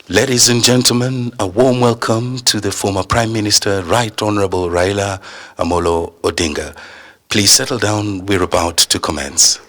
Ladies and gentlemen, a warm welcome to the former Prime Minister, Right Honorable Raila Amolo Odinga. Please settle down, we're about to commence.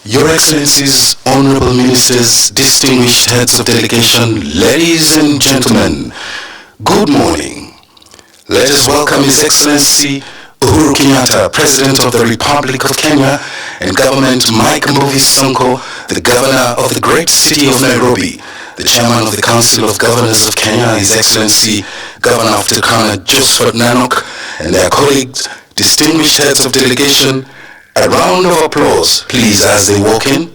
Your Excellencies, Honorable Ministers, distinguished heads of delegation, ladies and gentlemen, good morning. Let us welcome His Excellency Uhuru Kenyatta, President of the Republic of Kenya, and Government Mike Mbuvi Sonko, the Governor of the great city of Nairobi, the Chairman of the Council of Governors of Kenya, His Excellency Governor of Turkana Josephat Nanok, and their colleagues, distinguished heads of delegation. A round of applause, please, as they walk in.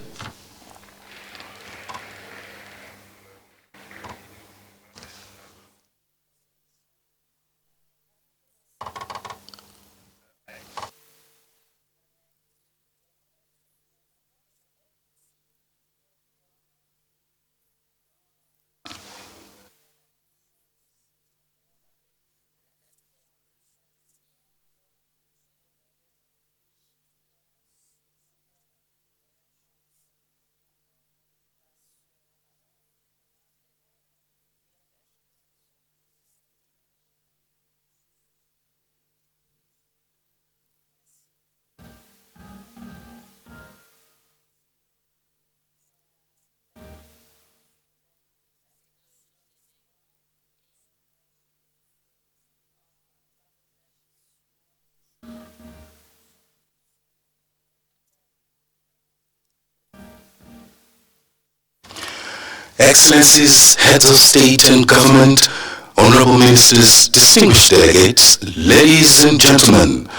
Excellencies, heads of state and government, honorable ministers, distinguished delegates, ladies and gentlemen,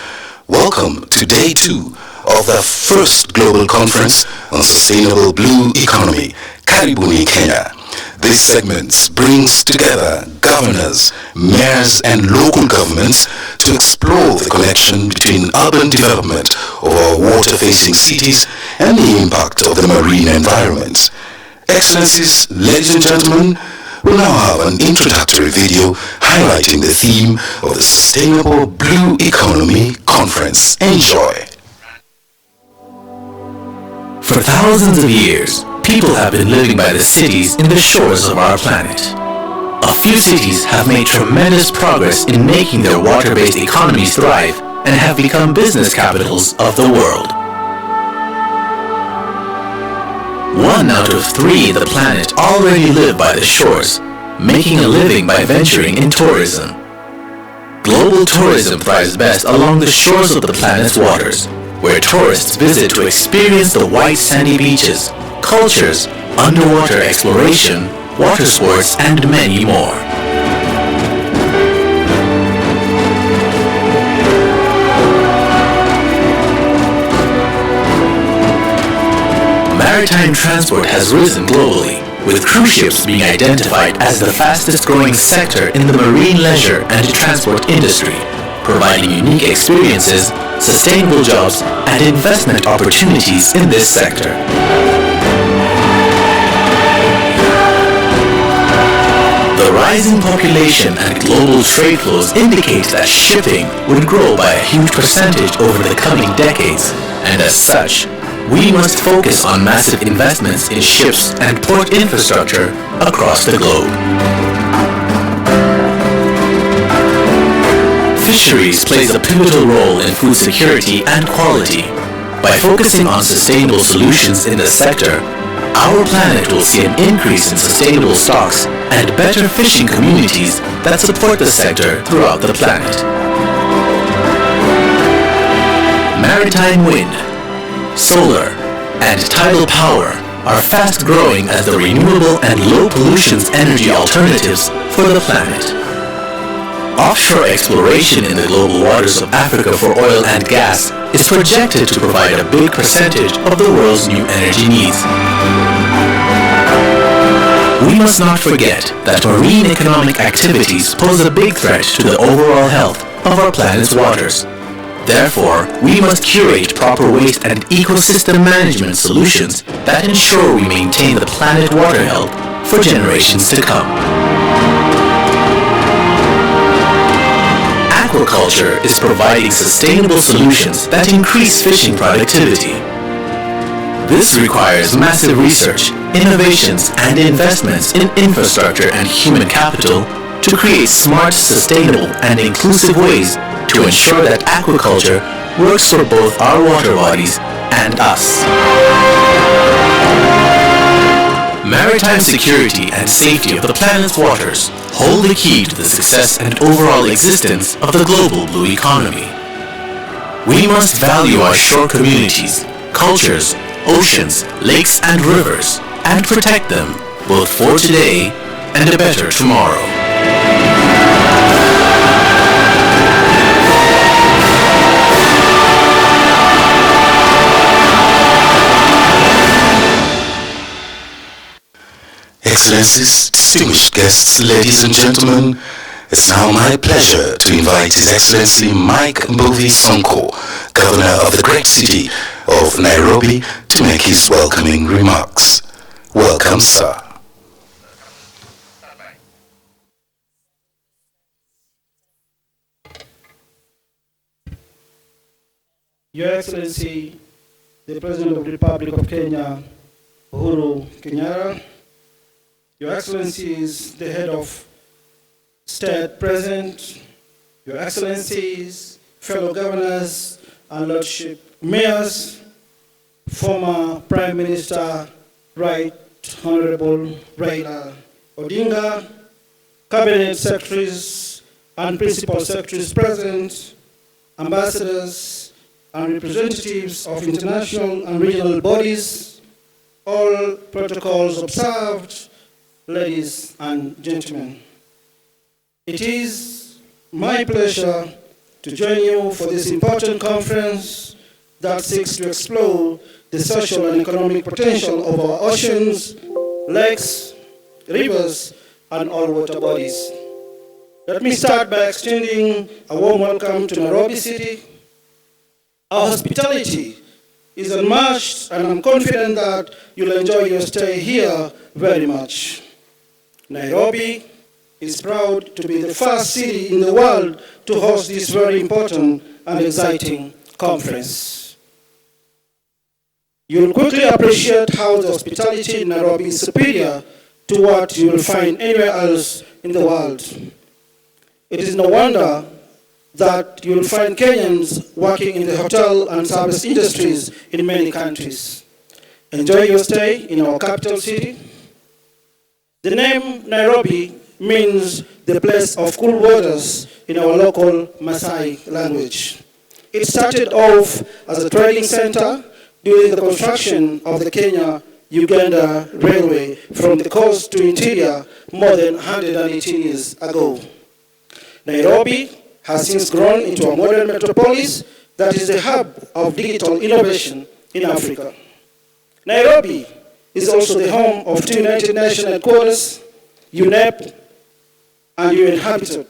welcome to day 2 of the first global conference on sustainable blue economy, Karibuni Kenya. This segment brings together governors, mayors and local governments to explore the connection between urban development of our water-facing cities and the impact of the marine environment. Excellencies, ladies and gentlemen, we'll now have an introductory video highlighting the theme of the Sustainable Blue Economy Conference. Enjoy. For thousands of years, people have been living by the cities in the shores of our planet. A few cities have made tremendous progress in making their water-based economies thrive and have become business capitals of the world. 1 out of 3 in the planet already live by the shores, making a living by venturing in tourism. Global tourism thrives best along the shores of the planet's waters, where tourists visit to experience the white sandy beaches, cultures, underwater exploration, water sports, and many more. Maritime transport has risen globally, with cruise ships being identified as the fastest growing sector in the marine leisure and transport industry, providing unique experiences, sustainable jobs, and investment opportunities in this sector. The rising population and global trade flows indicate that shipping would grow by a huge percentage over the coming decades, and as such, we must focus on massive investments in ships and port infrastructure across the globe. Fisheries plays a pivotal role in food security and quality. By focusing on sustainable solutions in the sector, our planet will see an increase in sustainable stocks and better fishing communities that support the sector throughout the planet. Maritime wind, solar, and tidal power are fast growing as the renewable and low pollution energy alternatives for the planet. Offshore exploration in the global waters of Africa for oil and gas is projected to provide a big percentage of the world's new energy needs. We must not forget that marine economic activities pose a big threat to the overall health of our planet's waters. Therefore, we must curate proper waste and ecosystem management solutions that ensure we maintain the planet water health for generations to come. Aquaculture is providing sustainable solutions that increase fishing productivity. This requires massive research, innovations, and investments in infrastructure and human capital to create smart, sustainable, and inclusive ways to ensure that aquaculture works for both our water bodies and us. Maritime security and safety of the planet's waters hold the key to the success and overall existence of the global blue economy. We must value our shore communities, cultures, oceans, lakes and rivers, and protect them both for today and a better tomorrow. Excellencies, distinguished guests, ladies and gentlemen, it's now my pleasure to invite His Excellency Mike Mbovi Sonko, Governor of the great city of Nairobi, to make his welcoming remarks. Welcome, sir. Your Excellency, the President of the Republic of Kenya, Uhuru Kenyatta, Your Excellencies, the Head of State President, Your Excellencies, fellow governors and Lordship Mayors, former Prime Minister, Right Honorable Raila Odinga, Cabinet Secretaries and Principal Secretaries present, ambassadors and representatives of international and regional bodies, all protocols observed, ladies and gentlemen. It is my pleasure to join you for this important conference that seeks to explore the social and economic potential of our oceans, lakes, rivers, and all water bodies. Let me start by extending a warm welcome to Nairobi City. Our hospitality is unmatched, and I'm confident that you'll enjoy your stay here very much. Nairobi is proud to be the first city in the world to host this very important and exciting conference. You'll quickly appreciate how the hospitality in Nairobi is superior to what you will find anywhere else in the world. It is no wonder that you will find Kenyans working in the hotel and service industries in many countries. Enjoy your stay in our capital city. The name Nairobi means the place of cool waters in our local Maasai language. It started off as a trading center during the construction of the Kenya-Uganda Railway from the coast to interior more than 118 years ago. Nairobi has since grown into a modern metropolis that is the hub of digital innovation in Africa. Nairobi is also the home of two United Nations headquarters, UNEP and UN Habitat.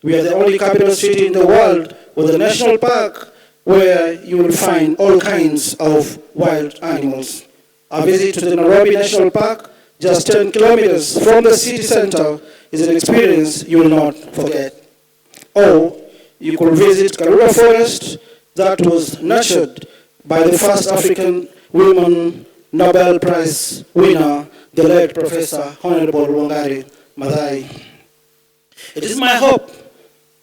We are the only capital city in the world with a national park where you will find all kinds of wild animals. A visit to the Nairobi National Park, just 10 kilometers from the city center, is an experience you will not forget. Or you could visit Karura Forest that was nurtured by the first African woman Nobel Prize winner, the late Professor Honorable Wangari Maathai. It is my hope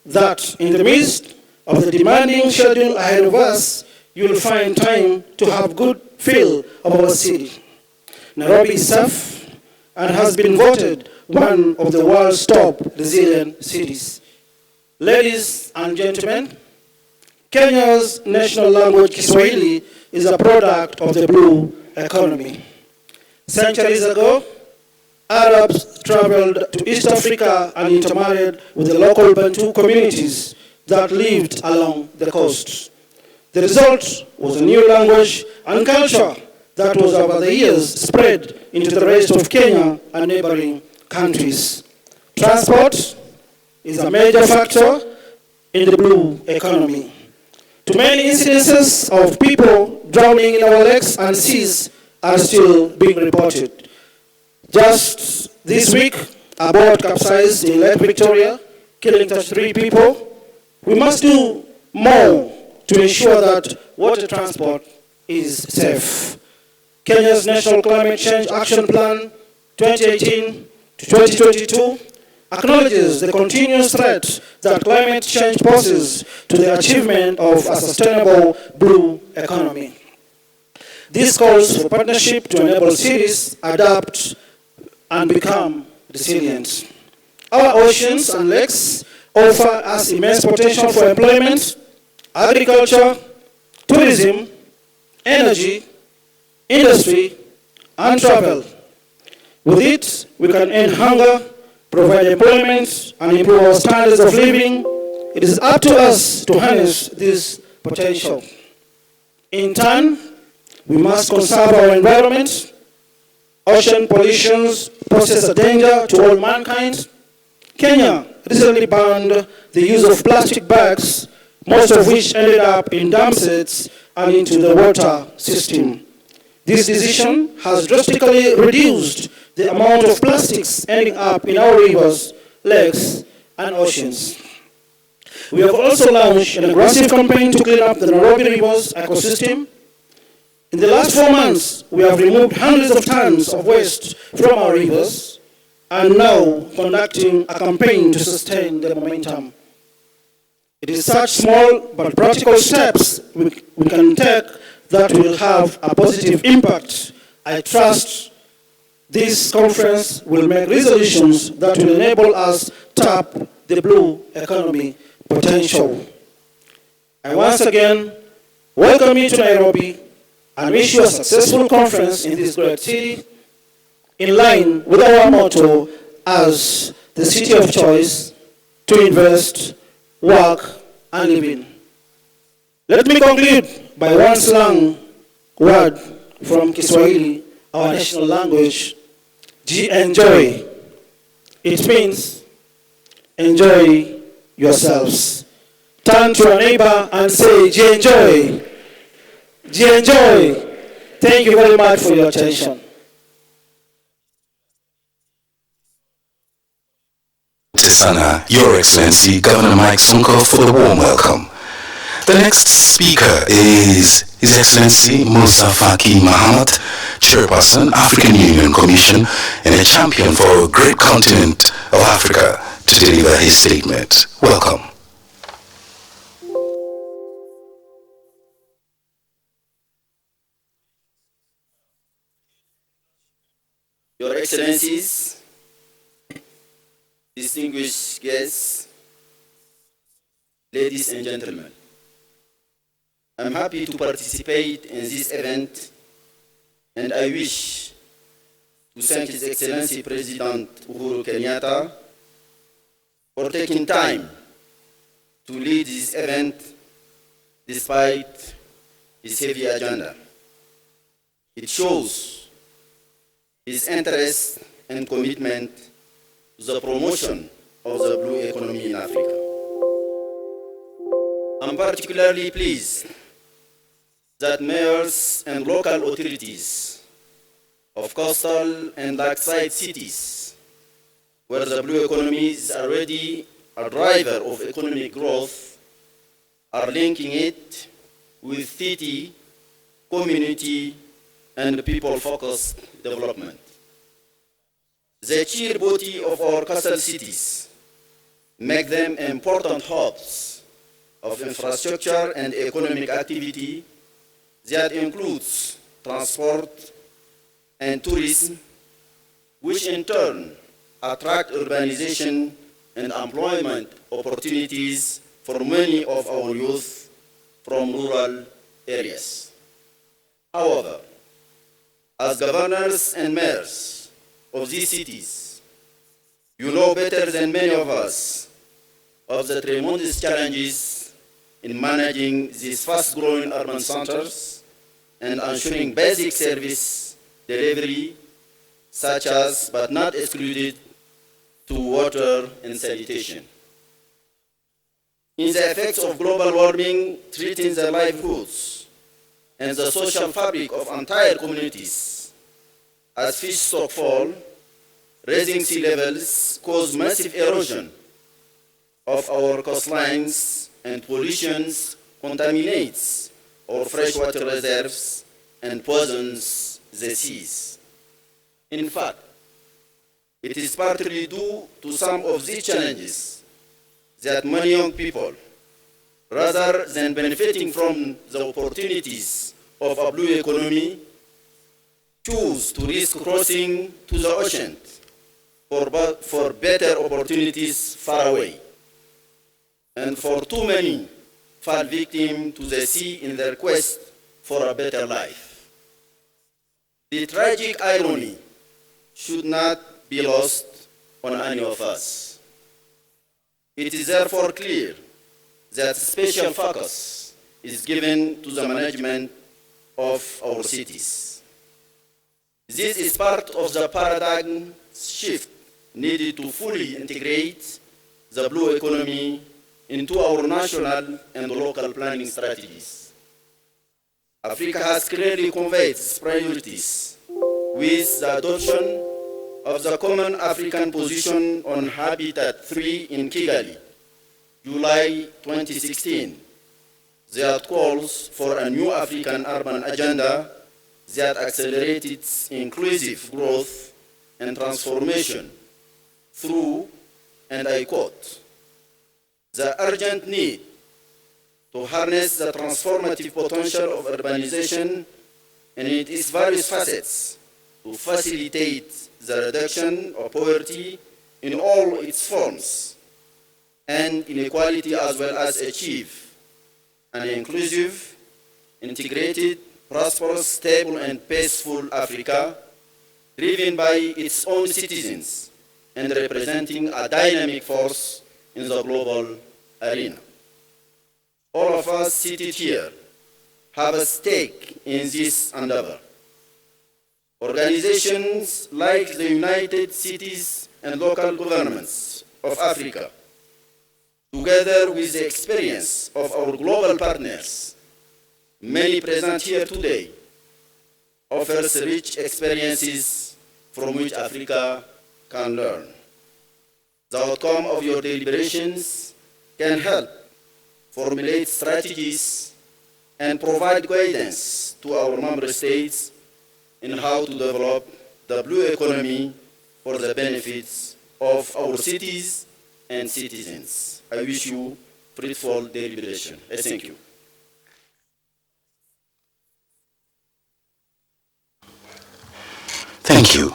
that in the midst of the demanding schedule ahead of us, you will find time to have good feel of our city. Nairobi is safe and has been voted one of the world's top resilient cities. Ladies and gentlemen, Kenya's national language Kiswahili is a product of the blue economy. Centuries ago, Arabs traveled to East Africa and intermarried with the local Bantu communities that lived along the coast. The result was a new language and culture that was over the years spread into the rest of Kenya and neighboring countries. Transport is a major factor in the blue economy. Too many incidences of people drowning in our lakes and seas are still being reported. Just this week, a boat capsized in Lake Victoria, killing 33 people. We must do more to ensure that water transport is safe. Kenya's National Climate Change Action Plan 2018 to 2022 acknowledges the continuous threat that climate change poses to the achievement of a sustainable blue economy. This calls for partnership to enable cities adapt and become resilient. Our oceans and lakes offer us immense potential for employment, agriculture, tourism, energy, industry, and travel. With it, we can end hunger, provide employment, and improve our standards of living. It is up to us to harness this potential. In turn, we must conserve our environment. Ocean pollution poses a danger to all mankind. Kenya recently banned the use of plastic bags, most of which ended up in dump sites and into the water system. This decision has drastically reduced the amount of plastics ending up in our rivers, lakes, and oceans. We have also launched an aggressive campaign to clean up the Nairobi River's ecosystem. In the last 4 months, we have removed hundreds of tons of waste from our rivers and now conducting a campaign to sustain the momentum. It is such small but practical steps we can take that will have a positive impact. I trust this conference will make resolutions that will enable us tap the blue economy potential. I once again welcome you to Nairobi and wish you a successful conference in this great city, in line with our motto as the city of choice to invest, work, and live in. Let me conclude by one slang word from Kiswahili, our national language, enjoy. It means enjoy yourselves. Turn to a neighbor and say, enjoy. Enjoy. Thank you very much for your attention. Tisana, Your Excellency, Governor Mike Sonko, for the warm welcome. The next speaker is His Excellency Musa Faki Mahamat, Chairperson, African Union Commission, and a champion for a great continent of Africa, to deliver his statement. Welcome. Your Excellencies, distinguished guests, ladies and gentlemen, I'm happy to participate in this event, and I wish to thank His Excellency President Uhuru Kenyatta for taking time to lead this event despite his heavy agenda. It shows his interest and commitment to the promotion of the blue economy in Africa. I'm particularly pleased that mayors and local authorities of coastal and lakeside cities, where the blue economy is already a driver of economic growth, are linking it with city, community, and people-focused development. The sheer beauty of our coastal cities make them important hubs of infrastructure and economic activity that includes transport and tourism, which in turn attract urbanization and employment opportunities for many of our youth from rural areas. However, as governors and mayors of these cities, you know better than many of us of the tremendous challenges in managing these fast-growing urban centers and ensuring basic service delivery, such as, but not excluded to, water and sanitation. In the effects of global warming threatening the livelihoods and the social fabric of entire communities, as fish stock fall, rising sea levels cause massive erosion of our coastlines, and pollution contaminates our freshwater reserves and poisons the seas. In fact, It is partly due to some of these challenges that many young people, rather than benefiting from the opportunities of a blue economy, choose to risk crossing to the ocean for better opportunities far away. And for too many, fall victim to the sea in their quest for a better life. The tragic irony should not be lost on any of us. It is therefore clear that special focus is given to the management of our cities. This is part of the paradigm shift needed to fully integrate the blue economy into our national and local planning strategies. Africa has clearly conveyed its priorities with the adoption of the Common African Position on Habitat 3 in Kigali, July 2016, that calls for a new African urban agenda that accelerates inclusive growth and transformation through, and I quote, the urgent need to harness the transformative potential of urbanization and its various facets to facilitate the reduction of poverty in all its forms and inequality, as well as achieve an inclusive, integrated, prosperous, stable, and peaceful Africa, driven by its own citizens and representing a dynamic force in the global arena. All of us seated here have a stake in this endeavor. Organizations like the United Cities and Local Governments of Africa, together with the experience of our global partners, many present here today, offers rich experiences from which Africa can learn. The outcome of your deliberations can help formulate strategies and provide guidance to our member states in how to develop the blue economy for the benefits of our cities and citizens. I wish you fruitful deliberation. Thank you. Thank you.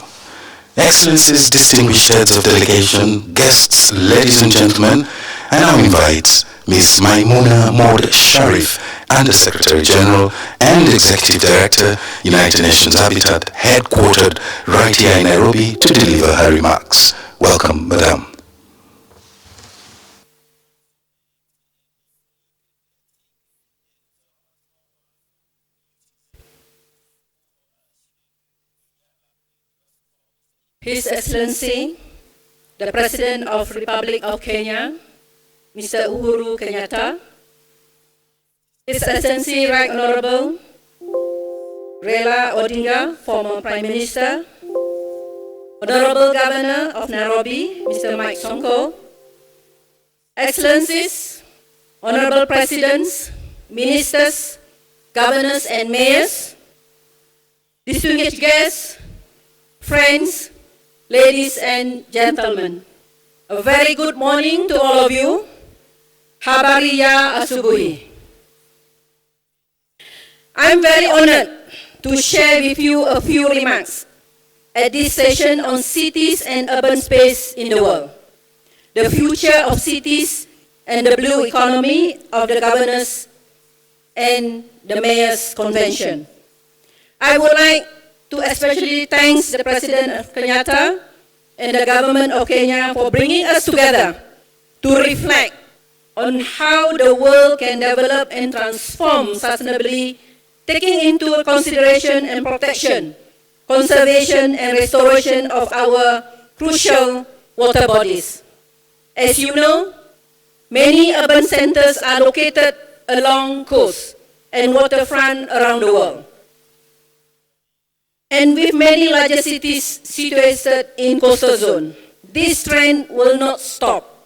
Excellencies, distinguished heads of delegation, guests, ladies and gentlemen, I now invite Ms. Maimouna Maud Sharif, Under-Secretary General and Executive Director, United Nations Habitat, headquartered right here in Nairobi, to deliver her remarks. Welcome, Madam. His Excellency, the President of Republic of Kenya, Mr. Uhuru Kenyatta, His Excellency Right Honorable Raila Odinga, former Prime Minister, Honorable Governor of Nairobi, Mr. Mike Sonko, Excellencies, Honorable Presidents, Ministers, Governors and Mayors, distinguished guests, friends, ladies and gentlemen, a very good morning to all of you. Habari ya asubuhi. I'm very honored to share with you a few remarks at this session on cities and urban space in the world, the future of cities and the blue economy of the governors and the Mayors Convention. I would like to especially thank the President of Kenyatta and the government of Kenya for bringing us together to reflect on how the world can develop and transform sustainably, taking into consideration and protection, conservation and restoration of our crucial water bodies. As you know, many urban centers are located along coasts and waterfront around the world. And with many larger cities situated in coastal zone, this trend will not stop.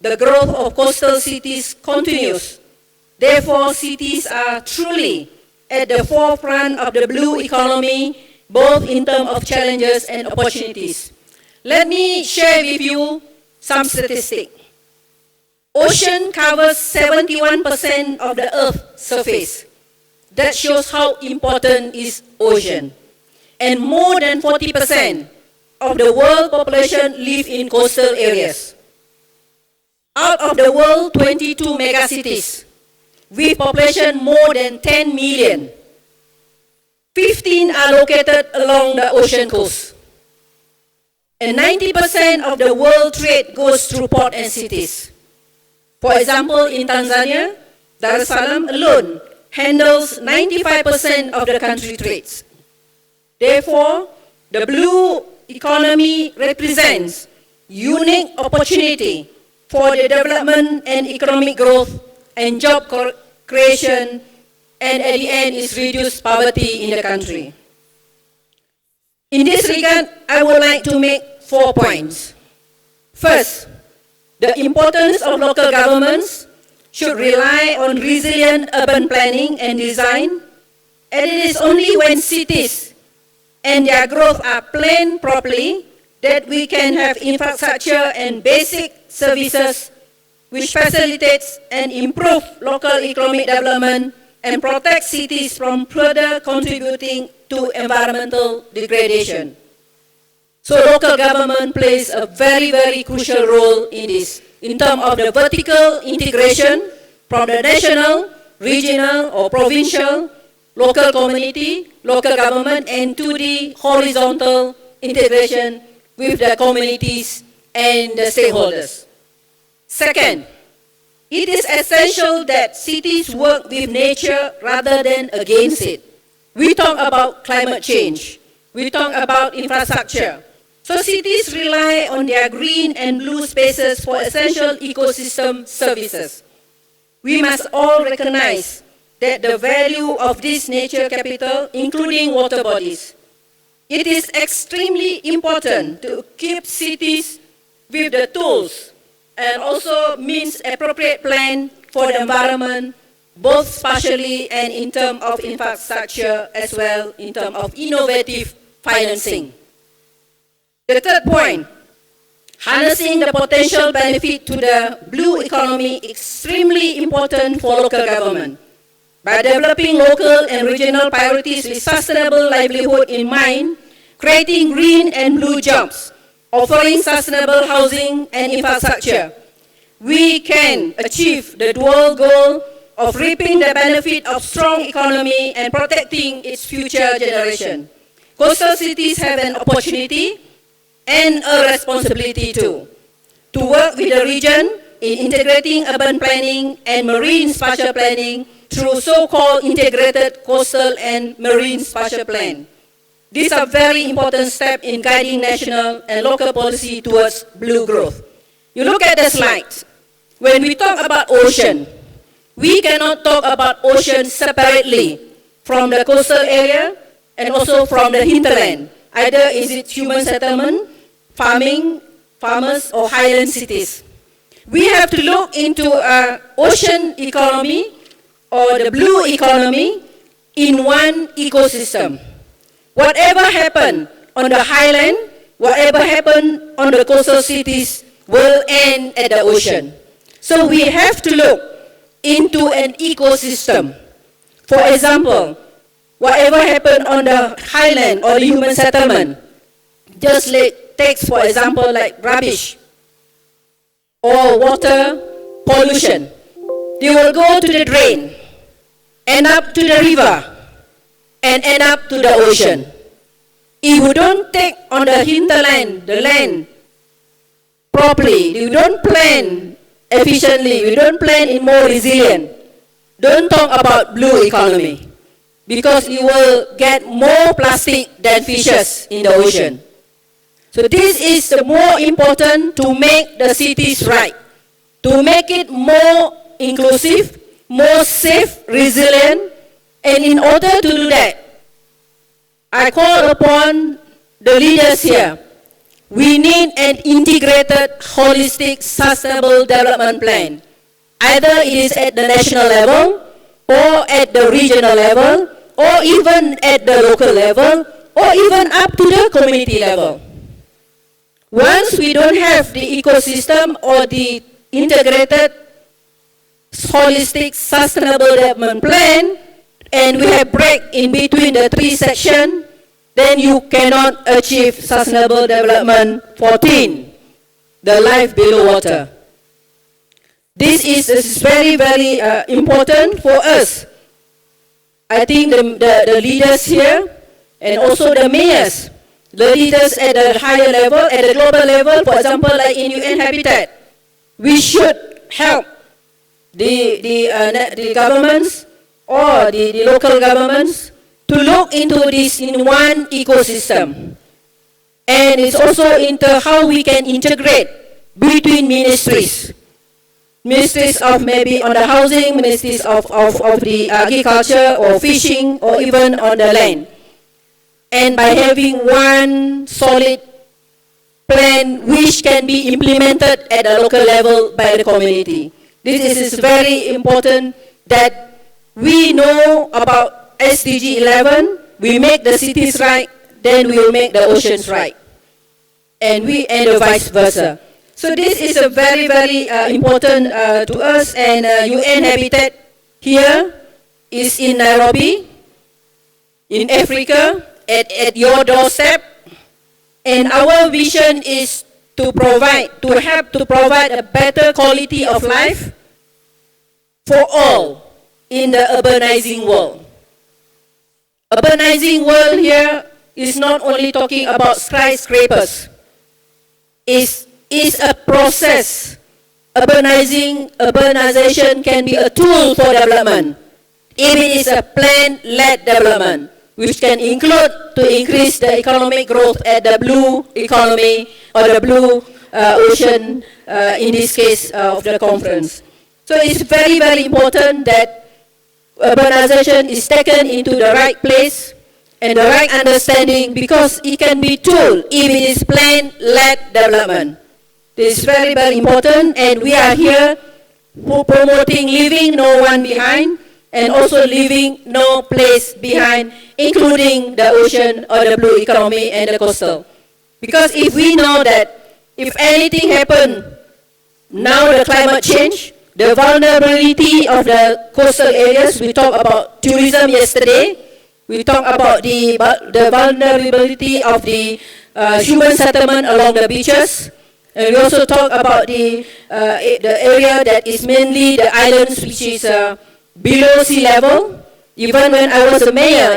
The growth of coastal cities continues. Therefore, cities are truly at the forefront of the blue economy, both in terms of challenges and opportunities. Let me share with you some statistics. Ocean covers 71% of the Earth's surface. That shows how important is ocean. And more than 40% of the world population live in coastal areas. Out of the world 22 megacities, with population more than 10 million, 15 are located along the ocean coast. And 90% of the world trade goes through port and cities. For example, in Tanzania, Dar es Salaam alone handles 95% of the country trades. Therefore, the blue economy represents unique opportunity for the development and economic growth and job creation, and at the end is reduced poverty in the country. In this regard, I would like to make 4 points. First, the importance of local governments should rely on resilient urban planning and design, and it is only when cities and their growth are planned properly that we can have infrastructure and basic services which facilitates and improve local economic development and protect cities from further contributing to environmental degradation. So local government plays a very, very crucial role in this, in terms of the vertical integration from the national, regional or provincial, local community, local government, and to the horizontal integration with the communities and the stakeholders. Second, it is essential that cities work with nature rather than against it. We talk about climate change. We talk about infrastructure. So cities rely on their green and blue spaces for essential ecosystem services. We must all recognize that the value of this nature capital, including water bodies. It is extremely important to keep cities with the tools and also means appropriate plan for the environment, both spatially and in terms of infrastructure as well in terms of innovative financing. The third point, harnessing the potential benefit to the blue economy is extremely important for local government. By developing local and regional priorities with sustainable livelihood in mind, creating green and blue jobs, offering sustainable housing and infrastructure, we can achieve the dual goal of reaping the benefit of strong economy and protecting its future generation. Coastal cities have an opportunity and a responsibility too, to work with the region in integrating urban planning and marine spatial planning through so-called integrated coastal and marine spatial plan. These are very important steps in guiding national and local policy towards blue growth. You look at the slides. When we talk about ocean, we cannot talk about ocean separately from the coastal area and also from the hinterland. Either is it human settlement, farming, farmers, or highland cities. We have to look into an ocean economy or the blue economy in one ecosystem. Whatever happened on the highland, whatever happened on the coastal cities will end at the ocean. So we have to look into an ecosystem. For example, whatever happened on the highland or the human settlement, just takes for example like rubbish or water pollution. They will go to the drain, end up to the river, and end up to the ocean. If we don't take on the hinterland, the land, properly, we don't plan efficiently, we don't plan in more resilient, don't talk about blue economy, because you will get more plastic than fishes in the ocean. So this is the more important to make the cities right, to make it more inclusive, more safe, resilient, and in order to do that, I call upon the leaders here. We need an integrated, holistic, sustainable development plan. Either it is at the national level, or at the regional level, or even at the local level, or even up to the community level. Once we don't have the ecosystem or the integrated, holistic, sustainable development plan, and we have break in between the three sections, then you cannot achieve Sustainable Development 14, the life below water. This is very, very important for us. I think the leaders here and also the mayors, the leaders at the higher level, at the global level, for example, like in UN Habitat, we should help the governments or the local governments to look into this in one ecosystem. And it's also into how we can integrate between ministries. Ministries of maybe on the housing, ministries of the agriculture or fishing or even on the land. And by having one solid plan which can be implemented at the local level by the community. This is very important that we know about SDG 11, we make the cities right, then we will make the oceans right. And the vice versa. So this is a very, very important to us, and UN Habitat here is in Nairobi, in Africa, at your doorstep. And our vision is to help to provide a better quality of life for all in the urbanizing world. Urbanizing world here is not only talking about skyscrapers. Is a process. Urbanization can be a tool for development. If it is a plan-led development, which can include to increase the economic growth at the blue economy or the blue ocean, in this case of the conference. So it's very, very important that urbanization is taken into the right place and the right understanding, because it can be tool if it is plan-led development. This is very, very important, and we are here for promoting leaving no one behind and also leaving no place behind, including the ocean or the blue economy and the coastal. Because if we know that if anything happens, now the climate change, the vulnerability of the coastal areas, we talked about tourism yesterday, we talked about the vulnerability of the human settlement along the beaches, and we also talk about the area that is mainly the islands, which is below sea level. Even when I was a mayor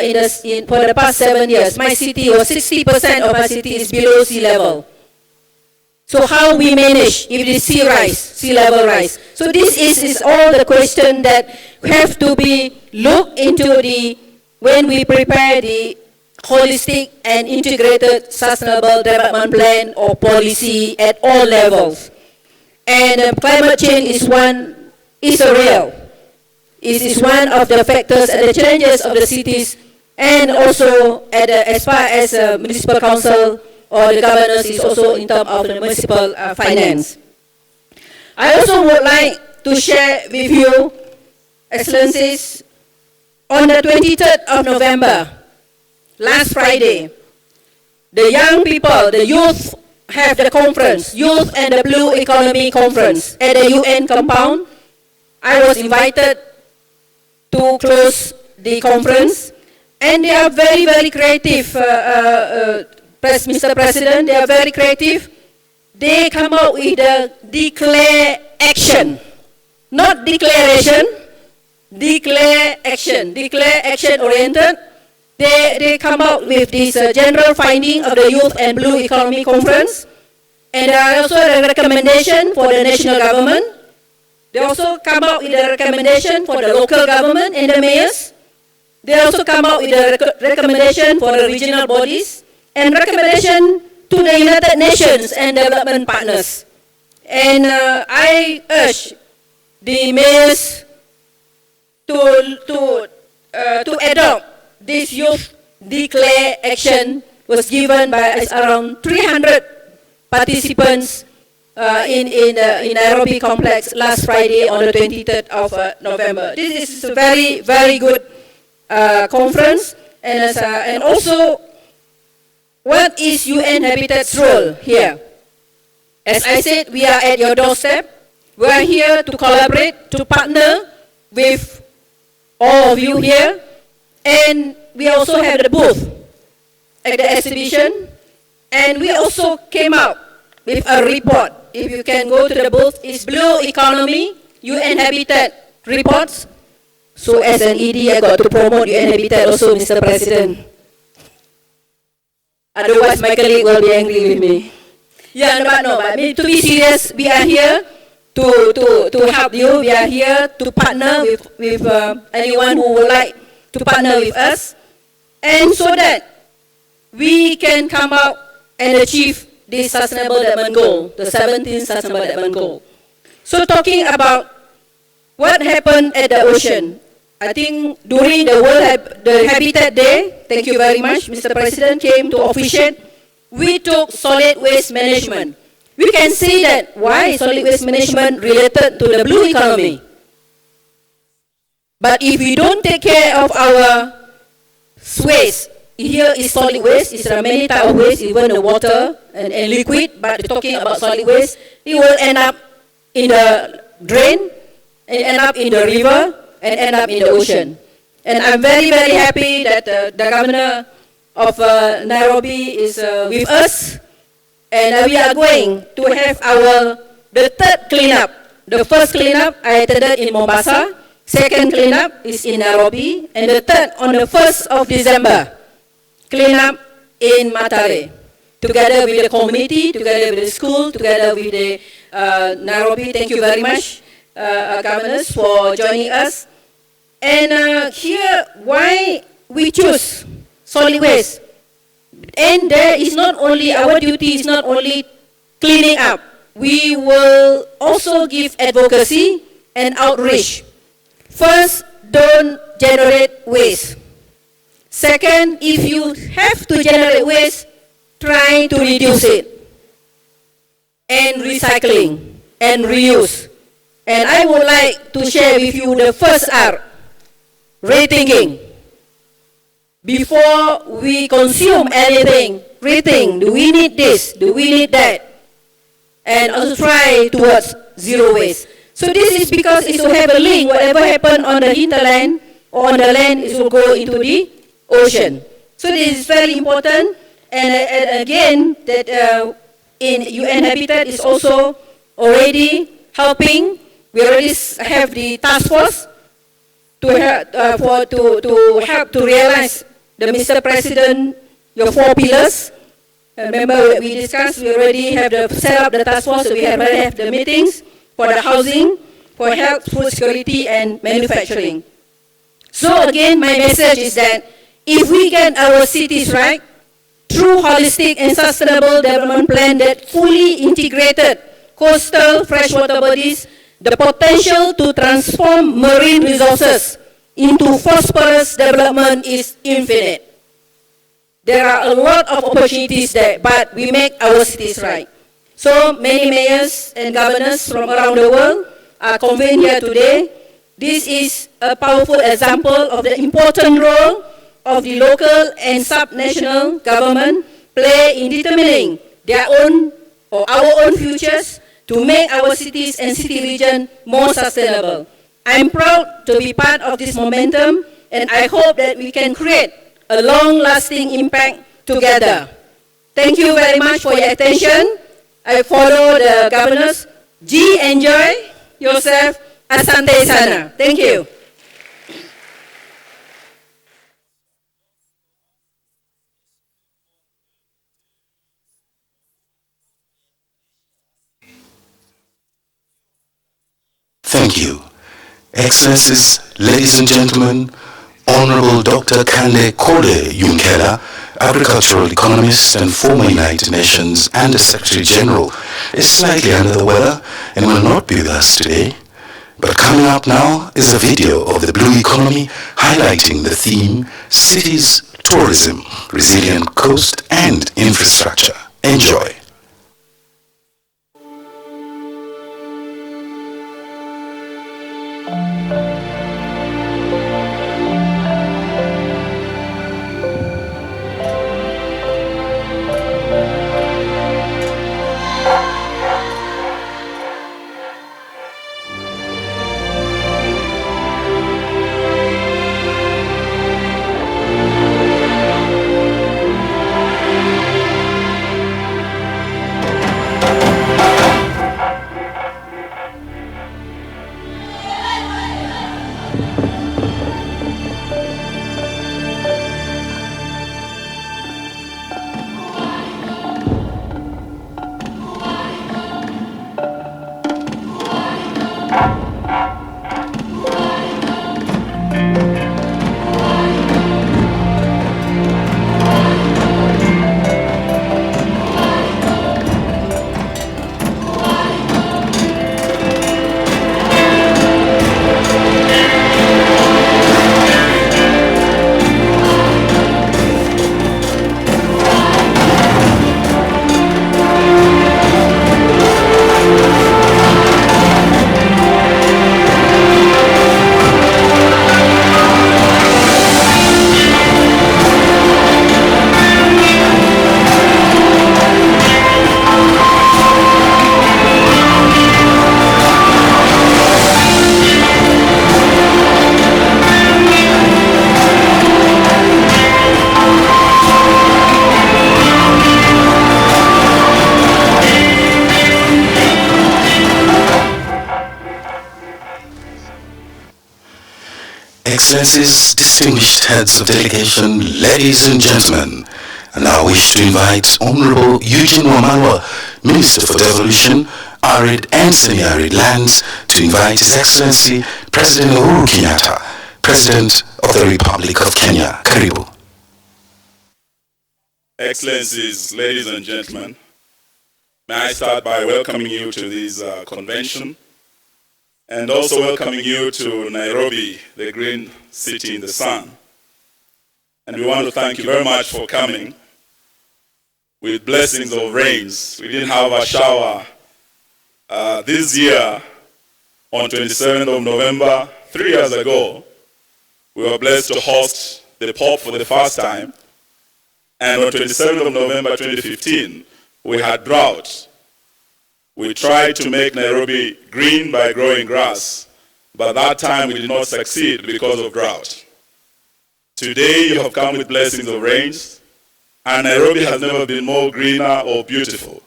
for the past 7 years, my city was 60% of my city is below sea level. So how we manage if it is sea level rise? So this is all the question that have to be looked into when we prepare the holistic and integrated sustainable development plan or policy at all levels. And climate change is real. It is one of the factors and the challenges of the cities, and also as far as municipal council or the governance is also in terms of the municipal finance. I also would like to share with you, Excellencies, on the 23rd of November, last Friday, the young people, the youth, have the conference, Youth and the Blue Economy Conference at the UN compound. I was invited to close the conference, and they are very, very creative, Mr. President, they are very creative. They come out with a declare action, not declaration, declare action oriented. They come out with this general finding of the Youth and Blue Economy Conference, and there are also a recommendation for the national government. They also come out with a recommendation for the local government and the mayors. They also come out with a recommendation for the regional bodies and recommendation to the United Nations and development partners. And I urge the mayors to adopt this youth declare action. Was given by around 300 participants in Nairobi complex last Friday on the 23rd of November. This is a very, very good conference, and also what is UN Habitat's role here? As I said, we are at your doorstep. We are here to collaborate, to partner with all of you here. And we also have the booth at the exhibition. And we also came out with a report. If you can go to the booth, it's Blue Economy, UN Habitat reports. So as an ED, I got to promote UN Habitat also, Mr. President. Otherwise, my colleague will be angry with me. Yeah, but to be serious, we are here to help you. We are here to partner with anyone who would like to partner with us. And so that we can come out and achieve this Sustainable Development Goal, the 17th Sustainable Development Goal. So talking about what happened at the ocean, I think during the Habitat Day, thank you very much, Mr. President came to officiate, we took solid waste management. We can see that why solid waste management related to the blue economy. But if we don't take care of our waste, here is solid waste, there are many types of waste, even the water and liquid, but talking about solid waste, it will end up in the drain, and end up in the river, and end up in the ocean. And I'm very, very happy that the governor of Nairobi is with us, and we are going to have the third cleanup. The first cleanup I attended in Mombasa, second cleanup is in Nairobi, and the third on the 1st of December, cleanup in Matare. Together with the community, together with the school, together with the Nairobi, thank you very much, governors, for joining us. And here, why we choose solid waste. And there is not only, our duty is not only cleaning up. We will also give advocacy and outreach. First, don't generate waste. Second, if you have to generate waste, try to reduce it. And recycling and reuse. And I would like to share with you the first R, rethinking. Before we consume anything, rethink, do we need this, do we need that? And also try towards zero waste. So this is because it will have a link, whatever happened on the hinterland or on the land, it will go into the ocean. So this is very important. And again, that in UN Habitat is also already helping. We already have the task force to help to realize the Mr. President, your 4 pillars. Remember we discussed, we already have set up the task force, so we already have the meetings for the housing, for health, food security, and manufacturing. So again, my message is that if we get our cities right, through holistic and sustainable development plan that fully integrated coastal freshwater bodies, the potential to transform marine resources into prosperous development is infinite. There are a lot of opportunities there, but we make our cities right. So many mayors and governors from around the world are convened here today. This is a powerful example of the important role of the local and sub-national government play in determining their own or our own futures to make our cities and city region more sustainable. I'm proud to be part of this momentum, and I hope that we can create a long-lasting impact together. Thank you very much for your attention. I follow the governors. G, enjoy yourself. Asante sana. Thank you. Thank you. Excellencies, ladies and gentlemen, Honorable Dr. Kande Kode Yunkela, agricultural economist and former United Nations and the Secretary General, is slightly under the weather and will not be with us today. But coming up now is a video of the blue economy highlighting the theme Cities, Tourism, Resilient Coast and Infrastructure. Enjoy. Excellencies, distinguished heads of delegation, ladies and gentlemen, and I wish to invite Honorable Eugene Wamalwa, Minister for Devolution, Arid and Semi-Arid Lands, to invite His Excellency President Uhuru Kenyatta, President of the Republic of Kenya. Karibu. Excellencies, ladies and gentlemen, may I start by welcoming you to this convention and also welcoming you to Nairobi, the green city in the sun. And we want to thank you very much for coming with blessings of rains. We didn't have a shower this year on 27th of November, 3 years ago. We were blessed to host the Pope for the first time. And on 27th of November 2015, we had drought. We tried to make Nairobi green by growing grass, but that time we did not succeed because of drought. Today you have come with blessings of rains, and Nairobi has never been more greener or beautiful.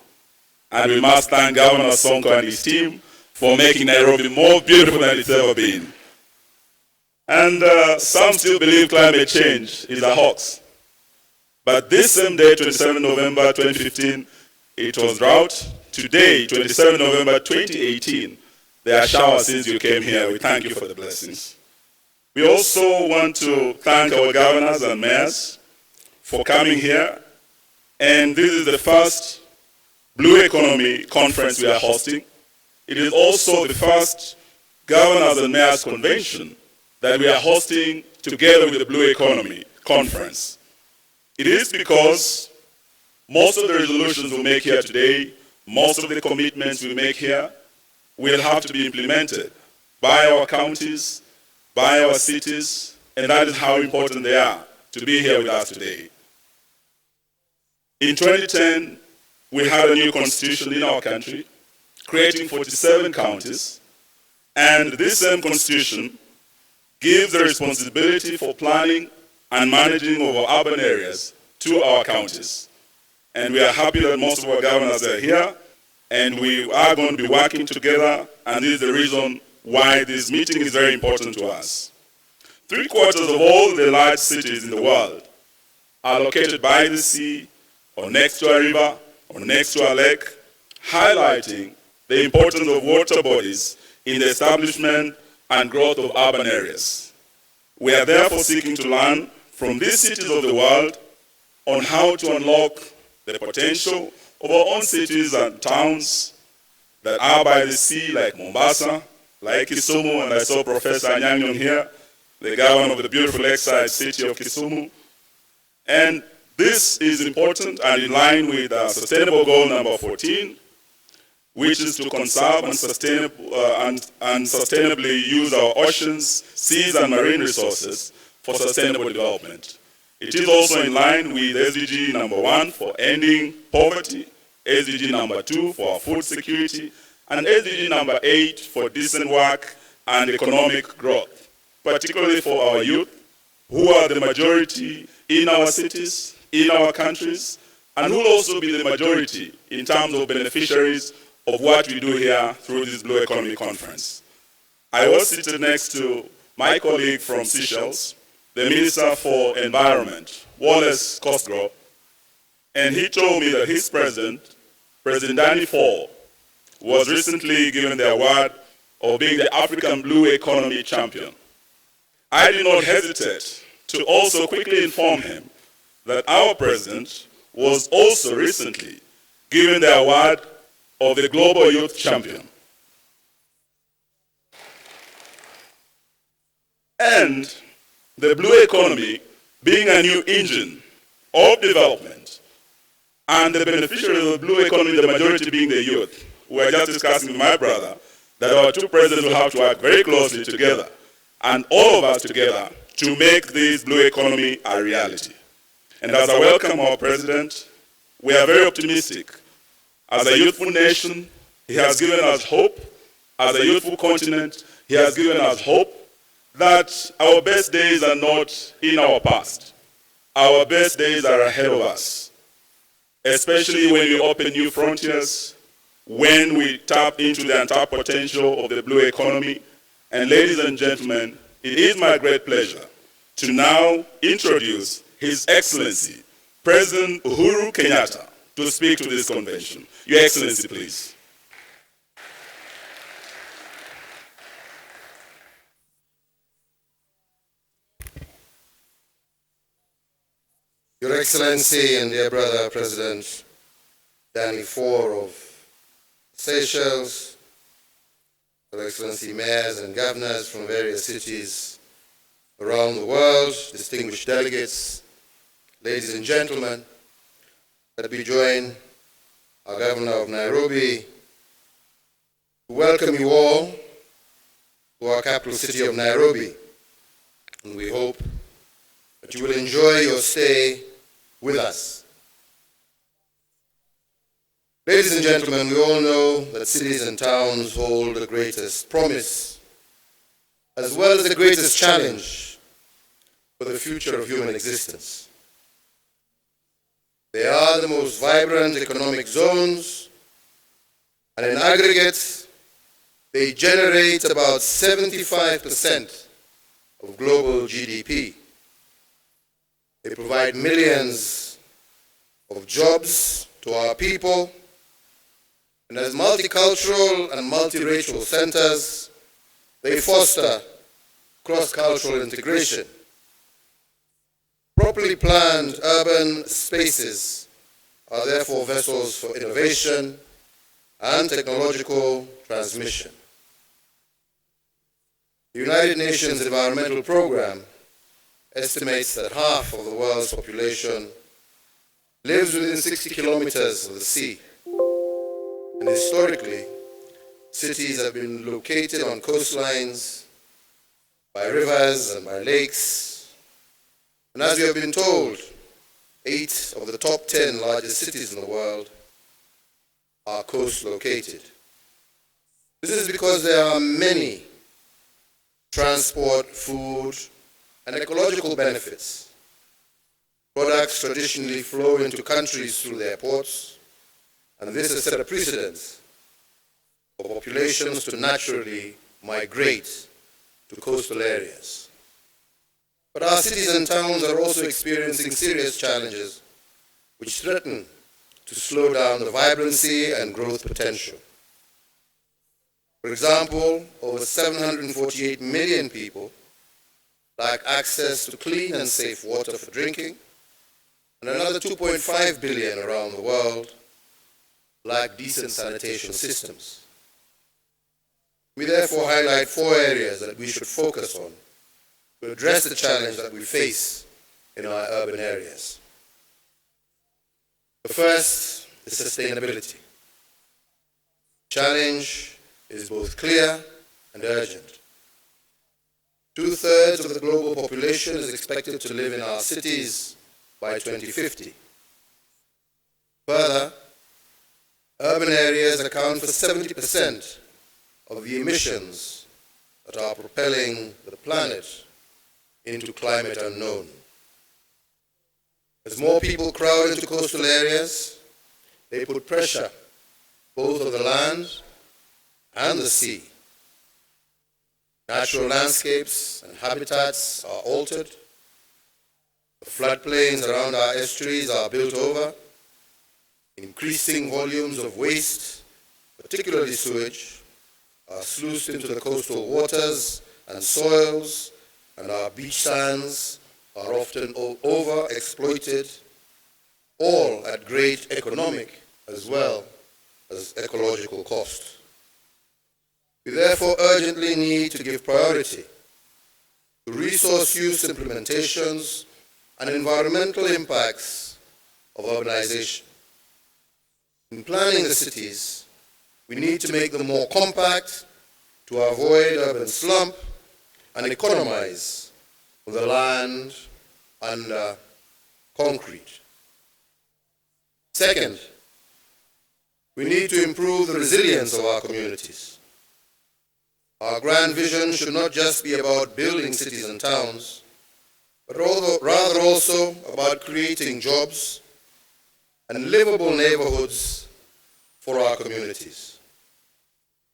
And we must thank Governor Sonko and his team for making Nairobi more beautiful than it's ever been. And some still believe climate change is a hoax. But this same day, 27 November 2015, it was drought. Today, 27 November 2018, there are showers since you came here. We thank you for the blessings. We also want to thank our governors and mayors for coming here. And this is the first Blue Economy Conference we are hosting. It is also the first Governors and Mayors Convention that we are hosting together with the Blue Economy Conference. It is because most of the resolutions we make here today, most of the commitments we make here will have to be implemented by our counties, by our cities, and that is how important they are to be here with us today. In 2010, we had a new constitution in our country, creating 47 counties, and this same constitution gives the responsibility for planning and managing of our urban areas to our counties. And we are happy that most of our governors are here, and we are going to be working together, and this is the reason why this meeting is very important to us. 3/4 of all the large cities in the world are located by the sea, or next to a river, or next to a lake, highlighting the importance of water bodies in the establishment and growth of urban areas. We are therefore seeking to learn from these cities of the world on how to unlock the potential of our own cities and towns that are by the sea, like Mombasa, like Kisumu, and I saw Professor Anyang here, the governor of the beautiful lakeside city of Kisumu. And this is important and in line with sustainable goal number 14, which is to conserve and sustainably use our oceans, seas, and marine resources for sustainable development. It is also in line with SDG number 1 for ending poverty, SDG number 2 for food security, and SDG number 8 for decent work and economic growth, particularly for our youth, who are the majority in our cities, in our countries, and who will also be the majority in terms of beneficiaries of what we do here through this Blue Economy Conference. I was seated next to my colleague from Seychelles, the Minister for Environment, Wallace Cosgrove, and he told me that his president, President Danny Fall, was recently given the award of being the African Blue Economy Champion. I did not hesitate to also quickly inform him that our president was also recently given the award of the Global Youth Champion. And the blue economy being a new engine of development, and the beneficiaries of the blue economy, the majority being the youth. We were just discussing with my brother that our two presidents will have to work very closely together, and all of us together, to make this blue economy a reality. And as I welcome our president, we are very optimistic. As a youthful nation, he has given us hope. As a youthful continent, he has given us hope that our best days are not in our past. Our best days are ahead of us, especially when we open new frontiers, when we tap into the untapped potential of the blue economy. And ladies and gentlemen, it is my great pleasure to now introduce His Excellency, President Uhuru Kenyatta, to speak to this convention. Your Excellency, please. Your Excellency and dear brother President Danny Fore of Seychelles, Your Excellency mayors and governors from various cities around the world, distinguished delegates, ladies and gentlemen, let me join our Governor of Nairobi to welcome you all to our capital city of Nairobi, and we hope that you will enjoy your stay with us. Ladies and gentlemen, we all know that cities and towns hold the greatest promise, as well as the greatest challenge for the future of human existence. They are the most vibrant economic zones, and in aggregate, they generate about 75% of global GDP. They provide millions of jobs to our people, and as multicultural and multiracial centers, they foster cross-cultural integration. Properly planned urban spaces are therefore vessels for innovation and technological transmission. The United Nations Environmental Programme estimates that half of the world's population lives within 60 kilometers of the sea. And historically, cities have been located on coastlines, by rivers and by lakes. And as we have been told, 8 of the top 10 largest cities in the world are coast-located. This is because there are many transport, food, and ecological benefits. Products traditionally flow into countries through their ports, and this has set a precedent for populations to naturally migrate to coastal areas. But our cities and towns are also experiencing serious challenges which threaten to slow down the vibrancy and growth potential. For example, over 748 million people lack access to clean and safe water for drinking, and another 2.5 billion around the world lack decent sanitation systems. We therefore highlight 4 areas that we should focus on to address the challenge that we face in our urban areas. The first is sustainability. Challenge is both clear and urgent. 2/3 of the global population is expected to live in our cities by 2050. Further, urban areas account for 70% of the emissions that are propelling the planet into climate unknown. As more people crowd into coastal areas, they put pressure both on the land and the sea. Natural landscapes and habitats are altered. The floodplains around our estuaries are built over. Increasing volumes of waste, particularly sewage, are sluiced into the coastal waters and soils, and our beach sands are often overexploited, all at great economic as well as ecological cost. We therefore urgently need to give priority to resource use implementations and environmental impacts of urbanization. In planning the cities, we need to make them more compact to avoid urban slump and economize on the land under concrete. Second, we need to improve the resilience of our communities. Our grand vision should not just be about building cities and towns, but rather also about creating jobs and livable neighborhoods for our communities.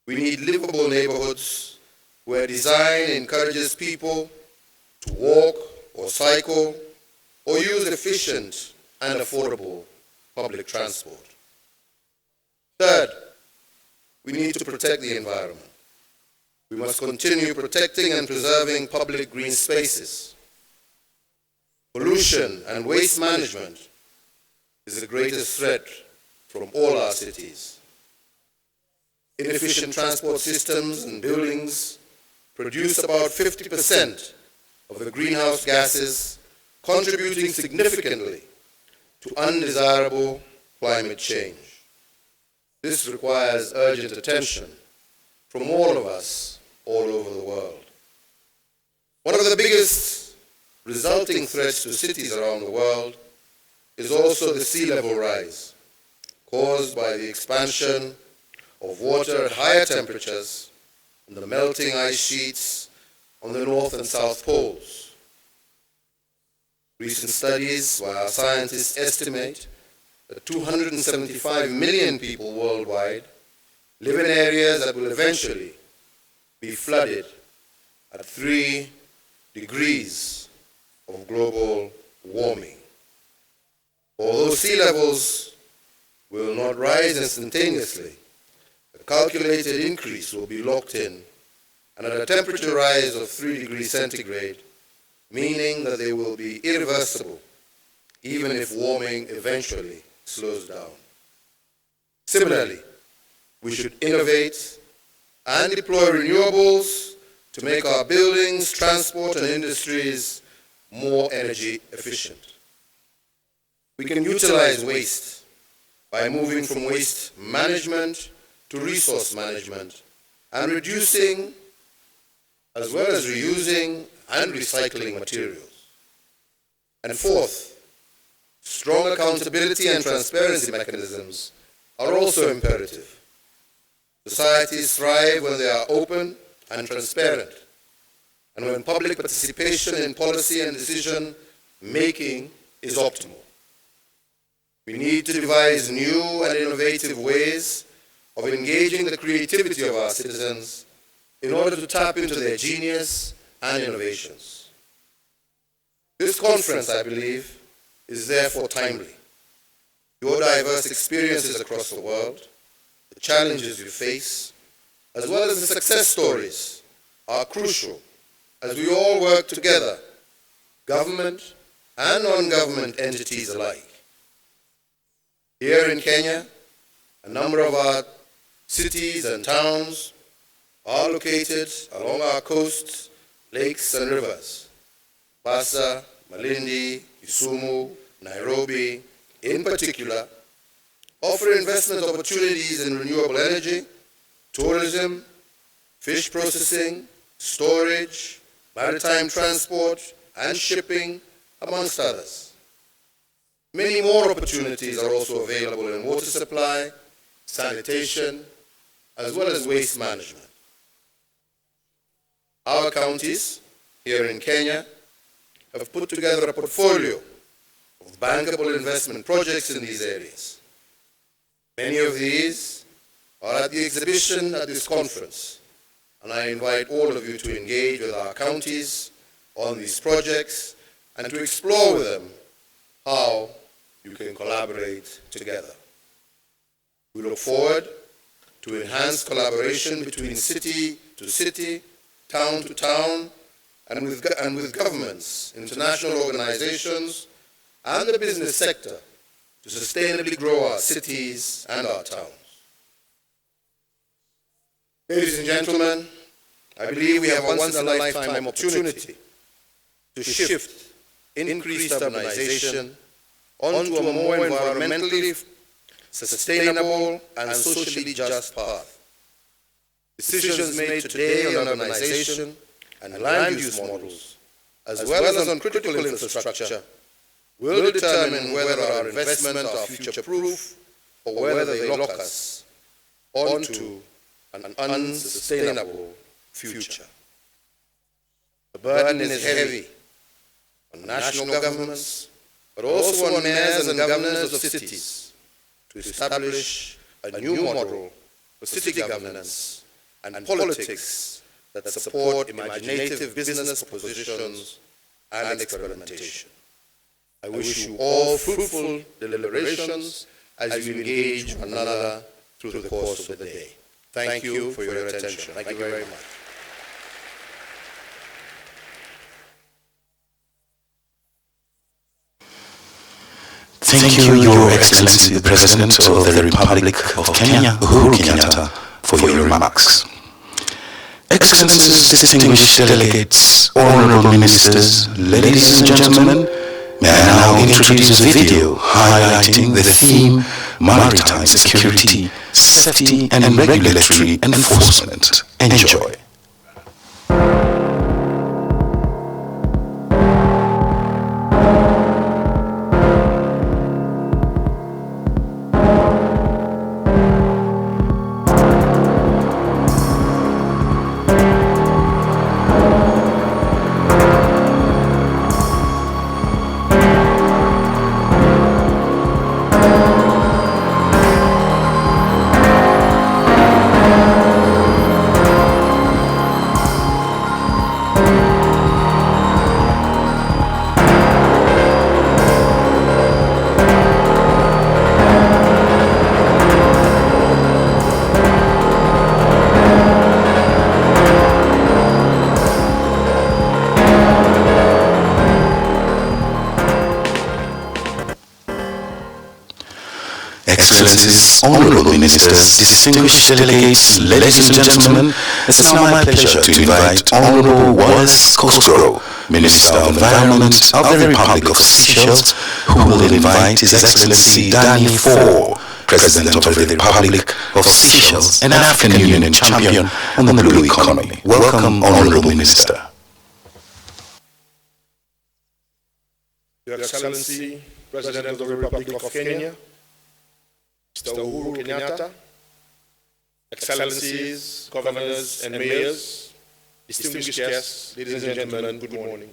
We need livable neighborhoods where design encourages people to walk or cycle or use efficient and affordable public transport. Third, we need to protect the environment. We must continue protecting and preserving public green spaces. Pollution and waste management is the greatest threat from all our cities. Inefficient transport systems and buildings produce about 50% of the greenhouse gases, contributing significantly to undesirable climate change. This requires urgent attention from all of us all over the world. One of the biggest resulting threats to cities around the world is also the sea level rise, caused by the expansion of water at higher temperatures and the melting ice sheets on the North and South Poles. Recent studies by our scientists estimate that 275 million people worldwide live in areas that will eventually be flooded at 3 degrees of global warming. Although sea levels will not rise instantaneously, a calculated increase will be locked in, and at a temperature rise of 3 degrees centigrade, meaning that they will be irreversible, even if warming eventually slows down. Similarly, we should innovate and deploy renewables to make our buildings, transport, and industries more energy efficient. We can utilize waste by moving from waste management to resource management and reducing as well as reusing and recycling materials. And fourth, strong accountability and transparency mechanisms are also imperative. Societies thrive when they are open and transparent, and when public participation in policy and decision making is optimal. We need to devise new and innovative ways of engaging the creativity of our citizens in order to tap into their genius and innovations. This conference, I believe, is therefore timely. Your diverse experiences across the world, the challenges you face, as well as the success stories, are crucial as we all work together, government and non-government entities alike. Here in Kenya, a number of our cities and towns are located along our coasts, lakes and rivers. Mombasa, Malindi, Kisumu, Nairobi, in particular, offer investment opportunities in renewable energy, tourism, fish processing, storage, maritime transport, and shipping, amongst others. Many more opportunities are also available in water supply, sanitation, as well as waste management. Our counties here in Kenya have put together a portfolio of bankable investment projects in these areas. Many of these are at the exhibition at this conference, and I invite all of you to engage with our counties on these projects and to explore with them how you can collaborate together. We look forward to enhanced collaboration between city to city, town to town, and with governments, international organizations, and the business sector to sustainably grow our cities and our towns. Ladies and gentlemen, I believe we have a once-in-a-lifetime opportunity to shift increased urbanization onto a more environmentally sustainable and socially just path. Decisions made today on urbanization and land use models, as well as on critical infrastructure, will determine whether our investments are future-proof or whether they lock us onto an unsustainable future. The burden is heavy on national governments, but also on mayors and governors of cities to establish a new model for city governance and politics that support imaginative business propositions and experimentation. I wish you all fruitful deliberations as you engage one another through the course of the day. Thank you for your attention. Thank you very much. Thank you, Your Excellency, the President of the Republic of Kenya, Uhuru Kenyatta, for your remarks. Excellencies, distinguished delegates, honorable ministers, ladies and gentlemen, may I now introduce a video highlighting the theme Maritime Security, Safety and Regulatory Enforcement. Enjoy. Excellencies, honorable ministers, distinguished delegates, ladies and gentlemen, it's now my pleasure to invite Honorable Wallace Cosgrove, Minister of Environment of the Republic of Seychelles, who will invite His Excellency Danny Ford, President of the Republic of Seychelles and African Union champion on the blue economy. Welcome, Honorable Minister. Your Excellency, President of the Republic of Kenya, Mr. Uhuru Kenyatta, Excellencies, Governors and Mayors, distinguished guests, ladies and gentlemen, good morning.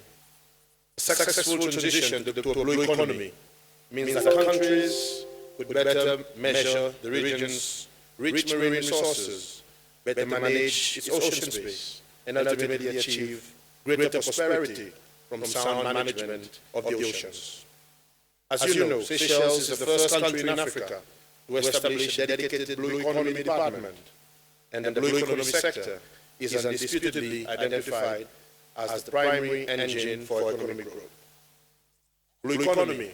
A successful transition to a blue economy means that countries would better measure the region's rich marine resources, better manage its ocean space, and ultimately achieve greater prosperity from sound management of the oceans. As you know, Seychelles is the first country in Africa to establish a dedicated blue economy department, and the blue economy sector is undisputedly identified as the primary engine for economic growth. Blue economy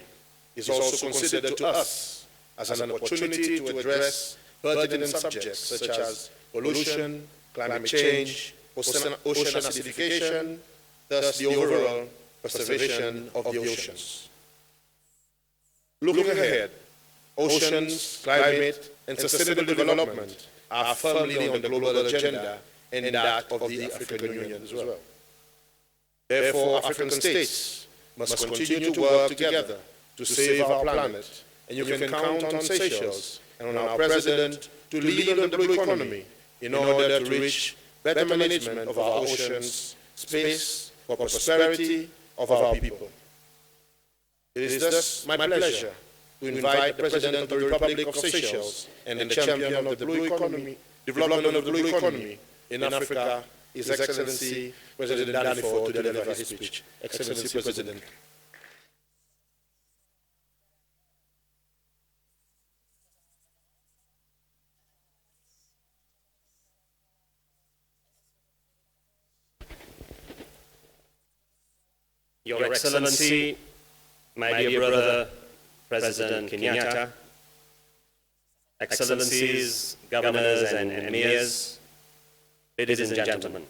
is also considered to us as an opportunity to address pertinent subjects such as pollution, climate change, ocean acidification, thus the overall preservation of the oceans. Looking ahead, oceans, climate, and sustainable development are firmly on the global agenda and that of the African Union as well. Therefore, African states must continue to work together to save our planet, and you can count on Seychelles and on our President to lead on the blue economy in order to reach better management of our oceans, space for prosperity of our people. It is thus my pleasure to invite the President of the Republic of Seychelles and the champion of the blue economy, development of the blue economy in Africa, His Excellency President Danny Ford, to deliver his speech. Excellency President. Your Excellency, my dear brother, President Kenyatta, Excellencies, Governors and Mayors, ladies and gentlemen.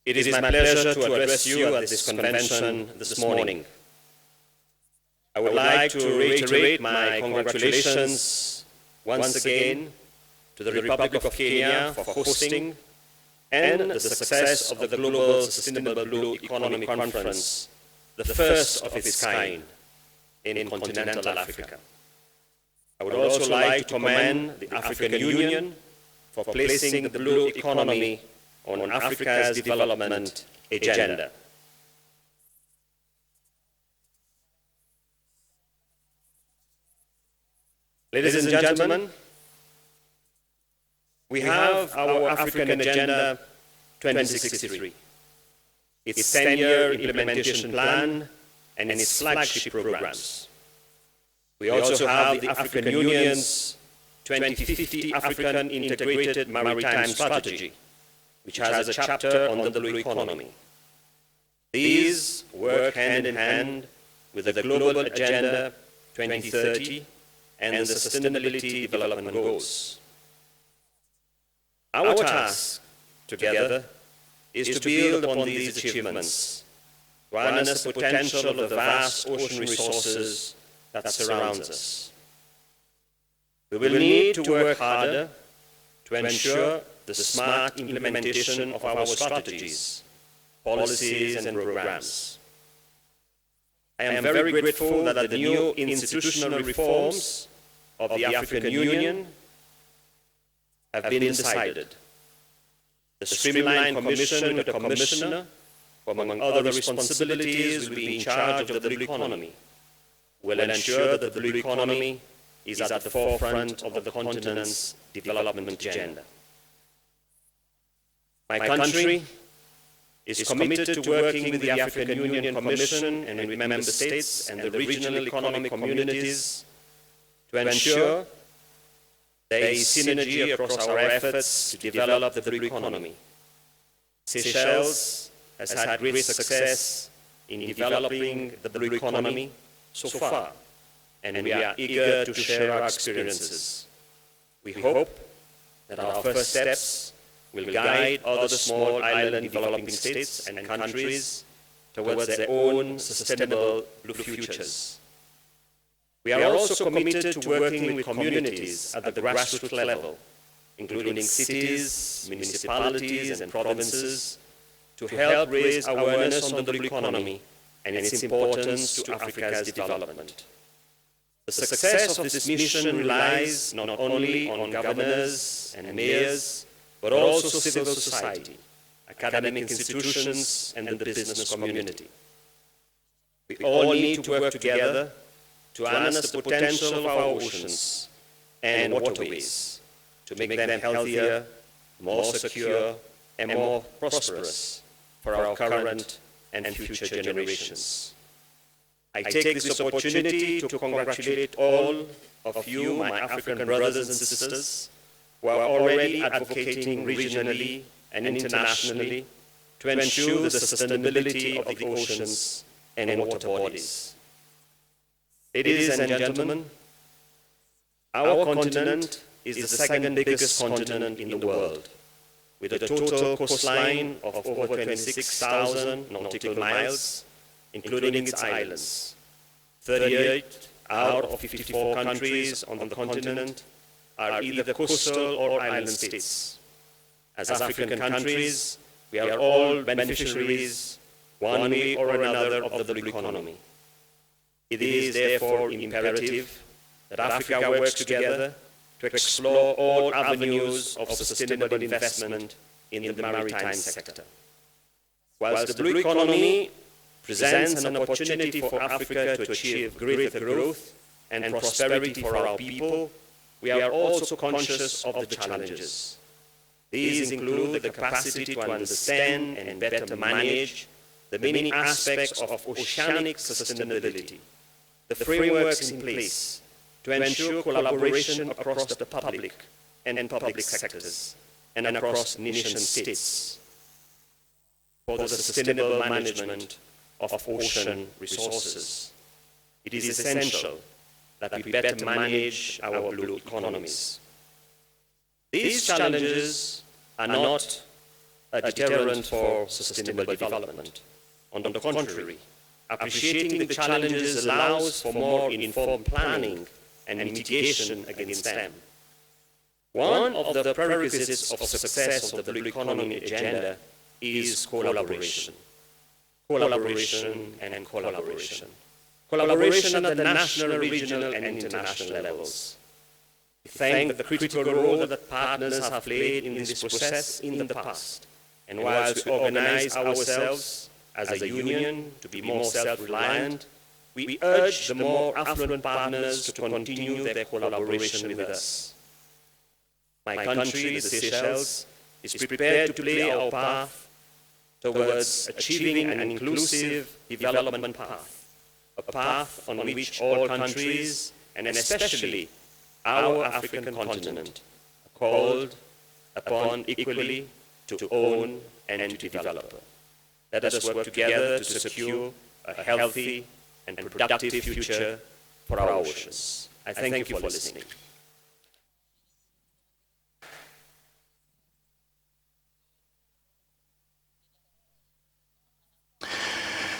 It is my pleasure to address you at this convention this morning. I would like to reiterate my congratulations once again to the Republic of Kenya for hosting and the success of the Global Sustainable Blue Economy Conference, the first of its kind in continental Africa. I would also like to commend the African Union for placing the blue economy on Africa's development agenda. Ladies and gentlemen, we have our African agenda 2063, its 10-year implementation plan, and its flagship programs. We also have the African Union's 2050 African Integrated Maritime Strategy, which has a chapter on the blue economy. These work hand in hand with the Global Agenda 2030 and the Sustainability Development Goals. Our task together is to build upon these achievements, to harness the potential of the vast ocean resources that surrounds us. We will need to work harder to ensure the smart implementation of our strategies, policies, and programs. I am very grateful that the new institutional reforms of the African Union have been decided. The streamlined commission with a commissioner, who among other responsibilities will be in charge of the blue economy, will ensure that the blue economy is at the forefront of the continent's development agenda. My country is committed to working with the African Union Commission and with member states and the regional economic communities to ensure there is synergy across our efforts to develop the blue economy. Seychelles has had great success in developing the blue economy so far, and we are eager to share our experiences. We hope that our first steps will guide other small island developing states and countries towards their own sustainable blue futures. We are also committed to working with communities at the grassroots level, including cities, municipalities, and provinces, to help raise awareness on the blue economy and its importance to Africa's development. The success of this mission relies not only on governors and mayors, but also civil society, academic institutions, and the business community. We all need to work together to harness the potential of our oceans and waterways, to make them healthier, more secure, and more prosperous for our current and future generations. I take this opportunity to congratulate all of you, my African brothers and sisters, who are already advocating regionally and internationally to ensure the sustainability of the oceans and water bodies. Ladies and gentlemen, our continent is the second biggest continent in the world, with a total coastline of over 26,000 nautical miles, including its islands. 38 out of 54 countries on the continent are either coastal or island states. As African countries, we are all beneficiaries, one way or another, of the blue economy. It is therefore imperative that Africa works together to explore all avenues of sustainable investment in the maritime sector. Whilst the blue economy presents an opportunity for Africa to achieve greater growth and prosperity for our people, we are also conscious of the challenges. These include the capacity to understand and better manage the many aspects of oceanic sustainability, the frameworks in place to ensure collaboration across the public and public sectors and across nation states for the sustainable management of ocean resources. It is essential that we better manage our blue economies. These challenges are not a deterrent for sustainable development. On the contrary, appreciating the challenges allows for more informed planning and mitigation against them. One of the prerequisites of success of the blue economy agenda is collaboration. Collaboration and collaboration. Collaboration at the national, regional, and international levels. We thank the critical role that partners have played in this process in the past, and whilst we organize ourselves as a union to be more self-reliant, we urge the more affluent partners to continue their collaboration with us. My country, the Seychelles, is prepared to play our path towards achieving an inclusive development path, a path on which all countries, and especially our African continent, are called upon equally to own and to develop. Let us work together to secure a healthy and productive future for our oceans. I thank you for listening.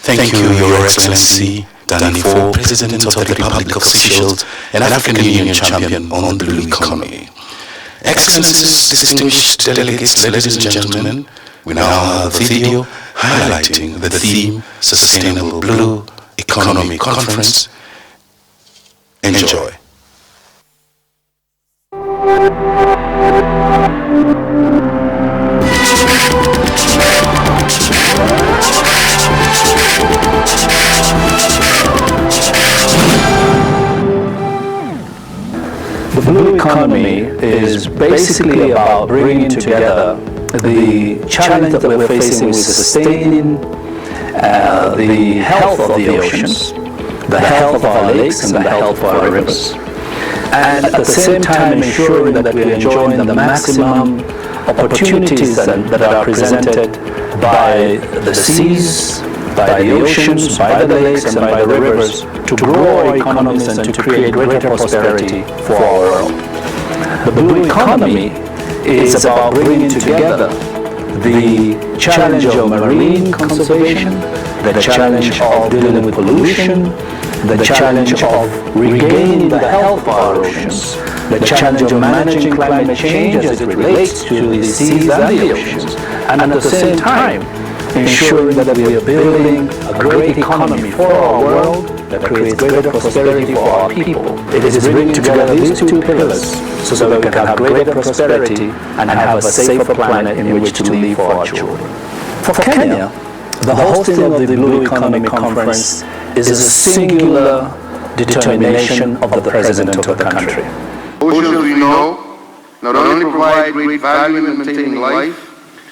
Thank you, Your Excellency, Danny Fo, President of the Republic of Seychelles and African Union Champion on the Blue Economy. Excellencies, distinguished delegates, ladies and gentlemen, we now have a video highlighting the theme Sustainable Blue Economy Conference. Enjoy. The blue economy is basically about bringing together the challenge that we're facing with sustaining the health of the oceans, the health of our lakes, and the health of our rivers. And at the same time ensuring that we're enjoying the maximum opportunities that are presented by the seas, by the oceans, by the lakes, and by the rivers to grow our economies and to create greater prosperity for our world. The blue economy is about bringing together the challenge of marine conservation, the challenge of dealing with pollution, the challenge of regaining the health of our oceans, the challenge of managing climate change as it relates to the seas and the oceans, and at the same time ensuring that we are building a great economy for our world that creates greater prosperity for our people. It is bringing together these two pillars so that we can have greater prosperity and have a safer planet in which to live for our children. For Kenya, the hosting of the Blue Economy Conference is a singular determination of the President of the country. Oceans, we know, not only provide great value in maintaining life,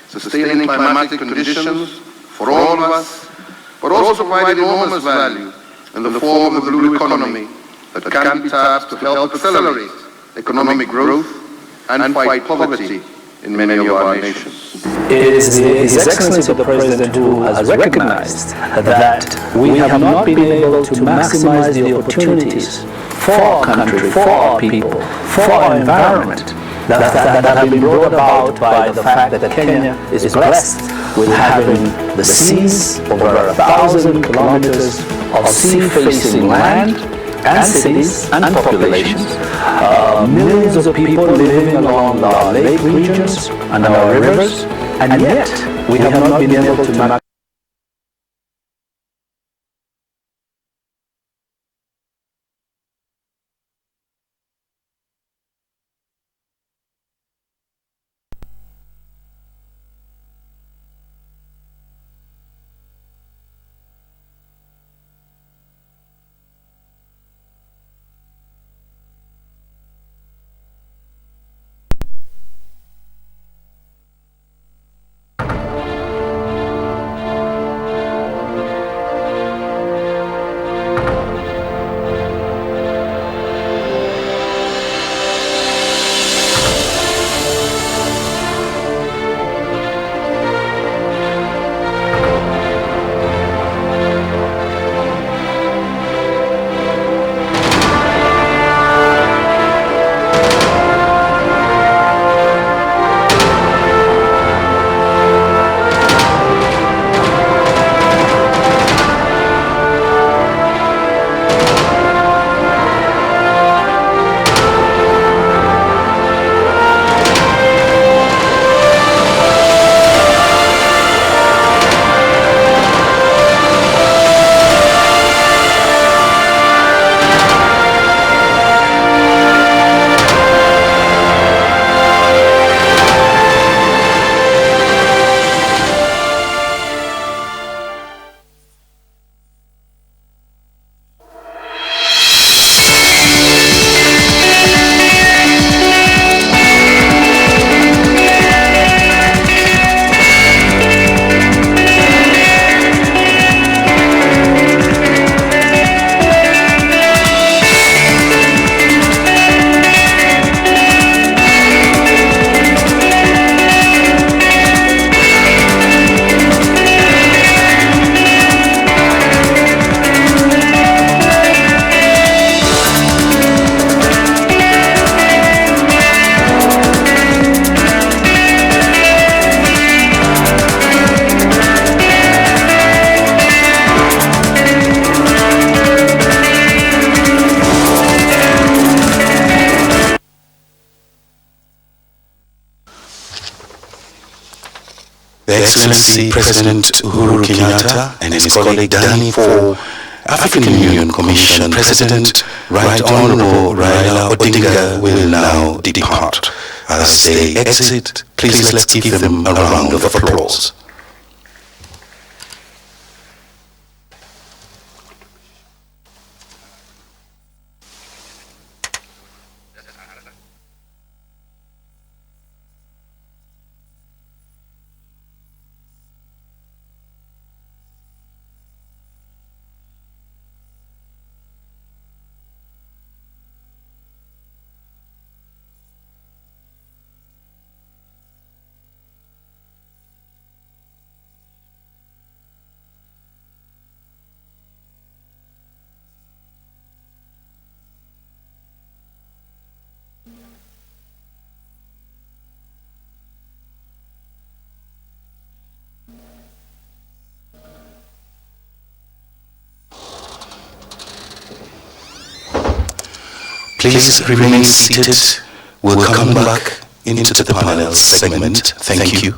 sustaining climatic conditions for all of us, but also provide enormous value in the form of the blue economy that can be tapped to help accelerate economic growth and fight poverty in many of our nations. It is His Excellency the President who has recognized that we have not been able to maximize the opportunities for our country, for our people, for our environment that have been brought about by the fact that Kenya is blessed with having the seas, over 1,000 kilometers of sea-facing land and cities and populations, millions of people living along our lake regions and our rivers, and yet we have not been able to maximize. Excellency President Uhuru Kenyatta and his colleague Danny for African Union Commission President Right Honorable Raila Odinga will now depart. As they exit, please let's give them a round of applause. Please remain seated. We'll come back into the panel segment. Thank you.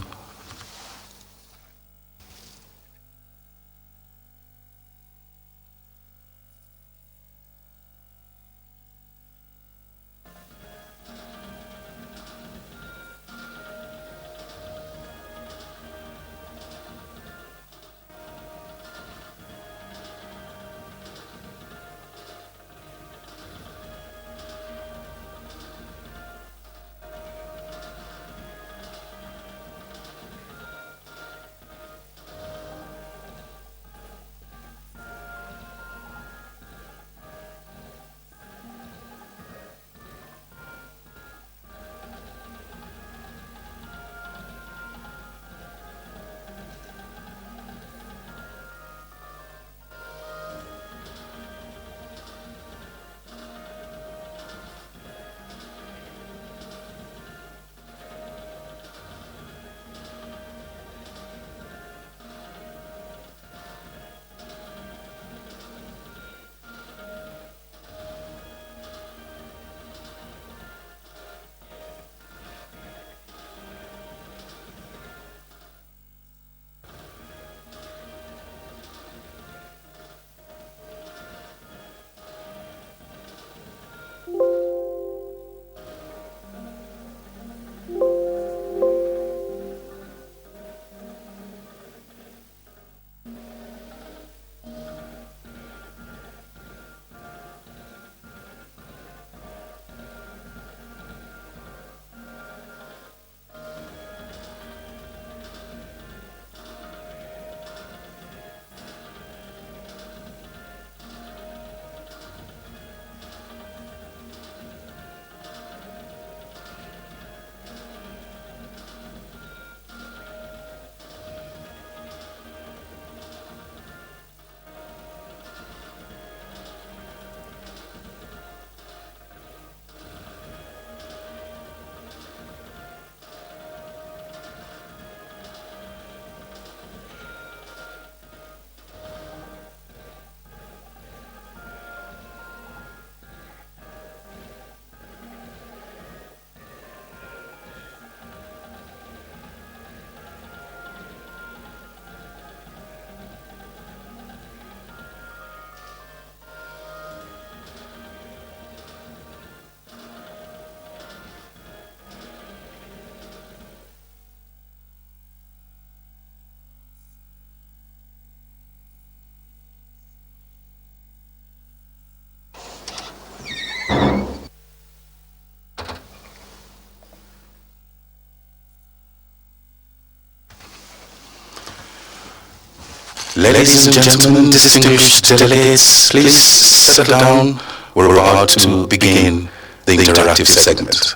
Ladies and gentlemen, distinguished delegates, please settle down. We're about to begin the interactive segment.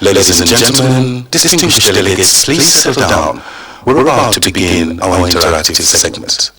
Ladies and gentlemen, distinguished delegates, please settle down. We're about to begin our interactive segment.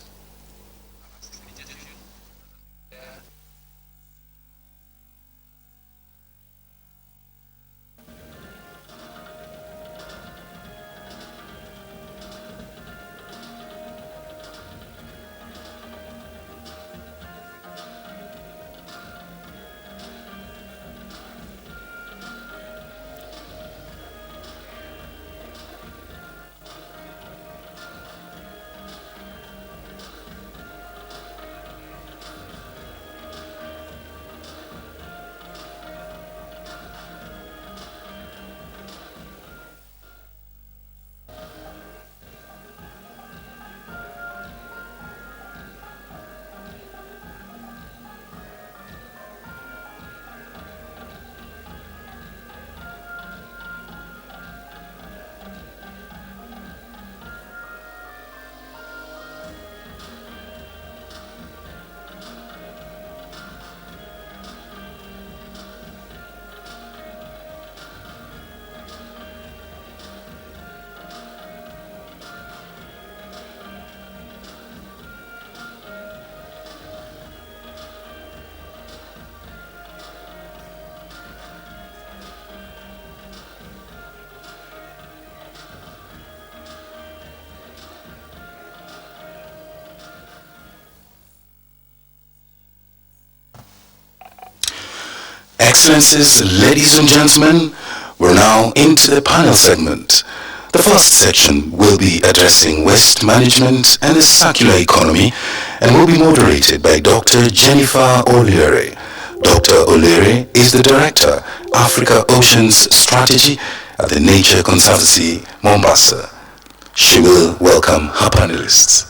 Excellencies, ladies and gentlemen, we're now into the panel segment. The first section will be addressing waste management and the circular economy and will be moderated by Dr. Jennifer O'Leary. Dr. O'Leary is the Director, Africa Oceans Strategy at the Nature Conservancy, Mombasa. She will welcome her panelists.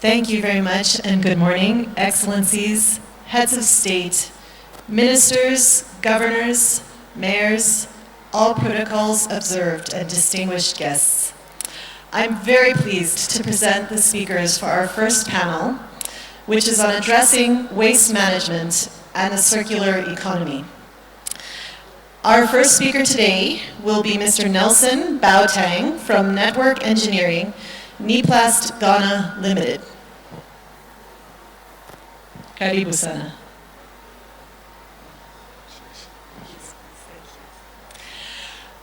Thank you very much and good morning, Excellencies, Heads of State, Ministers, Governors, Mayors, all protocols observed and distinguished guests. I'm very pleased to present the speakers for our first panel, which is on addressing waste management and the circular economy. Our first speaker today will be Mr. Nelson Baotang from Network Engineering, Niplast Ghana Limited. Karibu sana.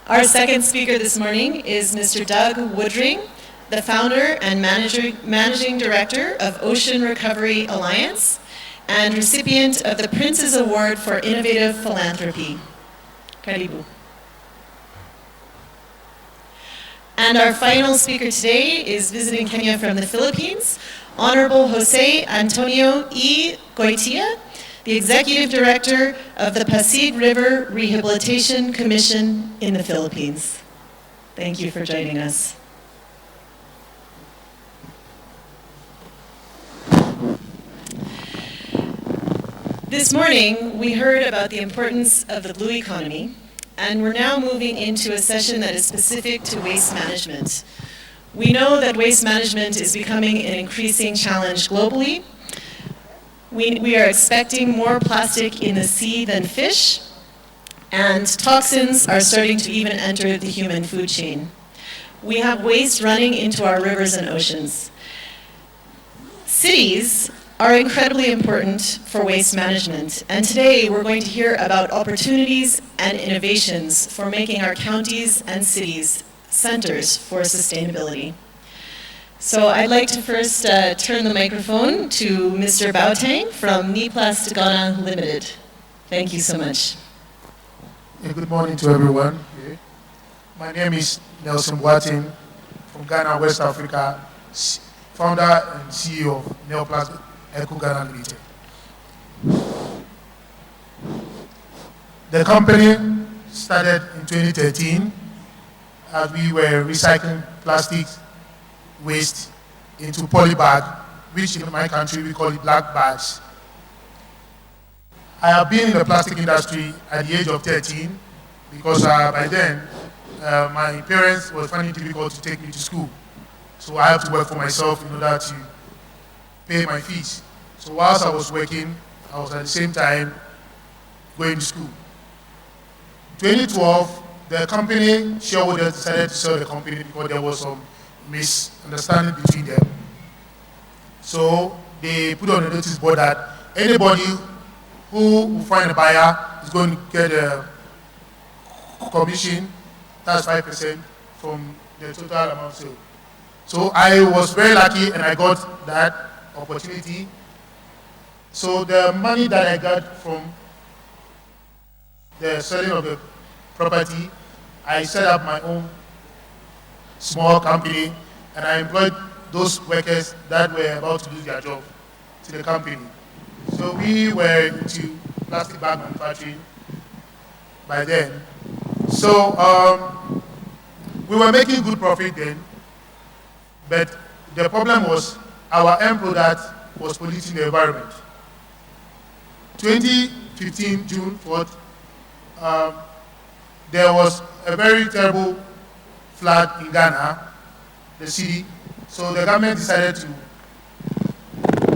Our second speaker this morning is Mr. Doug Woodring, the founder and managing director of Ocean Recovery Alliance and recipient of the Prince's Award for Innovative Philanthropy. Karibu. And our final speaker today is visiting Kenya from the Philippines, Honorable Jose Antonio E. Goitia, the Executive Director of the Pasig River Rehabilitation Commission in the Philippines. Thank you for joining us. This morning, we heard about the importance of the blue economy, and we're now moving into a session that is specific to waste management. We know that waste management is becoming an increasing challenge globally. We are expecting more plastic in the sea than fish, and toxins are starting to even enter the human food chain. We have waste running into our rivers and oceans. Cities are incredibly important for waste management, and today we're going to hear about opportunities and innovations for making our counties and cities centers for sustainability. So I'd like to first turn the microphone to Mr. Baotang from Niplast Ghana Limited. Thank you so much. Good morning to everyone. My name is Nelson Boateng from Ghana, West Africa, founder and CEO of Neoplast Eco Ghana Limited. The company started in 2013 as we were recycling plastic waste into polybag, which in my country we call it black bags. I have been in the plastic industry at the age of 13 because by then my parents were finding it difficult to take me to school. So I have to work for myself in order to pay my fees. So whilst I was working, I was at the same time going to school. 2012, the company shareholders decided to sell the company because there was some misunderstanding between them. So they put on a notice board that anybody who will find a buyer is going to get a commission, that's 5% from the total amount sold. So I was very lucky and I got that opportunity. So the money that I got from the selling of the property, I set up my own small company and I employed those workers that were about to lose their job to the company. So we were into plastic bag manufacturing by then. So we were making good profit then, but the problem was our end product was polluting the environment. 2015, June 4th, there was a very terrible flood in Ghana, the city. So the government decided to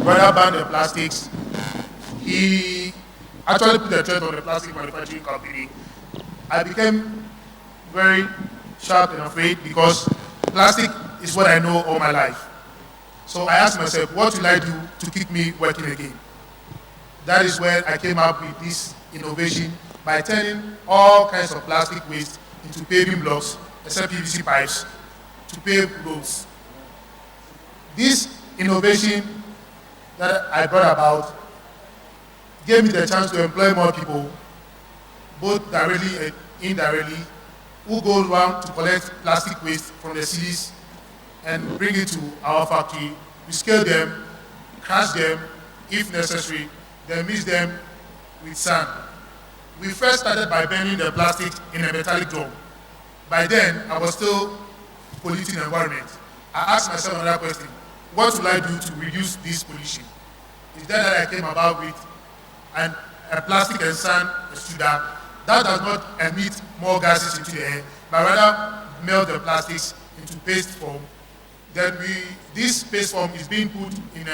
rather ban the plastics. He actually put a threat on the plastic manufacturing company. I became very shocked and afraid because plastic is what I know all my life. So I asked myself, what will I do to keep me working again? That is when I came up with this innovation by turning all kinds of plastic waste into paving blocks, except PVC pipes, to pave roads. This innovation that I brought about gave me the chance to employ more people, both directly and indirectly, who go around to collect plastic waste from the cities and bring it to our factory. We scale them, crush them if necessary, then mix them with sand. We first started by burning the plastic in a metallic drum. By then, I was still polluting the environment. I asked myself another question: what will I do to reduce this pollution? It's that I came about with a plastic and sand extruder that does not emit more gases into the air, but rather melt the plastics into paste form. Then this paste form is being put in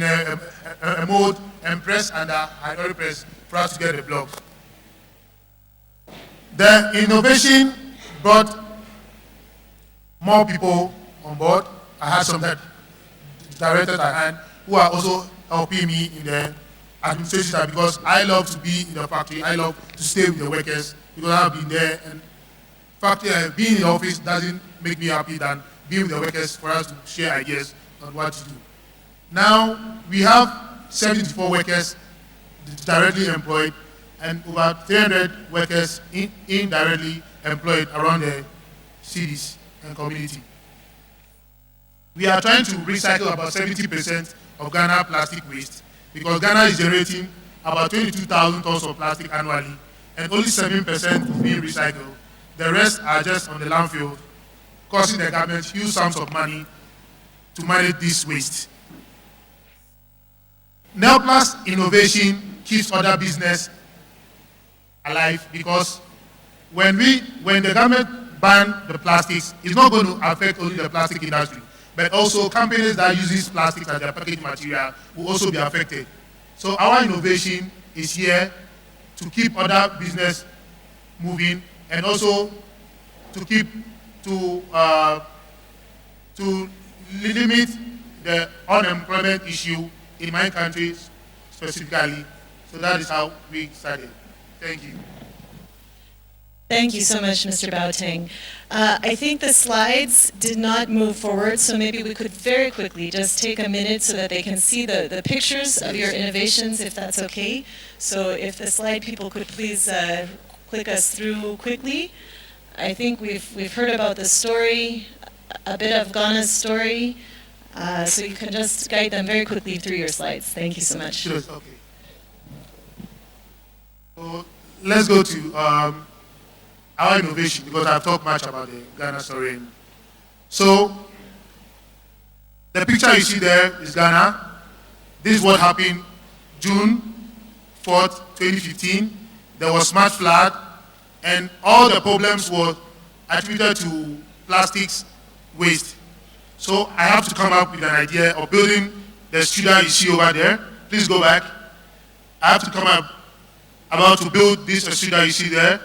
a mold and pressed under hydraulic press for us to get the blocks. The innovation brought more people on board. I had some that directors at hand who are also helping me in the administration, because I love to be in the factory. I love to stay with the workers because I've been there, and factory being in the office doesn't make me happy than being with the workers for us to share ideas on what to do. Now we have 74 workers directly employed and over 300 workers indirectly employed around the cities and community. We are trying to recycle about 70% of Ghana plastic waste, because Ghana is generating about 22,000 tons of plastic annually, and only 7% is being recycled. The rest are just on the landfill, costing the government huge sums of money to manage this waste. Neoplast innovation keeps other business alive, because when the government ban the plastics, it's not going to affect only the plastic industry, but also companies that use plastics as their packaging material will also be affected. So our innovation is here to keep other business moving, and also to limit the unemployment issue in my country specifically. So that is how we started. Thank you. Thank you so much, Mr. Baoteng. I think the slides did not move forward, so maybe we could very quickly just take a minute so that they can see the pictures of your innovations, if that's okay. So if the slide people could please click us through quickly. I think we've heard about the story, a bit of Ghana's story, so you can just guide them very quickly through your slides. Thank you so much. Sure, okay. So let's go to our innovation, because I've talked much about the Ghana story. So the picture you see there is Ghana. This is what happened June 4th, 2015. There was much flood, and all the problems were attributed to plastics waste. So I have to come up with an idea of building the studio you see over there. Please go back. I have to come up about to build this studio you see there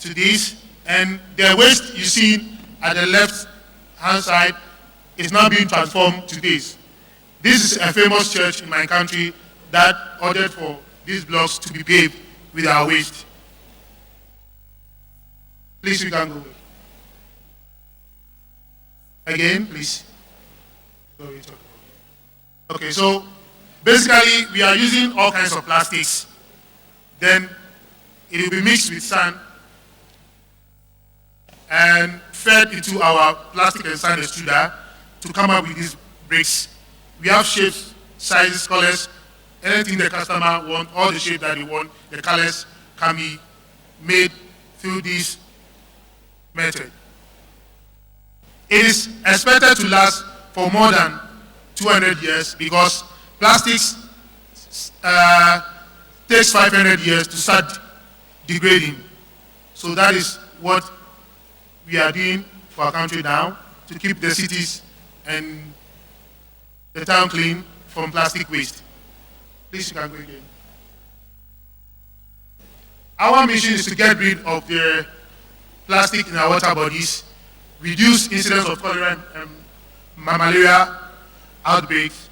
to this, and the waste you see at the left hand side is now being transformed to this. This is a famous church in my country that ordered for these blocks to be paved with our waste. Please, you can go. Again, please. Okay, so basically we are using all kinds of plastics. Then it will be mixed with sand and fed into our plastic and sand extruder to come up with these bricks. We have shapes, sizes, colors, anything the customer wants, all the shape that they want, the colors can be made through this method. It is expected to last for more than 200 years, because plastics takes 500 years to start degrading. So that is what we are doing for our country now, to keep the cities and the town clean from plastic waste. Please, you can go again. Our mission is to get rid of the plastic in our water bodies, reduce incidence of cholera and malaria outbreaks,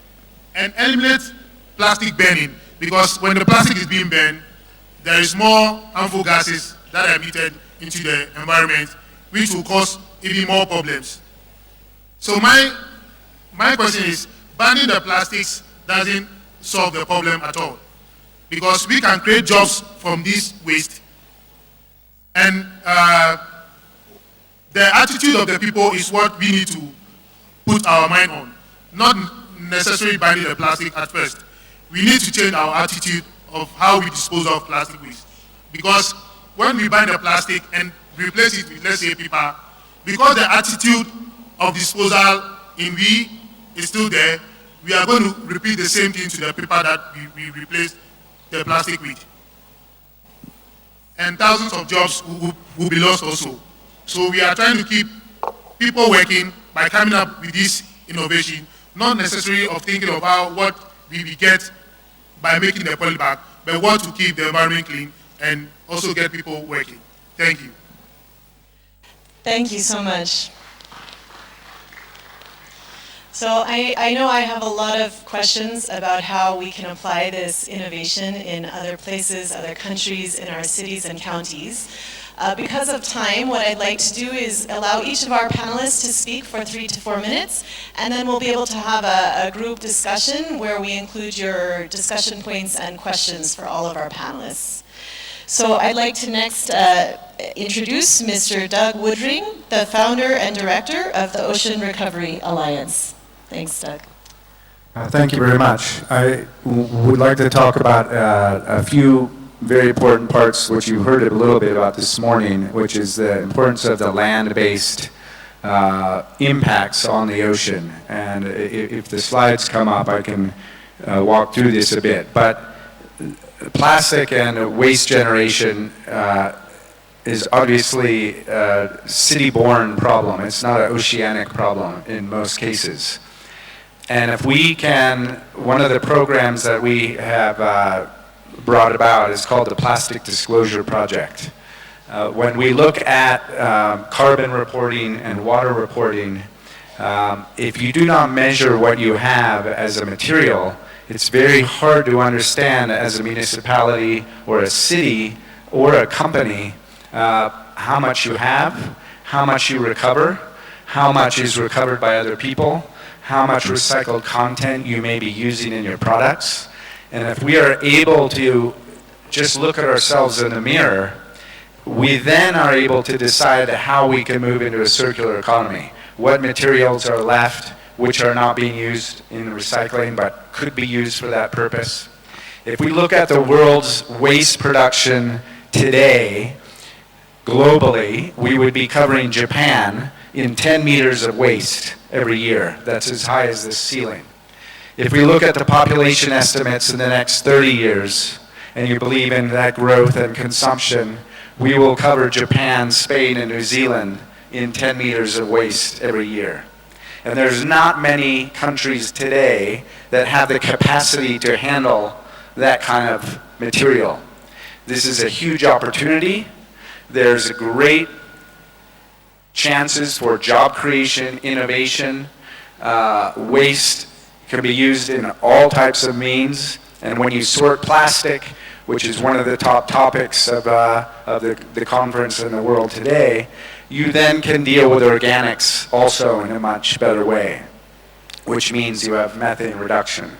and eliminate plastic burning, because when the plastic is being burned, there is more harmful gases that are emitted into the environment, which will cause even more problems. So my my question is, banning the plastics doesn't solve the problem at all, because we can create jobs from this waste, and the attitude of the people is what we need to put our mind on, not necessarily banning the plastic at first. We need to change our attitude of how we dispose of plastic waste, because when we ban the plastic and replace it with, let's say, paper, because the attitude of disposal in we is still there, we are going to repeat the same thing to the paper that we replaced the plastic with. And thousands of jobs will be lost also. So we are trying to keep people working by coming up with this innovation, not necessarily of thinking about what we get by making the polybag, but what to keep the environment clean and also get people working. Thank you. Thank you so much. So I know I have a lot of questions about how we can apply this innovation in other places, other countries, in our cities and counties. Because of time, what I'd like to do is allow each of our panelists to speak for 3 to 4 minutes, and then we'll be able to have a group discussion where we include your discussion points and questions for all of our panelists. So I'd like to next introduce Mr. Doug Woodring, the founder and director of the Ocean Recovery Alliance. Thanks, Doug. Thank you very much. I would like to talk about a few very important parts, which you heard a little bit about this morning, which is the importance of the land-based impacts on the ocean. And if the slides come up, I can walk through this a bit. But plastic and waste generation is obviously a city-borne problem. It's not an oceanic problem in most cases. And if we can, one of the programs that we have brought about is called the Plastic Disclosure Project. When we look at carbon reporting and water reporting, if you do not measure what you have as a material, it's very hard to understand as a municipality or a city or a company how much you have, how much you recover, how much is recovered by other people, how much recycled content you may be using in your products. And if we are able to just look at ourselves in the mirror, we then are able to decide how we can move into a circular economy. What materials are left, which are not being used in recycling, but could be used for that purpose. If we look at the world's waste production today, globally, we would be covering Japan in 10 meters of waste every year. That's as high as this ceiling. If we look at the population estimates in the next 30 years, and you believe in that growth and consumption, we will cover Japan, Spain, and New Zealand in 10 meters of waste every year. And there's not many countries today that have the capacity to handle that kind of material. This is a huge opportunity. There's great chances for job creation, innovation. Waste can be used in all types of means. And when you sort plastic, which is one of the top topics of the conference in the world today, you then can deal with organics also in a much better way, which means you have methane reduction.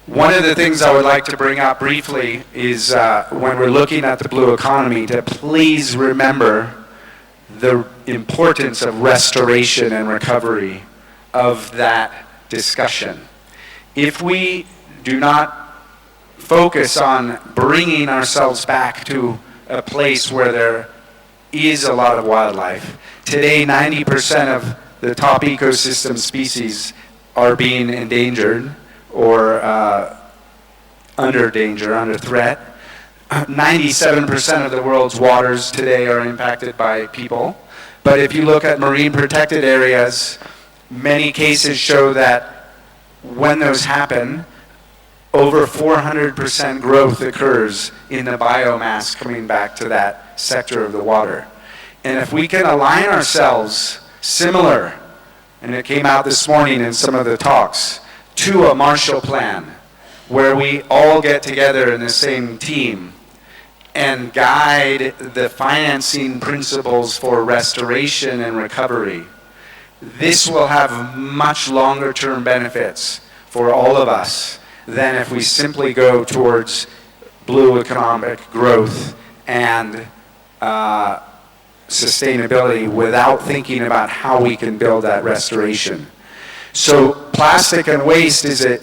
One of the things I would like to bring up briefly is when we're looking at the blue economy, to please remember the importance of restoration and recovery of that discussion. If we do not focus on bringing ourselves back to a place where there is a lot of wildlife, today 90% of the top ecosystem species are being endangered or under danger, under threat. 97% of the world's waters today are impacted by people. But if you look at marine protected areas, many cases show that when those happen, over 400% growth occurs in the biomass coming back to that sector of the water. And if we can align ourselves similar, and it came out this morning in some of the talks, to a Marshall Plan, where we all get together in the same team and guide the financing principles for restoration and recovery, this will have much longer term benefits for all of us than if we simply go towards blue economic growth and sustainability without thinking about how we can build that restoration. So plastic and waste is a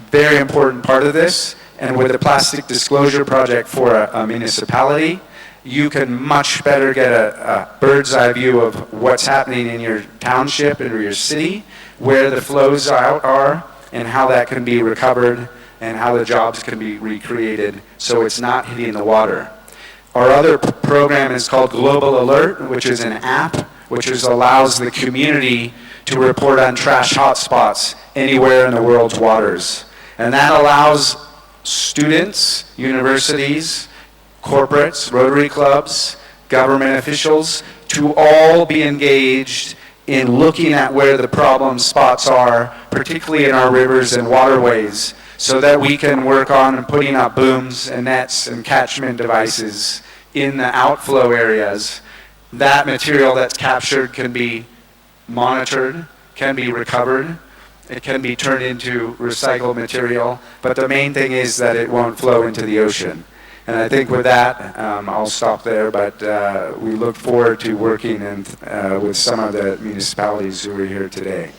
very important part of this, and with the plastic disclosure project for a municipality, you can much better get a bird's eye view of what's happening in your township or your city, where the flows out are, and how that can be recovered, and how the jobs can be recreated so it's not hitting the water. Our other program is called Global Alert, which is an app which allows the community to report on trash hotspots anywhere in the world's waters. And that allows students, universities, corporates, Rotary clubs, government officials to all be engaged in looking at where the problem spots are, particularly in our rivers and waterways, so that we can work on putting up booms and nets and catchment devices in the outflow areas. That material that's captured can be monitored, can be recovered, it can be turned into recycled material, but the main thing is that it won't flow into the ocean. And I think with that, I'll stop there, but we look forward to working with some of the municipalities who are here today.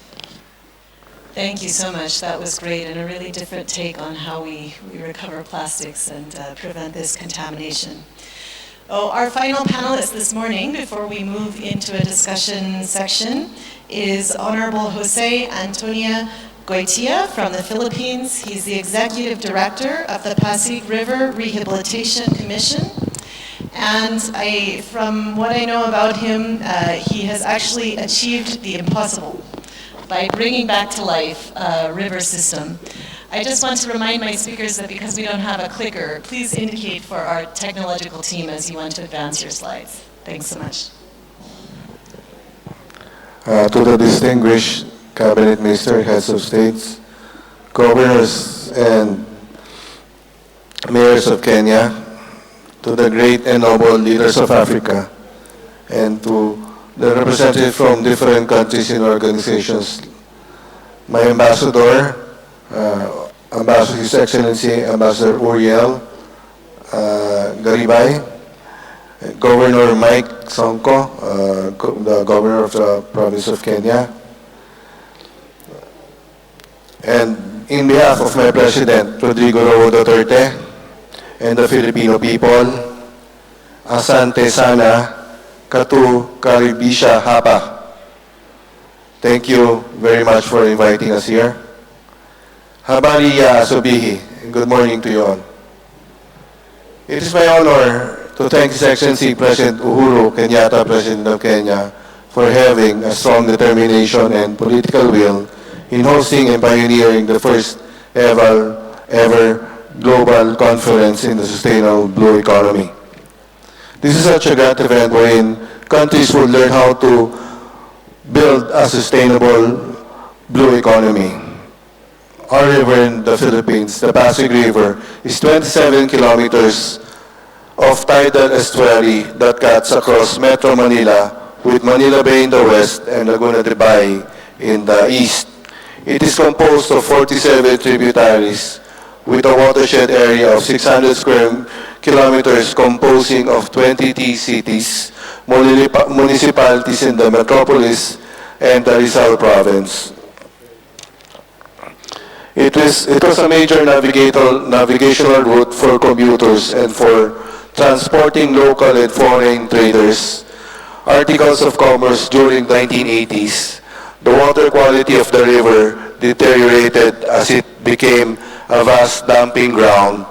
Thank you so much. That was great, and a really different take on how we recover plastics and prevent this contamination. Oh, our final panelist this morning, before we move into a discussion section, is Honorable Jose Antonio Goitia from the Philippines. He's the Executive Director of the Pasig River Rehabilitation Commission. And from what I know about him, he has actually achieved the impossible by bringing back to life a river system. I just want to remind my speakers that because we don't have a clicker, please indicate for our technological team as you want to advance your slides. Thanks so much. To the distinguished Cabinet Minister, Heads of States, Governors and Mayors of Kenya, to the great and noble leaders of Africa, and to the representatives from different countries and organizations, my ambassador, His Excellency Ambassador Uriel Garibay, Governor Mike Sonko, the Governor of the Province of Kenya, and in behalf of my President, Rodrigo Roa Duterte, and the Filipino people, Asante Sana, Katu Karibisha Hapa. Thank you very much for inviting us here. Habari ya Asubihi. Good morning to you all. It is my honor to thank His Excellency President Uhuru Kenyatta, President of Kenya, for having a strong determination and political will in hosting and pioneering the first ever global conference in the sustainable blue economy. This is such a great event wherein countries would learn how to build a sustainable blue economy. Our river in the Philippines, the Pasig River, is 27 kilometers of tidal estuary that cuts across Metro Manila, with Manila Bay in the west and Laguna de Bay in the east. It is composed of 47 tributaries, with a watershed area of 600 square kilometers composing of 20 cities, municipalities in the metropolis and the Rizal province. It was a major navigational route for commuters and for transporting local and foreign traders. Articles of commerce during the 1980s. The water quality of the river deteriorated as it became a vast dumping ground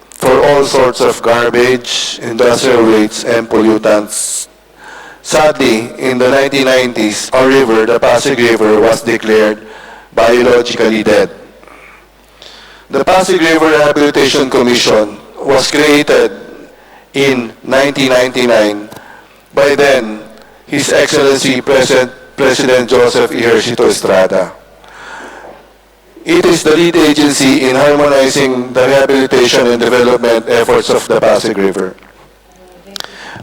for all sorts of garbage, industrial waste, and pollutants. Sadly, in the 1990s, our river, the Pasig River, was declared biologically dead. The Pasig River Rehabilitation Commission was created in 1999 by then His Excellency President Joseph Ejercito Estrada. It is the lead agency in harmonizing the rehabilitation and development efforts of the Pasig River.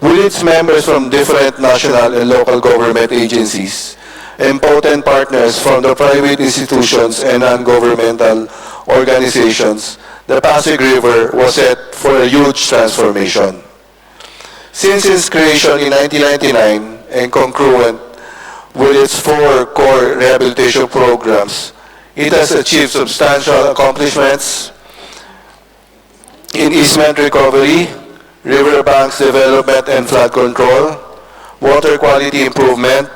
With its members from different national and local government agencies and potent partners from the private institutions and non-governmental organizations, the Pasig River was set for a huge transformation. Since its creation in 1999 and congruent with its 4 core rehabilitation programs, it has achieved substantial accomplishments in easement recovery, riverbanks development and flood control, water quality improvement,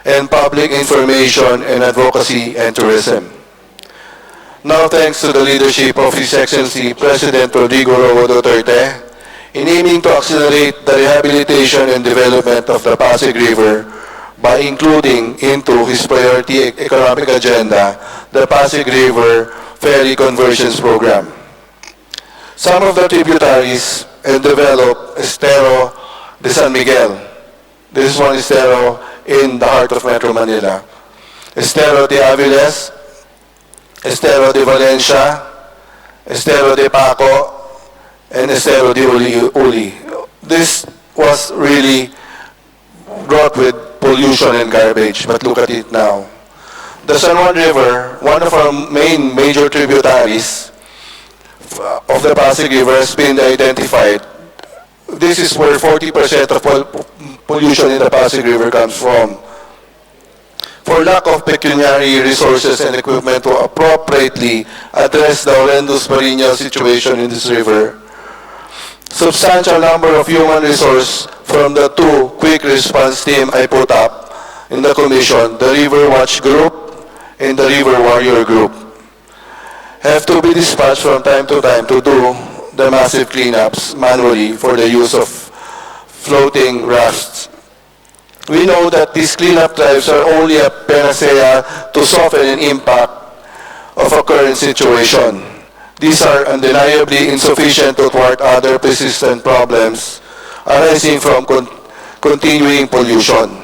and public information and advocacy and tourism. Now, thanks to the leadership of His Excellency President Rodrigo Roa Duterte, in aiming to accelerate the rehabilitation and development of the Pasig River by including into his priority economic agenda the Pasig River Ferry Conversions Program. Some of the tributaries and developed Estero de San Miguel. This is one estero in the heart of Metro Manila. Estero de Aviles, Estero de Valencia, Estero de Paco, and Estero de Uli. This was really brought with pollution and garbage, but look at it now. The San Juan River, one of our main major tributaries of the Pasig River, has been identified. This is where 40% of pollution in the Pasig River comes from. For lack of pecuniary resources and equipment to appropriately address the horrendous perennial situation in this river, substantial number of human resource from the 2 quick response team I put up in the commission, the River Watch Group and the River Warrior Group, have to be dispatched from time to time to do the massive cleanups manually for the use of floating rafts. We know that these cleanup drives are only a panacea to soften an impact of a current situation. These are undeniably insufficient to thwart other persistent problems arising from continuing pollution.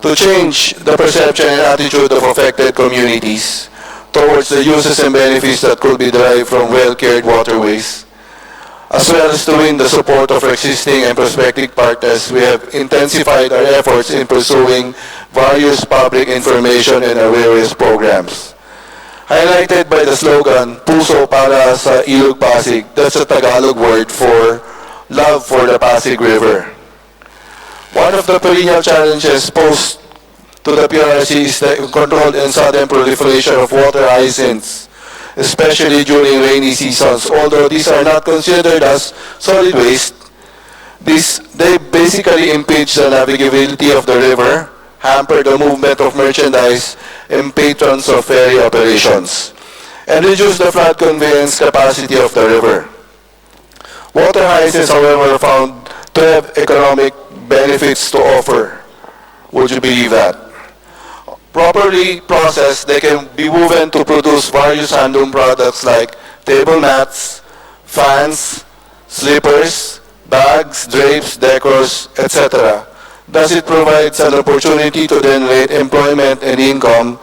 To change the perception and attitude of affected communities towards the uses and benefits that could be derived from well-cared waterways, as well as to win the support of existing and prospective partners, we have intensified our efforts in pursuing various public information and awareness programs. Highlighted by the slogan, Puso para sa Ilog Pasig, that's a Tagalog word for love for the Pasig River. One of the perennial challenges posed to the PRC is the controlled and sudden proliferation of water hyacinths, especially during rainy seasons. Although these are not considered as solid waste, they basically impede the navigability of the river, hamper the movement of merchandise and patrons of ferry operations, and reduce the flood conveyance capacity of the river. Water hyacinths, however, are found to have economic benefits to offer. Would you believe that? Properly processed, they can be woven to produce various handloom products like table mats, fans, slippers, bags, drapes, decors, etc. Thus, it provides an opportunity to generate employment and income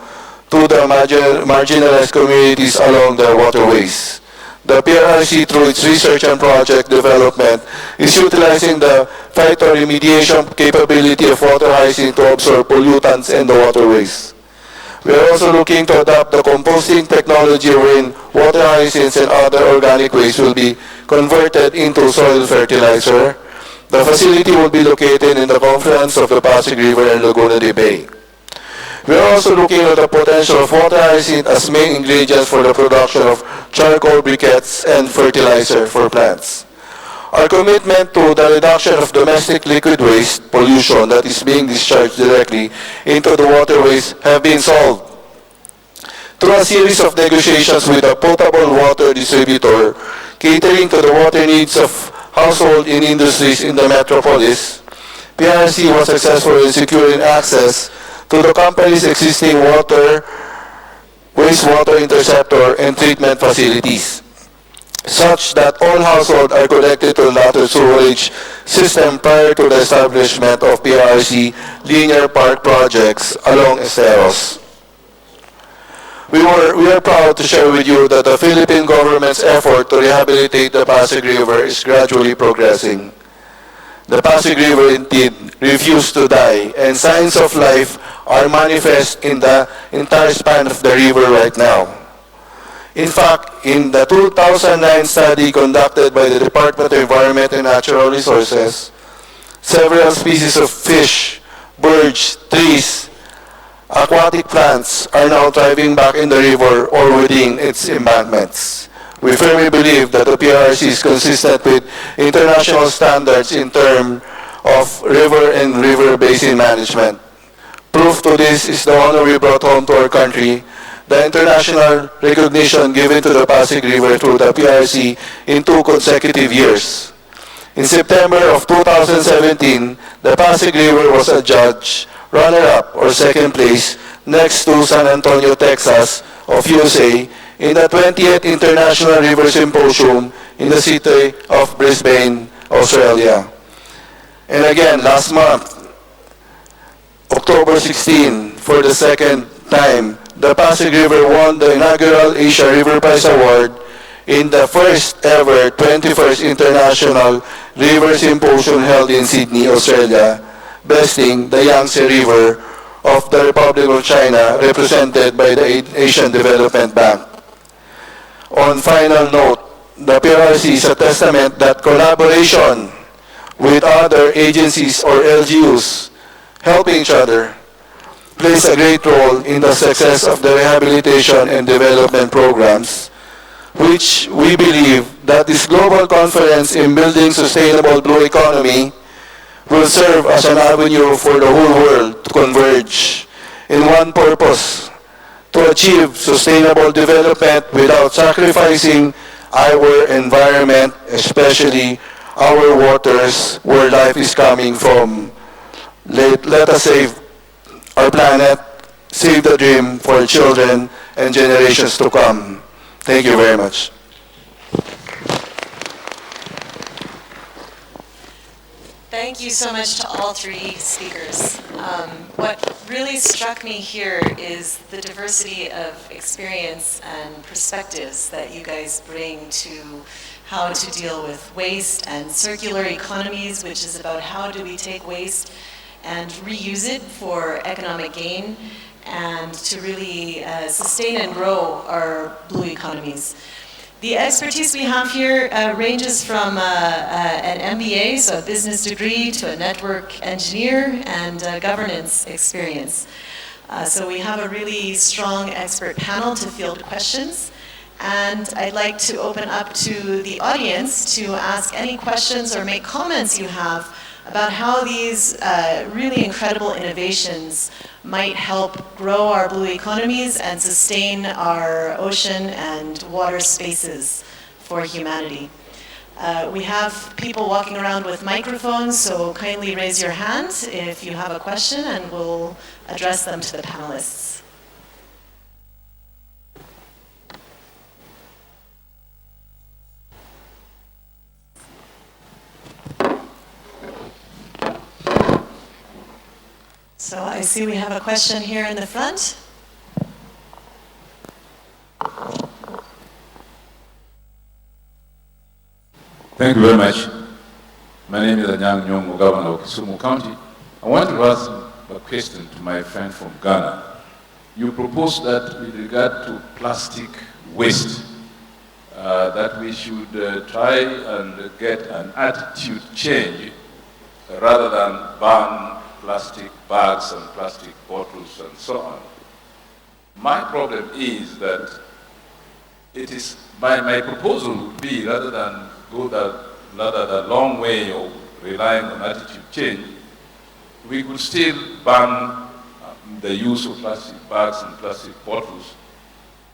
to the marginalized communities along their waterways. The PRC, through its research and project development, is utilizing the phytoremediation capability of water hyacinth to absorb pollutants in the waterways. We are also looking to adopt the composting technology wherein water hyacinths and other organic waste will be converted into soil fertilizer. The facility will be located in the confluence of the Pasig River and Laguna de Bay. We are also looking at the potential of water hyacinth as main ingredients for the production of charcoal briquettes and fertilizer for plants. Our commitment to the reduction of domestic liquid waste pollution that is being discharged directly into the waterways have been solved through a series of negotiations with a potable water distributor catering to the water needs of household and industries in the metropolis. PRC was successful in securing access to the company's existing wastewater interceptor and treatment facilities, such that all households are connected to the lateral sewerage system prior to the establishment of PRC linear park projects along esteros. We are proud to share with you that the Philippine government's effort to rehabilitate the Pasig River is gradually progressing. The Pasig River indeed refused to die, and signs of life are manifest in the entire span of the river right now. In fact, in the 2009 study conducted by the Department of Environment and Natural Resources, several species of fish, birds, trees, aquatic plants are now thriving back in the river or within its embankments. We firmly believe that the PRC is consistent with international standards in terms of river and river basin management. Proof to this is the honor we brought home to our country, the international recognition given to the Pasig River through the PRC in 2 consecutive years. In September of 2017, the Pasig River was adjudged runner-up or second place next to San Antonio, Texas of USA in the 20th International River Symposium in the city of Brisbane, Australia. And again, last month, October 16, for the second time, the Pasig River won the inaugural Asia River Prize Award in the first ever 21st International River Symposium held in Sydney, Australia, besting the Yangtze River of the Republic of China, represented by the Asian Development Bank. On final note, the PRC is a testament that collaboration with other agencies or LGUs helping each other plays a great role in the success of the rehabilitation and development programs, which we believe that this global conference in building sustainable blue economy will serve as an avenue for the whole world to converge in one purpose, to achieve sustainable development without sacrificing our environment, especially our waters where life is coming from. Let us save our planet, save the dream for children and generations to come. Thank you very much. Thank you so much to all three speakers. What really struck me here is the diversity of experience and perspectives that you guys bring to how to deal with waste and circular economies, which is about how do we take waste and reuse it for economic gain and to really sustain and grow our blue economies. The expertise we have here ranges from an MBA, so a business degree, to a network engineer and governance experience. So we have a really strong expert panel to field questions. And I'd like to open up to the audience to ask any questions or make comments you have about how these really incredible innovations might help grow our blue economies and sustain our ocean and water spaces for humanity. We have people walking around with microphones, so kindly raise your hand if you have a question and we'll address them to the panelists. So I see we have a question here in the front. Thank you very much. My name is Anyang Nyongo, Governor of Kisumu County. I want to ask a question to my friend from Ghana. You proposed that with regard to plastic waste, that we should try and get an attitude change rather than ban plastic bags and plastic bottles and so on. My problem is that it is, my proposal would be rather than go the long way of relying on attitude change, we could still ban the use of plastic bags and plastic bottles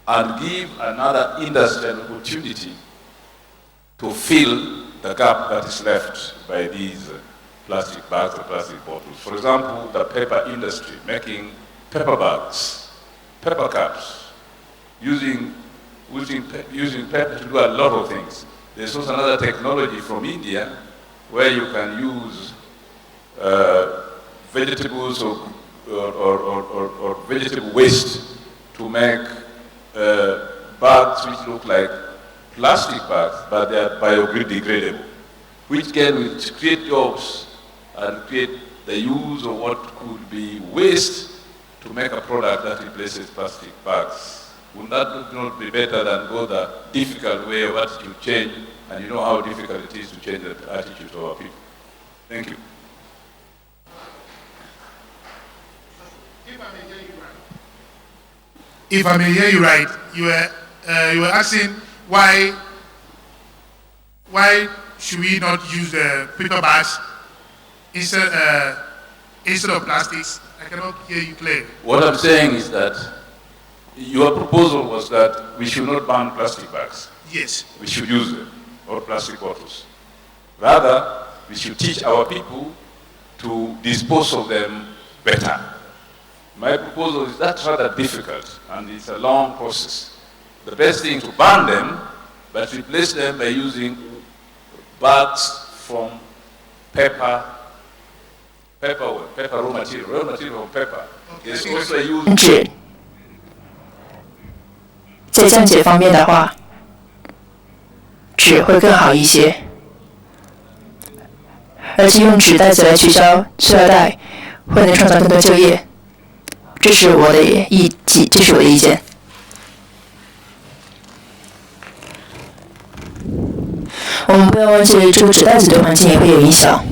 and give another industrial opportunity to fill the gap that is left by these plastic bags and plastic bottles. For example, the paper industry, making paper bags, paper cups, using paper to do a lot of things. There's also another technology from India where you can use vegetables or vegetable waste to make bags which look like plastic bags, but they are biodegradable, which can create jobs and create the use of what could be waste to make a product that replaces plastic bags. Would that not be better than go the difficult way of attitude change? And you know how difficult it is to change the attitude of our people. Thank you. If I may hear you right, you were asking why should we not use the paper bags instead of plastics? I cannot hear you clearly. What I'm saying is that your proposal was that we should not ban plastic bags. Yes. We should use them, or plastic bottles. Rather, we should teach our people to dispose of them better. My proposal is that's rather difficult, and it's a long process. The best thing to ban them, but replace them by using bags from paper raw material from paper. Is also used. 在降解方面的话，纸会更好一些，而且用纸袋子来取消塑料袋，会能创造更多就业。这是我的意见。我们不要忘记，这个纸袋子对环境也会有影响。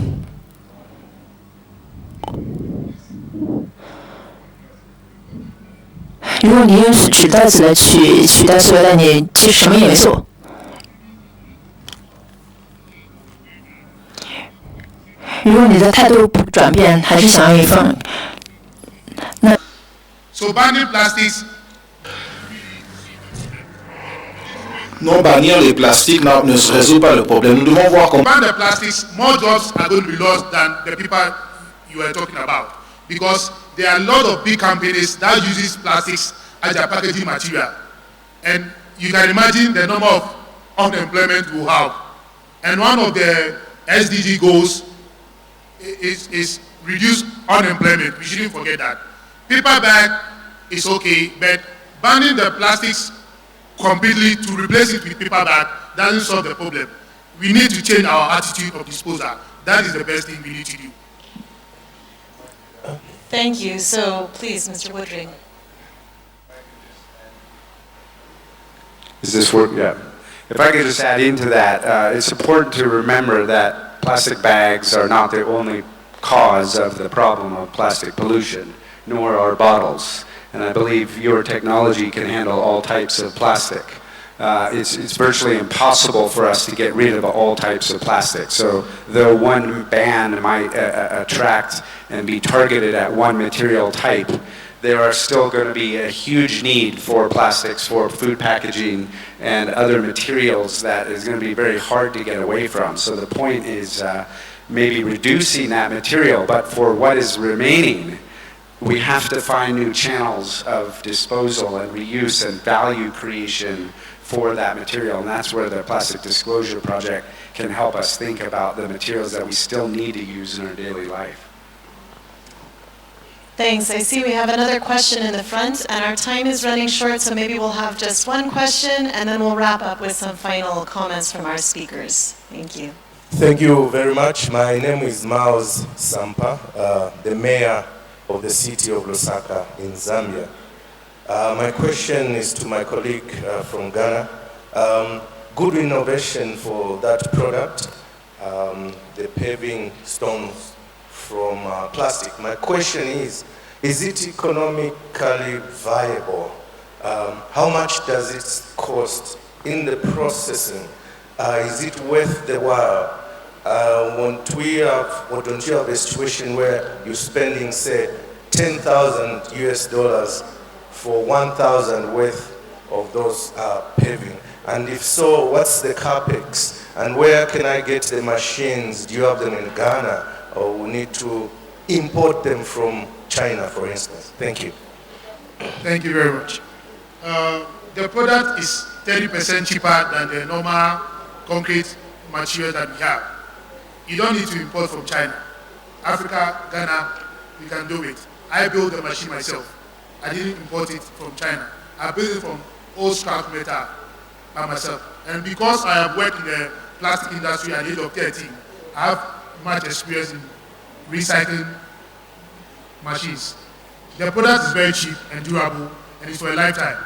如果你用纸袋子来取代塑料袋，你其实什么也没做。如果你的态度不转变，还是想要一份，那。So banning plastics. Non, bannir les plastiques ne résout pas le problème. Nous devons voir comment. Ban the plastics, more jobs are going to be lost than the people you were talking about, because there are a lot of big companies that uses plastics as their packaging material, and you can imagine the number of unemployment we'll have. And one of the SDG goals is reduce unemployment. We shouldn't forget that. Paper bag is okay, but banning the plastics completely to replace it with paper bag doesn't solve the problem. We need to change our attitude of disposal. That is the best thing we need to do. Thank you. So please, Mr. Woodring. Is this work? Yeah. If I could just add into that, it's important to remember that plastic bags are not the only cause of the problem of plastic pollution, nor are bottles. And I believe your technology can handle all types of plastic. It's virtually impossible for us to get rid of all types of plastic. So though one ban might attract and be targeted at one material type, there are still going to be a huge need for plastics, for food packaging and other materials that is going to be very hard to get away from. So the point is maybe reducing that material, but for what is remaining, we have to find new channels of disposal and reuse and value creation for that material, and that's where the Plastic Disclosure Project can help us think about the materials that we still need to use in our daily life. Thanks. I see we have another question in the front, and our time is running short, so maybe we'll have just one question, and then we'll wrap up with some final comments from our speakers. Thank you. Thank you very much. My name is Miles Sampa, the mayor of the city of Lusaka in Zambia. My question is to my colleague from Ghana. Good innovation for that product, the paving stones from plastic. My question is it economically viable? How much does it cost in the processing? Is it worth the while? Don't you have a situation where you're spending, say, $10,000 US for 1,000 worth of those paving? And if so, what's the capex? And where can I get the machines? Do you have them in Ghana, or we need to import them from China, for instance? Thank you. Thank you very much. The product is 30% cheaper than the normal concrete material that we have. You don't need to import from China. Africa, Ghana, we can do it. I built the machine myself. I didn't import it from China. I built it from old scrap metal by myself. And because I have worked in the plastic industry at the age of 13, I have much experience in recycling machines. The product is very cheap and durable, and it's for a lifetime.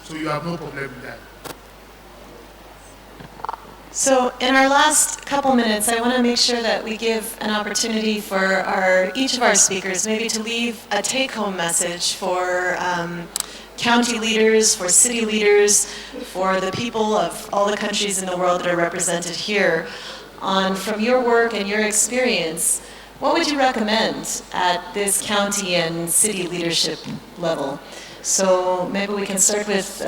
So you have no problem with that. So in our last couple minutes, I want to make sure that we give an opportunity for each of our speakers maybe to leave a take-home message for county leaders, for city leaders, for the people of all the countries in the world that are represented here on, from your work and your experience, what would you recommend at this county and city leadership level? So maybe we can start with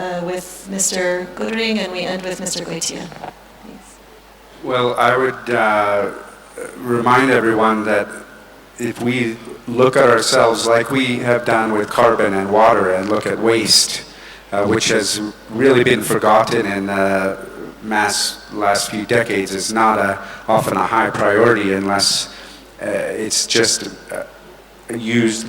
Mr. Goodring and we end with Mr. Goitia. Well, I would remind everyone that if we look at ourselves like we have done with carbon and water and look at waste, which has really been forgotten in last few decades, is not often a high priority unless it's just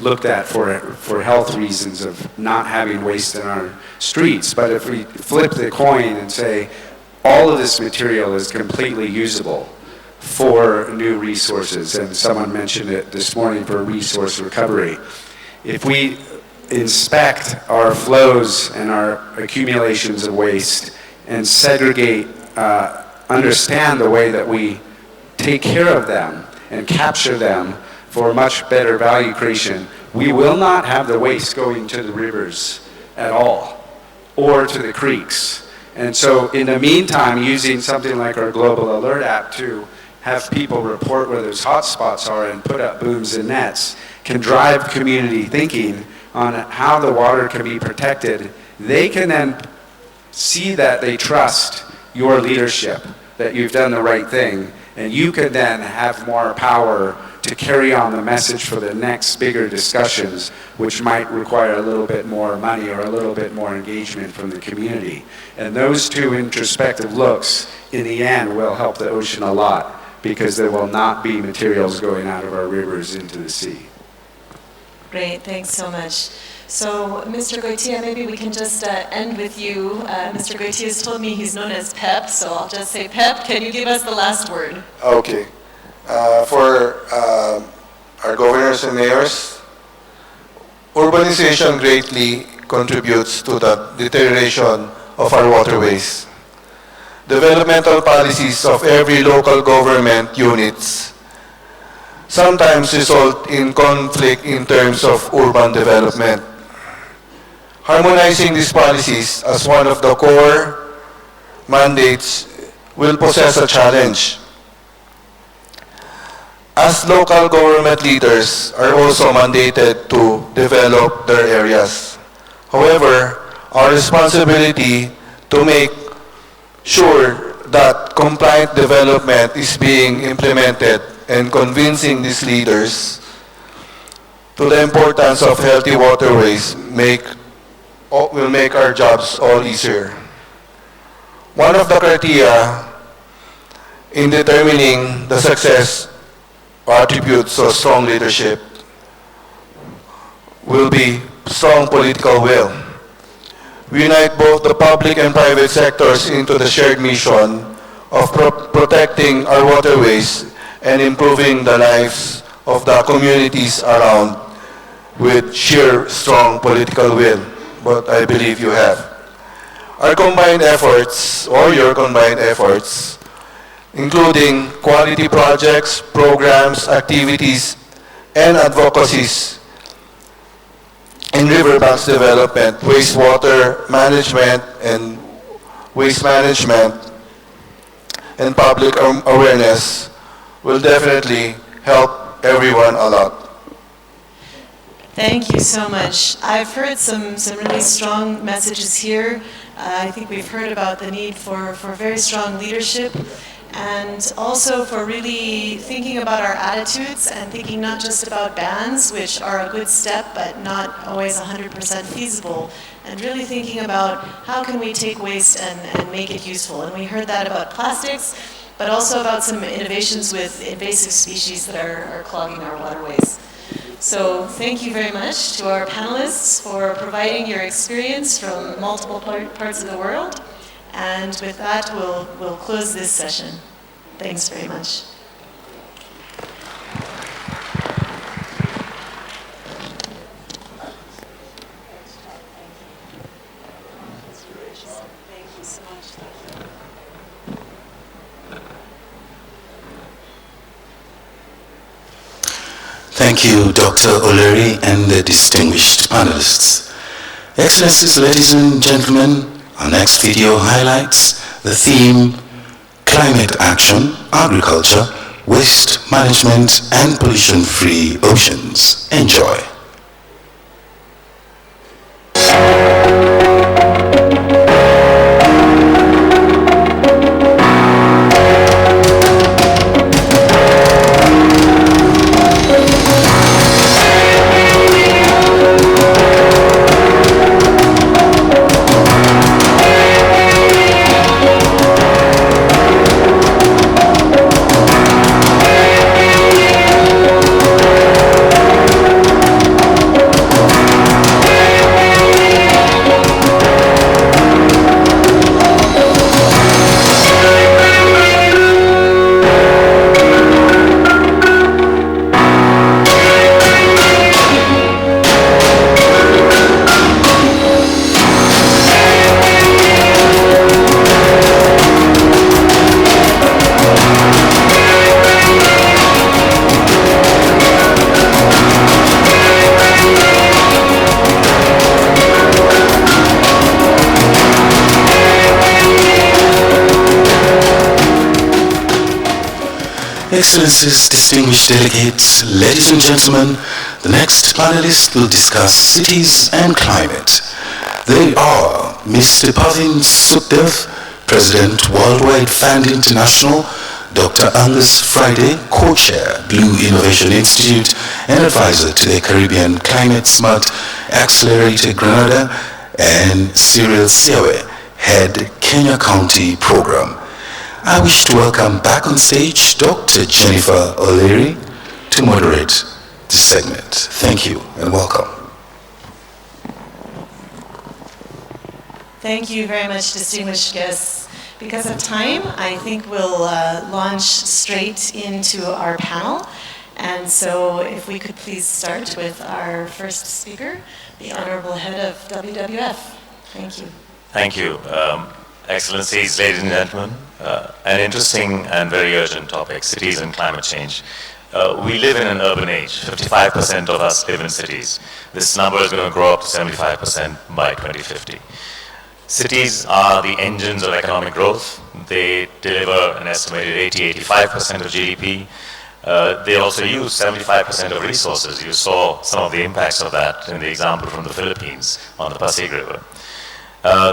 looked at for health reasons of not having waste in our streets. But if we flip the coin and say all of this material is completely usable for new resources, and someone mentioned it this morning for resource recovery. If we inspect our flows and our accumulations of waste and segregate, understand the way that we take care of them and capture them for much better value creation, we will not have the waste going to the rivers at all or to the creeks. And so in the meantime, using something like our Global Alert app to have people report where those hotspots are and put up booms and nets can drive community thinking on how the water can be protected. They can then see that they trust your leadership, that you've done the right thing, and you can then have more power to carry on the message for the next bigger discussions, which might require a little bit more money or a little bit more engagement from the community. And those two introspective looks, in the end, will help the ocean a lot, because there will not be materials going out of our rivers into the sea. Great, thanks so much. So, Mr. Goitia, maybe we can just end with you. Mr. Goitia has told me he's known as Pep, so I'll just say, Pep, can you give us the last word? Okay. For our governors and mayors, urbanization greatly contributes to the deterioration of our waterways. Developmental policies of every local government units sometimes result in conflict in terms of urban development. Harmonizing these policies as one of the core mandates will possess a challenge, as local government leaders are also mandated to develop their areas. However, our responsibility to make sure that compliant development is being implemented and convincing these leaders to the importance of healthy waterways will make our jobs all easier. One of the criteria in determining the success or attributes of strong leadership will be strong political will. We unite both the public and private sectors into the shared mission of protecting our waterways and improving the lives of the communities around with sheer strong political will, but I believe you have. Our combined efforts, or your combined efforts, including quality projects, programs, activities, and advocacies in riverbanks development, wastewater management, and waste management, and public awareness will definitely help everyone a lot. Thank you so much. I've heard some really strong messages here. I think we've heard about the need for very strong leadership, and also for really thinking about our attitudes and thinking not just about bans, which are a good step but not always 100% feasible, and really thinking about how can we take waste and make it useful. And we heard that about plastics, but also about some innovations with invasive species that are clogging our waterways. So thank you very much to our panelists for providing your experience from multiple parts of the world. And with that, we'll close this session. Thanks very much. Thank you, Dr. O'Leary and the distinguished panelists. Excellencies, ladies and gentlemen, our next video highlights the theme Climate Action, Agriculture, Waste Management and Pollution-Free Oceans. Enjoy. Excellencies, distinguished delegates, ladies and gentlemen, the next panelist will discuss cities and climate. They are Mr. Pavin Sukhdev, President, Worldwide Fund International, Dr. Angus Friday, Co-Chair, Blue Innovation Institute, and Advisor to the Caribbean Climate Smart Accelerator Grenada, and Cyril Siawe, Head, Kenya County Program. I wish to welcome back on stage Dr. Jennifer O'Leary to moderate this segment. Thank you and welcome. Thank you very much, distinguished guests. Because of time, I think we'll launch straight into our panel. And so if we could please start with our first speaker, the Honorable Head of WWF. Thank you. Thank you. Excellencies, ladies and gentlemen, an interesting and very urgent topic, cities and climate change. We live in an urban age. 55% of us live in cities. This number is going to grow up to 75% by 2050. Cities are the engines of economic growth. They deliver an estimated 80-85% of GDP. They also use 75% of resources. You saw some of the impacts of that in the example from the Philippines on the Pasig River.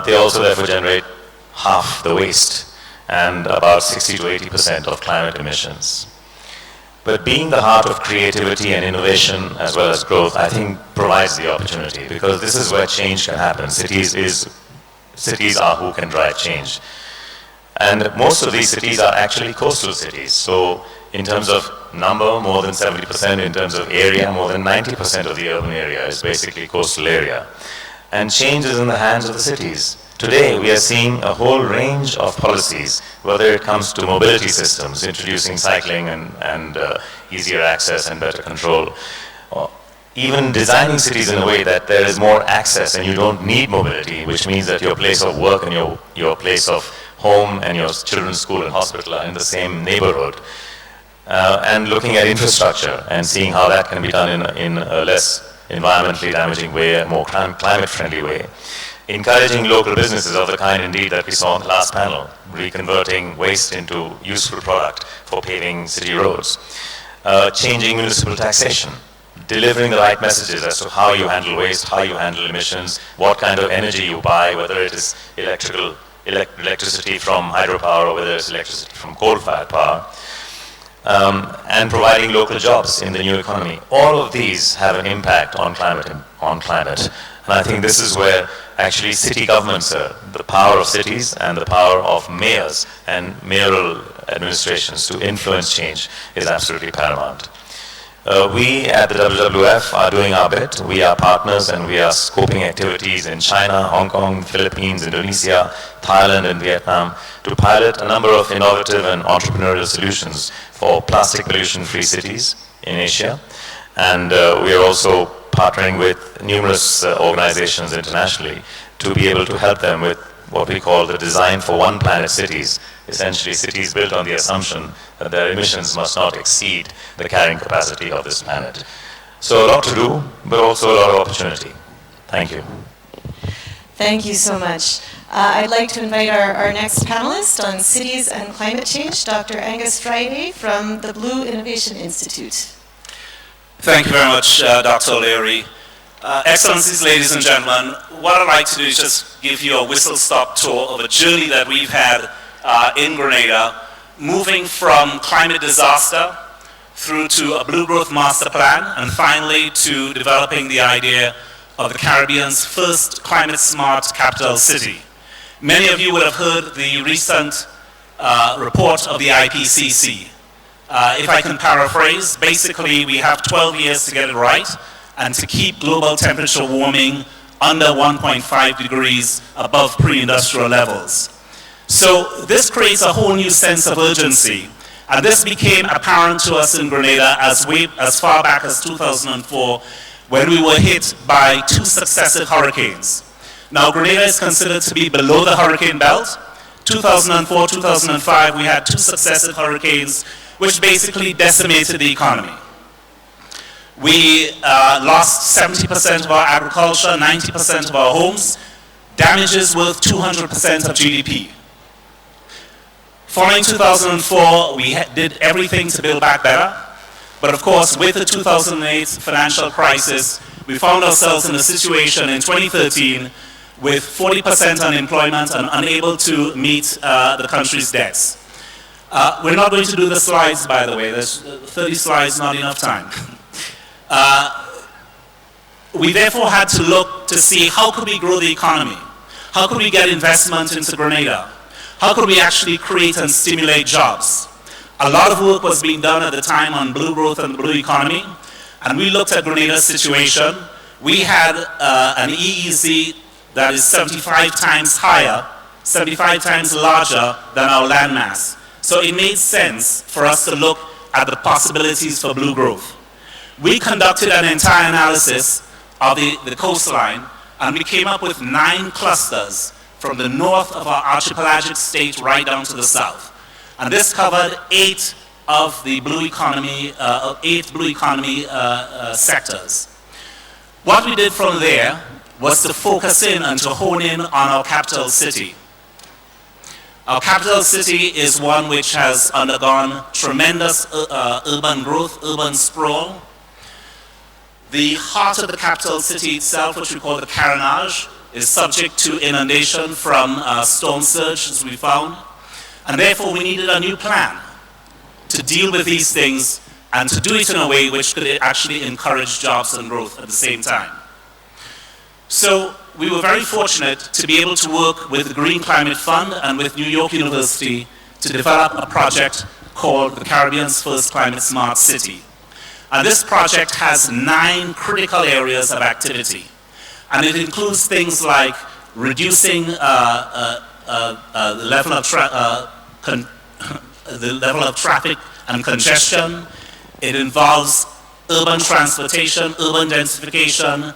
They also therefore generate half the waste and about 60-80% of climate emissions. But being the heart of creativity and innovation as well as growth, I think provides the opportunity, because this is where change can happen. Cities are who can drive change. And most of these cities are actually coastal cities. So in terms of number, more than 70%, in terms of area, more than 90% of the urban area is basically coastal area. And change is in the hands of the cities. Today, we are seeing a whole range of policies, whether it comes to mobility systems, introducing cycling and easier access and better control, or even designing cities in a way that there is more access and you don't need mobility, which means that your place of work and your place of home and your children's school and hospital are in the same neighborhood. And looking at infrastructure and seeing how that can be done in a less environmentally damaging way, a more climate-friendly way. Encouraging local businesses of the kind indeed that we saw in the last panel, reconverting waste into useful product for paving city roads. Changing municipal taxation, delivering the right messages as to how you handle waste, how you handle emissions, what kind of energy you buy, whether it is electricity from hydropower or whether it's electricity from coal-fired power. And providing local jobs in the new economy. All of these have an impact on climate. And I think this is where actually city governments, the power of cities and the power of mayors and mayoral administrations to influence change is absolutely paramount. We at the WWF are doing our bit. We are partners and we are scoping activities in China, Hong Kong, Philippines, Indonesia, Thailand and Vietnam to pilot a number of innovative and entrepreneurial solutions for plastic pollution-free cities in Asia. And we are also partnering with numerous organizations internationally to be able to help them with what we call the design for one planet cities, essentially cities built on the assumption that their emissions must not exceed the carrying capacity of this planet. So a lot to do, but also a lot of opportunity. Thank you. Thank you so much. I'd like to invite our next panelist on cities and climate change, Dr. Angus Friday from the Blue Innovation Institute. Thank you very much, Dr. O'Leary. Excellencies, ladies and gentlemen, what I'd like to do is just give you a whistle-stop tour of a journey that we've had in Grenada, moving from climate disaster through to a Blue Growth Master Plan, and finally to developing the idea of the Caribbean's first climate-smart capital city. Many of you would have heard the recent report of the IPCC. If I can paraphrase, basically we have 12 years to get it right and to keep global temperature warming under 1.5 degrees above pre-industrial levels. So this creates a whole new sense of urgency, and this became apparent to us in Grenada as far back as 2004, when we were hit by 2 successive hurricanes. Now Grenada is considered to be below the hurricane belt. 2004, 2005, we had 2 successive hurricanes which basically decimated the economy. We lost 70% of our agriculture, 90% of our homes, damages worth 200% of GDP. Following 2004, we did everything to build back better. But of course, with the 2008 financial crisis, we found ourselves in a situation in 2013 with 40% unemployment and unable to meet the country's debts. We're not going to do the slides, by the way. There's 30 slides, not enough time. We therefore had to look to see how could we grow the economy? How could we get investment into Grenada? How could we actually create and stimulate jobs? A lot of work was being done at the time on blue growth and the blue economy, and we looked at Grenada's situation. We had an EEZ that is 75 times higher, 75 times larger than our landmass. So it made sense for us to look at the possibilities for blue growth. We conducted an entire analysis of the coastline, and we came up with 9 clusters from the north of our archipelagic state right down to the south. And this covered 8 of the blue economy, sectors. What we did from there was to focus in and to hone in on our capital city. Our capital city is one which has undergone tremendous urban growth, urban sprawl. The heart of the capital city itself, which we call the Carénage, is subject to inundation from storm surge, as we found. And therefore, we needed a new plan to deal with these things and to do it in a way which could actually encourage jobs and growth at the same time. So we were very fortunate to be able to work with the Green Climate Fund and with New York University to develop a project called the Caribbean's First Climate Smart City. And this project has 9 critical areas of activity. And it includes things like reducing the level of traffic and congestion. It involves urban transportation, urban densification,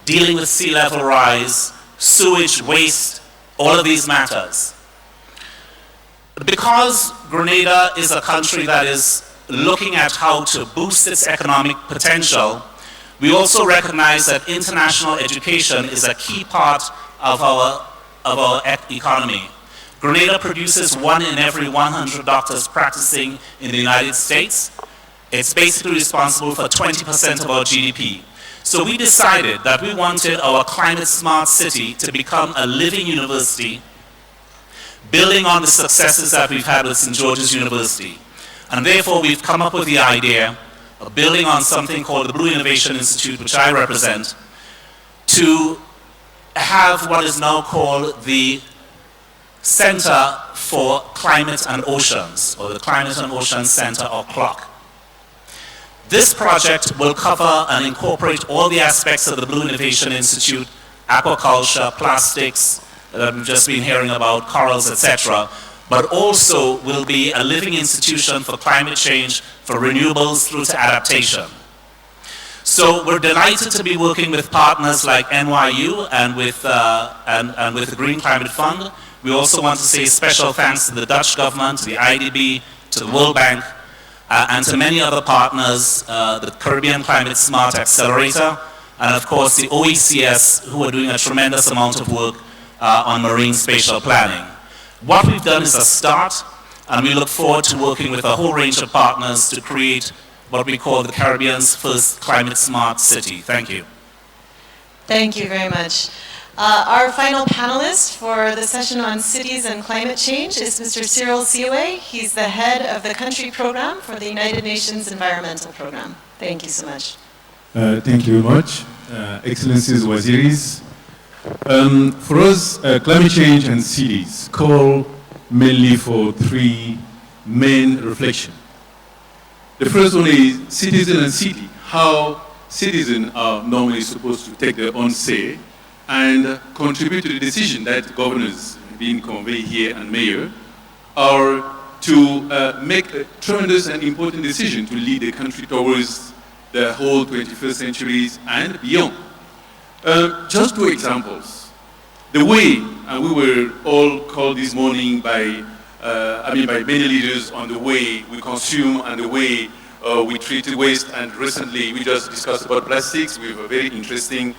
dealing with sea level rise, sewage, waste, all of these matters. Because Grenada is a country that is looking at how to boost its economic potential, we also recognize that international education is a key part of our economy. Grenada produces 1 in every 100 doctors practicing in the United States. It's basically responsible for 20% of our GDP. So we decided that we wanted our climate smart city to become a living university, building on the successes that we've had with St. George's University. And therefore we've come up with the idea of building on something called the Blue Innovation Institute, which I represent, to have what is now called the Center for Climate and Oceans, or the Climate and Oceans Center, or CLOC. This project will cover and incorporate all the aspects of the Blue Innovation Institute, aquaculture, plastics, that we've just been hearing about, corals, etc., but also will be a living institution for climate change, for renewables through to adaptation. So we're delighted to be working with partners like NYU and with the Green Climate Fund. We also want to say special thanks to the Dutch government, to the IDB, to the World Bank, and to many other partners, the Caribbean Climate Smart Accelerator, and of course the OECS, who are doing a tremendous amount of work on marine spatial planning. What we've done is a start, and we look forward to working with a whole range of partners to create what we call the Caribbean's first climate smart city. Thank you. Thank you very much. Our final panelist for the session on cities and climate change is Mr. Cyril Siwe. He's the head of the country program for the United Nations Environmental Program. Thank you so much. Thank you very much. Excellencies, Waziris. For us, climate change and cities call mainly for three main reflections. The first one is citizen and city, how citizens are normally supposed to take their own say and contribute to the decision that governors, being conveyed here and mayor, are to make a tremendous and important decision to lead the country towards the whole 21st centuries and beyond. Just two examples. The way, and we were all called this morning by many leaders on the way we consume and the way we treat waste, and recently we just discussed about plastics with a very interesting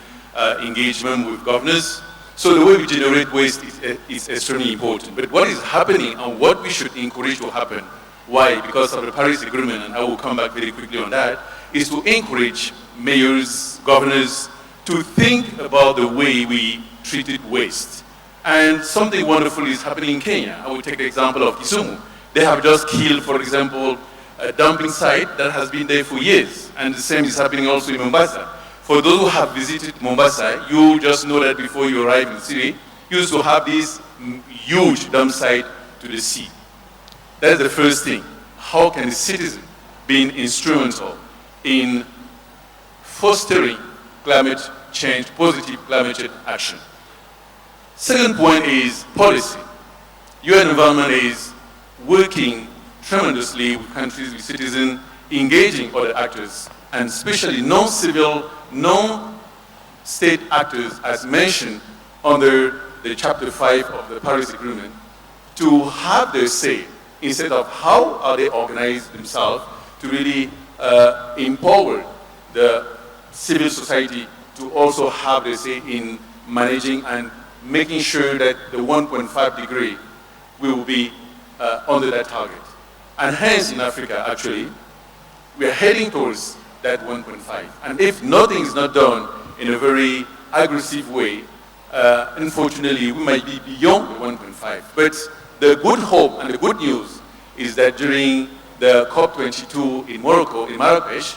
engagement with governors. So the way we generate waste is extremely important. But what is happening and what we should encourage to happen, why? Because of the Paris Agreement, and I will come back very quickly on that, is to encourage mayors, governors, to think about the way we treated waste. And something wonderful is happening in Kenya. I will take the example of Kisumu. They have just killed, for example, a dumping site that has been there for years. And the same is happening also in Mombasa. For those who have visited Mombasa, you just know that before you arrive in the city, you used to have this huge dump site to the sea. That's the first thing. How can the citizen be instrumental in fostering climate change, positive climate change action? Second point is policy. UN Environment is working tremendously with countries, with citizens, engaging other actors, and especially non-civil, non-state actors, as mentioned under the Chapter 5 of the Paris Agreement, to have their say instead of how are they organized themselves to really empower the civil society to also have their say in managing and making sure that the 1.5 degree will be under that target. And hence in Africa, actually, we are heading towards that 1.5. And if nothing is not done in a very aggressive way, unfortunately, we might be beyond the 1.5. But the good hope and the good news is that during the COP22 in Morocco, in Marrakesh,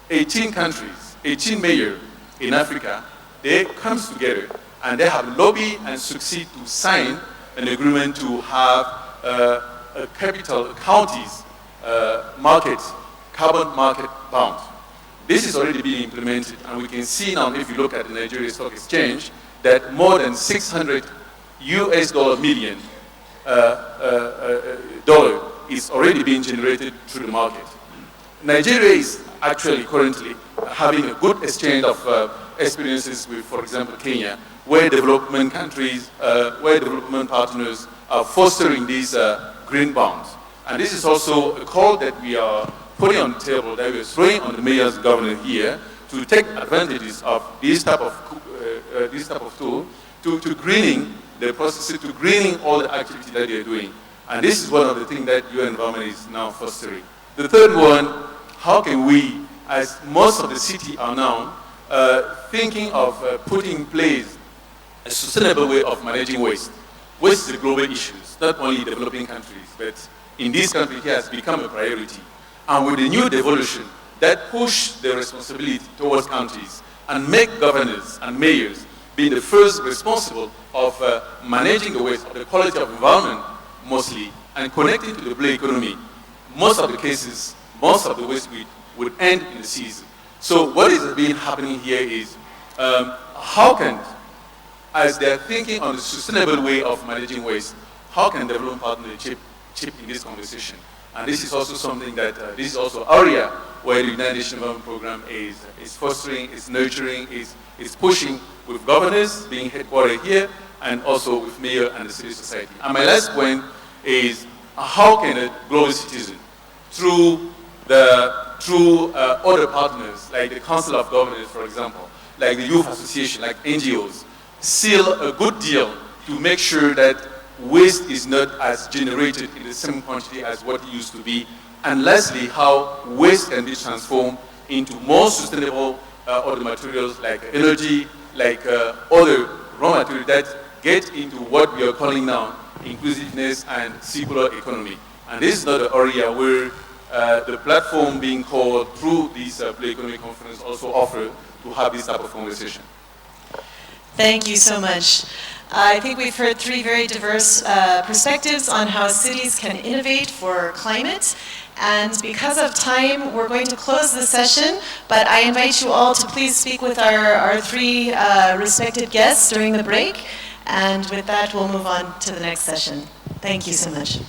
18 countries, 18 mayors in Africa, they come together and they have lobbied and succeed to sign an agreement to have a capital, counties, carbon market bound. This is already being implemented, and we can see now, if you look at the Nigeria Stock Exchange, that more than $600 million is already being generated through the market. Nigeria is actually currently having a good exchange of experiences with, for example, Kenya, where development countries, where development partners are fostering these green bonds. And this is also a call that we are putting on the table, that we are throwing on the mayors and governors here to take advantages of this type of tool to greening the processes, to greening all the activity that they are doing. And this is one of the things that UN Environment is now fostering. The third one, how can we, as most of the city are now, thinking of putting in place a sustainable way of managing waste. Waste is a global issue, not only developing countries, but in this country it has become a priority. And with the new devolution, that push the responsibility towards countries and make governors and mayors being the first responsible of managing the waste, of the quality of environment mostly, and connecting to the blue economy. Most of the cases, most of the waste would end in the seas. So what is being happening here is, how can, as they're thinking on the sustainable way of managing waste, how can development partners chip in this conversation? And this is also something that, this is also area where the United Nations Development Program is fostering, is nurturing, is pushing with governors being headquartered here, and also with mayor and the civil society. And my last point is, how can a global citizen, through other partners, like the Council of Governors, for example, like the Youth Association, like NGOs, seal a good deal to make sure that waste is not as generated in the same quantity as what it used to be, and lastly, how waste can be transformed into more sustainable other materials like energy, like other raw materials that get into what we are calling now inclusiveness and circular economy. And this is not an area where the platform being called through this Blue Economy Conference also offer to have this type of conversation. Thank you so much. I think we've heard three very diverse perspectives on how cities can innovate for climate. And because of time, we're going to close the session, but I invite you all to please speak with our three respected guests during the break. And with that, we'll move on to the next session. Thank you so much.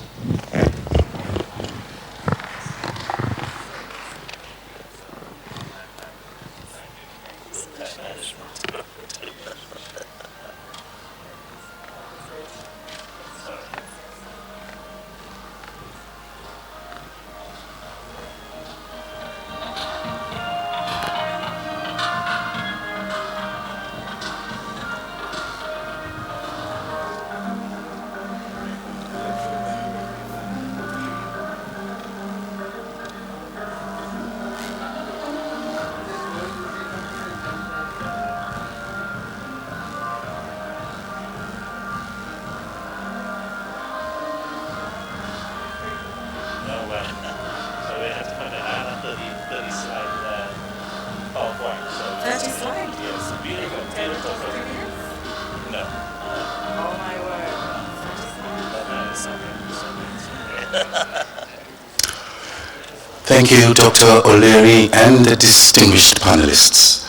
Thank you, Dr. O'Leary and the distinguished panelists.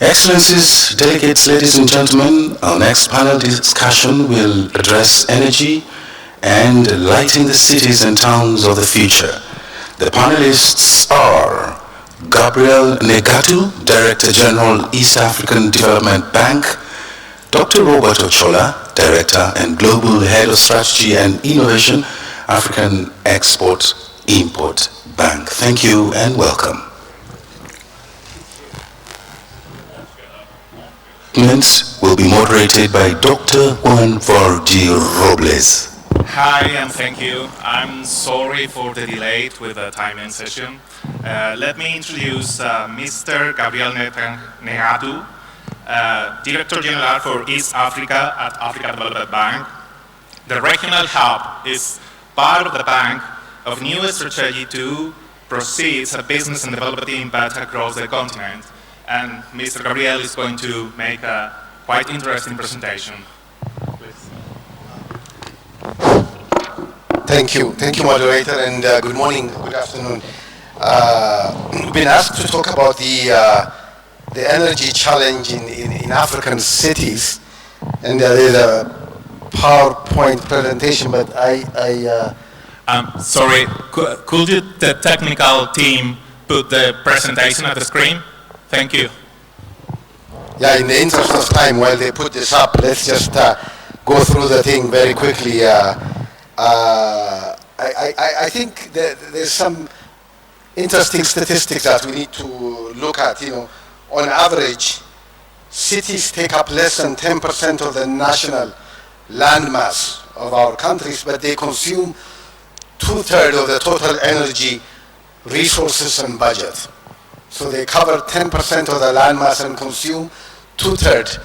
Excellencies, delegates, ladies and gentlemen, our next panel discussion will address energy and lighting the cities and towns of the future. The panelists are Gabriel Negatu, Director General, East African Development Bank, Dr. Robert Ochola, Director and Global Head of Strategy and Innovation, African Export-Import Bank. Thank you and welcome. Comments will be moderated by Dr. Juan Vardy Robles. Hi and thank you. I'm sorry for the delay with the timing session. Let me introduce Mr. Gabriel Negatu, Director General for East Africa at Africa Development Bank. The regional hub is part of the bank of new strategy to proceed a business and development impact across the continent. And Mr. Gabriel is going to make a quite interesting presentation. Please. Thank you, moderator, and good morning, good afternoon. We've been asked to talk about the energy challenge in African cities, and there is a PowerPoint presentation, but sorry, could you, the technical team, put the presentation at the screen? Thank you. Yeah, in the interest of time, while they put this up, let's just go through the thing very quickly. I think there's some interesting statistics that we need to look at. You know, on average, cities take up less than 10% of the national landmass of our countries, but they consume 2/3 of the total energy resources and budget. So they cover 10% of the landmass and consume 2/3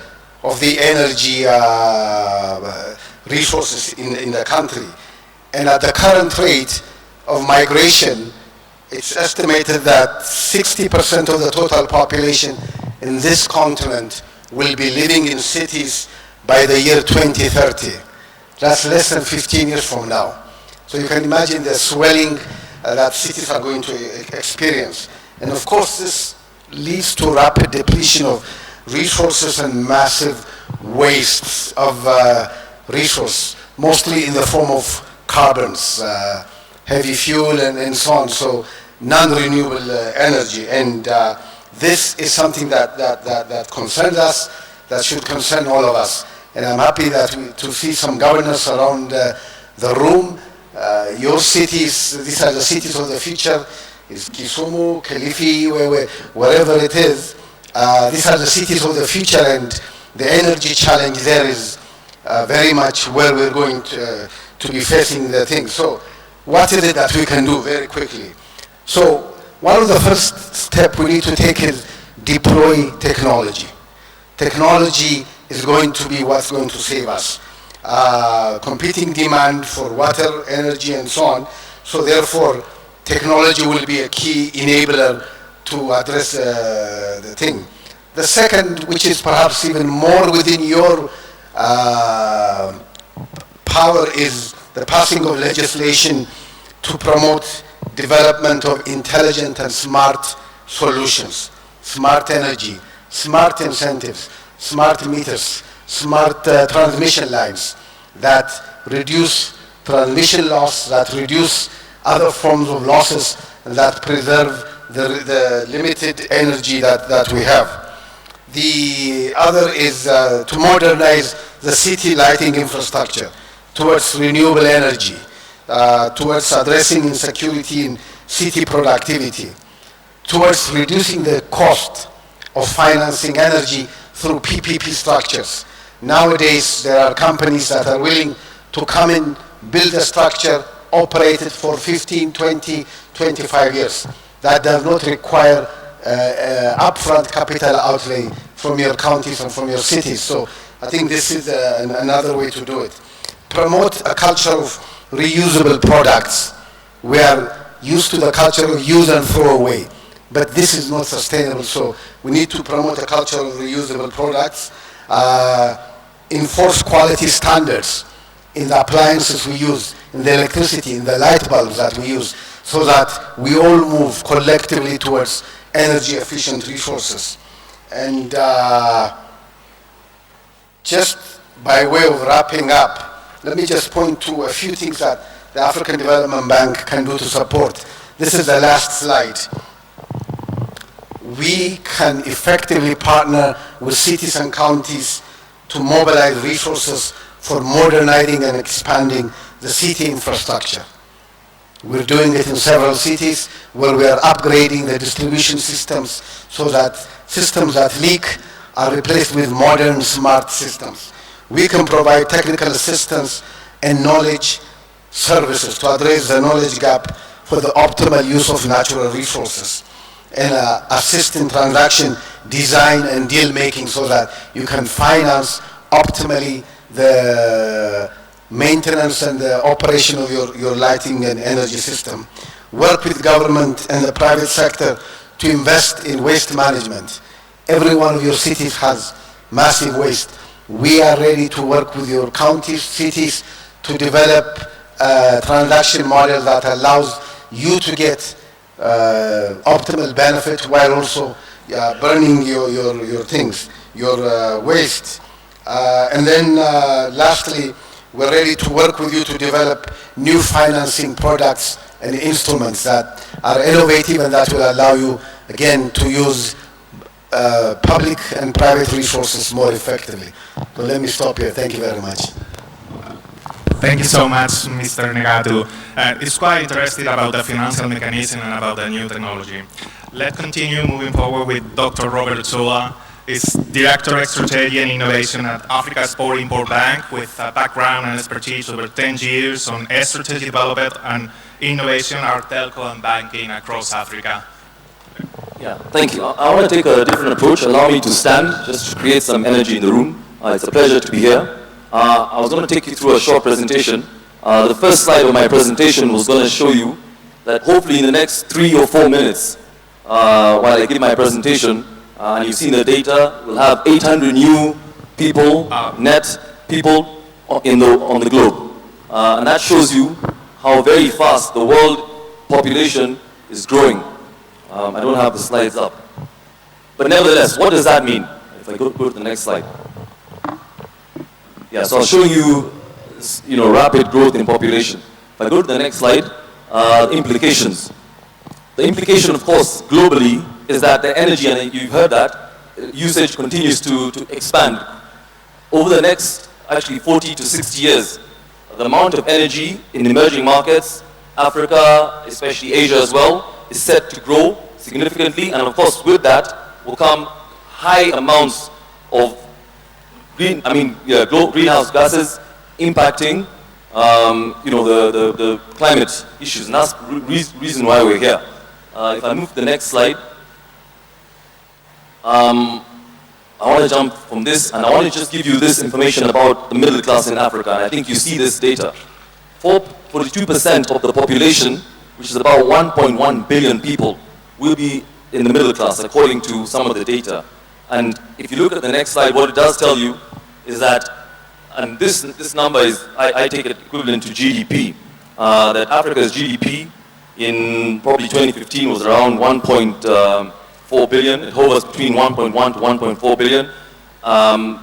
of the energy resources in the country. And at the current rate of migration, it's estimated that 60% of the total population in this continent will be living in cities by the year 2030. That's less than 15 years from now. So you can imagine the swelling that cities are going to experience. And of course, this leads to rapid depletion of resources and massive wastes of resource, mostly in the form of carbons, heavy fuel and so on, so non-renewable energy. And this is something that concerns us, that should concern all of us. And I'm happy to see some governors around the room. Your cities, these are the cities of the future. It's Kisumu, Kilifi, wherever it is. These are the cities of the future, and the energy challenge there is very much where we're going to be facing the thing. So what is it that we can do very quickly? So one of the first steps we need to take is deploy technology. Technology is going to be what's going to save us. Competing demand for water, energy, and so on. So therefore, technology will be a key enabler to address the thing. The second, which is perhaps even more within your power, is the passing of legislation to promote development of intelligent and smart solutions, smart energy, smart incentives, smart meters, smart transmission lines that reduce transmission loss, that reduce other forms of losses, and that preserve the limited energy that we have. The other is to modernize the city lighting infrastructure towards renewable energy, towards addressing insecurity in city productivity, towards reducing the cost of financing energy through PPP structures. Nowadays, there are companies that are willing to come in, build a structure, operate it for 15, 20, 25 years. That does not require upfront capital outlay from your counties and from your cities. So I think this is another way to do it. Promote a culture of reusable products. We are used to the culture of use and throw away, but this is not sustainable. So we need to promote a culture of reusable products. Enforce quality standards in the appliances we use, in the electricity, in the light bulbs that we use, so that we all move collectively towards energy efficient resources. And just by way of wrapping up, let me just point to a few things that the African Development Bank can do to support. This is the last slide. We can effectively partner with cities and counties to mobilize resources for modernizing and expanding the city infrastructure. We're doing it in several cities where we are upgrading the distribution systems so that systems that leak are replaced with modern, smart systems. We can provide technical assistance and knowledge services to address the knowledge gap for the optimal use of natural resources, and assist in transaction design and deal making so that you can finance optimally the maintenance and the operation of your lighting and energy system. Work with government and the private sector to invest in waste management. Every one of your cities has massive waste. We are ready to work with your counties, cities, to develop a transaction model that allows you to get optimal benefit while also burning your things, your waste. And then lastly, we're ready to work with you to develop new financing products and instruments that are innovative and that will allow you, again, to use public and private resources more effectively. So let me stop here. Thank you very much. Thank you so much, Mr. Negatu. It's quite interesting about the financial mechanism and about the new technology. Let's continue moving forward with Dr. Robert Ochoa. He's Director of Strategy and Innovation at Africa Export-Import Bank with a background and expertise over 10 years on strategy development and innovation, our telco and banking across Africa. Yeah, thank you. I want to take a different approach. Allow me to stand just to create some energy in the room. It's a pleasure to be here. I was going to take you through a short presentation. The first slide of my presentation was going to show you that hopefully in the next 3 or 4 minutes, while I give my presentation, and you've seen the data, we'll have 800 new people, net people on the globe. And that shows you how very fast the world population is growing. I don't have the slides up. But nevertheless, what does that mean? If I go to the next slide. Yeah, so I'll show you, rapid growth in population. If I go to the next slide, implications. The implication, of course, globally is that the energy, and you've heard that, usage continues to expand. Over the next, actually 40 to 60 years, the amount of energy in emerging markets, Africa, especially Asia as well, is set to grow significantly, and of course with that will come high amounts of greenhouse gases impacting the climate issues, and that's the reason why we're here. If I move to the next slide, I want to jump from this, and I want to just give you this information about the middle class in Africa, and I think you see this data. 42% of the population, which is about 1.1 billion people, will be in the middle class, according to some of the data. And if you look at the next slide, what it does tell you is that, and this number is, I take it equivalent to GDP, that Africa's GDP in probably 2015 was around 1.4 billion. It hovers between 1.1 to 1.4 billion.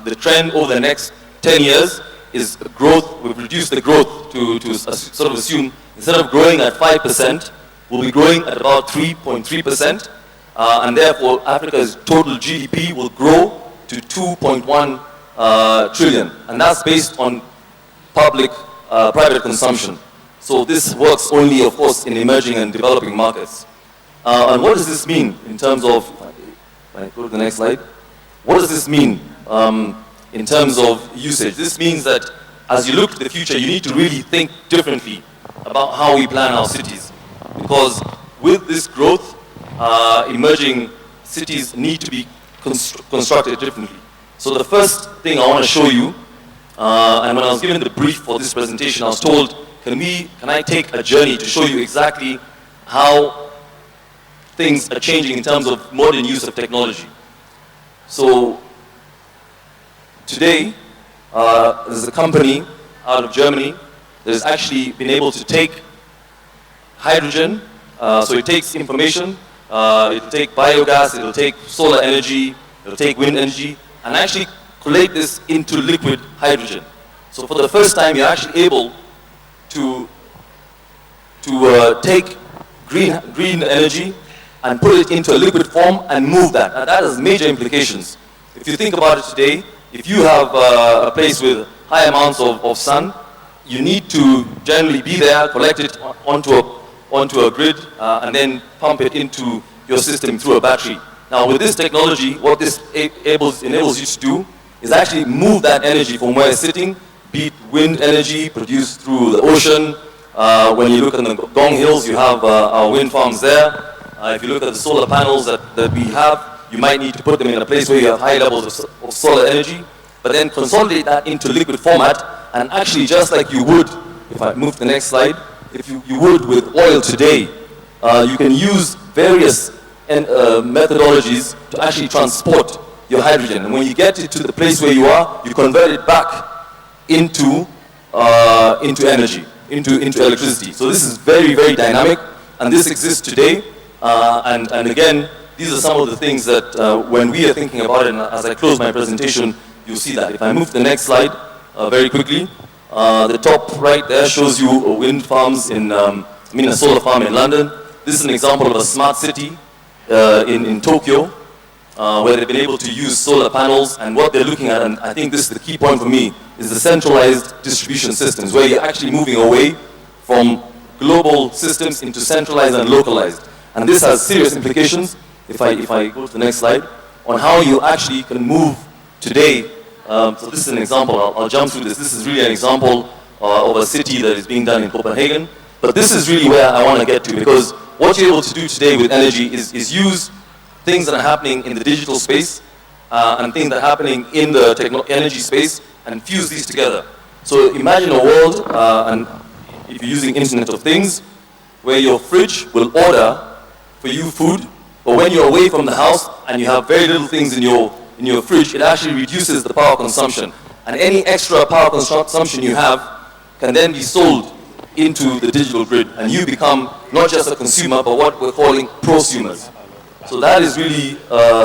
The trend over the next 10 years is growth. We've reduced the growth to sort of assume, instead of growing at 5%, we'll be growing at about 3.3%. And therefore, Africa's total GDP will grow to 2.1 trillion. And that's based on private consumption. So this works only, of course, in emerging and developing markets. And what does this mean in terms of, when I go to the next slide, what does this mean in terms of usage? This means that as you look to the future, you need to really think differently about how we plan our cities. Because with this growth, emerging cities need to be constructed differently. So the first thing I want to show you, and when I was given the brief for this presentation, I was told, can I take a journey to show you exactly how things are changing in terms of modern use of technology. So today, there's a company out of Germany that has actually been able to take hydrogen, so it takes information, it'll take biogas, it'll take solar energy, it'll take wind energy, and actually collate this into liquid hydrogen. So for the first time, you're actually able to take green energy and put it into a liquid form and move that. And that has major implications. If you think about it today, if you have a place with high amounts of sun, you need to generally be there, collect it onto a grid, and then pump it into your system through a battery. Now with this technology, what this enables you to do is actually move that energy from where it's sitting, be it wind energy produced through the ocean. When you look at the Gong Hills, you have our wind farms there. If you look at the solar panels that we have, you might need to put them in a place where you have high levels of solar energy, but then consolidate that into liquid format, and actually just like you would, if I move to the next slide, if you would with oil today, you can use various methodologies to actually transport your hydrogen. And when you get it to the place where you are, you convert it back into energy, into electricity. So this is very, very dynamic, and this exists today. And again, these are some of the things that when we are thinking about it, and as I close my presentation, you'll see that. If I move to the next slide very quickly, the top right there shows you wind farms a solar farm in London. This is an example of a smart city in Tokyo, where they've been able to use solar panels, and what they're looking at, and I think this is the key point for me, is the centralized distribution systems, where you're actually moving away from global systems into centralized and localized. And this has serious implications, if I go to the next slide, on how you actually can move today. So this is an example, I'll jump through this. This is really an example of a city that is being done in Copenhagen. But this is really where I want to get to, because what you're able to do today with energy is use things that are happening in the digital space and things that are happening in the energy space and fuse these together. So imagine a world, and if you're using Internet of Things, where your fridge will order for you food, but when you're away from the house and you have very little things in your fridge, it actually reduces the power consumption. And any extra power consumption you have can then be sold into the digital grid, and you become not just a consumer, but what we're calling prosumers. So that is really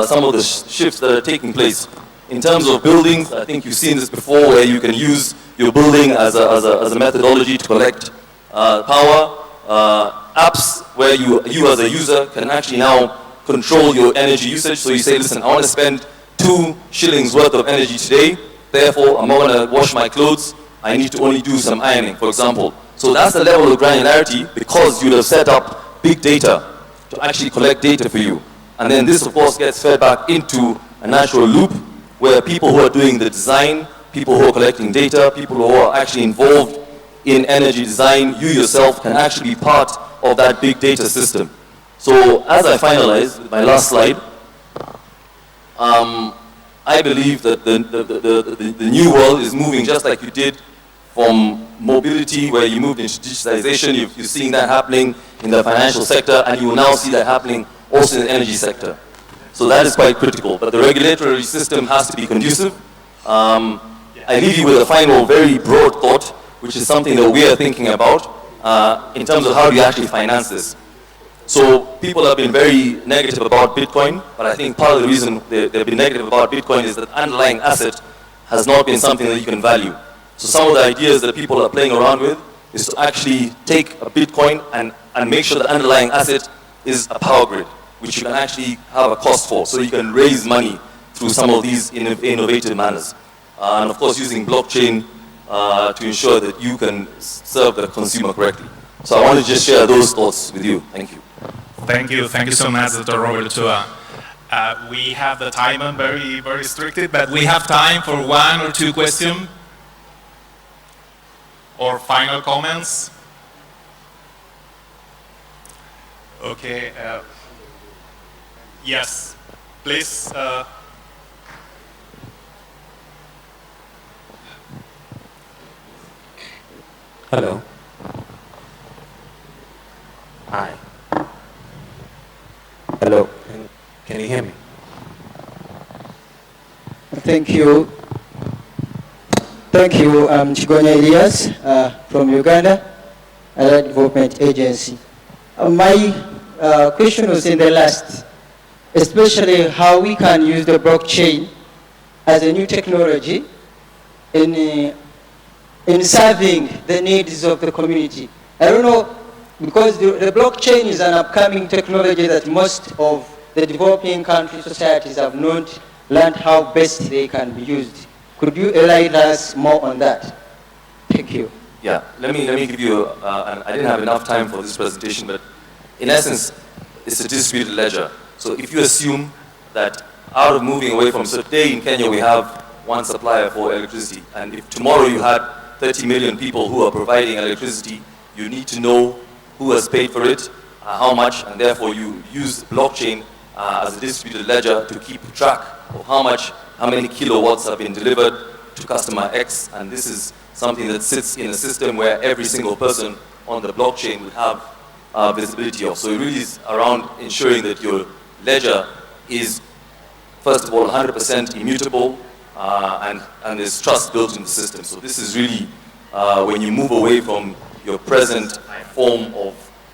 some of the shifts that are taking place. In terms of buildings, I think you've seen this before, where you can use your building as a methodology to collect power. apps where you as a user can actually now control your energy usage. So you say, listen, I want to spend 2 shillings worth of energy today, therefore I'm not going to wash my clothes, I need to only do some ironing, for example. So that's the level of granularity, because you'd have set up big data to actually collect data for you. And then this, of course, gets fed back into a natural loop where people who are doing the design, people who are collecting data, people who are actually involved in energy design, you yourself can actually be part of that big data system. So as I finalize my last slide, I believe that the new world is moving just like you did from mobility, where you moved into digitalization. You're seeing that happening in the financial sector, and you will now see that happening also in the energy sector. So that is quite critical, but the regulatory system has to be conducive. I leave you with a final, very broad thought, which is something that we are thinking about in terms of how do you actually finance this. So people have been very negative about Bitcoin, but I think part of the reason they've been negative about Bitcoin is that the underlying asset has not been something that you can value. So some of the ideas that people are playing around with is to actually take a Bitcoin and make sure the underlying asset is a power grid, which you can actually have a cost for, so you can raise money through some of these innovative manners. And of course using blockchain to ensure that you can serve the consumer correctly. So I want to just share those thoughts with you. Thank you. Thank you so much, Dr. Robert Tua. We have the time very, very restricted, but we have time for 1 or 2 questions or final comments. Okay. Yes, please. Hello. Hi. Hello. Can you hear me? Thank you. Thank you. I'm Chigonya Elias from Uganda, Allied Development Agency. My question was in the last, especially how we can use the blockchain as a new technology in serving the needs of the community. I don't know, because the blockchain is an upcoming technology that most of the developing country societies have not learned how best they can be used. Could you enlighten us more on that? Thank you. Yeah, let me give you, I didn't have enough time for this presentation, but in essence, it's a distributed ledger. So if you assume that out of moving away from, so today in Kenya we have one supplier for electricity, and if tomorrow you had 30 million people who are providing electricity, you need to know who has paid for it, how much, and therefore you use blockchain as a distributed ledger to keep track of how many kilowatts have been delivered to customer X, and this is something that sits in a system where every single person on the blockchain will have visibility of. So it really is around ensuring that your ledger is, first of all, 100% immutable, and there's trust built in the system. So this is really, when you move away from your present form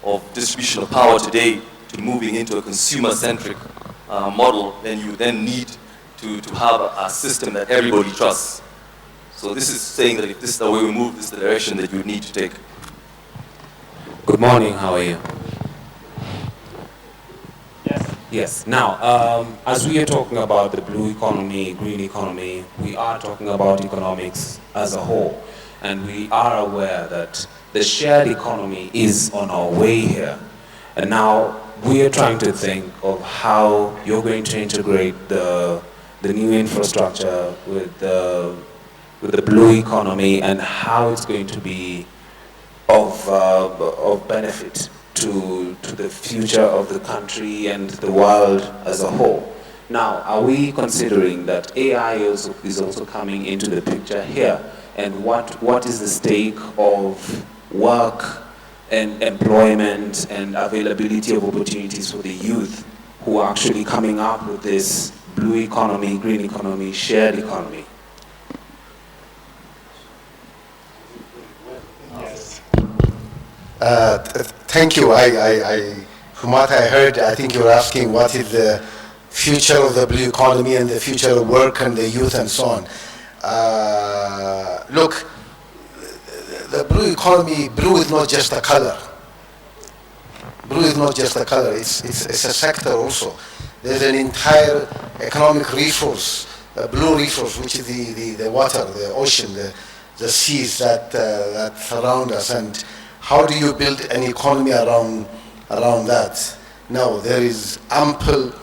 of distribution of power today to moving into a consumer-centric model, then you then need to have a system that everybody trusts. So this is saying that if this is the way we move, this is the direction that you need to take. Good morning, how are you? Yes. Now, as we are talking about the blue economy, green economy, we are talking about economics as a whole. And we are aware that the shared economy is on our way here. And now we are trying to think of how you're going to integrate the new infrastructure with the blue economy, and how it's going to be of benefit to the future of the country and the world as a whole. Now, are we considering that AI is also coming into the picture here? And what is the stake of work and employment and availability of opportunities for the youth who are actually coming up with this blue economy, green economy, shared economy? Thank you. From what I heard, I think you're asking what is the future of the blue economy and the future of work and the youth and so on. Look, the blue economy, blue is not just a color. Blue is not just a color, it's a sector also. There's an entire economic resource, a blue resource, which is the water, the ocean, the seas that surround us. And how do you build an economy around that? Now, there is ample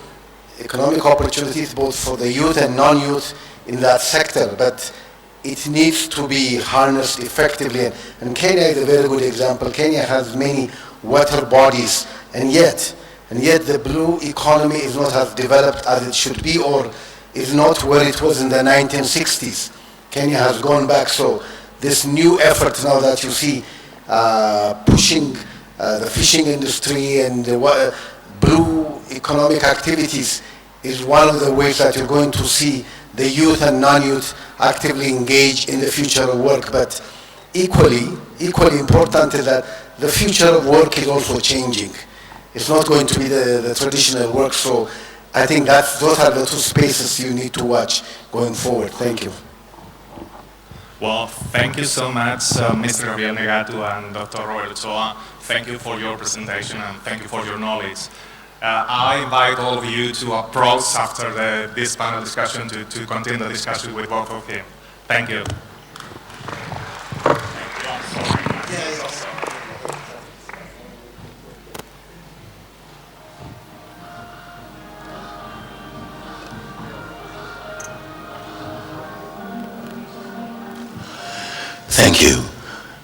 economic opportunities both for the youth and non-youth in that sector, but it needs to be harnessed effectively. And Kenya is a very good example. Kenya has many water bodies, and yet the blue economy is not as developed as it should be, or is not where it was in the 1960s. Kenya has gone back. So this new effort now that you see pushing the fishing industry and the blue economic activities is one of the ways that you're going to see the youth and non-youth actively engage in the future of work. But equally important is that the future of work is also changing. It's not going to be the traditional work. So I think those are the two spaces you need to watch going forward. Thank you. Well, thank you so much, Mr. Gabriel Negatu and Dr. Robert Ochoa. Thank you for your presentation and thank you for your knowledge. I invite all of you to approach after this panel discussion to continue the discussion with both of them. Thank you. Thank you.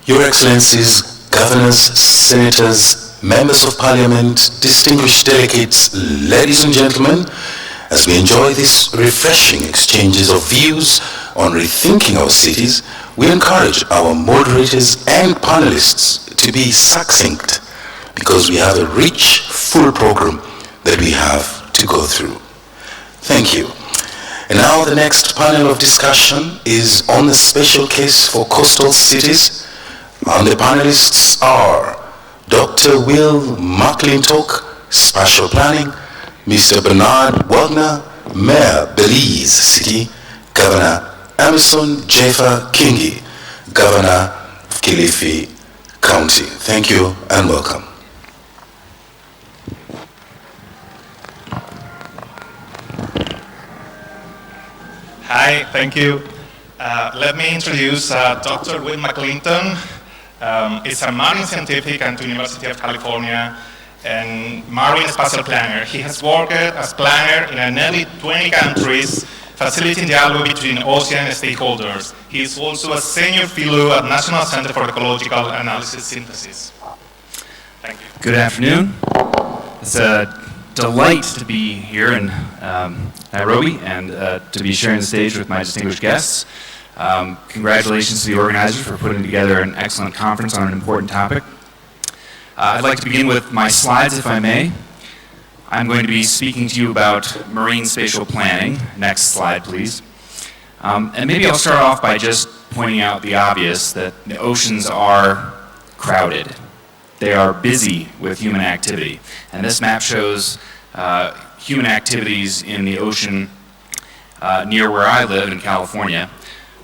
Your Excellencies, Governors, Senators, Members of Parliament, distinguished delegates, ladies and gentlemen, as we enjoy these refreshing exchanges of views on rethinking our cities, we encourage our moderators and panelists to be succinct because we have a rich, full program that we have to go through. Thank you. And now the next panel of discussion is on the special case for coastal cities. And the panelists are Dr. Will McClintock, Spatial Planning, Mr. Bernard Wagner, Mayor, Belize City, Governor Emerson Jeffer Kingi, Governor of Kilifi County. Thank you and welcome. Hi, thank you. Let me introduce Dr. Will McClintock. He's a marine scientific at the University of California and marine spatial planner. He has worked as planner in nearly 20 countries, facilitating dialogue between ocean stakeholders. He is also a senior fellow at National Center for Ecological Analysis Synthesis. Thank you. Good afternoon. It's a delight to be here in Nairobi and to be sharing the stage with my distinguished guests. Congratulations to the organizers for putting together an excellent conference on an important topic. I'd like to begin with my slides, if I may. I'm going to be speaking to you about marine spatial planning. Next slide, please. And maybe I'll start off by just pointing out the obvious, that the oceans are crowded. They are busy with human activity. And this map shows human activities in the ocean near where I live in California,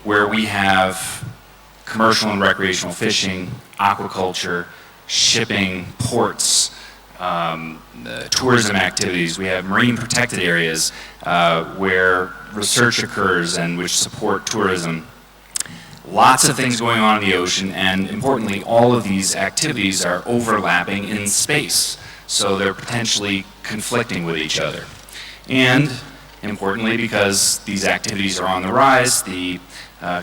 where we have commercial and recreational fishing, aquaculture, shipping, ports, tourism activities. We have marine protected areas where research occurs and which support tourism. Lots of things going on in the ocean, and importantly, all of these activities are overlapping in space, so they're potentially conflicting with each other. And importantly, because these activities are on the rise, the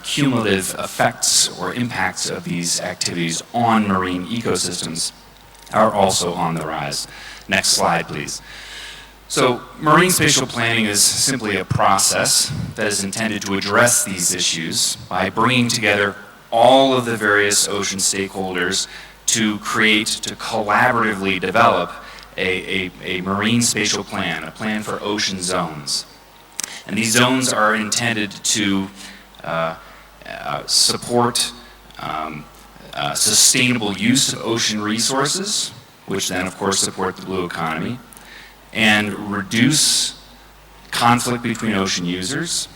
cumulative effects or impacts of these activities on marine ecosystems are also on the rise. Next slide, please. So marine spatial planning is simply a process that is intended to address these issues by bringing together all of the various ocean stakeholders to collaboratively develop a marine spatial plan, a plan for ocean zones. And these zones are intended to support sustainable use of ocean resources, which then of course support the blue economy, and reduce conflict between ocean users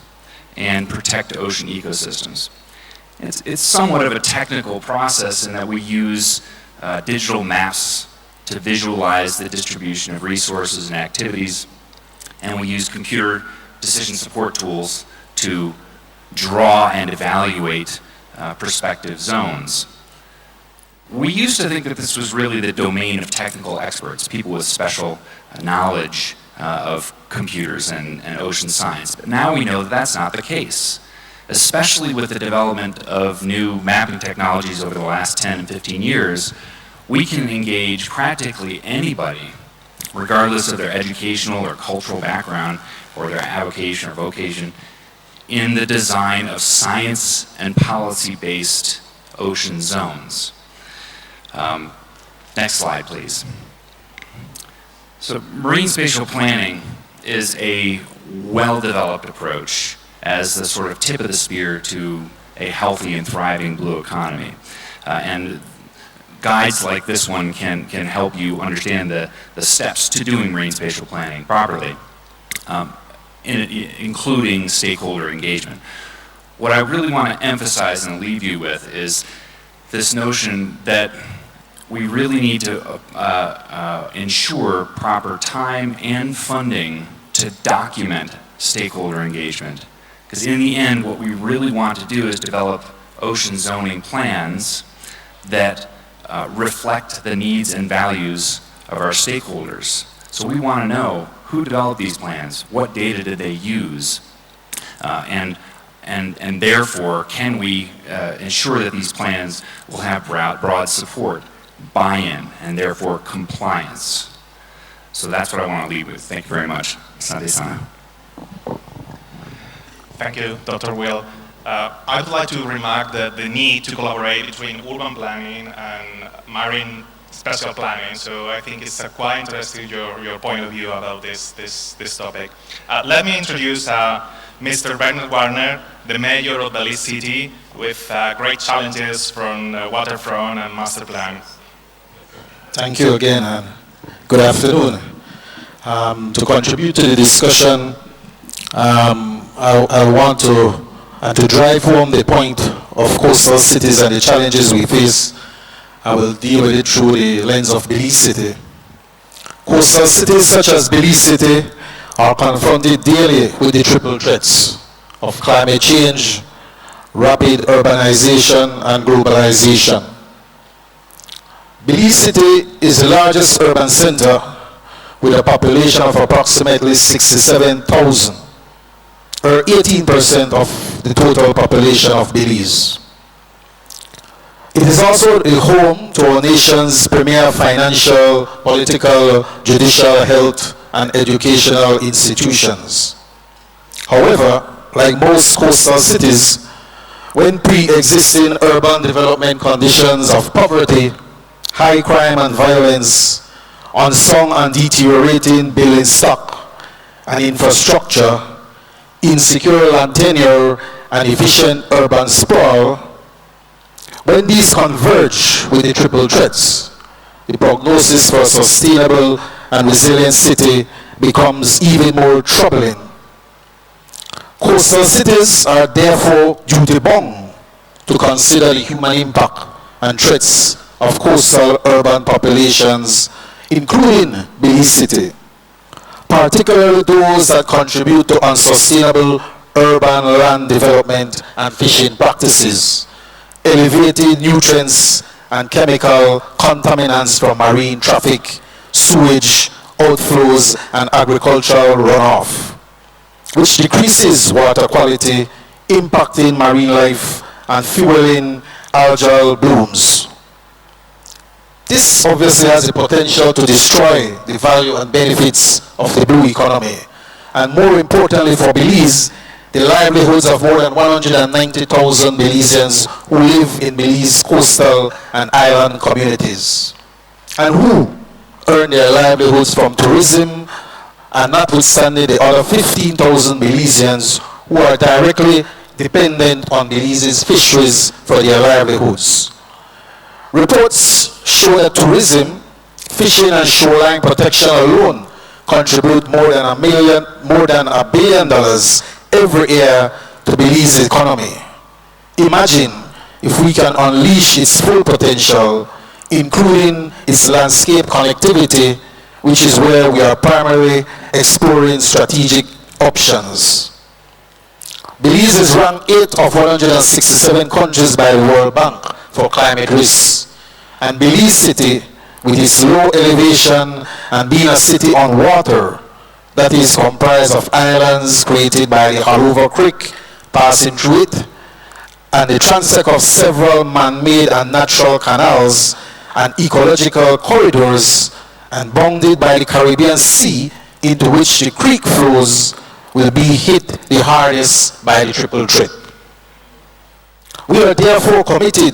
and protect ocean ecosystems. It's somewhat of a technical process in that we use digital maps to visualize the distribution of resources and activities, and we use computer decision support tools to draw and evaluate prospective zones. We used to think that this was really the domain of technical experts, people with special knowledge of computers and ocean science, but now we know that that's not the case. Especially with the development of new mapping technologies over the last 10 and 15 years, we can engage practically anybody, regardless of their educational or cultural background or their avocation or vocation, in the design of science and policy-based ocean zones. Next slide, please. So marine spatial planning is a well-developed approach as the sort of tip of the spear to a healthy and thriving blue economy. And guides like this one can help you understand the steps to doing marine spatial planning properly, including stakeholder engagement. What I really want to emphasize and leave you with is this notion that we really need to ensure proper time and funding to document stakeholder engagement. Because in the end, what we really want to do is develop ocean zoning plans that reflect the needs and values of our stakeholders. So we want to know who developed these plans, what data did they use, and therefore can we ensure that these plans will have broad support, buy-in, and therefore compliance. So that's what I want to leave with. Thank you very much. Asante Sana. Thank you, Dr. Will. I would like to remark that the need to collaborate between urban planning and marine spatial planning, so I think it's quite interesting your point of view about this topic. Let me introduce Mr. Bernard Warner, the mayor of Belize City, with great challenges from waterfront and master plan. Thank you again, and good afternoon. To contribute to the discussion, I want to drive home the point of coastal cities and the challenges we face. I will deal with it through the lens of Belize City. Coastal cities such as Belize City are confronted daily with the triple threats of climate change, rapid urbanization, and globalization. Belize City is the largest urban center with a population of approximately 67,000, or 18% of the total population of Belize. It is also the home to our nation's premier financial, political, judicial, health, and educational institutions. However, like most coastal cities, when pre-existing urban development conditions of poverty, high crime and violence, unsung and deteriorating building stock and infrastructure, insecure land tenure, and efficient urban sprawl, when these converge with the triple threats, the prognosis for a sustainable and resilient city becomes even more troubling. Coastal cities are therefore duty-bound to consider the human impact and threats of coastal urban populations, including Belize City, particularly those that contribute to unsustainable urban land development and fishing practices, elevating nutrients and chemical contaminants from marine traffic, sewage, outflows, and agricultural runoff, which decreases water quality, impacting marine life and fueling algal blooms. This obviously has the potential to destroy the value and benefits of the blue economy, and more importantly for Belize, the livelihoods of more than 190,000 Belizeans who live in Belize coastal and island communities, and who earn their livelihoods from tourism, and notwithstanding the other 15,000 Belizeans who are directly dependent on Belize's fisheries for their livelihoods. Reports show that tourism, fishing, and shoreline protection alone contribute more than $1 billion every year to Belize's economy. Imagine if we can unleash its full potential including its landscape connectivity, which is where we are primarily exploring strategic options. Belize is ranked 8th of 167 countries by the World Bank for climate risks. And Belize City, with its low elevation and being a city on water, that is comprised of islands created by the Haluva Creek passing through it, and the transect of several man-made and natural canals and ecological corridors, and bounded by the Caribbean Sea into which the creek flows, will be hit the hardest by the triple threat. We are therefore committed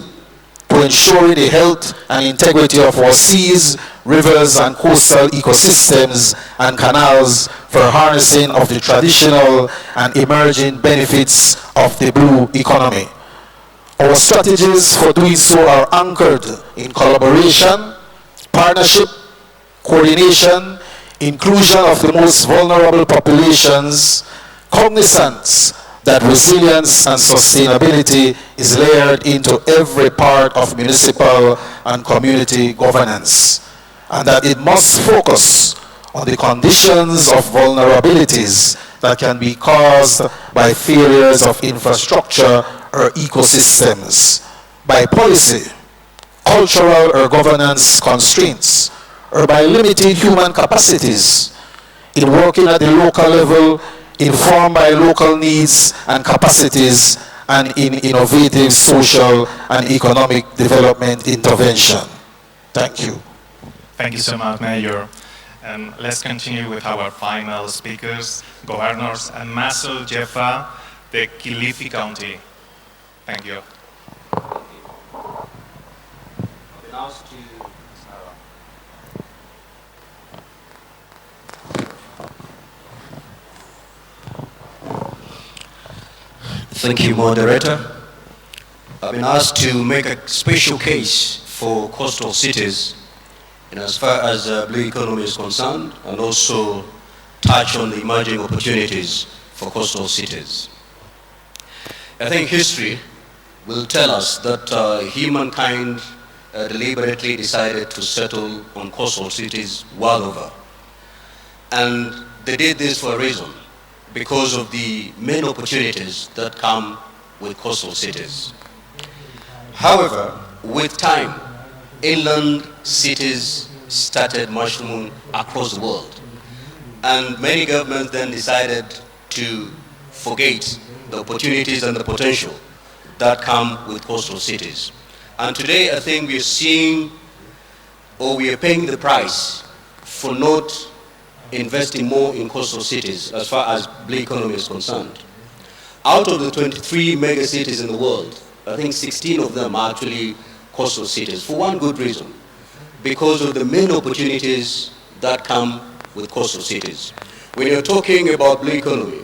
to ensuring the health and integrity of our seas, rivers, and coastal ecosystems and canals for harnessing of the traditional and emerging benefits of the blue economy. Our strategies for doing so are anchored in collaboration, partnership, coordination, inclusion of the most vulnerable populations, cognizance that resilience and sustainability is layered into every part of municipal and community governance, and that it must focus on the conditions of vulnerabilities that can be caused by failures of infrastructure or ecosystems, by policy, cultural or governance constraints, or by limited human capacities in working at the local level, informed by local needs and capacities, and in innovative social and economic development intervention. Thank you. Thank you so much, Mayor. And let's continue with our final speakers, Governors Maso Jeffa, the Kilifi County. Thank you. Thank you, moderator. I've been asked to make a special case for coastal cities, and as far as the blue economy is concerned, and also touch on the emerging opportunities for coastal cities. I think history will tell us that humankind deliberately decided to settle on coastal cities world over. And they did this for a reason, because of the many opportunities that come with coastal cities. However, with time, inland cities started mushrooming across the world. And many governments then decided to forget the opportunities and the potential that come with coastal cities. And today I think we are seeing, or we are paying the price for not investing more in coastal cities as far as blue economy is concerned. Out of the 23 mega cities in the world, I think 16 of them are actually coastal cities, for one good reason, because of the many opportunities that come with coastal cities. When you're talking about blue economy,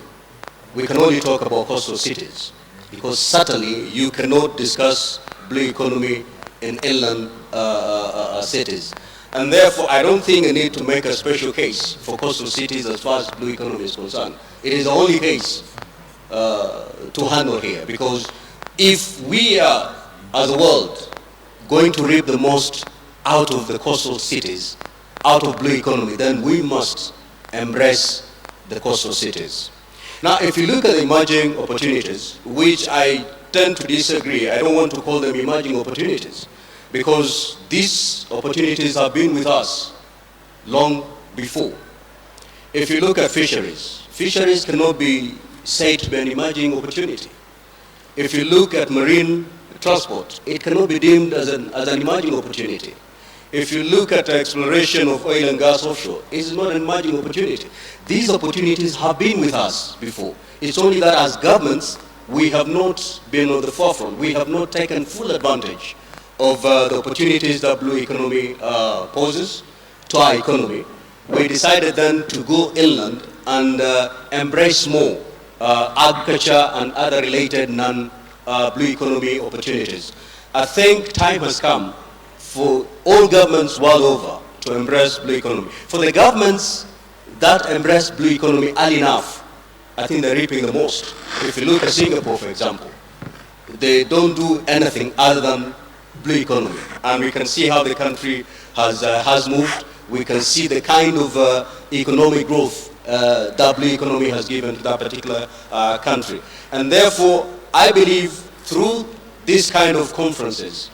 we can only talk about coastal cities, because certainly you cannot discuss blue economy in inland cities. And therefore, I don't think I need to make a special case for coastal cities as far as blue economy is concerned. It is the only case to handle here, because if we are, as a world, going to reap the most out of the coastal cities, out of blue economy, then we must embrace the coastal cities. Now, if you look at the emerging opportunities, which I tend to disagree, I don't want to call them emerging opportunities, because these opportunities have been with us long before. If you look at fisheries, fisheries cannot be said to be an emerging opportunity. If you look at marine transport, it cannot be deemed as an emerging opportunity. If you look at the exploration of oil and gas offshore, it's not an emerging opportunity. These opportunities have been with us before. It's only that as governments, we have not been on the forefront. We have not taken full advantage of the opportunities that blue economy poses to our economy. We decided then to go inland and embrace more agriculture and other related non-blue economy opportunities. I think time has come for all governments world over to embrace blue economy. For the governments that embrace blue economy early enough, I think they're reaping the most. If you look at Singapore, for example, they don't do anything other than blue economy. And we can see how the country has moved. We can see the kind of economic growth that blue economy has given to that particular country. And therefore, I believe through these kind of conferences,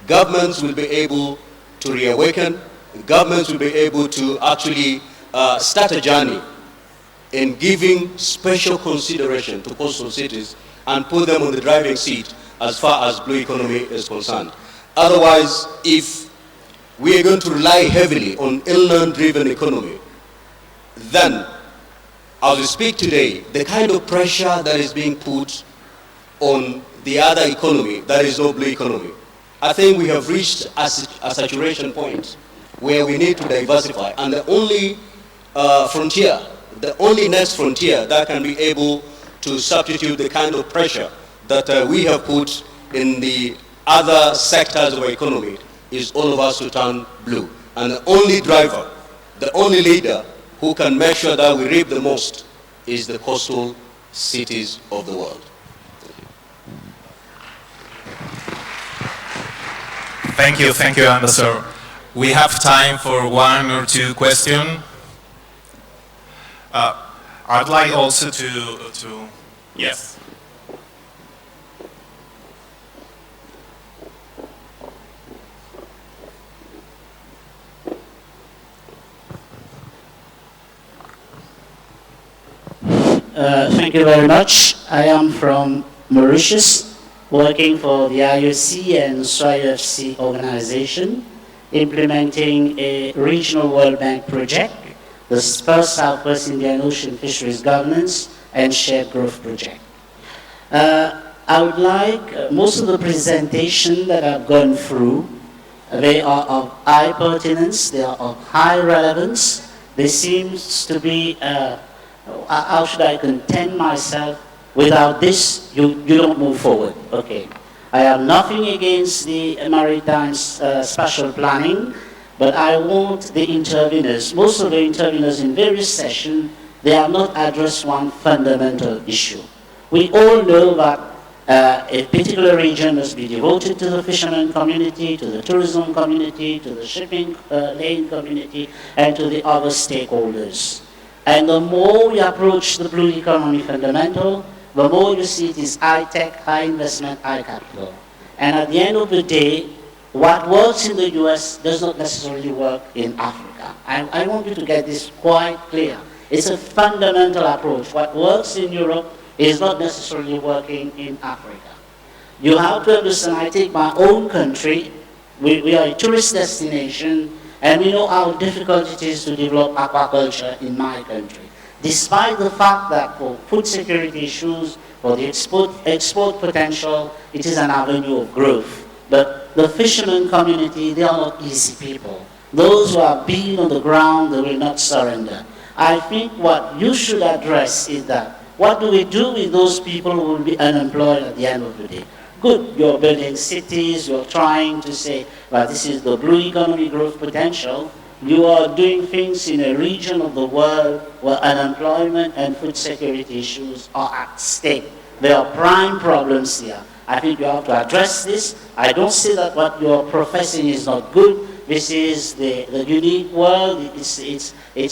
governments will be able to reawaken, governments will be able to actually start a journey in giving special consideration to coastal cities and put them on the driving seat as far as blue economy is concerned. Otherwise, if we are going to rely heavily on inland-driven economy, then, as we speak today, the kind of pressure that is being put on the other economy, that is no blue economy, I think we have reached a saturation point where we need to diversify. And the only frontier, the only next frontier that can be able to substitute the kind of pressure that we have put in the other sectors of our economy is all of us to turn blue. And the only driver, the only leader who can make sure that we reap the most is the coastal cities of the world. Thank you, Ambassador. We have time for one or two questions. I'd like also to yes. Thank you very much. I am from Mauritius, working for the IOC and SWIFC organization, implementing a regional World Bank project, the first Southwest Indian Ocean Fisheries Governance and Shared Growth Project. I would like most of the presentation that I've gone through, they are of high pertinence, they are of high relevance. There seems to be, how should I content myself? Without this, you don't move forward. Okay. I have nothing against the maritime spatial planning, but I want the interveners, most of the interveners in various sessions, they have not addressed one fundamental issue. We all know that a particular region must be devoted to the fishermen community, to the tourism community, to the shipping lane community, and to the other stakeholders. And the more we approach the blue economy fundamental, the more you see it is high-tech, high-investment, high-capital. And at the end of the day, what works in the US does not necessarily work in Africa. I want you to get this quite clear. It's a fundamental approach. What works in Europe is not necessarily working in Africa. You have to understand, I take my own country, we are a tourist destination, and we know how difficult it is to develop aquaculture in my country. Despite the fact that for food security issues, for the export potential, it is an avenue of growth. But the fishermen community, they are not easy people. Those who are being on the ground, they will not surrender. I think what you should address is that, what do we do with those people who will be unemployed at the end of the day? Good, you're building cities, you're trying to say, well, this is the blue economy growth potential. You are doing things in a region of the world where unemployment and food security issues are at stake. There are prime problems here. I think you have to address this. I don't say that what you're professing is not good. This is the unique world. It's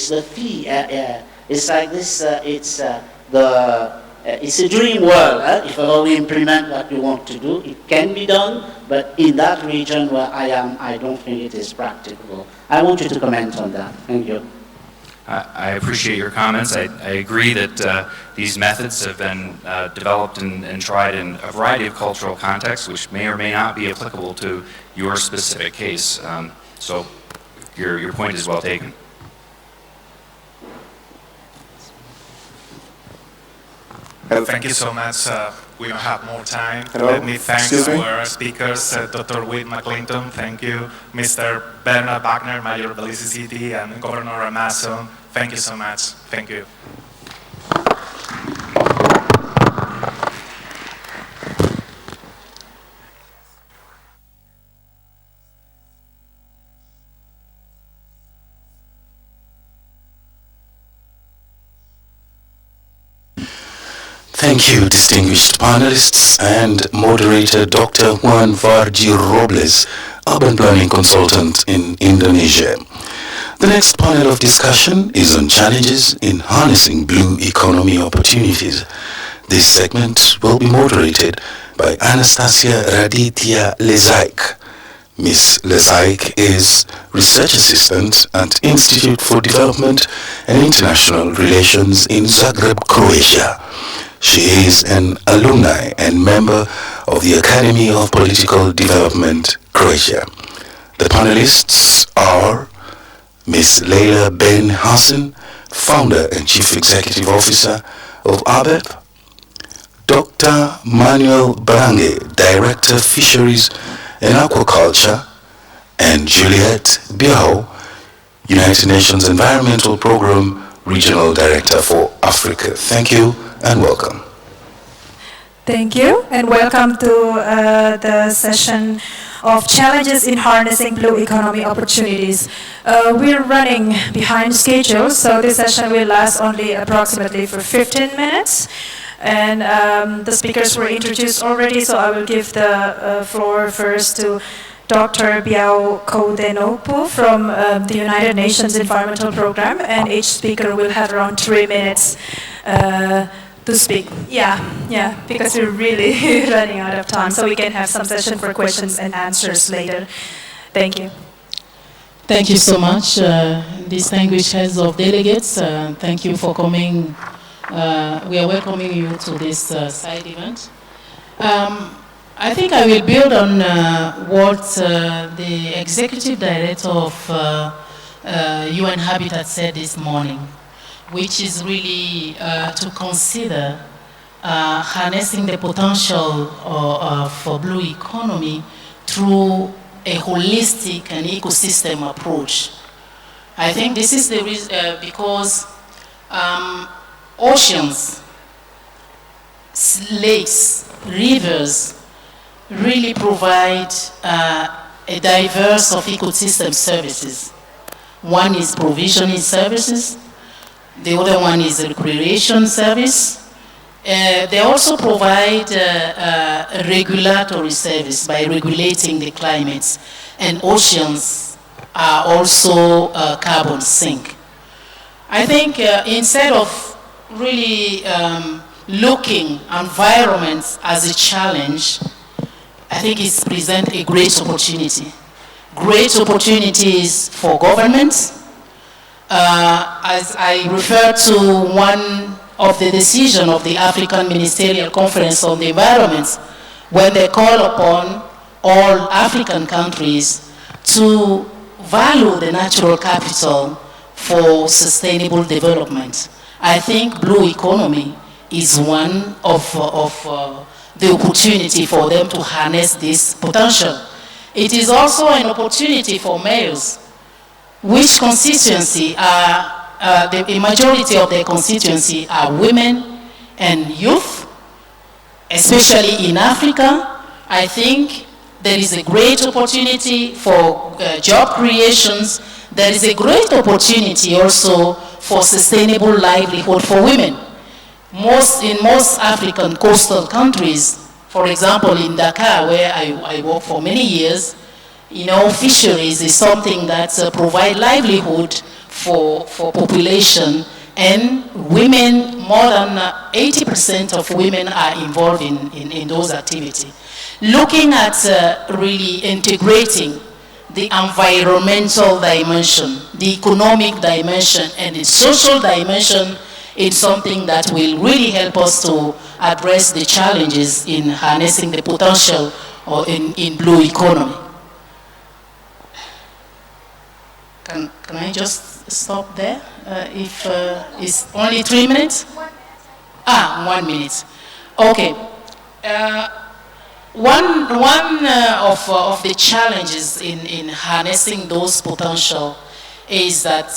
the fee. It's like this. It's a dream world. If we implement what we want to do, it can be done. But in that region where I am, I don't think it is practicable. I want you to comment on that. Thank you. I appreciate your comments. I agree that these methods have been developed and tried in a variety of cultural contexts, which may or may not be applicable to your specific case. So your point is well taken. Thank you so much. We don't have more time. Hello? Let me thank Excuse me? our speakers, Dr. Whit McClinton, thank you, Mr. Bernard Wagner, Mayor of Belize City, and Governor Amason. Thank you so much. Thank you. Thank you, distinguished panelists and moderator Dr. Juan Varji Robles, urban planning consultant in Indonesia. The next panel of discussion is on challenges in harnessing blue economy opportunities. This segment will be moderated by Anastasia Raditya Lezaik. Ms. Lezaik is Research Assistant at Institute for Development and International Relations in Zagreb, Croatia. She is an alumni and member of the Academy of Political Development, Croatia. The panelists are Ms. Leila Ben Hassan, Founder and Chief Executive Officer of ABEP, Dr. Manuel Barange, Director Fisheries and Aquaculture, and Juliette Biao, United Nations Environmental Program Regional Director for Africa. Thank you and welcome. Thank you and welcome to the session of challenges in harnessing blue economy opportunities. We're running behind schedule, so this session will last only approximately for 15 minutes. And the speakers were introduced already, so I will give the floor first to Dr. Biao Koudenopu from the United Nations Environmental Program, and each speaker will have around 3 minutes to speak. Yeah, because we're really running out of time, so we can have some session for questions and answers later. Thank you. Thank you so much, distinguished heads of delegates. Thank you for coming. We are welcoming you to this side event. I think I will build on what the Executive Director of UN Habitat said this morning, which is really to consider harnessing the potential for blue economy through a holistic and ecosystem approach. I think this is the reason because oceans, lakes, rivers really provide a diverse of ecosystem services. One is provisioning services, the other one is recreation service. They also provide a regulatory service by regulating the climates, and oceans are also carbon sink. I think instead of really looking environment as a challenge, I think it presents a great opportunity. Great opportunities for governments. As I refer to one of the decisions of the African Ministerial Conference on the Environment, when they call upon all African countries to value the natural capital for sustainable development. I think blue economy is one of the opportunity for them to harness this potential. It is also an opportunity for mayors, which constituency are, the majority of their constituency are women and youth, especially in Africa. I think there is a great opportunity for job creations. There is a great opportunity also for sustainable livelihood for women. In most African coastal countries, for example in Dakar, where I worked for many years, fisheries is something that provides livelihood for population, and women, more than 80% of women are involved in those activities. Looking at really integrating the environmental dimension, the economic dimension, and the social dimension is something that will really help us to address the challenges in harnessing the potential in blue economy. Can I just stop there? If it's only 3 minutes? 1 minute. Okay. One of the challenges in harnessing those potential is that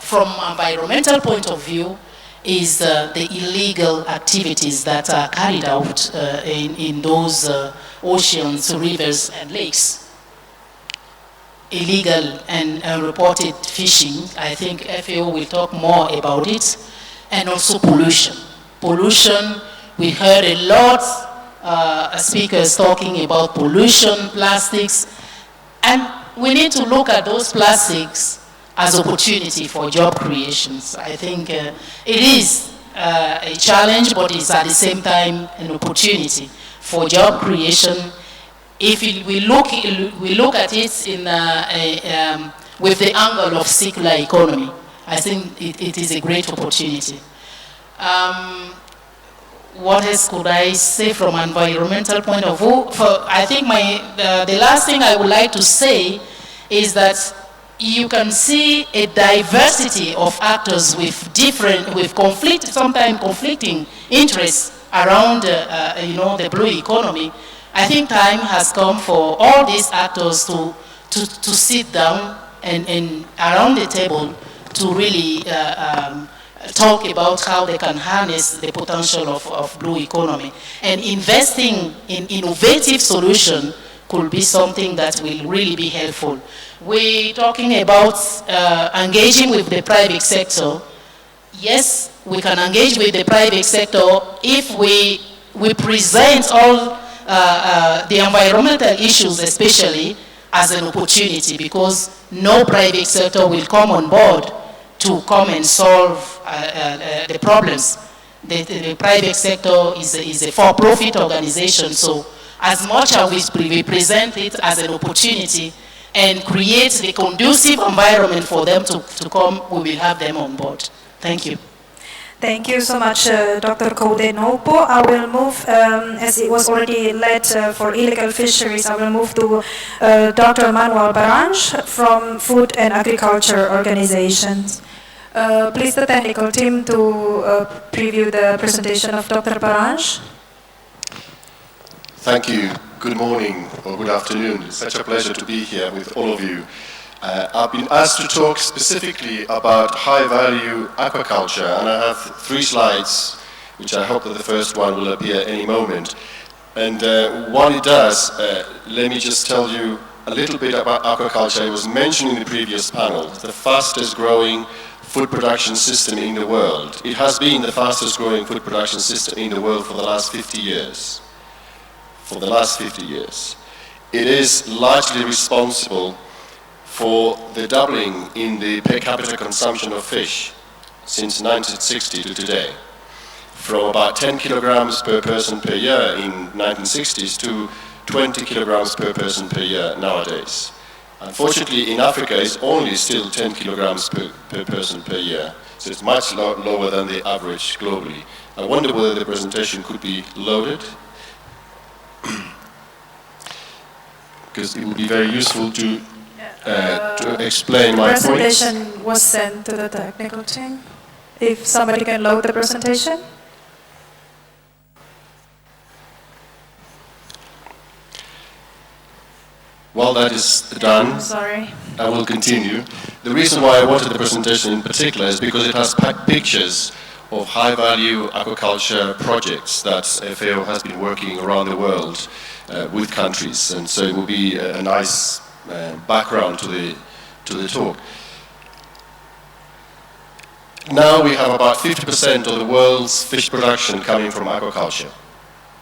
from environmental point of view is the illegal activities that are carried out in those oceans, rivers and lakes. Illegal and unreported fishing, I think FAO will talk more about it, and also pollution. pollution. We heard a lot speakers talking about pollution, plastics, and we need to look at those plastics as opportunity for job creations. I think it is a challenge, but it's at the same time an opportunity for job creation. If we look at it in with the angle of circular economy, I think it is a great opportunity. What else could I say from an environmental point of view? I think the last thing I would like to say is that you can see a diversity of actors with sometimes conflicting interests around, the blue economy. I think time has come for all these actors to sit down and around the table to really talk about how they can harness the potential of blue economy. And investing in innovative solutions could be something that will really be helpful. We're talking about engaging with the private sector. Yes, we can engage with the private sector if we present all the environmental issues especially as an opportunity, because no private sector will come on board to come and solve the problems. The private sector is a for-profit organization, so as much as we present it as an opportunity and create the conducive environment for them to come, we will have them on board. Thank you. Thank you so much, Dr. Kode Nopo. I will move, as it was already led for illegal fisheries, I will move to Dr. Manuel Barange from Food and Agriculture Organizations. Please, the technical team, to preview the presentation of Dr. Barange. Thank you. Good morning or good afternoon. It's such a pleasure to be here with all of you. I've been asked to talk specifically about high-value aquaculture, and I have 3 slides, which I hope that the first one will appear any moment. And while it does, let me just tell you a little bit about aquaculture. It was mentioned in the previous panel, the fastest growing food production system in the world. It has been the fastest growing food production system in the world for the last 50 years. For the last 50 years. It is largely responsible for the doubling in the per capita consumption of fish since 1960 to today, from about 10 kilograms per person per year in 1960s to 20 kilograms per person per year nowadays. Unfortunately, in Africa, it's only still 10 kilograms per person per year, so it's much lower than the average globally. I wonder whether the presentation could be loaded, because it would be very useful to explain my point. The presentation was sent to the technical team. If somebody can load the presentation. While that is done, I will continue. The reason why I wanted the presentation in particular is because it has pictures of high-value aquaculture projects that FAO has been working around the world with countries, and so it will be a nice background to the talk. Now we have about 50% of the world's fish production coming from aquaculture,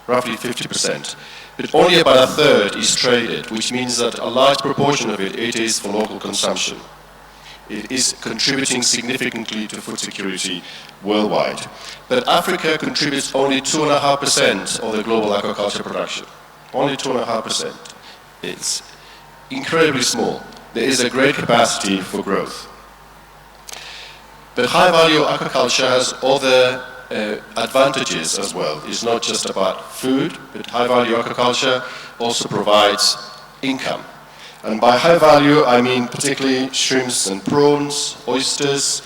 roughly 50%. But only about a third is traded, which means that a large proportion of it is for local consumption. It is contributing significantly to food security worldwide. But Africa contributes only 2.5% of the global aquaculture production. Only 2.5%. It's incredibly small. There is a great capacity for growth. But high-value aquaculture has other advantages as well. It's not just about food, but high-value aquaculture also provides income. And by high value, I mean particularly shrimps and prawns, oysters,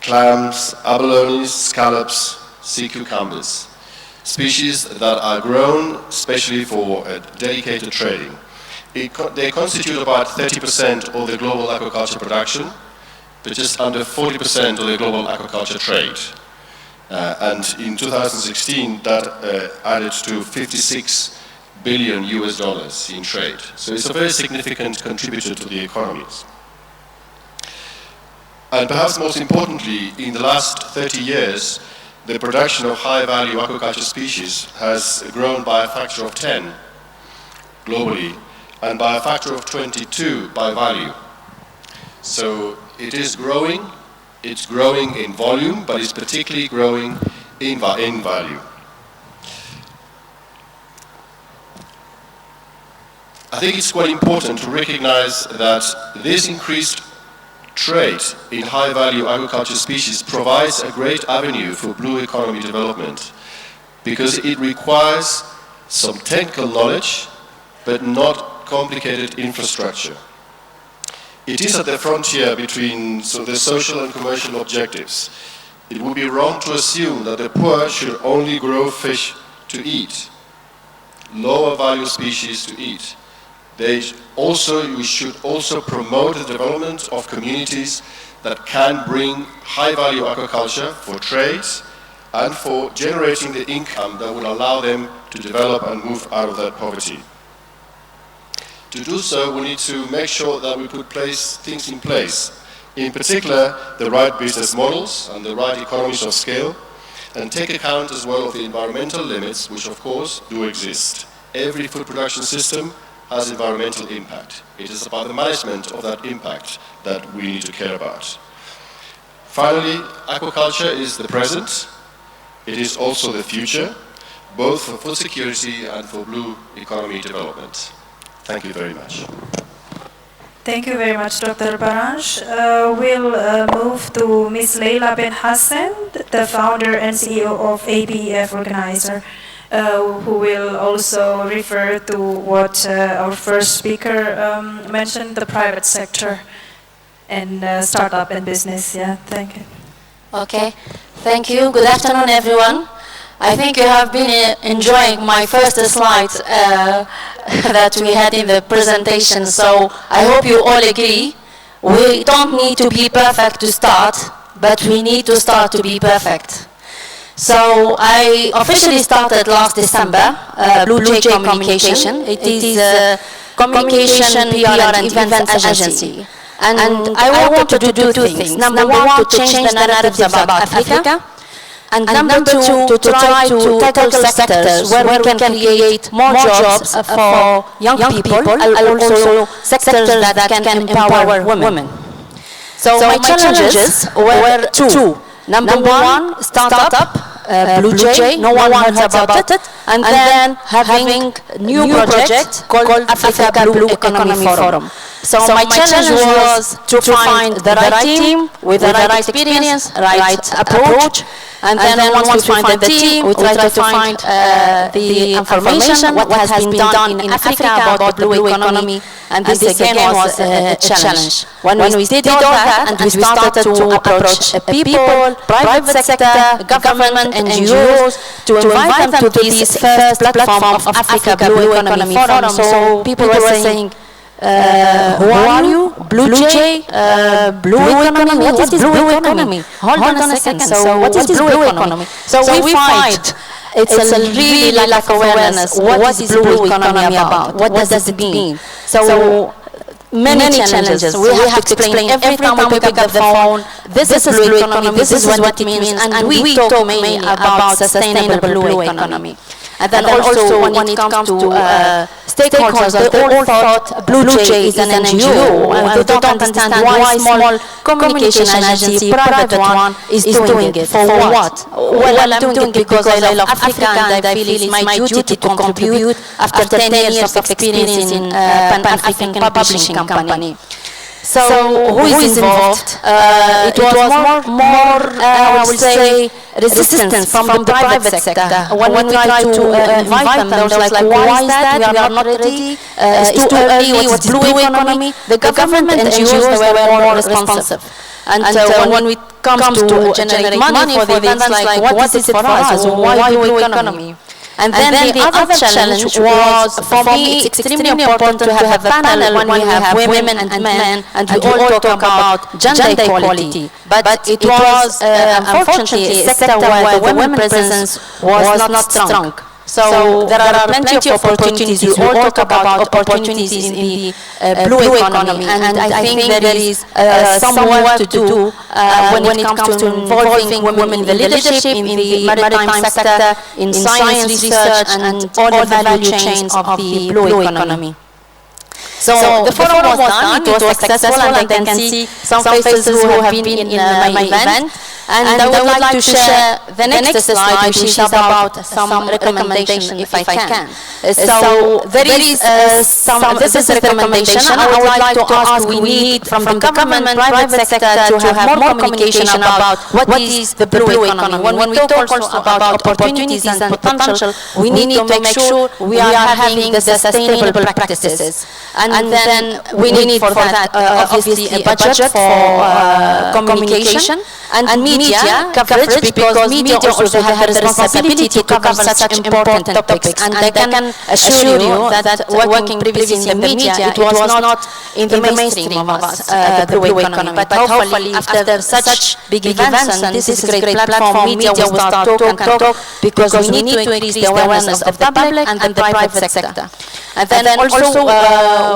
clams, abalones, scallops, sea cucumbers. Species that are grown especially for dedicated trading. They constitute about 30% of the global aquaculture production, but just under 40% of the global aquaculture trade. And in 2016, that added to 56 billion US dollars in trade. So it's a very significant contributor to the economies. And perhaps most importantly, in the last 30 years, the production of high-value aquaculture species has grown by a factor of 10 globally, and by a factor of 22 by value. So it is growing. It's growing in volume, but it's particularly growing in value. I think it's quite important to recognize that this increased trade in high-value agriculture species provides a great avenue for blue economy development, because it requires some technical knowledge, but not complicated infrastructure. It is at the frontier between the social and commercial objectives. It would be wrong to assume that the poor should only grow fish to eat, lower value species to eat. We should also promote the development of communities that can bring high-value aquaculture for trade and for generating the income that will allow them to develop and move out of that poverty. To do so, we need to make sure that we put things in place, in particular the right business models and the right economies of scale, and take account as well of the environmental limits, which of course do exist. Every food production system has environmental impact. It is about the management of that impact that we need to care about. Finally, aquaculture is the present. It is also the future, both for food security and for blue economy development. Thank you very much. Thank you very much, Dr. Baranj. We'll move to Ms. Leila Ben Hassan, the founder and CEO of ABEF Organizer, who will also refer to what our first speaker mentioned, the private sector and startup and business. Yeah, thank you. Okay, thank you. Good afternoon, everyone. I think you have been enjoying my first slides that we had in the presentation, so I hope you all agree. We don't need to be perfect to start, but we need to start to be perfect. So I officially started last December, Blue Jay Communication. It is a communication, PR and events agency. And I wanted to do two things. Number one, to change the narratives about Africa. And number two, to try to tackle sectors where we can create more jobs for young people, and also sectors that can empower women. So my challenges were two. Number one, startup, Blue Jay, no one heard about it, and then having new project called Africa Blue Economy Forum. So my challenge was to find the right team with the right experience, right approach, and then once we find the team, we try to find the information, what has been done in Africa about the blue economy, and this again was a challenge. When we did all that and we started to approach people, private sector, government, NGOs, to invite them to this first platform of Africa Blue Economy Forum, so people were saying, who are you? Blue Jay? Blue economy? What is blue economy? Hold on a second. So what is blue economy? So we find it's a really lack of awareness. What is blue economy about? What does it mean? So many challenges. We have to explain every time we pick up the phone, this is blue economy, this is what it means, and we talk mainly about sustainable blue economy. And then also when it comes to stakeholders, they all thought Blue Jay is an NGO, and they don't understand why small communication agency, private one, is doing it. For what? Well, I'm doing it because I love Africa and I feel it's my duty to contribute after 10 years of experience in Pan-African publishing company. So who is involved? It was more I would say, resistance from the private sector. When we try to invite them, they were like, why is that? We are not ready. It's too early. What's blue economy? The government and NGOs were more responsive. And when it comes to generating money for the events, like what is it for us? Why blue economy? And then the other challenge was, for me, it's extremely important to have a panel when we have women and men, and we all talk about gender equality. But it was, unfortunately, a sector where the women presence was not strong. So there are plenty of opportunities. You all talk about opportunities in the blue economy, and I think there is some work to do when it comes to involving women in the leadership, in the maritime sector, in science research, and all the value chains of the blue economy. So the forum was done, it was successful, and I can see some faces who have been in my event. And I would like to share the next slide, which is about some recommendation, if I can. So there is this is a recommendation. I would like to ask, we need from the government, private sector to have more communication about what is the blue economy. When we talk also about opportunities and potential, we need to make sure we are having the sustainable practices. And then we need for that obviously a budget for communication and media coverage, because media also have the responsibility to cover such important topics. And I can assure you that working previously in the media, it was not in the mainstream of us, the blue economy. But hopefully after such big events, and this is a great platform, media will start talk, because we need to increase the awareness of the public and the private sector. And then also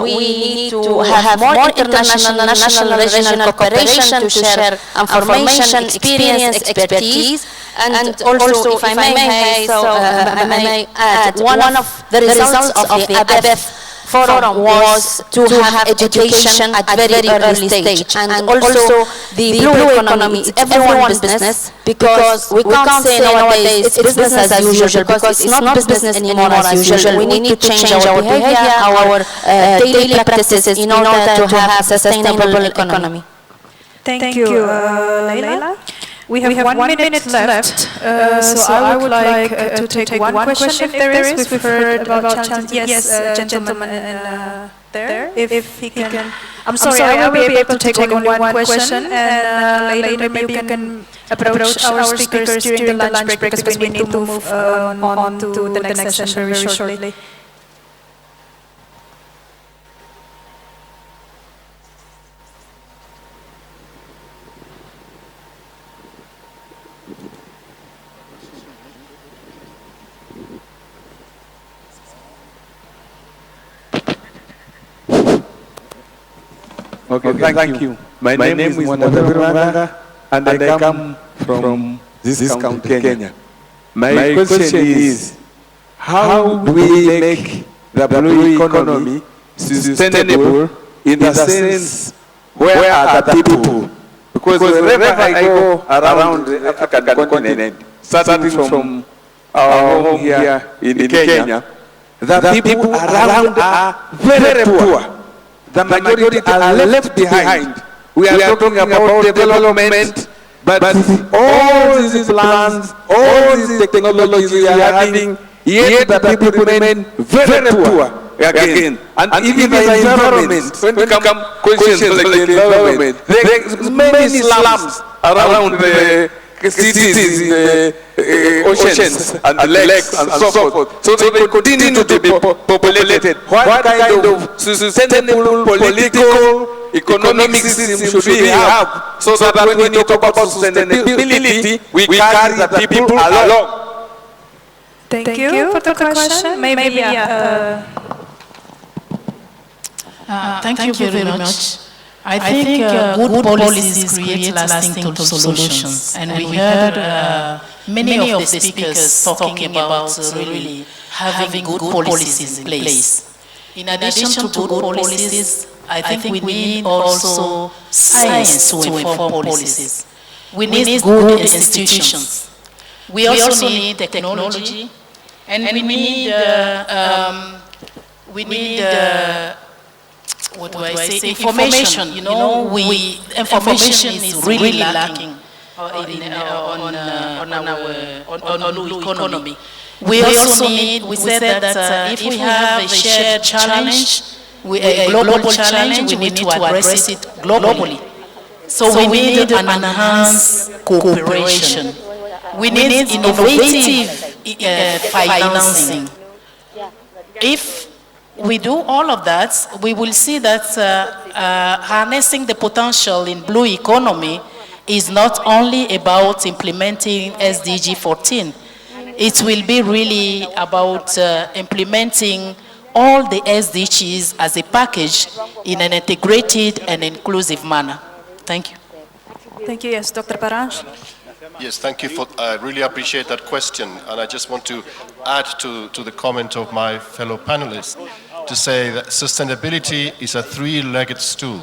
we need to have more international, national, regional cooperation to share information, experience, expertise, and also, if I may add, one of the results of the ABEF forum was to have education at very early stage, and also the blue economy is everyone's business, because we can't say nowadays it's business as usual, because it's not business anymore as usual. We need to change our behavior, our daily practices in order to have a sustainable economy. Thank you, Leila. We have 1 minute left, so I would like to take one question if there is. We've heard about challenges. Yes, gentleman there, if he can. I'm sorry, I will be able to take only one question, and later maybe you can approach our speakers during the lunch break, because we need to move on to the next session very shortly. Okay, thank you. My name is Mwanda, and I come from this county, Kenya. My question is, how do we make the blue economy sustainable in the sense where are the people? Because wherever I go around the African continent, starting from our home here in Kenya, the people around are very poor. The majority are left behind. We are talking about development, but all these plans, all these technologies we are having, yet the people remain very poor again. And even the environment, when it comes questions like the environment, there are many slums around the cities, in the oceans and the lakes and so forth. So they continue to be populated. What kind of sustainable political, economic system should we have, so that when we talk about sustainability, we carry the people along? Thank you for the question. Maybe thank you very much. I think good policies create lasting solutions, and we heard many of the speakers talking about really having good policies in place. In addition to good policies, I think we need also science to inform policies. We need good institutions. We also need technology, and we need what do I say? Information. You know, information is really lacking on blue economy. We also need. We said that if we have a shared challenge, a global challenge, we need to address it globally. So we need an enhanced cooperation. We need innovative financing. If we do all of that, we will see that harnessing the potential in blue economy is not only about implementing SDG 14. it will be really about implementing all the SDGs as a package in an integrated and inclusive manner. Thank you. Thank you. Yes, Dr. Paranj. Yes, thank you for, I really appreciate that question, and I just want to add to the comment of my fellow panelists to say that sustainability is a three-legged stool.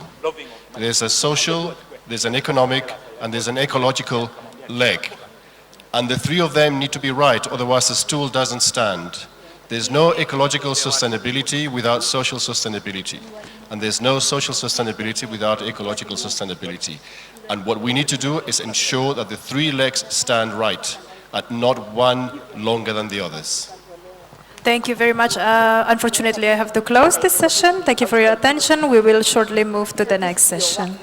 There's a social, there's an economic, and there's an ecological leg. And the three of them need to be right, otherwise the stool doesn't stand. There's no ecological sustainability without social sustainability. And there's no social sustainability without ecological sustainability. And what we need to do is ensure that the three legs stand right, and not one longer than the others. Thank you very much. Unfortunately, I have to close this session. Thank you for your attention. We will shortly move to the next session.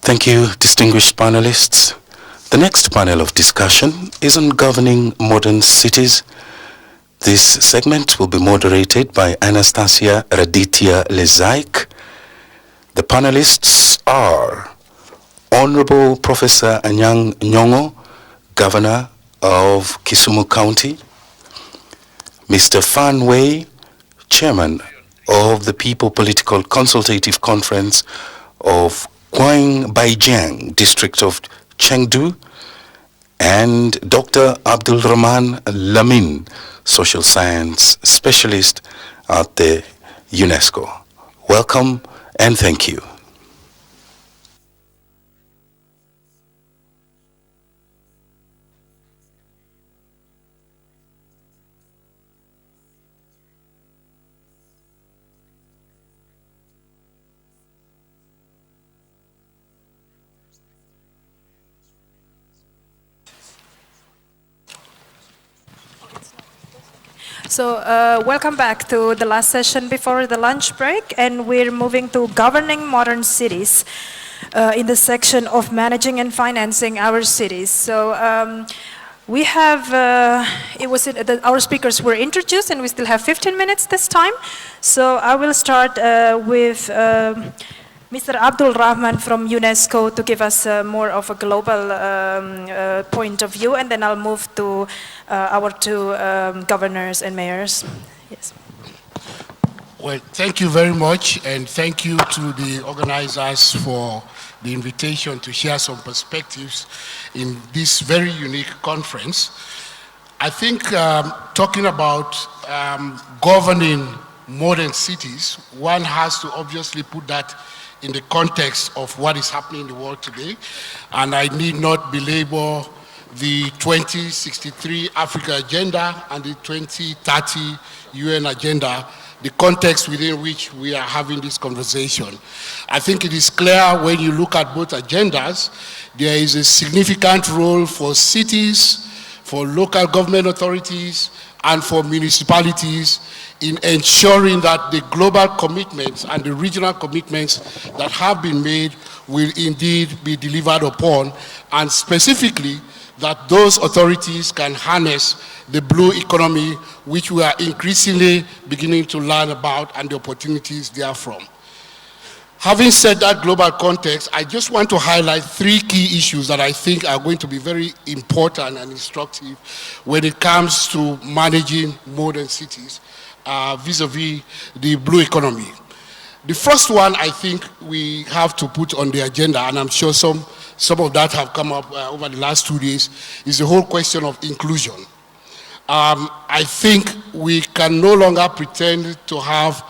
Thank you, distinguished panelists. The next panel of discussion is on governing modern cities. This segment will be moderated by Anastasia Raditya Lezaik. The panelists are Honorable Professor Anyang Nyong'o, Governor of Kisumu County, Mr. Fan Wei, Chairman of the People Political Consultative Conference of Gwangbaijiang District of Chengdu, and Dr. Abdul Rahman Lamin, Social Science Specialist at the UNESCO. Welcome and thank you. So welcome back to the last session before the lunch break, and we're moving to governing modern cities in the section of managing and financing our cities. So we have, our speakers were introduced, and we still have 15 minutes this time. So I will start with Mr. Abdul Rahman from UNESCO to give us more of a global point of view, and then I'll move to our two governors and mayors. Yes. Well, thank you very much, and thank you to the organizers for the invitation to share some perspectives in this very unique conference. I think talking about governing modern cities, one has to obviously put that in the context of what is happening in the world today. And I need not belabor the 2063 Africa Agenda and the 2030 UN Agenda, the context within which we are having this conversation. I think it is clear when you look at both agendas, there is a significant role for cities, for local government authorities, and for municipalities in ensuring that the global commitments and the regional commitments that have been made will indeed be delivered upon, and specifically that those authorities can harness the blue economy, which we are increasingly beginning to learn about, and the opportunities therefrom. Having said that global context, I just want to highlight three key issues that I think are going to be very important and instructive when it comes to managing modern cities vis-a-vis the blue economy. The first one I think we have to put on the agenda, and I'm sure some of that have come up over the last 2 days, is the whole question of inclusion. I think we can no longer pretend to have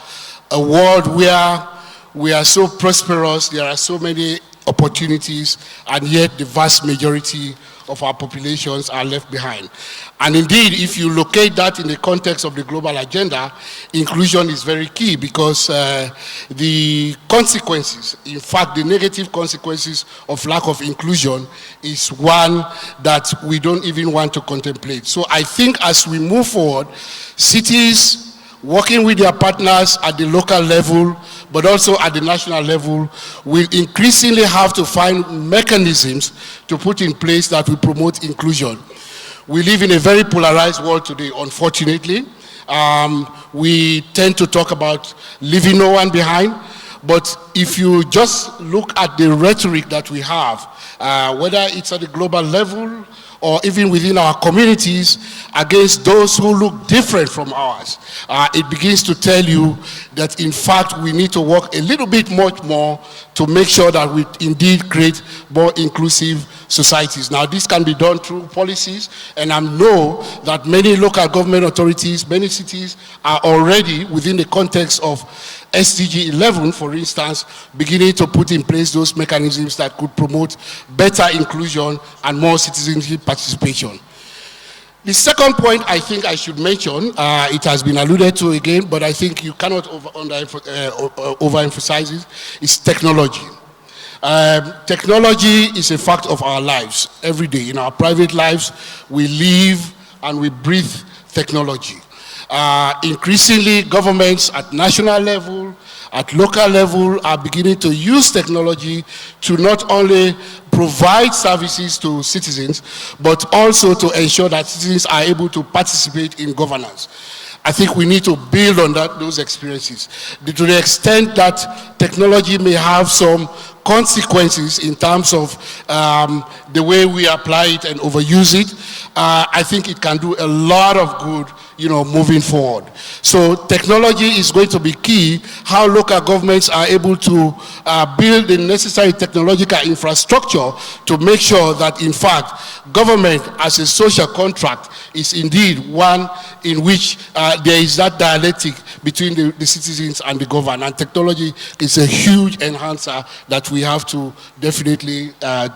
a world where we are so prosperous, there are so many opportunities, and yet the vast majority of our populations are left behind. And indeed, if you locate that in the context of the global agenda, inclusion is very key, because the consequences, in fact, the negative consequences of lack of inclusion is one that we don't even want to contemplate. So I think as we move forward, cities working with their partners at the local level, but also at the national level, will increasingly have to find mechanisms to put in place that will promote inclusion. We live in a very polarized world today, unfortunately. We tend to talk about leaving no one behind, but if you just look at the rhetoric that we have, whether it's at the global level or even within our communities, against those who look different from ours, it begins to tell you that in fact we need to work a little bit much more to make sure that we indeed create more inclusive societies. Now this can be done through policies, and I know that many local government authorities, many cities are already within the context of SDG 11, for instance, beginning to put in place those mechanisms that could promote better inclusion and more citizenship participation. The second point I think I should mention, it has been alluded to again, but I think you cannot overemphasize it, is technology. Technology is a fact of our lives every day. In our private lives, we live and we breathe technology. Increasingly, governments at national level, at local level, are beginning to use technology to not only provide services to citizens, but also to ensure that citizens are able to participate in governance. I think we need to build on those experiences. To the extent that technology may have some consequences in terms of the way we apply it and overuse it, I think it can do a lot of good, moving forward. So technology is going to be key. How local governments are able to build the necessary technological infrastructure to make sure that, in fact, government as a social contract is indeed one in which there is that dialectic between the citizens and the government. And technology is a huge enhancer that we have to definitely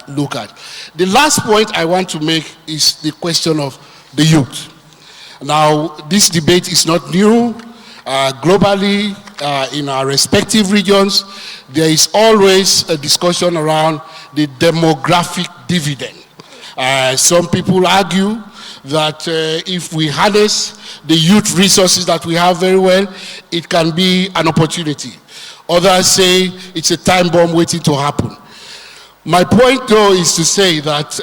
look at. The last point I want to make is the question of the youth. Now, this debate is not new. Globally, in our respective regions, there is always a discussion around the demographic dividend. Some people argue that if we harness the youth resources that we have very well, it can be an opportunity. Others say it's a time bomb waiting to happen. My point, though, is to say that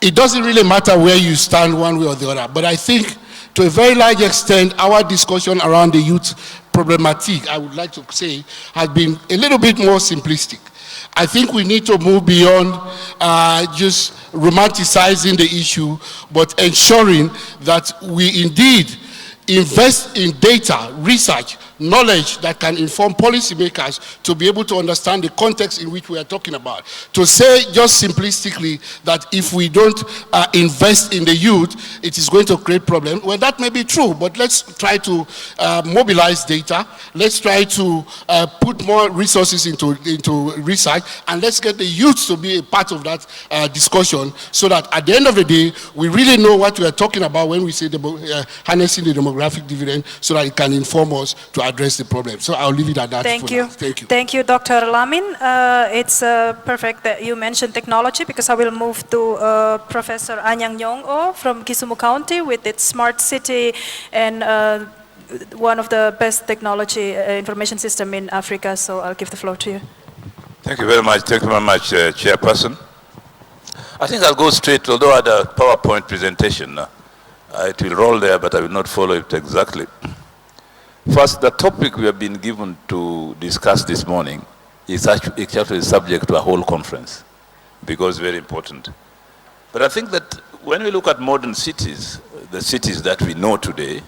it doesn't really matter where you stand one way or the other, but I think to a very large extent, our discussion around the youth problematic, I would like to say, has been a little bit more simplistic. I think we need to move beyond just romanticizing the issue, but ensuring that we indeed invest in data, research, knowledge that can inform policymakers to be able to understand the context in which we are talking about. To say just simplistically that if we don't invest in the youth, it is going to create problems, well, that may be true, but let's try to mobilize data, let's try to put more resources into research, and let's get the youth to be a part of that discussion, so that at the end of the day, we really know what we are talking about when we say harnessing the demographic dividend, so that it can inform us to address the problem. So I'll leave it at that. Thank you. Thank you. Thank you, Dr. Lamin. It's perfect that you mentioned technology, because I will move to Professor Anyang Nyong from Kisumu County with its smart city and one of the best technology information system in Africa. So I'll give the floor to you. Thank you very much. Thank you very much, Chairperson. I think I'll go straight, although I had a PowerPoint presentation. It will roll there, but I will not follow it exactly. First, the topic we have been given to discuss this morning is actually subject to a whole conference, because it's very important. But I think that when we look at modern cities, the cities that we know today,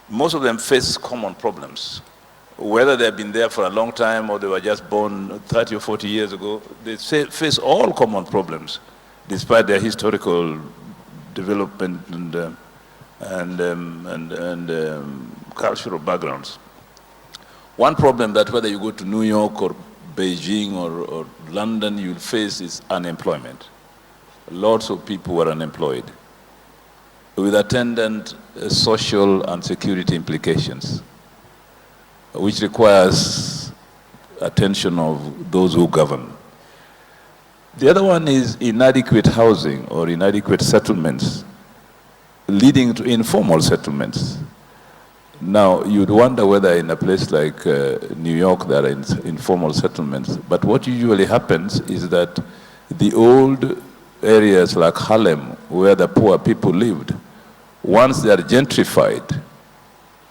most of them face common problems. Whether they've been there for a long time or they were just born 30 or 40 years ago, they face all common problems, despite their historical development and cultural backgrounds. One problem that whether you go to New York or Beijing or London, you'll face is unemployment. Lots of people were unemployed, with attendant social and security implications, which requires attention of those who govern. The other one is inadequate housing or inadequate settlements, leading to informal settlements. Now, you'd wonder whether in a place like New York there are informal settlements, but what usually happens is that the old areas like Harlem, where the poor people lived, once they are gentrified,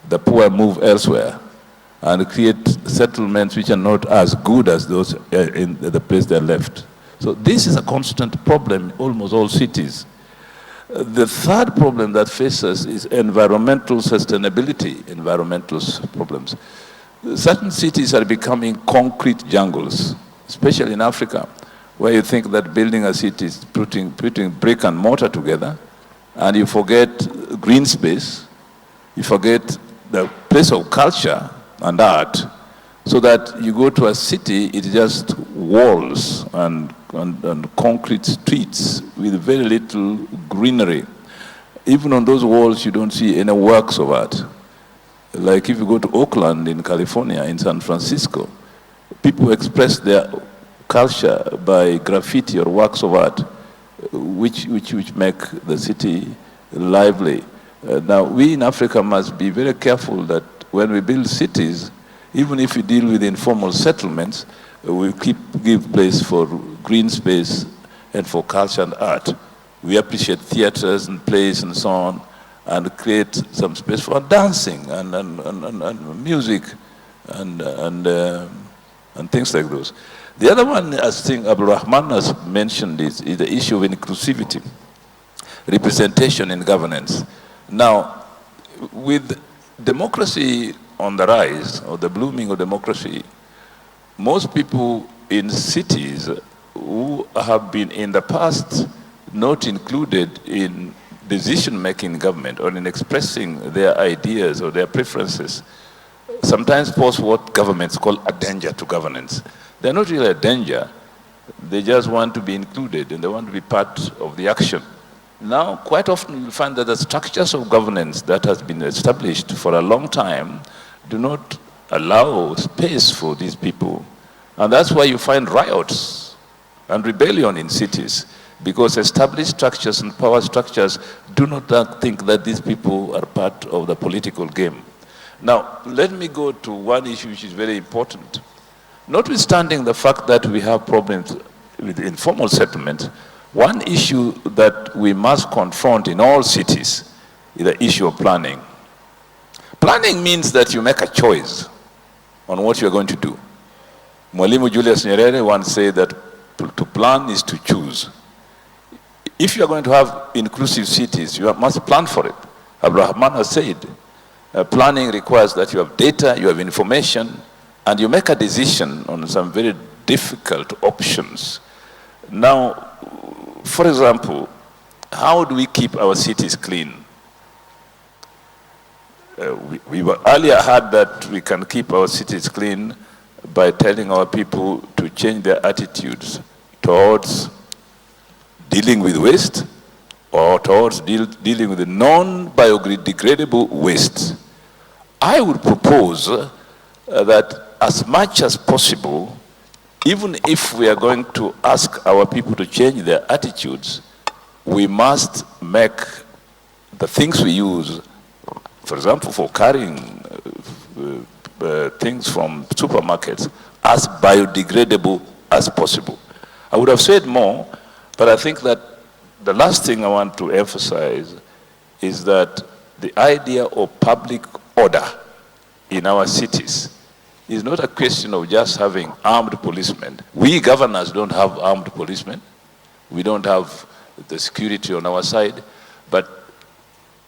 the poor move elsewhere and create settlements which are not as good as those in the place they left. So this is a constant problem in almost all cities. The third problem that faces is environmental sustainability, environmental problems. Certain cities are becoming concrete jungles, especially in Africa, where you think that building a city is putting brick and mortar together, and you forget green space, you forget the place of culture and art, so that you go to a city, it's just walls and concrete streets with very little greenery. Even on those walls, you don't see any works of art. Like if you go to Oakland in California, in San Francisco, people express their culture by graffiti or works of art, which make the city lively. Now, we in Africa must be very careful that when we build cities, even if we deal with informal settlements, we give place for green space and for culture and art. We appreciate theaters and plays and so on, and create some space for dancing and music and things like those. The other one, as I think Abdul Rahman has mentioned, is the issue of inclusivity, representation in governance. Now, with democracy on the rise, or the blooming of democracy, most people in cities who have been in the past not included in decision-making in government or in expressing their ideas or their preferences sometimes pose what governments call a danger to governance. They're not really a danger. They just want to be included and they want to be part of the action. Now, quite often you'll find that the structures of governance that has been established for a long time do not allow space for these people. And that's why you find riots and rebellion in cities, because established structures and power structures do not think that these people are part of the political game. Now, let me go to one issue which is very important. Notwithstanding the fact that we have problems with informal settlement, one issue that we must confront in all cities is the issue of planning. Planning means that you make a choice on what you're going to do. Mwalimu Julius Nyerere once said that to plan is to choose. If you're going to have inclusive cities, you must plan for it. Abdul Rahman has said, planning requires that you have data, you have information, and you make a decision on some very difficult options. Now, for example, how do we keep our cities clean? We were earlier heard that we can keep our cities clean by telling our people to change their attitudes towards dealing with waste or towards dealing with the non-biodegradable waste. I would propose that as much as possible, even if we are going to ask our people to change their attitudes, we must make the things we use, for example, for carrying things from supermarkets, as biodegradable as possible. I would have said more, but I think that the last thing I want to emphasize is that the idea of public order in our cities is not a question of just having armed policemen. We governors don't have armed policemen. We don't have the security on our side, but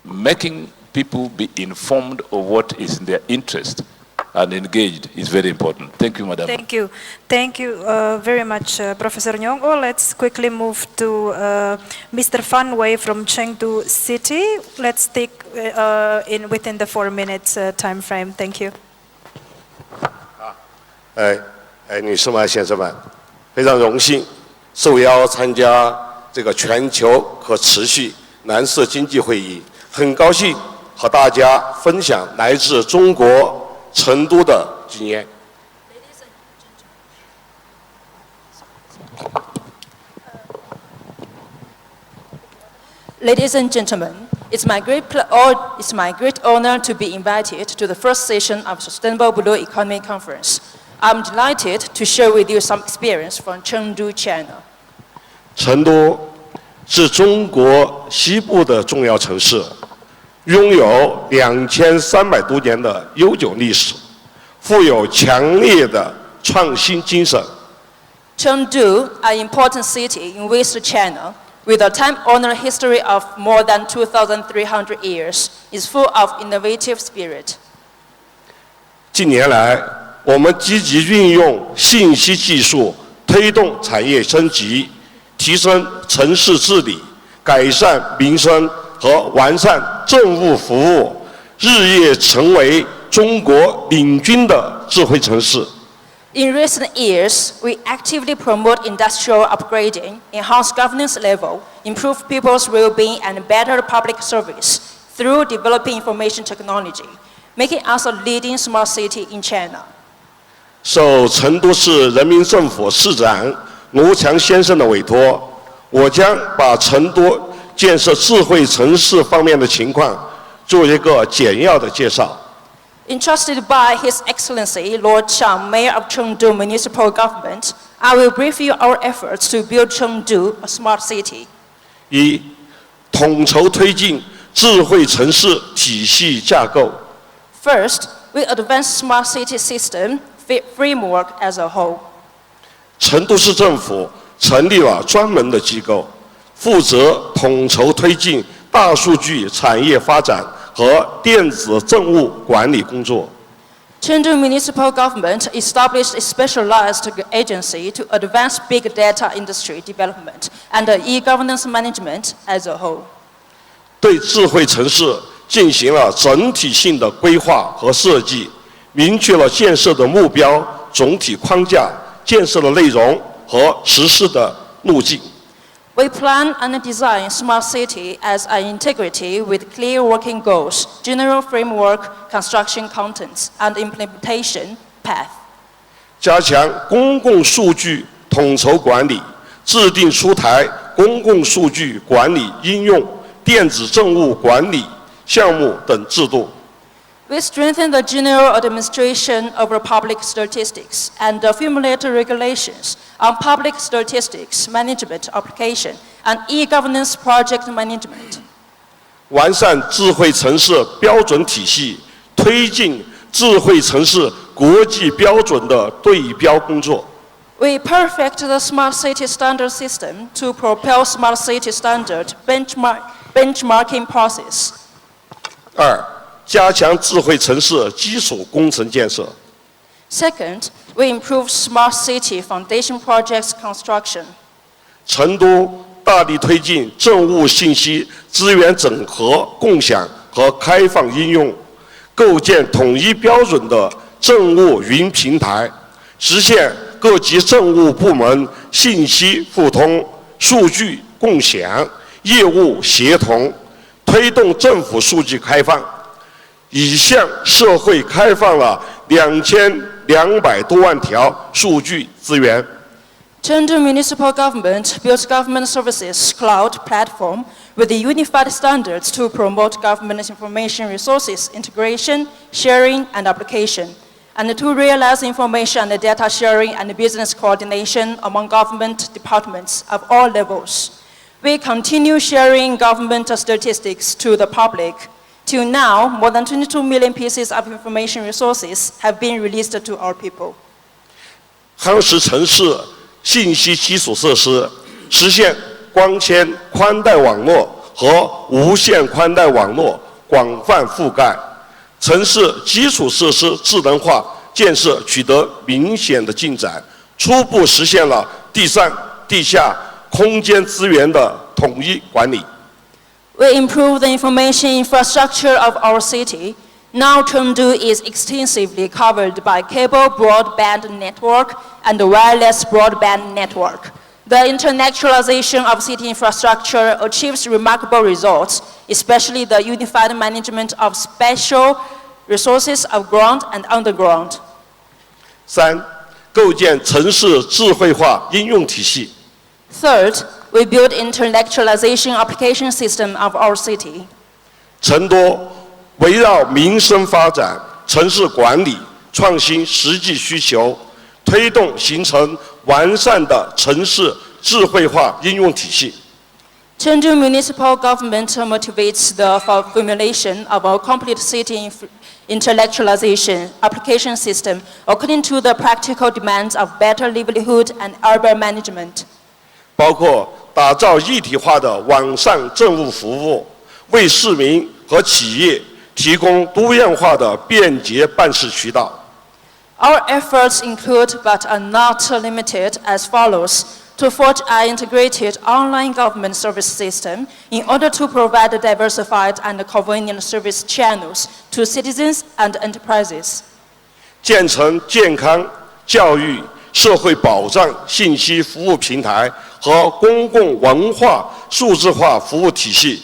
making people be informed of what is in their interest and engaged is very important. Thank you, Madam. Thank you. Thank you very much, Professor Nyong'o. Let's quickly move to Mr. Fan Wei from Chengdu City. Let's take within the 4 minutes time frame. Thank you. 女士们、先生们，非常荣幸受邀参加这个全球可持续蓝色经济会议，很高兴和大家分享来自中国成都的经验。Ladies and gentlemen, it's my great honor to be invited to the first session of Sustainable Blue Economy Conference. I'm delighted to share with you some experience from Chengdu, China. 成都是中国西部的重要城市，拥有2300多年的悠久历史，富有强烈的创新精神。Chengdu, an important city in West China, with a time-honored history of more than 2,300 years, is full of innovative spirit. 近年来，我们积极运用信息技术，推动产业升级，提升城市治理，改善民生和完善政务服务，日夜成为中国领军的智慧城市。In recent years, we actively promote industrial upgrading, enhance governance level, improve people's well-being, and better public service through developing information technology, making us a leading smart city in China. 受成都市人民政府市长卢强先生的委托，我将把成都建设智慧城市方面的情况做一个简要的介绍。Entrusted by His Excellency Lord Chang, Mayor of Chengdu Municipal Government, I will brief you our efforts to build Chengdu a smart city. 一、统筹推进智慧城市体系架构。First, we advance smart city system framework as a whole. 成都市政府成立了专门的机构，负责统筹推进大数据产业发展和电子政务管理工作。Chengdu Municipal Government established a specialized agency to advance big data industry development and e-governance management as a whole. 对智慧城市进行了整体性的规划和设计，明确了建设的目标、总体框架、建设的内容和实施的路径。We plan and design smart city as an integrity with clear working goals, general framework, construction contents, and implementation path. 加强公共数据统筹管理，制定出台公共数据管理应用、电子政务管理项目等制度。We strengthen the general administration over public statistics and formulate regulations on public statistics management application and e-governance project management. 完善智慧城市标准体系，推进智慧城市国际标准的对标工作。We perfect the smart city standard system to propel smart city standard benchmarking process. 二、加强智慧城市基础工程建设。Second, we improve smart city foundation projects construction. 成都大力推进政务信息资源整合、共享和开放应用，构建统一标准的政务云平台，实现各级政务部门信息互通、数据共享、业务协同，推动政府数据开放。已向社会开放了2200多万条数据资源。Chengdu Municipal Government built government services cloud platform with the unified standards to promote government information resources integration, sharing, and application, and to realize information and data sharing and business coordination among government departments of all levels. We continue sharing government statistics to the public. Till now, more than 22 million pieces of information resources have been released to our people. 夯实城市信息基础设施，实现光纤宽带网络和无线宽带网络广泛覆盖，城市基础设施智能化建设取得明显的进展，初步实现了地上、地下空间资源的统一管理。We improve the information infrastructure of our city, Now Chengdu is extensively covered by cable broadband network and the wireless broadband network. The internationalization of city infrastructure achieves remarkable results, especially the unified management of special resources of ground and underground. 3. 构建城市智慧化应用体系。 Third, we build intellectualization application system of our city. 成都围绕民生发展、城市管理、创新实际需求，推动形成完善的城市智慧化应用体系。 Chengdu municipal government motivates the formulation of a complete city intellectualization application system according to the practical demands of better livelihood and urban management. 包括打造一体化的网上政务服务，为市民和企业提供多样化的便捷办事渠道。 Our efforts include but are not limited as follows: to forge an integrated online government service system in order to provide diversified and convenient service channels to citizens and enterprises. 建成健康、教育、社会保障信息服务平台和公共文化数字化服务体系，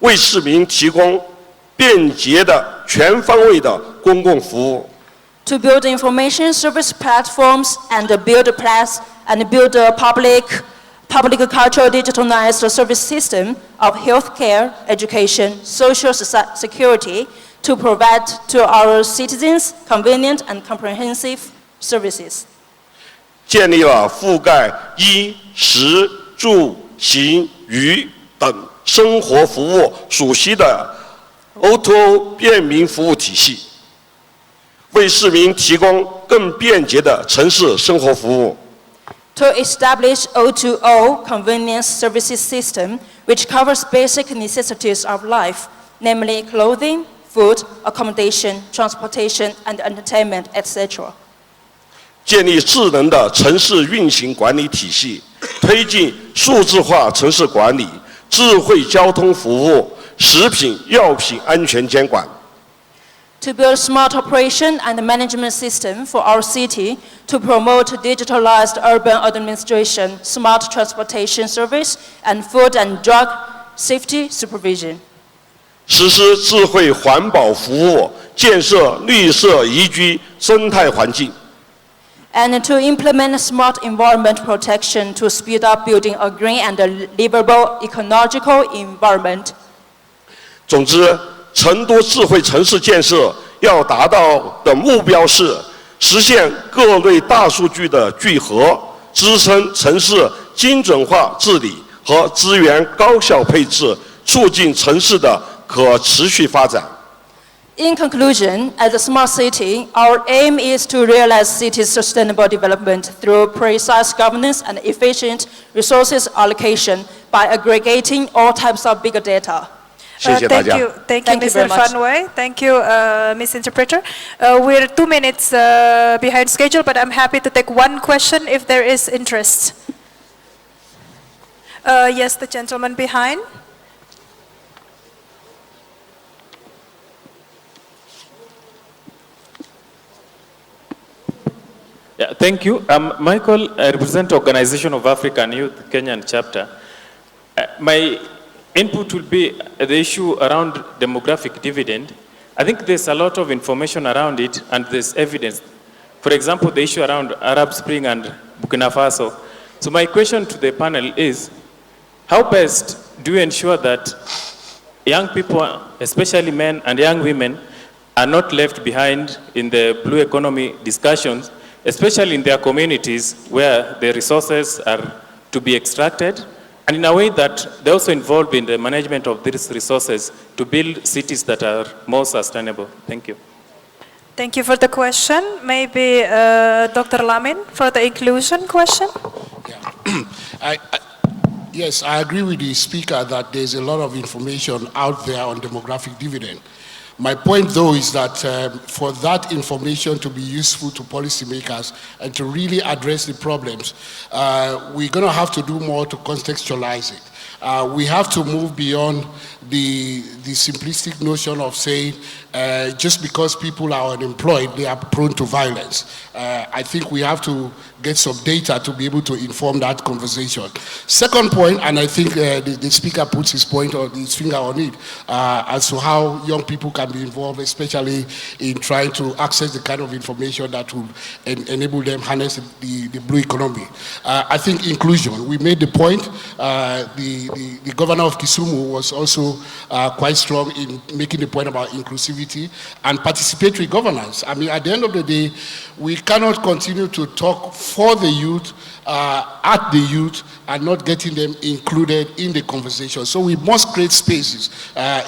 为市民提供便捷的全方位的公共服务。 To build information service platforms and build a public cultural digitalized service system of healthcare, education, social security to provide to our citizens convenient and comprehensive services. 建立了覆盖衣、食、住、行、娱等生活服务属系的 O2O 便民服务体系，为市民提供更便捷的城市生活服务。 To establish O2O convenience services system which covers basic necessities of life, namely clothing, food, accommodation, transportation, and entertainment, etc. 建立智能的城市运行管理体系，推进数字化城市管理、智慧交通服务、食品药品安全监管。 To build smart operation and management system for our city to promote digitalized urban administration, smart transportation service, and food and drug safety supervision. 实施智慧环保服务，建设绿色宜居生态环境。 And to implement smart environment protection to speed up building a green and livable ecological environment. 总之，成都智慧城市建设要达到的目标是实现各类大数据的聚合，支撑城市精准化治理和资源高效配置，促进城市的可持续发展。 In conclusion, as a smart city, our aim is to realize city's sustainable development through precise governance and efficient resources allocation by aggregating all types of big data. Thank you, Mr. Fanway. Thank you, Ms. Interpreter. We're 2 minutes behind schedule, but I'm happy to take one question if there is interest. Yes, the gentleman behind. Yeah, thank you. I'm Michael. I represent Organization of African Youth Kenyan chapter. My input will be the issue around demographic dividend. I think there's a lot of information around it and there's evidence. For example, the issue around Arab Spring and Burkina Faso. So my question to the panel is, how best do you ensure that young people, especially men and young women, are not left behind in the blue economy discussions, especially in their communities where the resources are to be extracted, and in a way that they're also involved in the management of these resources to build cities that are more sustainable? Thank you. Thank you for the question. Maybe Dr. Lamin for the inclusion question. Yes, I agree with the speaker that there's a lot of information out there on demographic dividend. My point, though, is that for that information to be useful to policymakers and to really address the problems, we're going to have to do more to contextualize it. We have to move beyond the simplistic notion of saying just because people are unemployed, they are prone to violence. I think we have to get some data to be able to inform that conversation. Second point, and I think the speaker puts his point or his finger on it, as to how young people can be involved, especially in trying to access the kind of information that will enable them harness the blue economy. I think inclusion. We made the point. The governor of Kisumu was also quite strong in making the point about inclusivity and participatory governance. I mean, at the end of the day, we cannot continue to talk for the youth, at the youth, and not getting them included in the conversation. So we must create spaces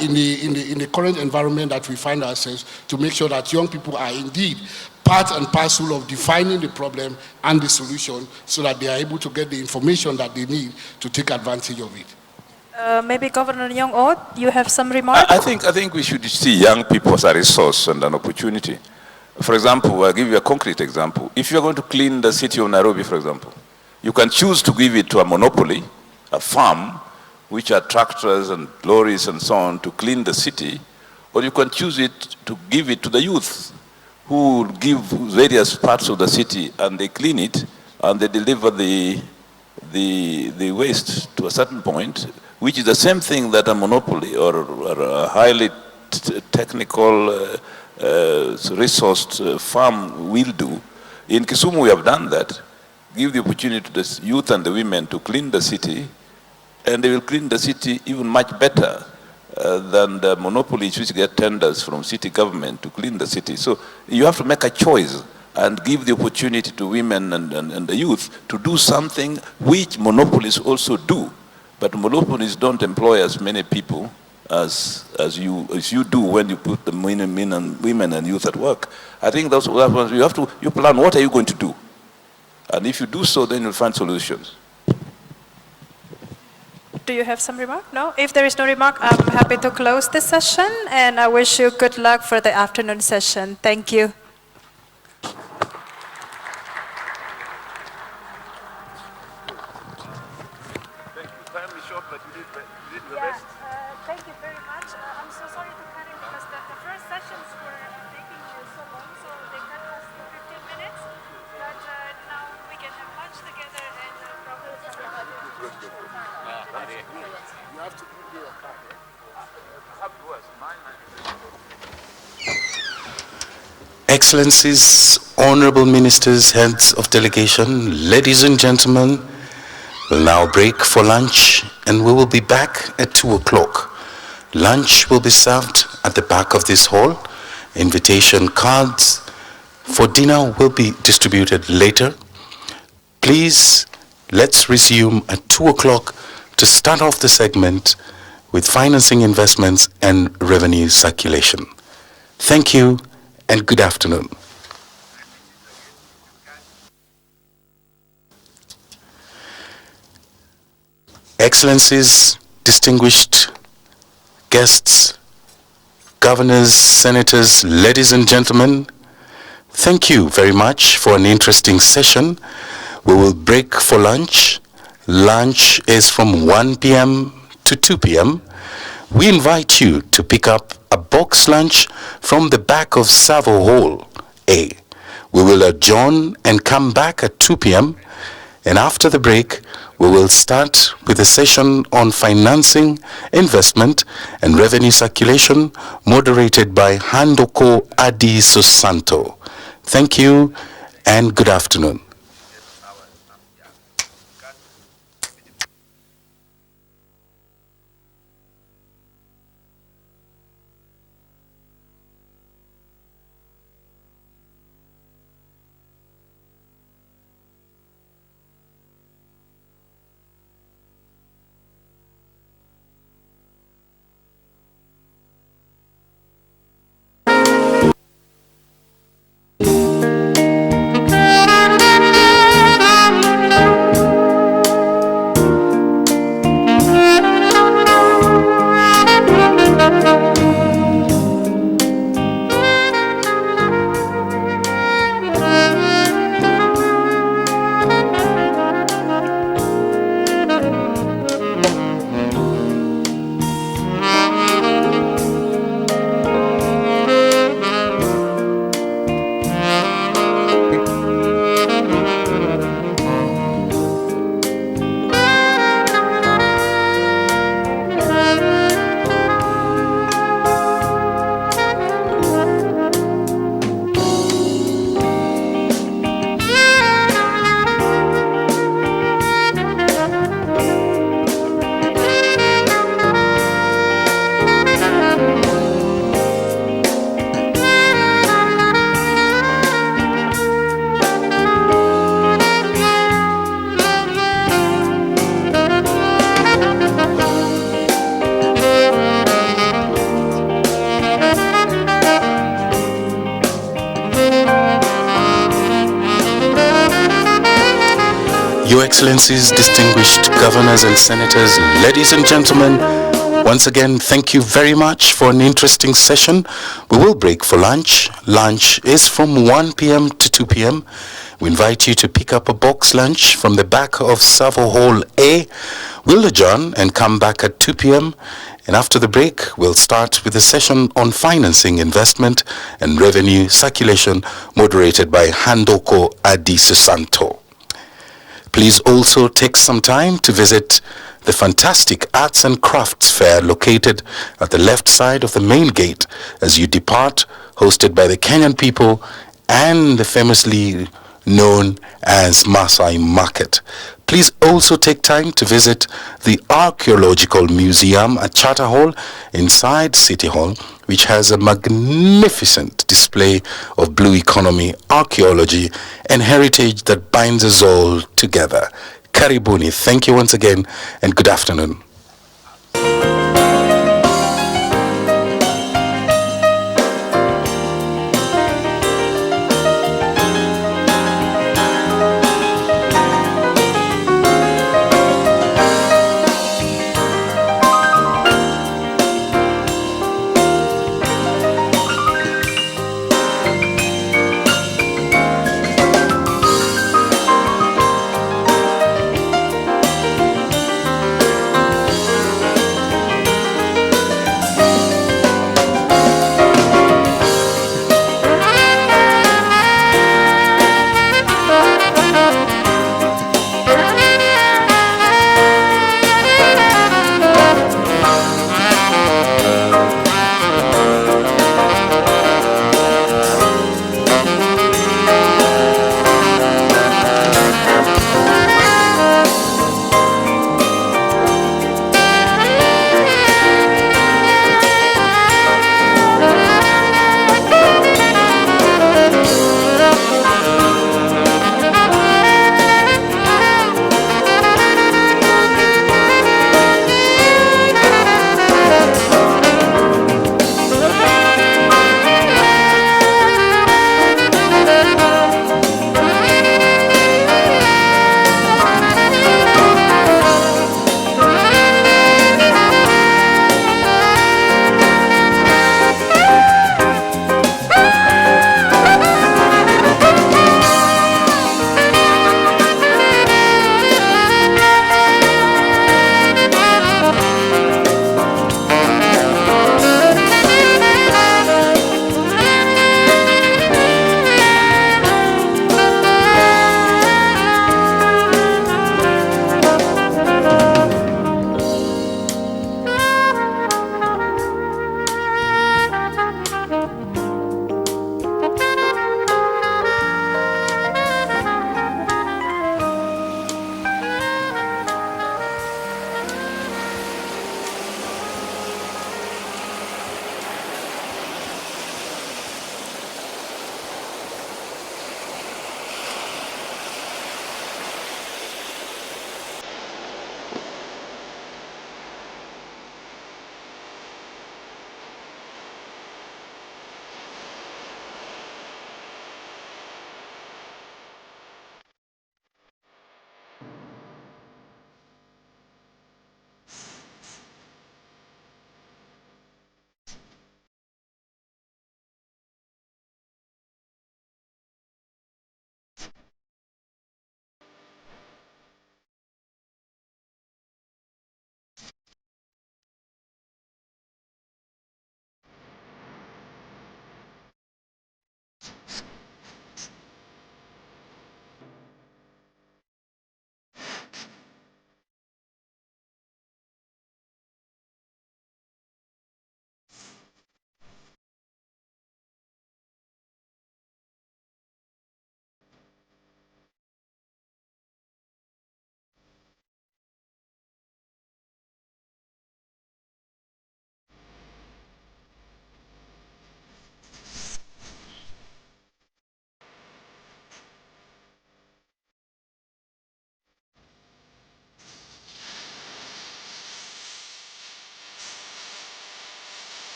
in the current environment that we find ourselves to make sure that young people are indeed part and parcel of defining the problem and the solution so that they are able to get the information that they need to take advantage of it. Maybe Governor Young-Ot, you have some remarks? I think we should see young people as a resource and an opportunity. For example, I'll give you a concrete example. If you're going to clean the city of Nairobi, for example, you can choose to give it to a monopoly, a farm, which are tractors and lorries and so on to clean the city, or you can choose it to give it to the youth who give various parts of the city and they clean it and they deliver the waste to a certain point, which is the same thing that a monopoly or a highly technical resourced farm will do. In Kisumu, we have done that. Give the opportunity to the youth and the women to clean the city, and they will clean the city even much better than the monopolies which get tenders from city government to clean the city. So you have to make a choice and give the opportunity to women and the youth to do something which monopolies also do. But monopolies don't employ as many people as you do when you put the women and youth at work. I think that's what you plan. What are you going to do? And if you do so, then you'll find solutions. Do you have some remark? No? If there is no remark, I'm happy to close this session, and I wish you good luck for the afternoon session. Thank you. Thank you very much. I'm so sorry to cut in because the first sessions were taking so long, so they cut us to 15 minutes. But now we can have lunch together and probably You have to give me a card. Excellencies, honorable ministers, heads of delegation, ladies and gentlemen, we'll now break for lunch and we will be back at 2 o'clock. Lunch will be served at the back of this hall. Invitation cards for dinner will be distributed later. Please, let's resume at 2 o'clock to start off the segment with financing investments and revenue circulation. Thank you and good afternoon. Excellencies, distinguished guests, governors, senators, ladies and gentlemen, thank you very much for an interesting session. We will break for lunch. Lunch is from 1 p.m. to 2 p.m. We invite you to pick up a box lunch from the back of Savo Hall A. We will adjourn and come back at 2 p.m. And after the break, we will start with a session on financing, investment, and revenue circulation, moderated by Handoko Adi Susanto. Thank you and good afternoon. Your Excellencies, distinguished governors and senators, ladies and gentlemen, once again, thank you very much for an interesting session. We will break for lunch. Lunch is from 1 p.m. to 2 p.m. We invite you to pick up a box lunch from the back of Savo Hall A. We'll adjourn and come back at 2 p.m. And after the break, we'll start with a session on financing, investment, and revenue circulation, moderated by Handoko Adisusanto. Please also take some time to visit the fantastic Arts and Crafts Fair located at the left side of the main gate as you depart, hosted by the Kenyan people and the famously known as Maasai Market. Please also take time to visit the Archaeological Museum at Charter Hall inside City Hall, which has a magnificent display of blue economy, archaeology, and heritage that binds us all together. Karibuni. Thank you once again, and good afternoon.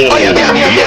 yeah.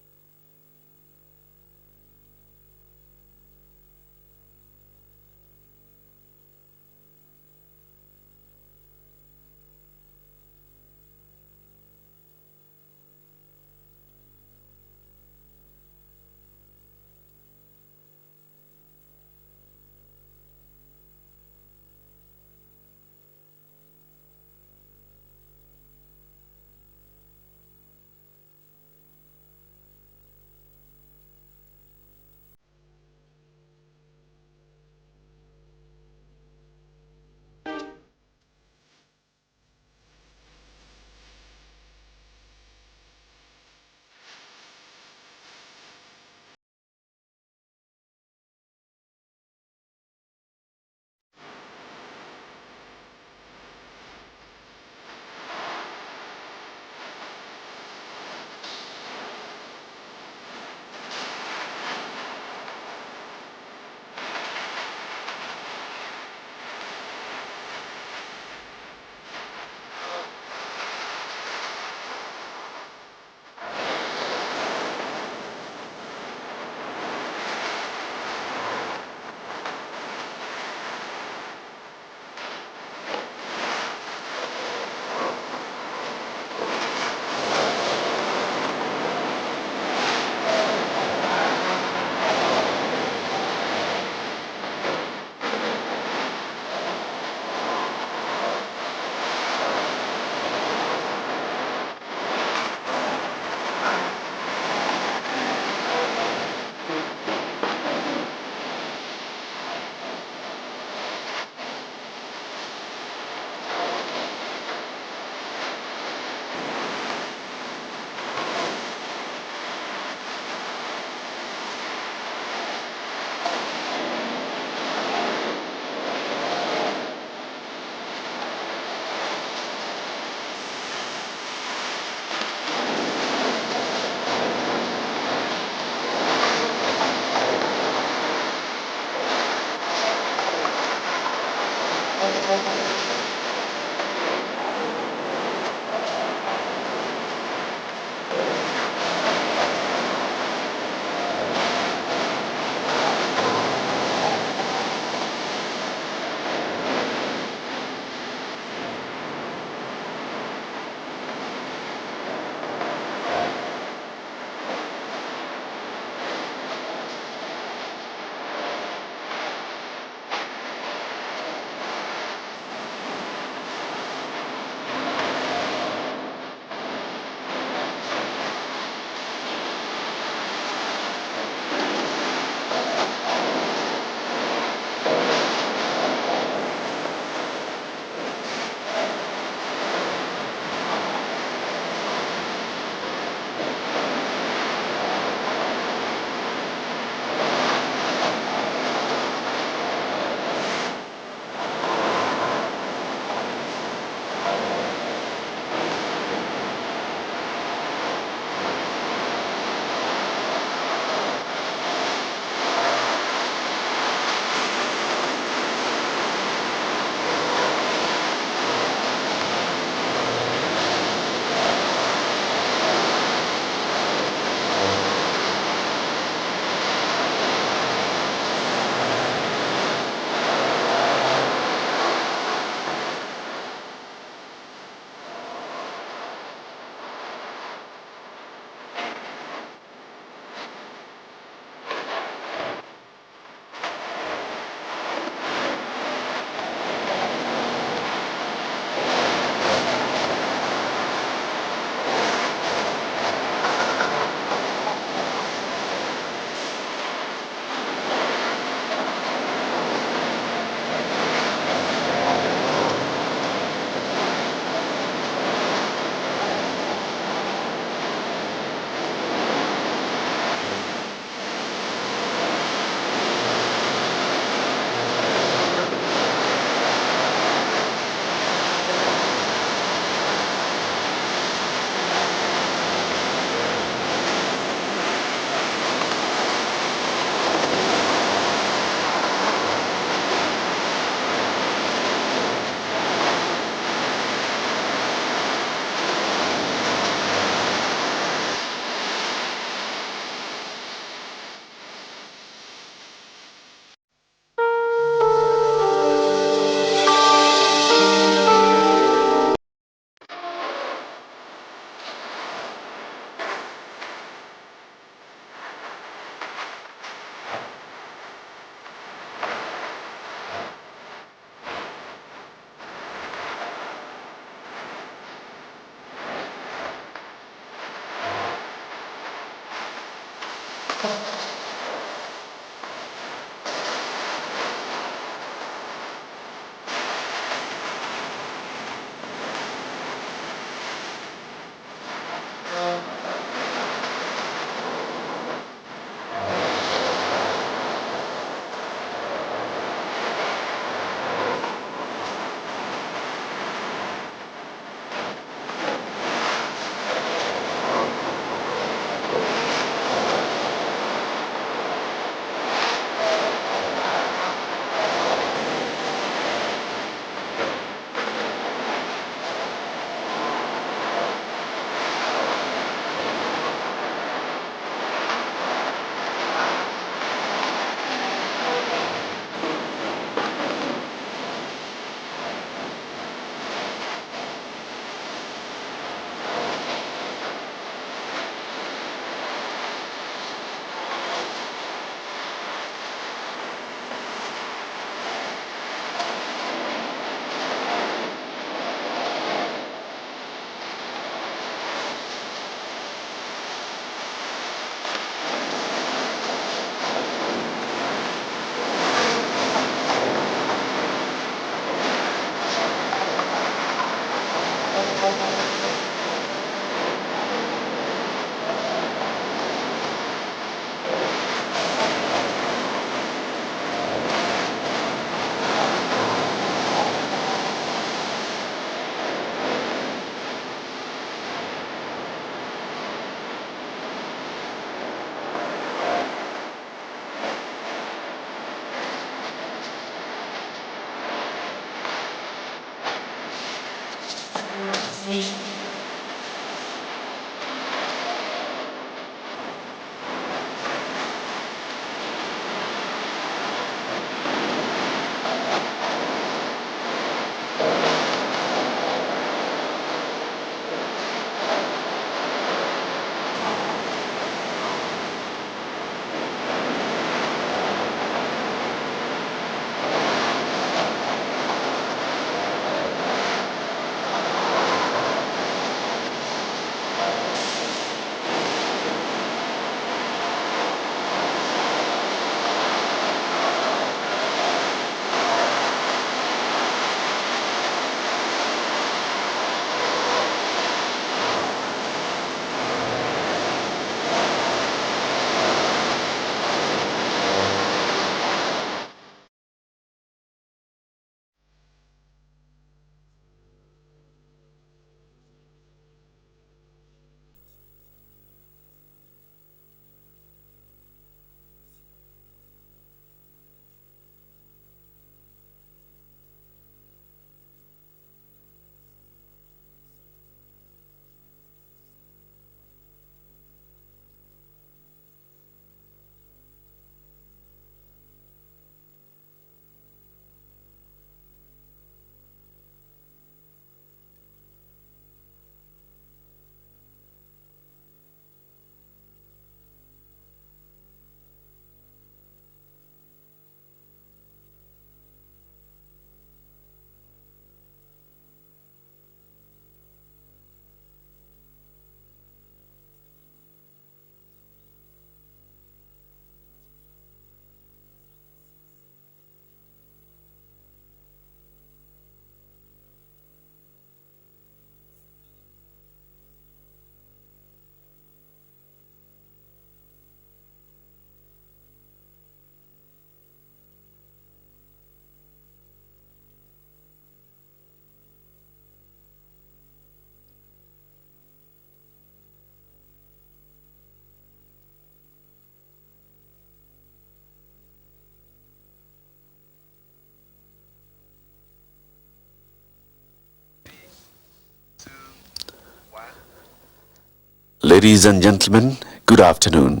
Ladies and gentlemen, good afternoon.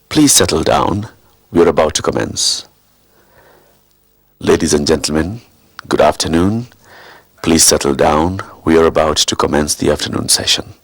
Please settle down. We are about to commence. Ladies and gentlemen, good afternoon. Please settle down. We are about to commence the afternoon session.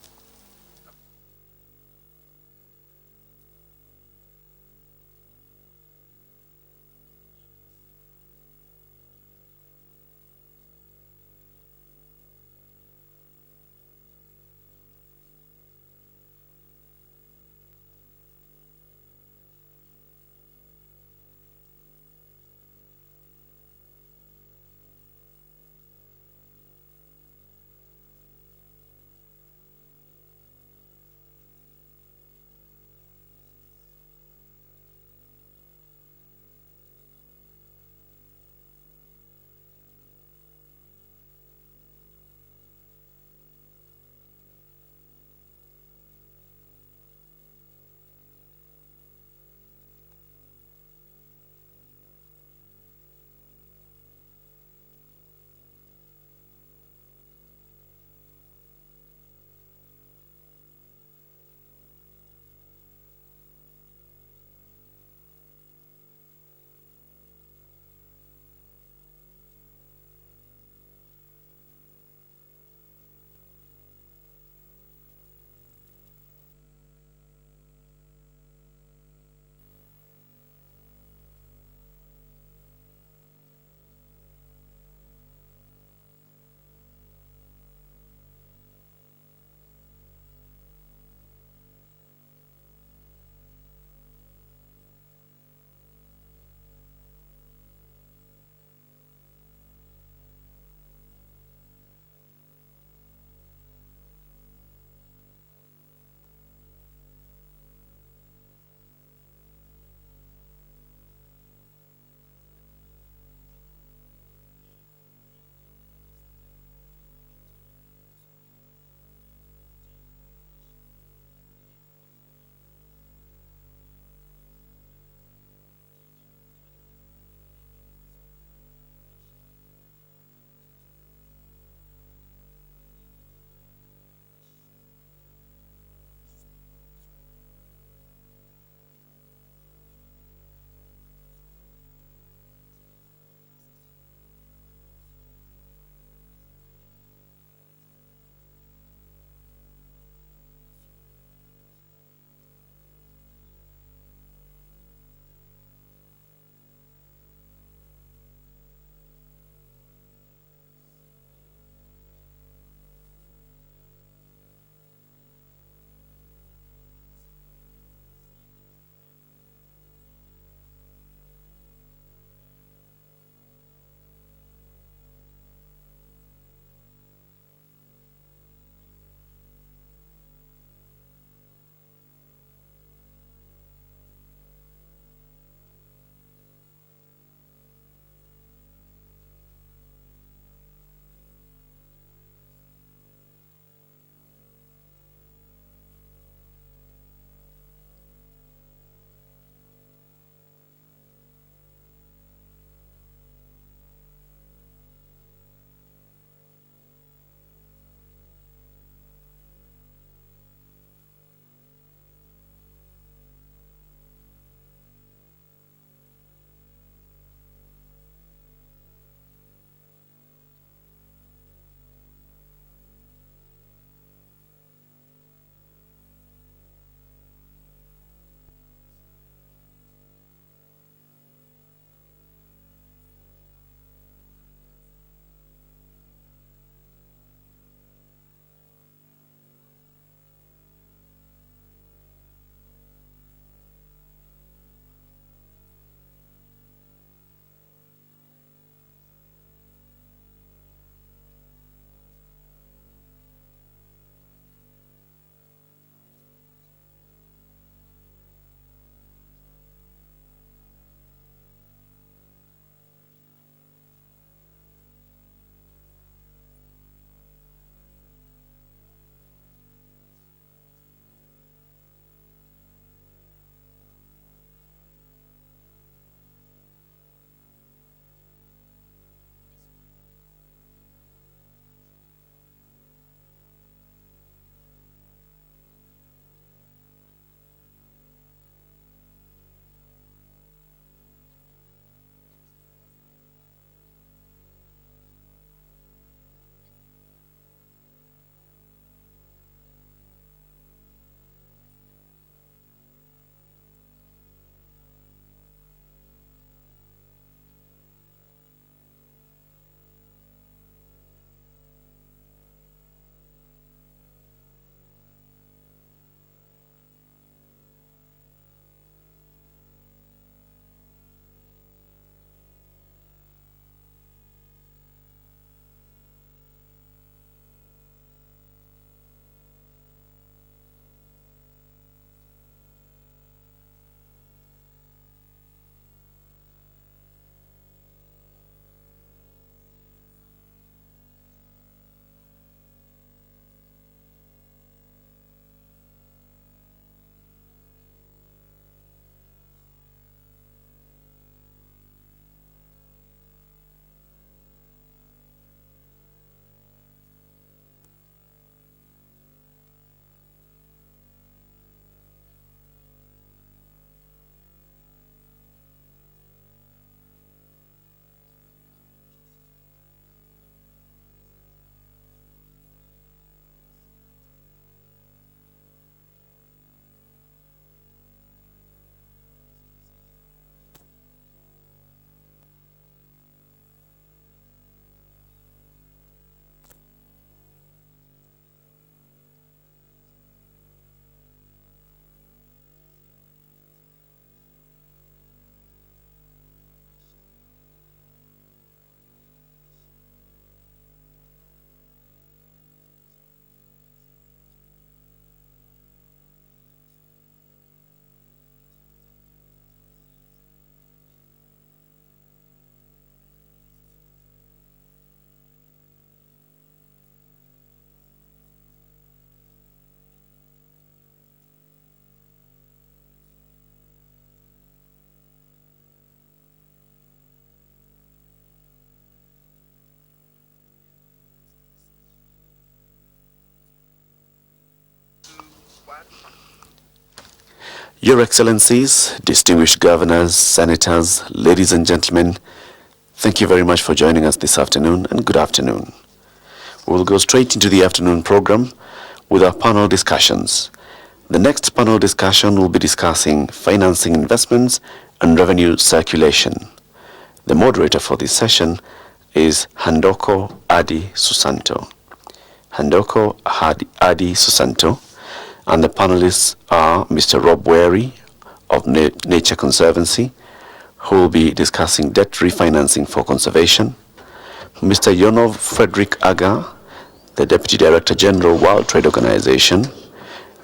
Your Excellencies, distinguished governors, senators, ladies and gentlemen, thank you very much for joining us this afternoon, and good afternoon. We will go straight into the afternoon program with our panel discussions. The next panel discussion will be discussing financing investments and revenue circulation. The moderator for this session is Handoko Adi Susanto. Handoko Adi Susanto, and the panelists are Mr. Rob Wary of Nature Conservancy, who will be discussing debt refinancing for conservation, Mr. Yonov Frederick Aga, the Deputy Director General, World Trade Organization,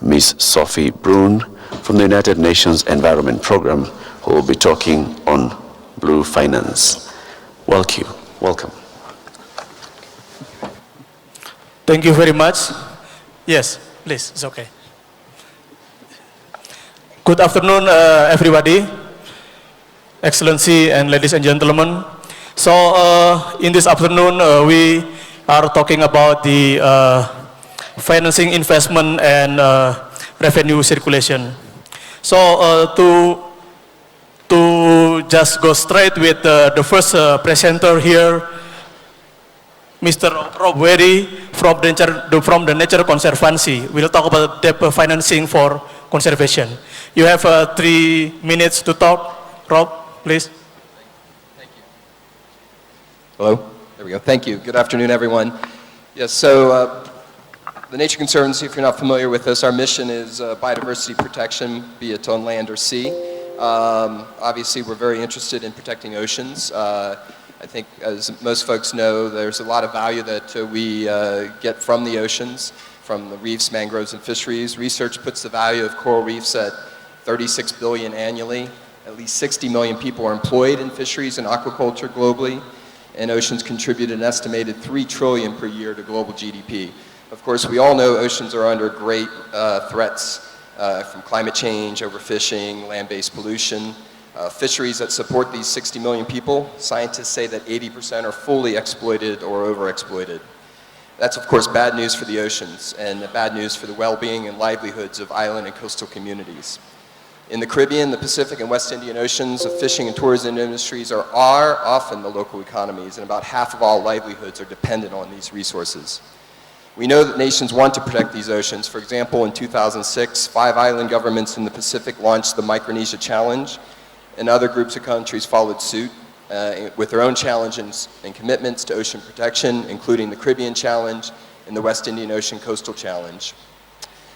Ms. Sophie Brun from the United Nations Environment Programme, who will be talking on blue finance. Welcome. Thank you very much. Yes, please, it's okay. Good afternoon, everybody, Excellency and ladies and gentlemen. So in this afternoon, we are talking about the financing, investment, and revenue circulation. So to just go straight with the first presenter here, Mr. Rob Wary from the Nature Conservancy. We'll talk about debt financing for conservation. You have 3 minutes to talk. Rob, please. Thank you. Hello? There we go. Thank you. Good afternoon, everyone. Yes, so the Nature Conservancy, if you're not familiar with us, our mission is biodiversity protection, be it on land or sea. Obviously, we're very interested in protecting oceans. I think, as most folks know, there's a lot of value that we get from the oceans, from the reefs, mangroves, and fisheries. Research puts the value of coral reefs at 36 billion annually. At least 60 million people are employed in fisheries and aquaculture globally, and oceans contribute an estimated 3 trillion per year to global GDP. Of course, we all know oceans are under great threats from climate change, overfishing, land-based pollution. Fisheries that support these 60 million people, scientists say that 80% are fully exploited or overexploited. That's, of course, bad news for the oceans and bad news for the well-being and livelihoods of island and coastal communities. In the Caribbean, the Pacific, and West Indian Oceans, the fishing and tourism industries are often the local economies, and about half of all livelihoods are dependent on these resources. We know that nations want to protect these oceans. For example, in 2006, 5 island governments in the Pacific launched the Micronesia Challenge, and other groups of countries followed suit with their own challenges and commitments to ocean protection, including the Caribbean Challenge and the West Indian Ocean Coastal Challenge.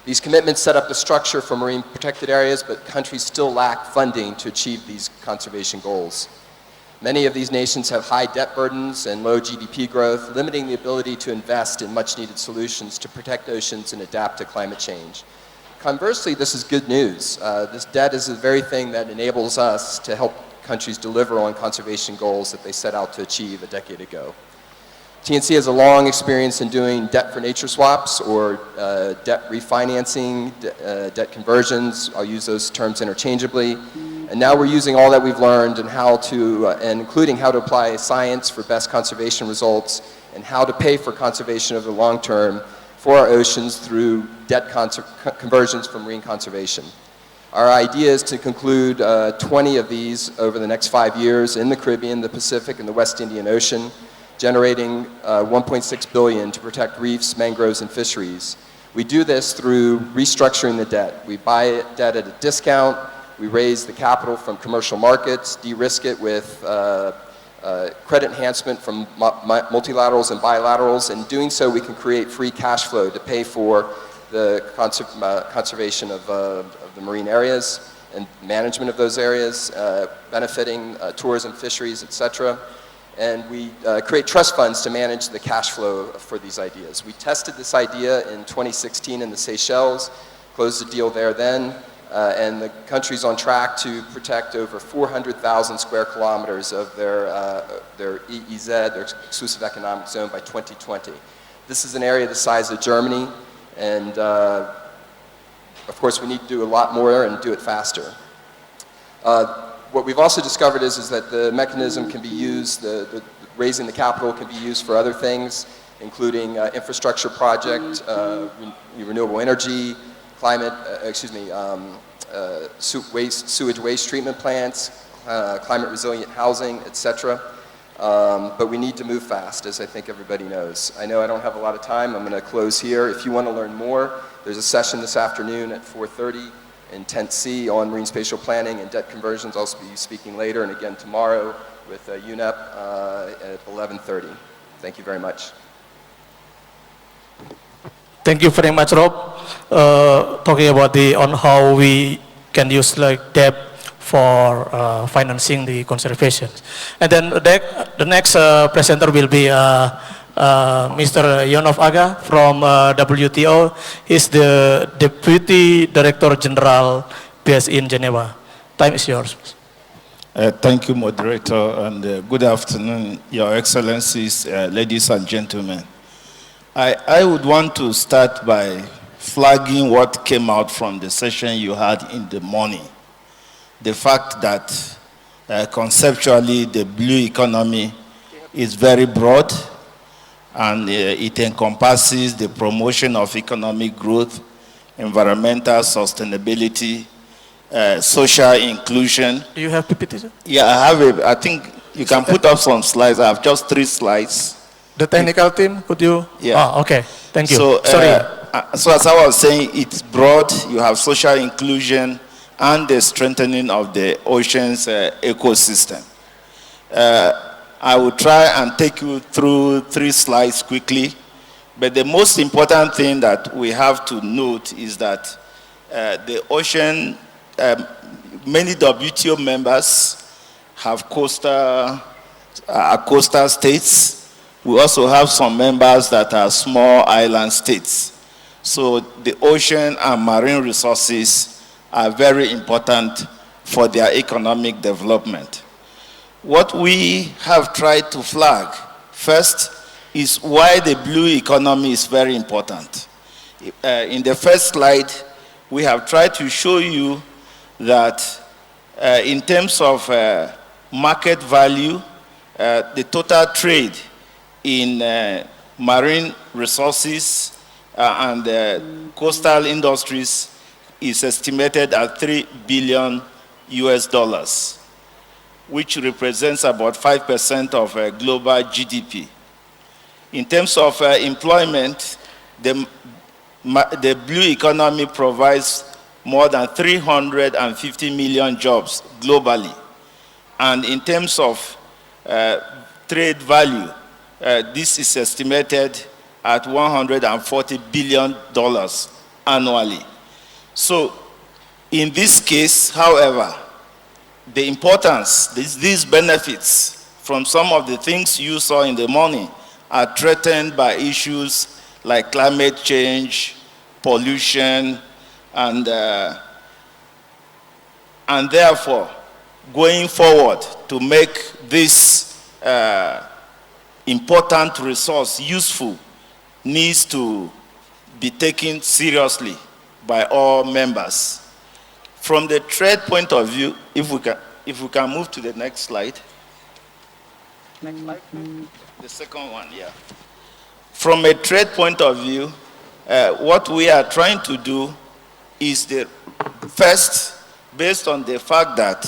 These commitments set up the structure for marine protected areas, but countries still lack funding to achieve these conservation goals. Many of these nations have high debt burdens and low GDP growth, limiting the ability to invest in much needed solutions to protect oceans and adapt to climate change. Conversely, this is good news. This debt is the very thing that enables us to help countries deliver on conservation goals that they set out to achieve a decade ago. TNC has a long experience in doing debt for nature swaps or debt refinancing, debt conversions. I'll use those terms interchangeably. And now we're using all that we've learned and how to, and including how to apply science for best conservation results and how to pay for conservation over the long term for our oceans through debt conversions for marine conservation. Our idea is to conclude 20 of these over the next 5 years in the Caribbean, the Pacific, and the West Indian Ocean, generating 1.6 billion to protect reefs, mangroves, and fisheries. We do this through restructuring the debt. We buy debt at a discount, we raise the capital from commercial markets, de-risk it with credit enhancement from multilaterals and bilaterals. In doing so, we can create free cash flow to pay for the conservation of the marine areas and management of those areas, benefiting tourism, fisheries, etc. And we create trust funds to manage the cash flow for these ideas. We tested this idea in 2016 in the Seychelles, closed the deal there then, and the country's on track to protect over 400,000 square kilometers of their EEZ, their exclusive economic zone, by 2020. This is an area the size of Germany, and of course we need to do a lot more and do it faster. What we've also discovered is that the mechanism can be used, raising the capital can be used for other things, including infrastructure project, renewable energy, sewage waste treatment plants, climate resilient housing, etc. But we need to move fast, as I think everybody knows. I know I don't have a lot of time. I'm going to close here. If you want to learn more, there's a session this afternoon at 4:30 in Tent C on marine spatial planning and debt conversions. I'll also be speaking later, and again tomorrow with UNEP at 11:30. Thank you very much. Thank you very much, Rob. Talking about on how we can use like debt for financing the conservation. And then the next presenter will be Mr. Yonov Aga from WTO. He's the Deputy Director General based in Geneva. Time is yours. Thank you, moderator, and good afternoon, Your Excellencies, ladies and gentlemen. I would want to start by flagging what came out from the session you had in the morning. The fact that conceptually the blue economy is very broad and it encompasses the promotion of economic growth, environmental sustainability, social inclusion. Do you have PPT? Yeah, I have I think you can put up some slides. I have just 3 slides. The technical team, could you? Yeah. Oh, okay. Thank you. So, Sorry. So as I was saying, it's broad. You have social inclusion and the strengthening of the ocean's ecosystem. I will try and take you through 3 slides quickly. But the most important thing that we have to note is that the ocean, many WTO members have coastal states. We also have some members that are small island states. So the ocean and marine resources are very important for their economic development. What we have tried to flag first is why the blue economy is very important. In the first slide, we have tried to show you that in terms of market value, the total trade in marine resources and coastal industries is estimated at $3 billion, which represents about 5% of global GDP. In terms of employment, the blue economy provides more than 350 million jobs globally. And in terms of trade value, this is estimated at $140 billion annually. So in this case, however, the importance, these benefits from some of the things you saw in the morning are threatened by issues like climate change, pollution, and therefore, going forward to make this important resource useful needs to be taken seriously by all members. From the trade point of view, if we can move to the next slide. Next slide. The second one, yeah. From a trade point of view, what we are trying to do is first, based on the fact that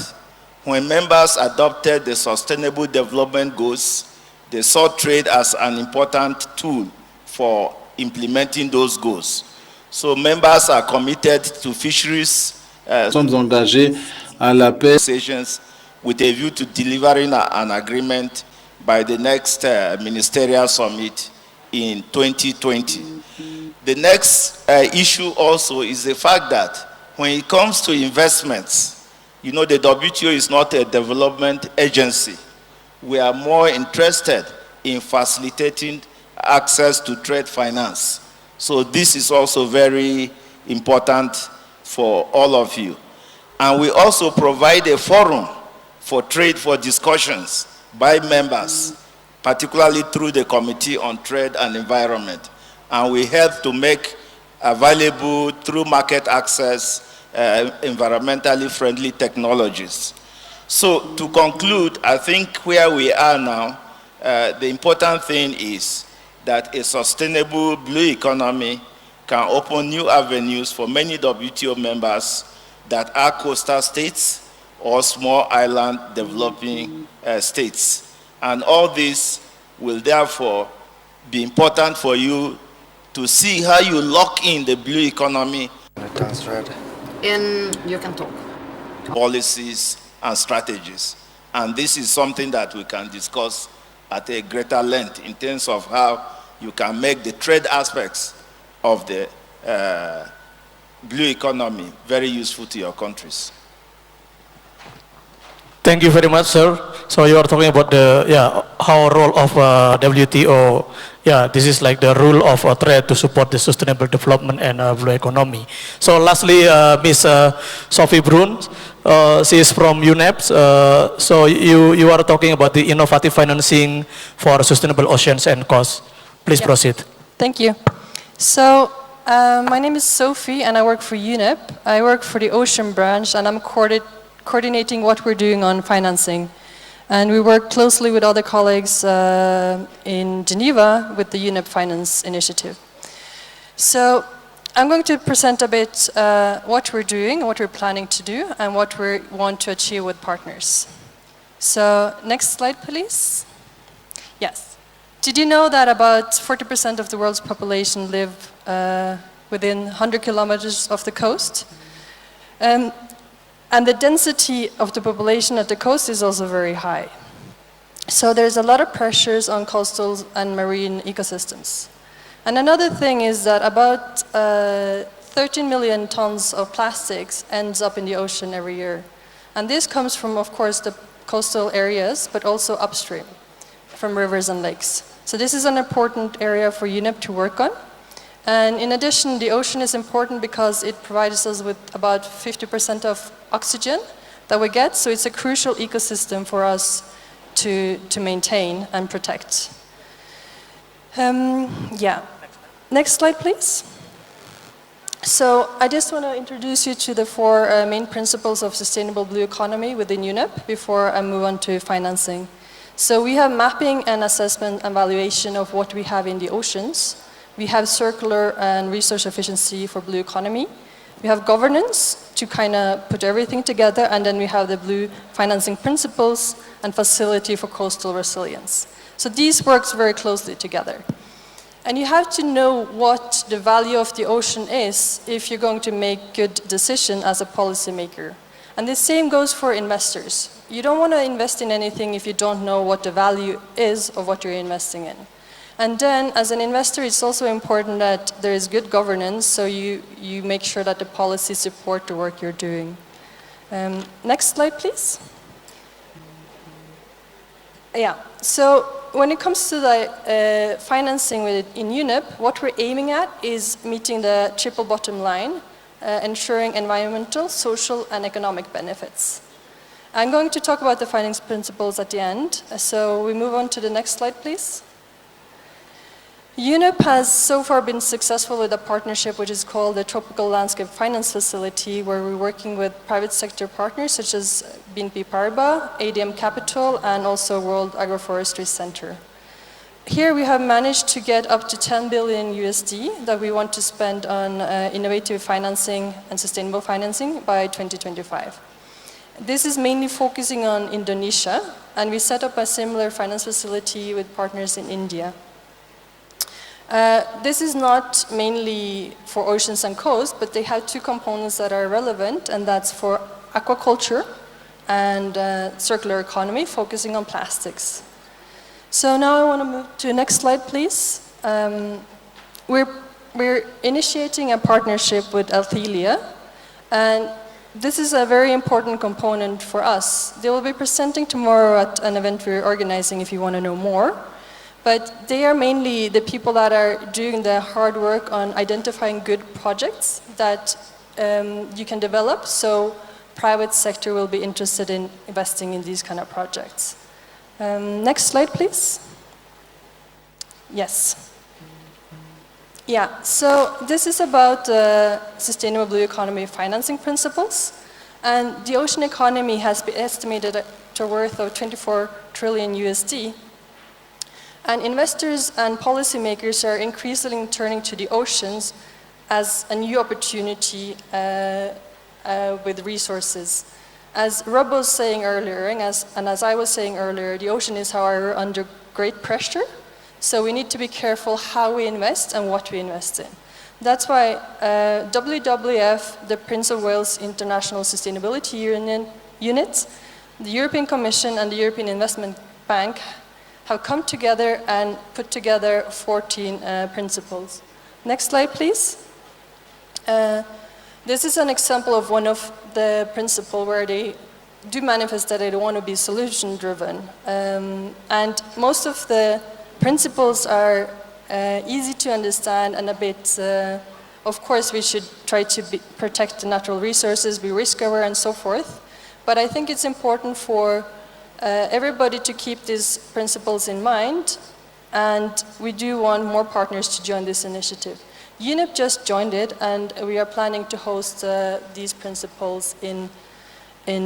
when members adopted the Sustainable Development Goals, they saw trade as an important tool for implementing those goals. So members are committed to fisheries, sommes engagés à la paix with a view to delivering an agreement by the next ministerial summit in 2020. The next issue also is the fact that when it comes to investments, you know, the WTO is not a development agency. We are more interested in facilitating access to trade finance. So this is also very important for all of you. And we also provide a forum for trade for discussions by members, particularly through the Committee on Trade and Environment. And we help to make available through market access environmentally friendly technologies. So to conclude, I think where we are now, the important thing is that a sustainable blue economy can open new avenues for many WTO members that are coastal states or small island developing states. And all this will therefore be important for you to see how you lock in the blue economy You can talk. policies and strategies. And this is something that we can discuss at a greater length in terms of how you can make the trade aspects of the blue economy very useful to your countries. Thank you very much, sir. So you are talking about the how role of WTO. Yeah, this is like the rule of trade to support the sustainable development and blue economy. So lastly, Ms. Sophie Brun, she is from UNEP. So you are talking about the innovative financing for sustainable oceans and coasts. Please proceed. Thank you. So my name is Sophie and I work for UNEP. I work for the ocean branch and I'm coordinating what we're doing on financing. And we work closely with other colleagues in Geneva with the UNEP Finance Initiative. So I'm going to present a bit what we're doing, what we're planning to do, and what we want to achieve with partners. So next slide, please. Yes. Did you know that about 40% of the world's population live within 100 kilometers of the coast? And the density of the population at the coast is also very high. So there's a lot of pressures on coastal and marine ecosystems. And another thing is that about 13 million tons of plastics ends up in the ocean every year. And this comes from, of course, the coastal areas, but also upstream from rivers and lakes. So this is an important area for UNEP to work on. And in addition, the ocean is important because it provides us with about 50% of oxygen that we get, so it's a crucial ecosystem for us to maintain and protect. Next slide, please. So I just want to introduce you to the four main principles of sustainable blue economy within UNEP before I move on to financing. So we have mapping and assessment and evaluation of what we have in the oceans. We have circular and resource efficiency for blue economy. We have governance to kind of put everything together, and then we have the blue financing principles and facility for coastal resilience. So these work very closely together. And you have to know what the value of the ocean is if you're going to make good decisions as a policymaker. And the same goes for investors. You don't want to invest in anything if you don't know what the value is of what you're investing in. And then, as an investor, it's also important that there is good governance, so you make sure that the policies support the work you're doing. Next slide, please. So when it comes to the financing in UNEP, what we're aiming at is meeting the triple bottom line, ensuring environmental, social, and economic benefits. I'm going to talk about the finance principles at the end, so we move on to the next slide, please. UNEP has so far been successful with a partnership which is called the Tropical Landscape Finance Facility, where we're working with private sector partners such as BNP Paribas, ADM Capital, and also World Agroforestry Center. Here we have managed to get up to 10 billion USD that we want to spend on innovative financing and sustainable financing by 2025. This is mainly focusing on Indonesia, and we set up a similar finance facility with partners in India. This is not mainly for oceans and coasts, but they have two components that are relevant, and that's for aquaculture and circular economy, focusing on plastics. So now I want to move to the next slide, please. We're initiating a partnership with Althelia, and this is a very important component for us. They will be presenting tomorrow at an event we're organizing if you want to know more. But they are mainly the people that are doing the hard work on identifying good projects that you can develop, so private sector will be interested in investing in these kind of projects. Next slide, please. Yes. So this is about sustainable blue economy financing principles. And the ocean economy has been estimated at a worth of 24 trillion USD. And investors and policymakers are increasingly turning to the oceans as a new opportunity with resources. As Rob was saying earlier, and as I was saying earlier, the ocean is, however, under great pressure. So we need to be careful how we invest and what we invest in. That's why WWF, the Prince of Wales International Sustainability Unit, the European Commission and the European Investment Bank have come together and put together 14 principles. Next slide, please. This is an example of one of the principles where they do manifest that they want to be solution-driven. And most of the principles are easy to understand and a bit, of course, we should try to protect the natural resources, be risk-aware and so forth. But I think it's important for everybody to keep these principles in mind, and we do want more partners to join this initiative. UNEP just joined it, and we are planning to host these principles in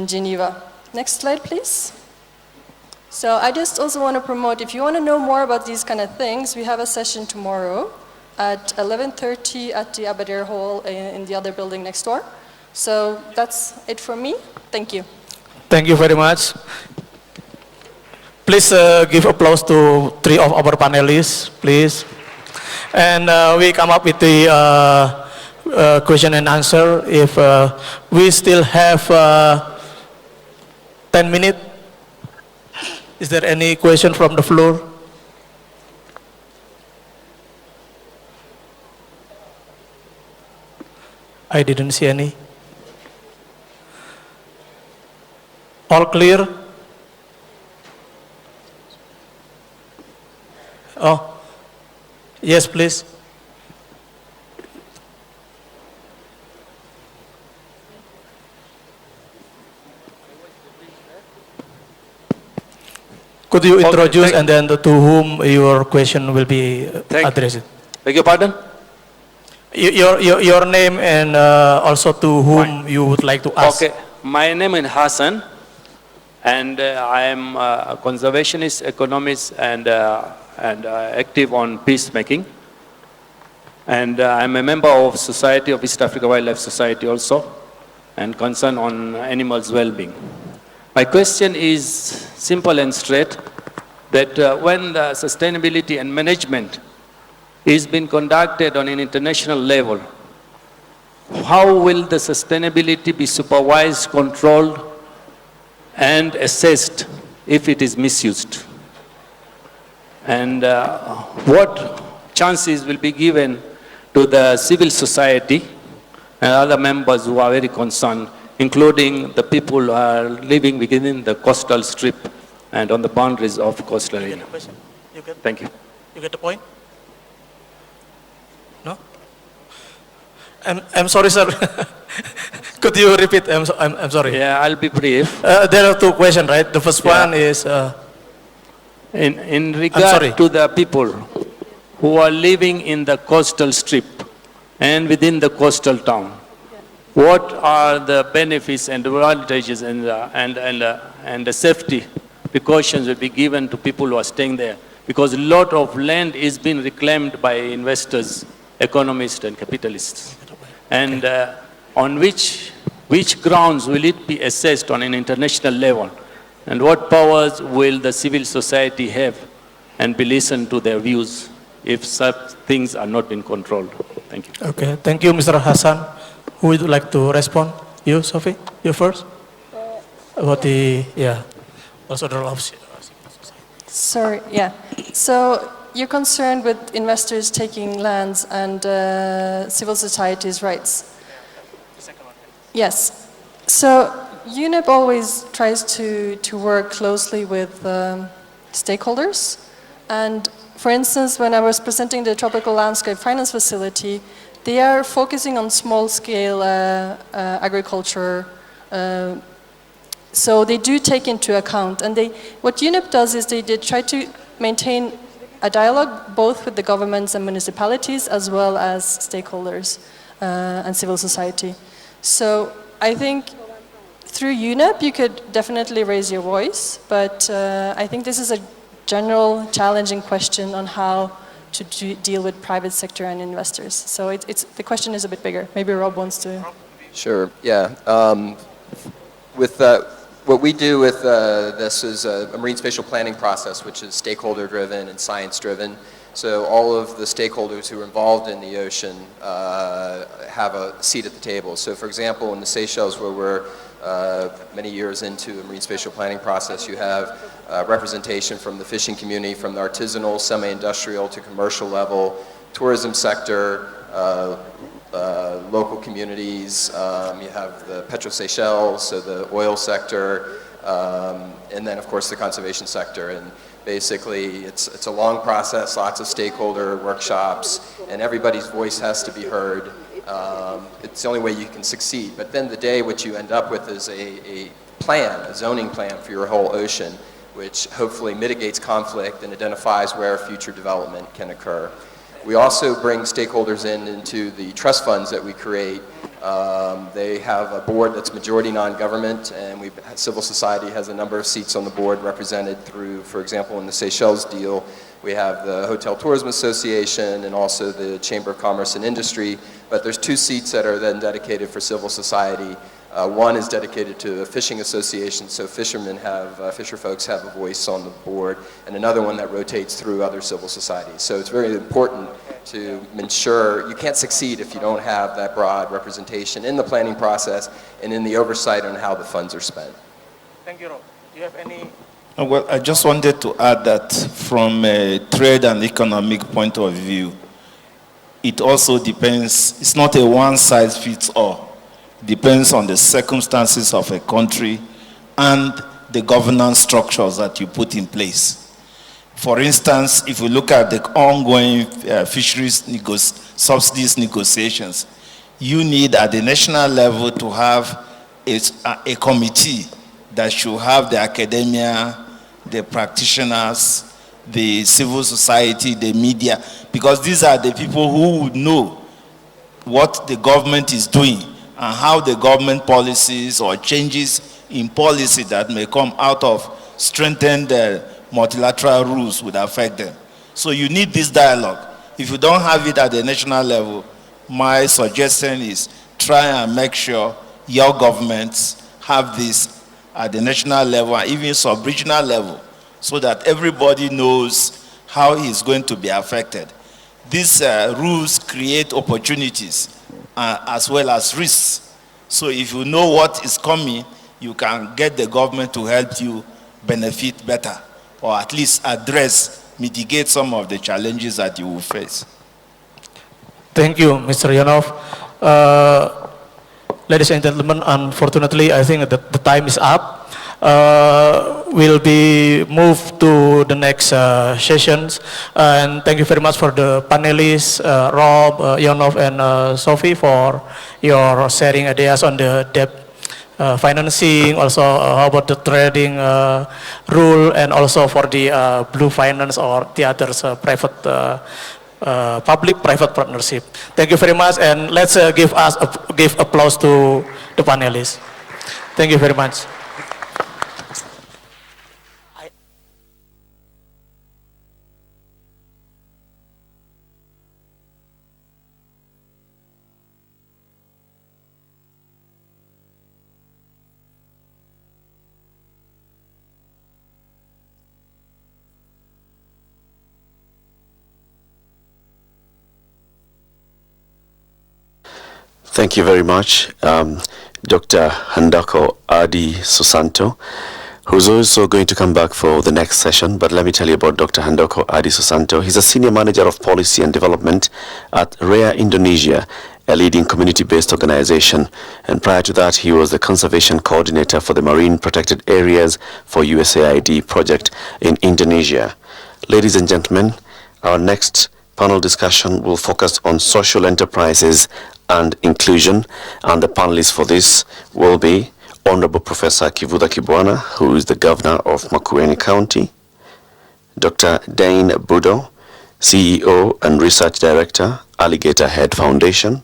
Geneva. Next slide, please. So I just also want to promote, if you want to know more about these kind of things, we have a session tomorrow at 11:30 at the Aberdare Hall in the other building next door. So that's it for me. Thank you. Thank you very much. Please give applause to 3 of our panelists, please. And we come up with the question and answer. If we still have 10 minutes, is there any question from the floor? I didn't see any. All clear? Oh, yes, please. Could you introduce and then to whom your question will be addressed? Beg your pardon? Your name and also to whom you would like to ask. Okay, my name is Hassan, and I am a conservationist, economist, and active on peacemaking. And I'm a member of Society of East Africa Wildlife Society also, and concerned on animals' well-being. My question is simple and straight, that when the sustainability and management is being conducted on an international level, how will the sustainability be supervised, controlled, and assessed if it is misused? And what chances will be given to the civil society and other members who are very concerned, including the people who are living within the coastal strip and on the boundaries of coastal area? Thank you. You get the point? No? I'm sorry, sir. Could you repeat? I'm sorry. Yeah, I'll be brief. There are 2 questions, right? The first one is... In regard to the people who are living in the coastal strip and within the coastal town, what are the benefits and advantages and the safety precautions will be given to people who are staying there? Because a lot of land is being reclaimed by investors, economists, and capitalists. And on which grounds will it be assessed on an international level? And what powers will the civil society have and be listened to their views if such things are not being controlled? Thank you. Okay, thank you, Mr. Hassan. Who would like to respond? You, Sophie? You first? About the, also the role of Sorry, yeah. So you're concerned with investors taking lands and civil society's rights? Yes. So UNEP always tries to work closely with stakeholders. And for instance, when I was presenting the Tropical Landscape Finance Facility, they are focusing on small-scale agriculture. So they do take into account. And what UNEP does is they try to maintain a dialogue both with the governments and municipalities as well as stakeholders and civil society. So I think through UNEP, you could definitely raise your voice, but I think this is a general challenging question on how deal with private sector and investors. So the question is a bit bigger. Maybe Rob wants to. Sure, yeah. What we do with this is a marine spatial planning process, which is stakeholder-driven and science-driven. So all of the stakeholders who are involved in the ocean have a seat at the table. So for example, in the Seychelles, where we're many years into a marine spatial planning process, you have representation from the fishing community, from the artisanal, semi-industrial to commercial level, tourism sector, local communities, you have the Petro Seychelles, so the oil sector, and then of course the conservation sector. And basically it's a long process, lots of stakeholder workshops, and everybody's voice has to be heard. It's the only way you can succeed. But then the day what you end up with is a plan, a zoning plan for your whole ocean, which hopefully mitigates conflict and identifies where future development can occur. We also bring stakeholders into the trust funds that we create. They have a board that's majority non-government, and civil society has a number of seats on the board represented through, for example, in the Seychelles deal, we have the Hotel Tourism Association and also the Chamber of Commerce and Industry, but there's 2 seats that are then dedicated for civil society. One is dedicated to a fishing association, so fisher folks have a voice on the board, and another one that rotates through other civil societies. So it's very important to ensure you can't succeed if you don't have that broad representation in the planning process and in the oversight on how the funds are spent. Thank you, Rob. Do you have any? Well, I just wanted to add that from a trade and economic point of view, it also depends, it's not a one-size-fits-all. Depends on the circumstances of a country and the governance structures that you put in place. For instance, if we look at the ongoing fisheries subsidies negotiations, you need at the national level to have a committee that should have the academia, the practitioners, the civil society, the media, because these are the people who would know what the government is doing and how the government policies or changes in policy that may come out of strengthened multilateral rules would affect them. So you need this dialogue. If you don't have it at the national level, my suggestion is try and make sure your governments have this at the national level and even sub-regional level so that everybody knows how it's going to be affected. These rules create opportunities as well as risks. So if you know what is coming, you can get the government to help you benefit better, or at least mitigate some of the challenges that you will face. Thank you, Mr. Yanov. Ladies and gentlemen, unfortunately, I think that the time is up. We'll be moved to the next sessions. And thank you very much for the panelists, Rob, Yanov, and Sophie, for your sharing ideas on the debt financing, also how about the trading rule, and also for the blue finance or the others private public-private partnership. Thank you very much, and let's give applause to the panelists. Thank you very much. Thank you very much, Dr. Handako Adi Susanto, who's also going to come back for the next session. But let me tell you about Dr. Handako Adi Susanto. He's a Senior Manager of Policy and Development at REA Indonesia, a leading community-based organization. And prior to that, he was the Conservation Coordinator for the Marine Protected Areas for USAID project in Indonesia. Ladies and gentlemen, our next panel discussion will focus on social enterprises and inclusion, and the panelists for this will be Honorable Professor Kivuda Kibwana, who is the Governor of Makueni County, Dr. Dane Budo, CEO and Research Director, Alligator Head Foundation,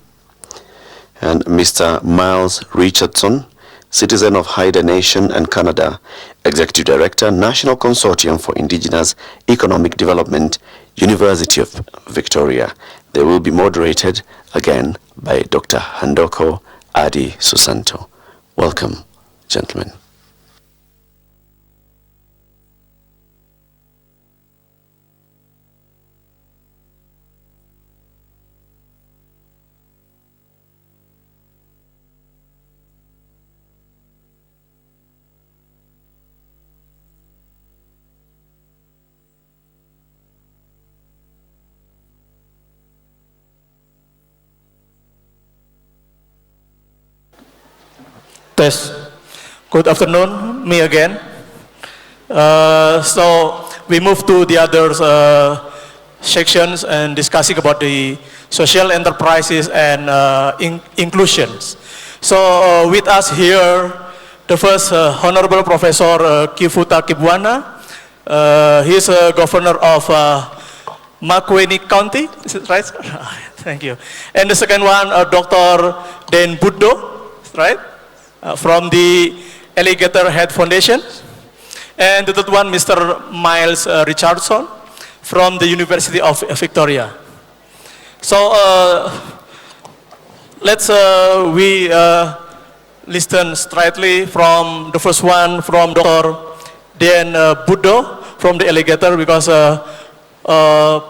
and Mr. Miles Richardson, citizen of Haida Nation and Canada, Executive Director, National Consortium for Indigenous Economic Development, University of Victoria. They will be moderated again by Dr. Handoko Adi Susanto. Welcome, gentlemen. Test. Good afternoon, me again. So we move to the other sections and discussing about the social enterprises and inclusions. So with us here, the first Honorable Professor Kifuta Kibwana. He is governor of Makueni County. Is it right? Thank you. And the second one, Dr. Den Buddo, right? From the Alligator Head Foundation. And the third one, Mr. Miles Richardson from the University of Victoria. So let's listen straightly from the first one, from Dr. Den Buddo from the Alligator, because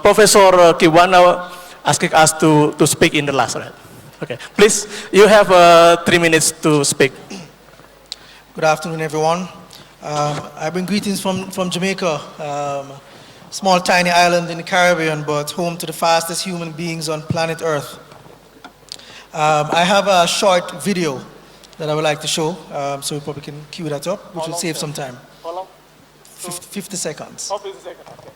Professor Kiwana asking us to speak in the last round. Okay, please, you have 3 minutes to speak. Good afternoon, everyone. I bring greetings from Jamaica, small tiny island in the Caribbean, but home to the fastest human beings on planet Earth. I have a short video that I would like to show, so we probably can cue that up, which will save some time. How long? 50 seconds. Oh, 50 seconds, okay.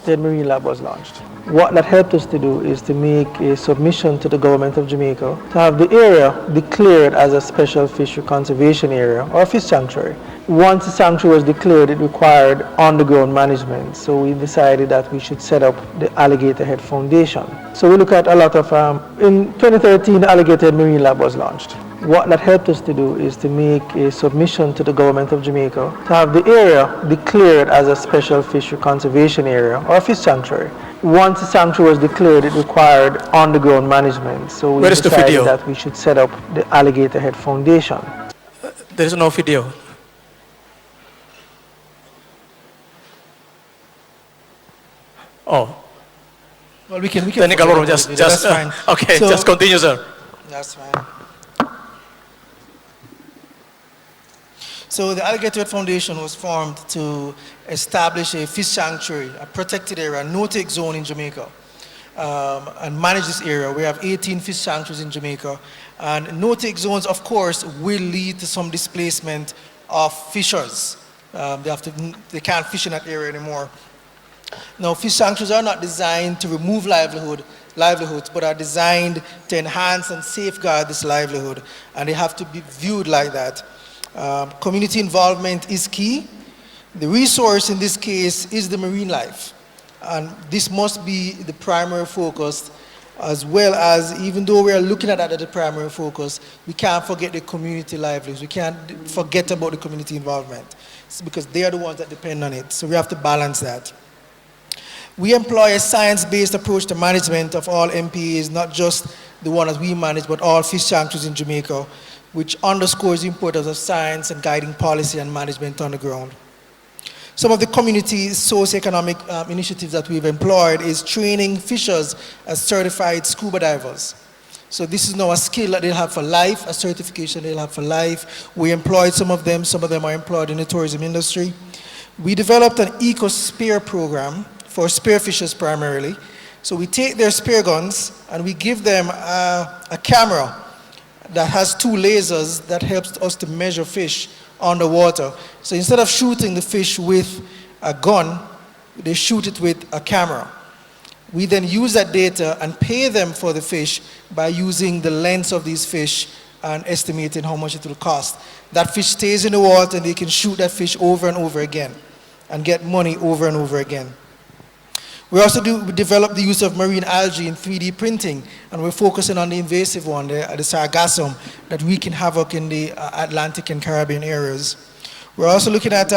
The Marine Lab was launched. What that helped us to do is to make a submission to the government of Jamaica to have the area declared as a special fishery conservation area or fish sanctuary. Once the sanctuary was declared, it required on-the-ground management, so we decided that we should set up the Alligator Head Foundation. So we look at a lot of, in 2013, the Alligator Head Marine Lab was launched. What that helped us to do is to make a submission to the government of Jamaica to have the area declared as a special fishery conservation area or fish sanctuary. Once the sanctuary was declared, it required on-the-ground management, so we decided that we should set up the Alligator Head Foundation. There is no video. Oh. Well, we can just fine. Okay, So- just continue, sir. That's fine. So the Alligator Head Foundation was formed to establish a fish sanctuary, a protected area, a no-take zone in Jamaica, and manage this area. We have 18 fish sanctuaries in Jamaica, and no-take zones, of course, will lead to some displacement of fishers. They can't fish in that area anymore. Now, fish sanctuaries are not designed to remove livelihoods, but are designed to enhance and safeguard this livelihood, and they have to be viewed like that. Community involvement is key. The resource in this case is the marine life, and this must be the primary focus, as well as, even though we are looking at that as the primary focus, we can't forget the community livelihoods. We can't forget about the community involvement, because they are the ones that depend on it, so we have to balance that. We employ a science-based approach to management of all MPAs, not just the one that we manage, but all fish sanctuaries in Jamaica, which underscores the importance of science and guiding policy and management on the ground. Some of the community socio-economic initiatives that we've employed is training fishers as certified scuba divers. So this is now a skill that they'll have for life, a certification they'll have for life. We employed some of them are employed in the tourism industry. We developed an eco-spear program for spearfishers primarily. So we take their spear guns and we give them a camera that has 2 lasers that helps us to measure fish underwater. So instead of shooting the fish with a gun, they shoot it with a camera. We then use that data and pay them for the fish by using the lengths of these fish and estimating how much it will cost. That fish stays in the water and they can shoot that fish over and over again and get money over and over again. We also develop the use of marine algae in 3D printing, and we're focusing on the invasive one, the sargassum, that wreaking havoc in the Atlantic and Caribbean areas. We're also looking at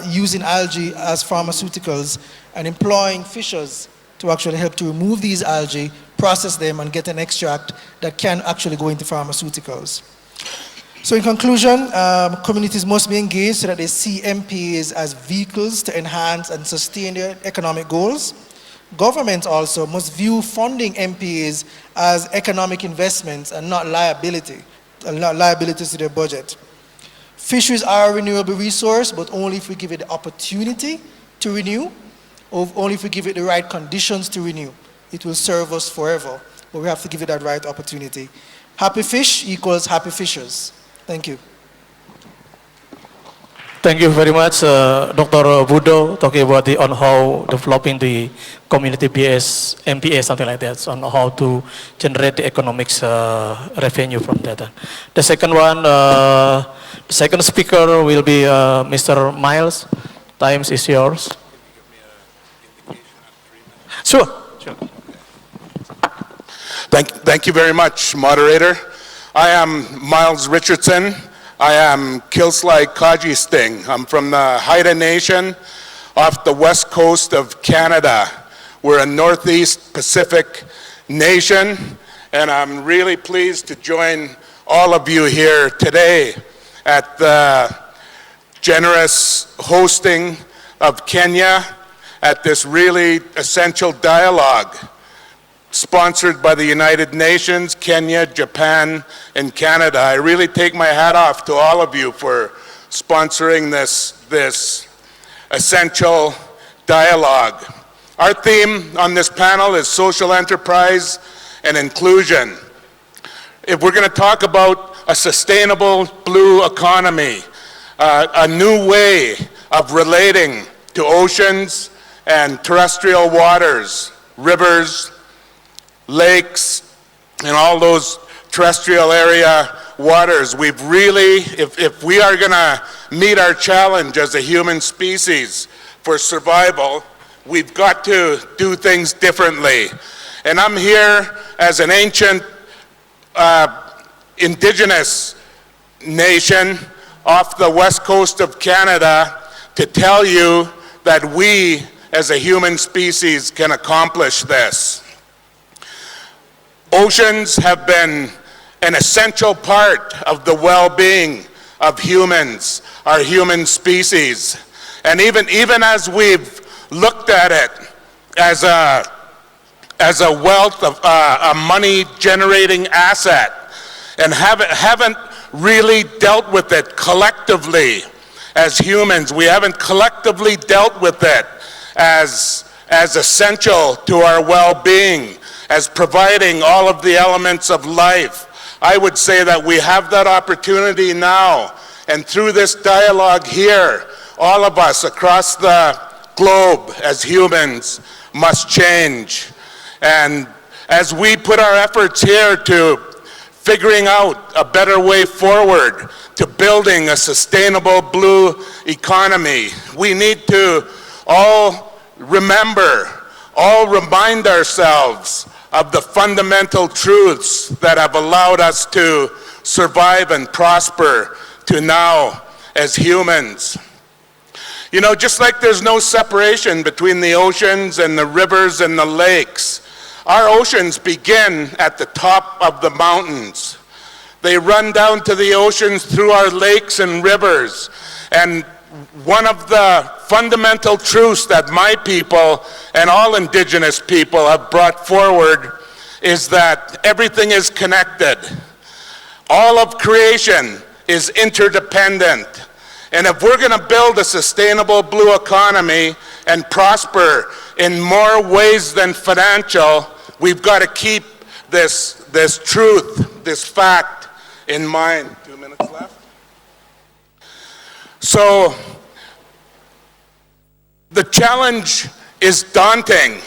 using algae as pharmaceuticals and employing fishers to actually help to remove these algae, process them, and get an extract that can actually go into pharmaceuticals. So in conclusion, communities must be engaged so that they see MPAs as vehicles to enhance and sustain their economic goals. Governments also must view funding MPAs as economic investments and not liabilities to their budget. Fisheries are a renewable resource, but only if we give it the opportunity to renew, or only if we give it the right conditions to renew. It will serve us forever, but we have to give it that right opportunity. Happy fish equals happy fishers. Thank you. Thank you very much, Dr. Budo, talking about on how developing the community-based MPA, something like that, on how to generate the economics revenue from that. The second one, the second speaker will be Mr. Miles. Time is yours. Sure. Thank you very much, moderator. I am Miles Richardson. I am Kilsley Kajisting. I'm from the Haida Nation off the west coast of Canada. We're a Northeast Pacific nation, and I'm really pleased to join all of you here today at the generous hosting of Kenya at this really essential dialogue sponsored by the United Nations, Kenya, Japan, and Canada. I really take my hat off to all of you for sponsoring this essential dialogue. Our theme on this panel is social enterprise and inclusion. If we're going to talk about a sustainable blue economy, a new way of relating to oceans and terrestrial waters, rivers, lakes, and all those terrestrial area waters, we've really, if we are going to meet our challenge as a human species for survival, we've got to do things differently. And I'm here as an ancient indigenous nation off the west coast of Canada to tell you that we as a human species can accomplish this. Oceans have been an essential part of the well-being of humans, our human species. And even as we've looked at it as a wealth of a money-generating asset and haven't really dealt with it collectively as humans, we haven't collectively dealt with it as essential to our well-being, as providing all of the elements of life. I would say that we have that opportunity now, and through this dialogue here, all of us across the globe as humans must change. And as we put our efforts here to figuring out a better way forward to building a sustainable blue economy, we need to all remind ourselves of the fundamental truths that have allowed us to survive and prosper to now as humans. You know, just like there's no separation between the oceans and the rivers and the lakes, our oceans begin at the top of the mountains. They run down to the oceans through our lakes and rivers. And one of the fundamental truths that my people and all indigenous people have brought forward is that everything is connected. All of creation is interdependent. And if we're going to build a sustainable blue economy and prosper in more ways than financial, we've got to keep this truth, this fact in mind. 2 minutes left. So the challenge is daunting.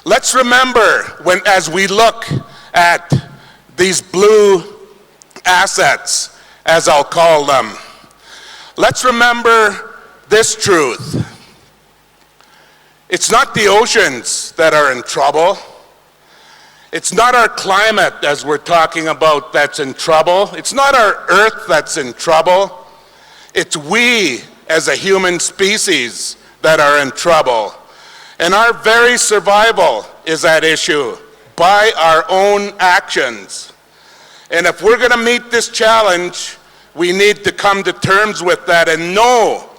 Let's remember as we look at these blue assets, as I'll call them, let's remember this truth. It's not the oceans that are in trouble. It's not our climate, as we're talking about, that's in trouble. It's not our earth that's in trouble. It's we, as a human species, that are in trouble. And our very survival is at issue by our own actions. And if we're going to meet this challenge, we need to come to terms with that and know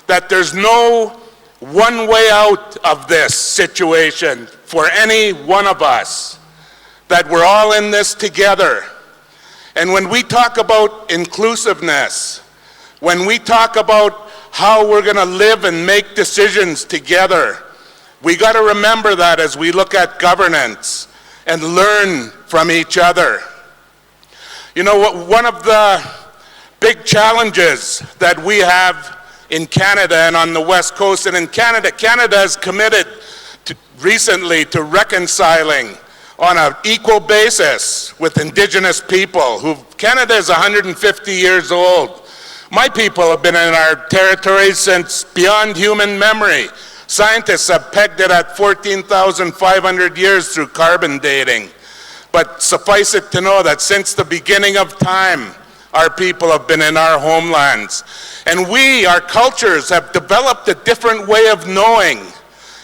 that there's no one way out of this situation for any one of us, that we're all in this together. And when we talk about inclusiveness, when we talk about how we're going to live and make decisions together, we got to remember that as we look at governance and learn from each other. You know what, one of the big challenges that we have in Canada and on the West Coast, and in Canada, Canada has committed recently to reconciling on an equal basis with Indigenous people. Canada is 150 years old. My people have been in our territories since beyond human memory. Scientists have pegged it at 14,500 years through carbon dating. But suffice it to know that since the beginning of time, our people have been in our homelands. And we, our cultures, have developed a different way of knowing.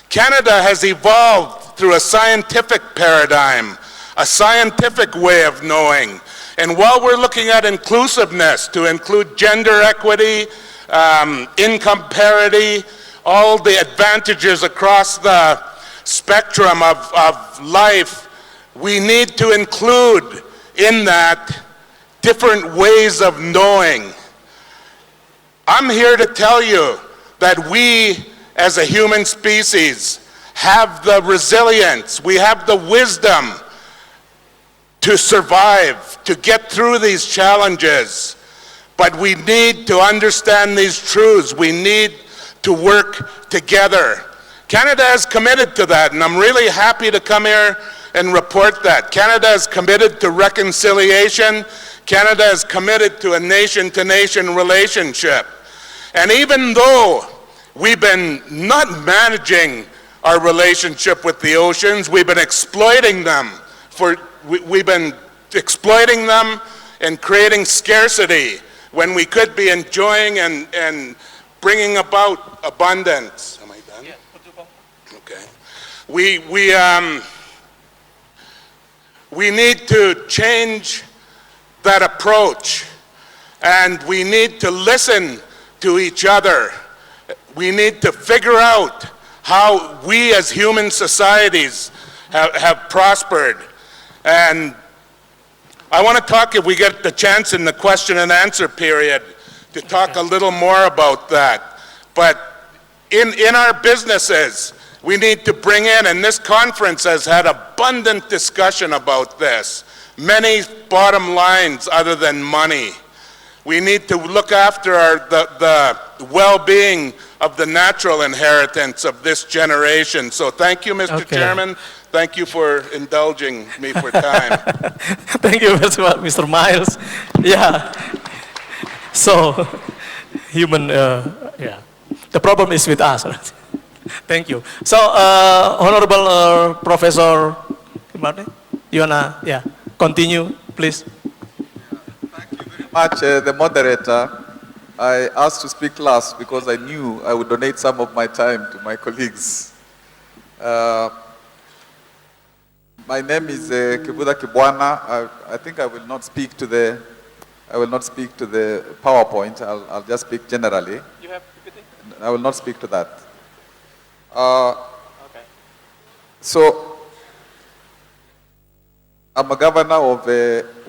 Canada has evolved through a scientific paradigm, a scientific way of knowing. And while we're looking at inclusiveness, to include gender equity, income parity, all the advantages across the spectrum of life, we need to include in that different ways of knowing. I'm here to tell you that we, as a human species, have the resilience, we have the wisdom to survive, to get through these challenges. But we need to understand these truths. We need to work together. Canada has committed to that, and I'm really happy to come here and report that. Canada is committed to reconciliation. Canada is committed to a nation-to-nation relationship. And even though we've been not managing our relationship with the oceans, we've been exploiting them. We've been exploiting them and creating scarcity when we could be enjoying and bringing about abundance. Am I done? Yeah. Okay. We need to change that approach, and we need to listen to each other. We need to figure out how we as human societies have prospered. And I want to talk, if we get the chance in the question and answer period, to talk a little more about that. But in our businesses, we need to bring in, and this conference has had abundant discussion about this, many bottom lines other than money. We need to look after the well-being of the natural inheritance of this generation. So thank you, Mr. Chairman. Thank you for indulging me for time. Thank you, Mr. Miles. Yeah. So, human, yeah. The problem is with us. Right? Thank you. So, Honorable Professor, you wanna, continue, please. Thank you very much, the moderator. I asked to speak last because I knew I would donate some of my time to my colleagues. My name is Kibuda Kibwana. I think I will not speak to the PowerPoint. I'll just speak generally. You have PPT? I will not speak to that. Okay. So, I'm a governor of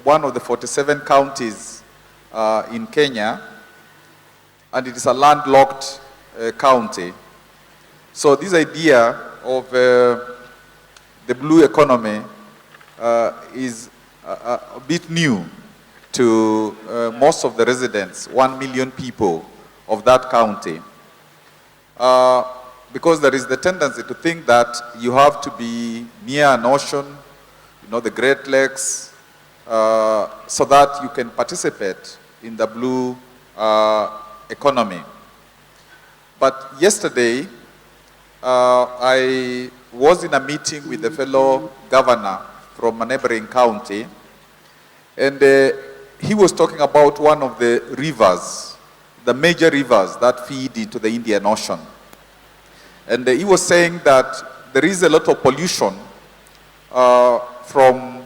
one of the 47 counties in Kenya, and it is a landlocked county. So this idea of the blue economy is a bit new to most of the residents, 1 million people of that county. Because there is the tendency to think that you have to be near an ocean, you know, the Great Lakes, so that you can participate in the blue economy. But yesterday, I was in a meeting with a fellow governor from a neighboring county, and he was talking about one of the rivers, the major rivers that feed into the Indian Ocean. And he was saying that there is a lot of pollution from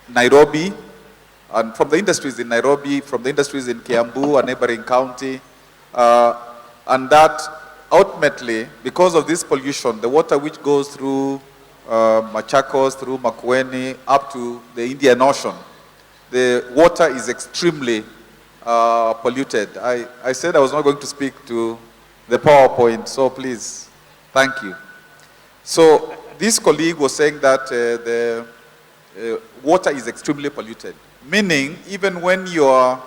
Nairobi, and from the industries in Nairobi, from the industries in Kiambu, a neighboring county, and that ultimately, because of this pollution, the water which goes through Machakos, through Makueni, up to the Indian Ocean, the water is extremely polluted. I said I was not going to speak to the PowerPoint, so please, thank you. So this colleague was saying that the water is extremely polluted, meaning even when you are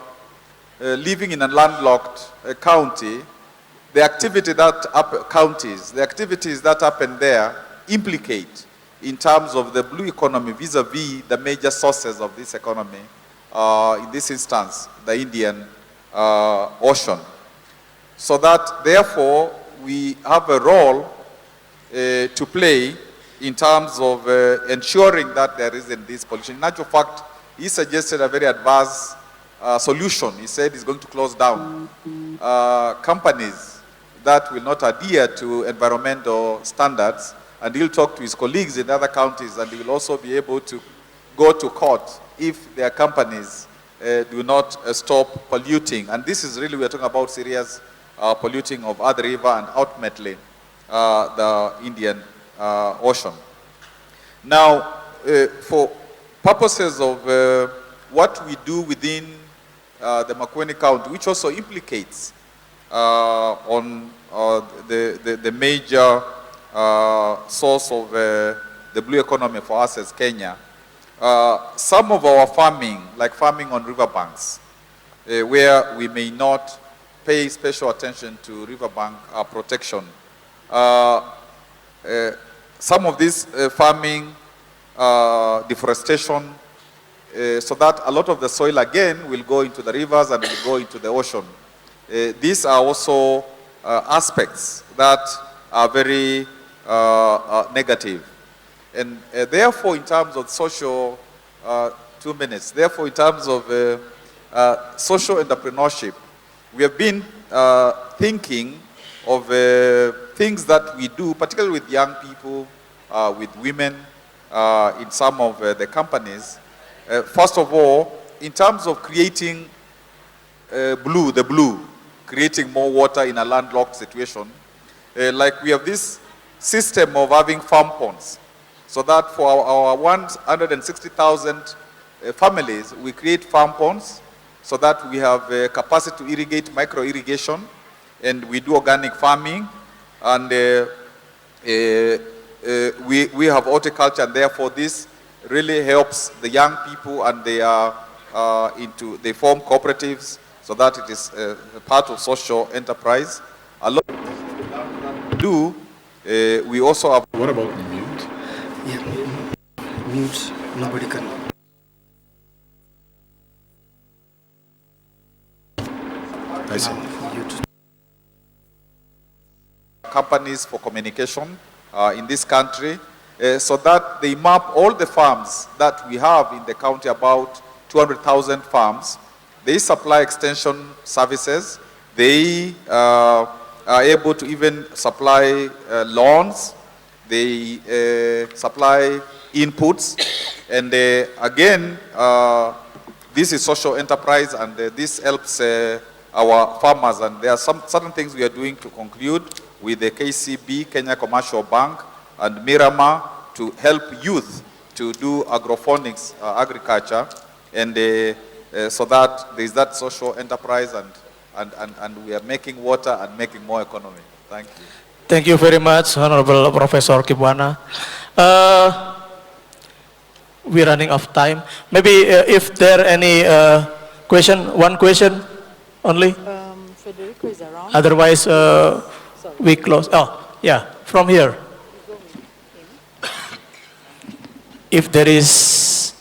living in a landlocked county, the activities that happen there implicate in terms of the blue economy vis-a-vis the major sources of this economy, in this instance, the Indian Ocean. So that, therefore, we have a role to play in terms of ensuring that there isn't this pollution. In actual fact, he suggested a very advanced solution. He said he's going to close down companies that will not adhere to environmental standards, and he'll talk to his colleagues in other counties, and he will also be able to go to court if their companies do not stop polluting. And this is really, we're talking about serious polluting of other river and ultimately the Indian Ocean. Now, for purposes of what we do within the Makueni County, which also implicates on the major source of the blue economy for us as Kenya, some of our farming, like farming on riverbanks, where we may not pay special attention to riverbank protection. Some of this farming, deforestation, so that a lot of the soil again will go into the rivers and will go into the ocean. These are also aspects that are very negative. And therefore, in terms of social, 2 minutes, therefore, in terms of social entrepreneurship, we have been thinking of things that we do, particularly with young people, with women, in some of the companies. First of all, in terms of creating the blue, creating more water in a landlocked situation, like we have this system of having farm ponds, so that for our 160,000 families, we create farm ponds, so that we have capacity to irrigate, micro-irrigation, and we do organic farming, and we have horticulture, and therefore this really helps the young people, and they are they form cooperatives, so that it is part of social enterprise. A lot of do. We also have. What about the mute? Yeah, mute. Nobody can. I see. Companies for communication in this country, so that they map all the farms that we have in the county, about 200,000 farms. They supply extension services. They are able to even supply loans. They supply inputs. And again, this is social enterprise, and this helps our farmers. And there are some certain things we are doing to conclude with the KCB, Kenya Commercial Bank, and Miramar to help youth to do agrophonics agriculture, and so that there is that social enterprise, and we are making water and making more economy. Thank you. Thank you very much, Honorable Professor Kibwana. We're running out of time. Maybe if there are any question, one question only. Federico is around. Otherwise, we close. Oh, yeah, from here. If there is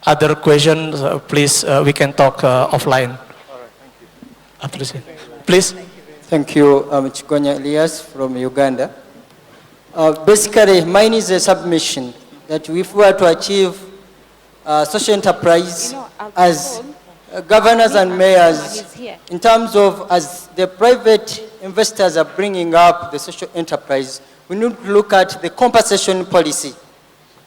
other questions, please, we can talk offline. All right, thank you. After this. Please. Thank you, Chikonya Elias from Uganda. Basically, mine is a submission that if we were to achieve social enterprise as governors and mayors, in terms of as the private investors are bringing up the social enterprise, we need to look at the compensation policy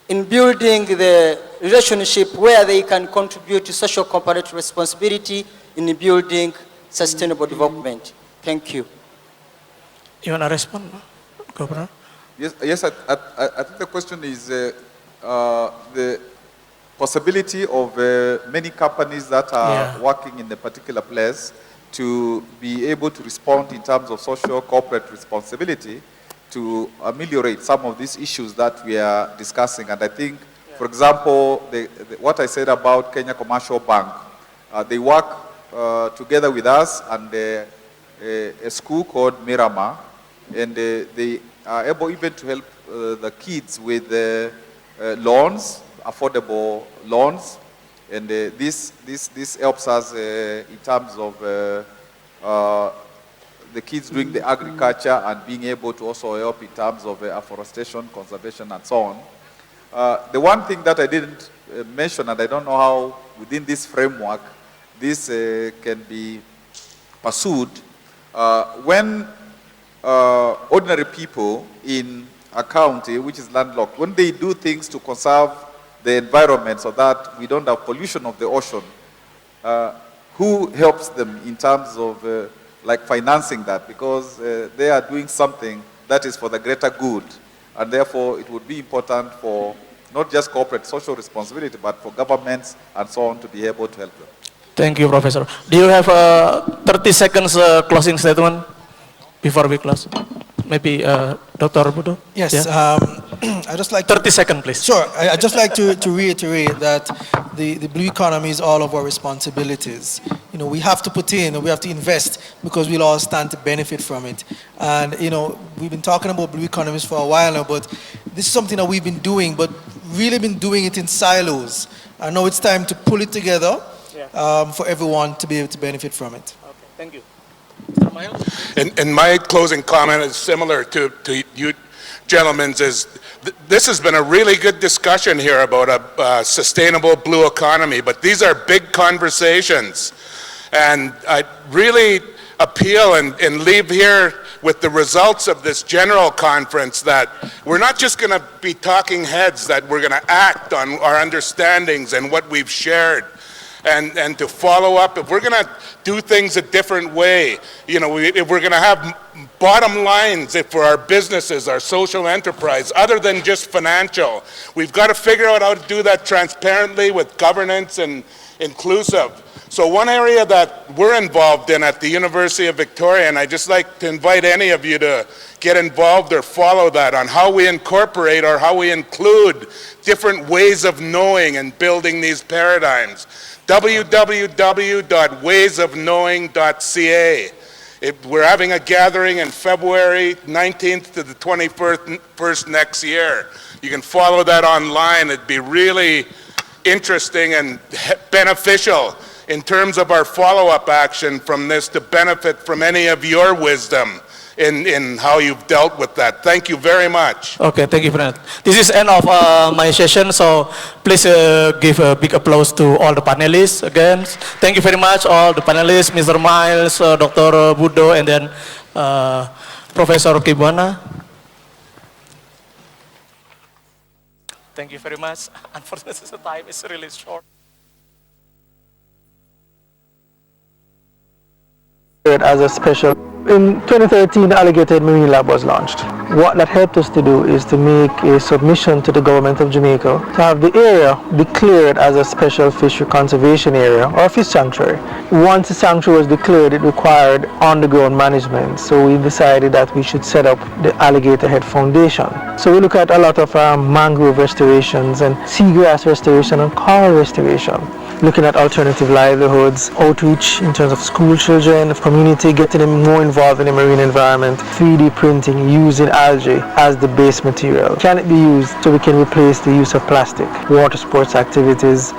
in building the relationship where they can contribute to social corporate responsibility in building sustainable development. Thank you. You want to respond, Governor? Yes, I think the question is the possibility of many companies that are working in a particular place to be able to respond in terms of social corporate responsibility to ameliorate some of these issues that we are discussing. And I think, for example, what I said about Kenya Commercial Bank, they work together with us and a school called Miramar, and they are able even to help the kids with loans, affordable loans, and this helps us in terms of the kids doing the agriculture and being able to also help in terms of afforestation, conservation, and so on. The one thing that I didn't mention, and I don't know how within this framework this can be pursued, when ordinary people in a county which is landlocked, when they do things to conserve the environment so that we don't have pollution of the ocean, who helps them in terms of like financing that? Because they are doing something that is for the greater good, and therefore it would be important for not just corporate social responsibility, but for governments and so on to be able to help them. Thank you, Professor. Do you have 30 seconds closing statement before we close? Maybe Dr. Budo? Yes, Yeah? I just like 30 seconds, please. Sure. I just like to reiterate that the blue economy is all of our responsibilities. You know, we have to put in, we have to invest because we'll all stand to benefit from it. And, you know, we've been talking about blue economies for a while now, but this is something that we've been doing, but really been doing it in silos. I know it's time to pull it together for everyone to be able to benefit from it. Okay, thank you. And my closing comment is similar to you gentlemen's. This has been a really good discussion here about a sustainable blue economy, but these are big conversations. And I really appeal and leave here with the results of this general conference that we're not just going to be talking heads, that we're going to act on our understandings and what we've shared. And to follow up, if we're going to do things a different way, you know, if we're going to have bottom lines for our businesses, our social enterprise, other than just financial, we've got to figure out how to do that transparently with governance and inclusive. So one area that we're involved in at the University of Victoria, and I'd just like to invite any of you to get involved or follow that on how we incorporate or how we include different ways of knowing and building these paradigms. www.waysofknowing.ca. We're having a gathering in February 19th to the 21st next year. You can follow that online. It'd be really interesting and beneficial in terms of our follow-up action from this to benefit from any of your wisdom in how you've dealt with that. Thank you very much. Okay, thank you, Fred. This is end of my session, so please give a big applause to all the panelists again. Thank you very much, all the panelists, Mr. Miles, Dr. Budo, and then Professor Kibwana. Thank you very much. Unfortunately, the time is really short. As a special. In 2013, the Alligator Marine Lab was launched. What that helped us to do is to make a submission to the government of Jamaica to have the area declared as a special fishery conservation area or fish sanctuary. Once the sanctuary was declared, it required on-the-ground management. So we decided that we should set up the Alligator Head Foundation. So we look at a lot of mangrove restorations and seagrass restoration and coral restoration. Looking at alternative livelihoods, outreach in terms of school children, community, getting them more involved in the marine environment, 3D printing, using algae as the base material. Can it be used so we can replace the use of plastic? Water sports activities,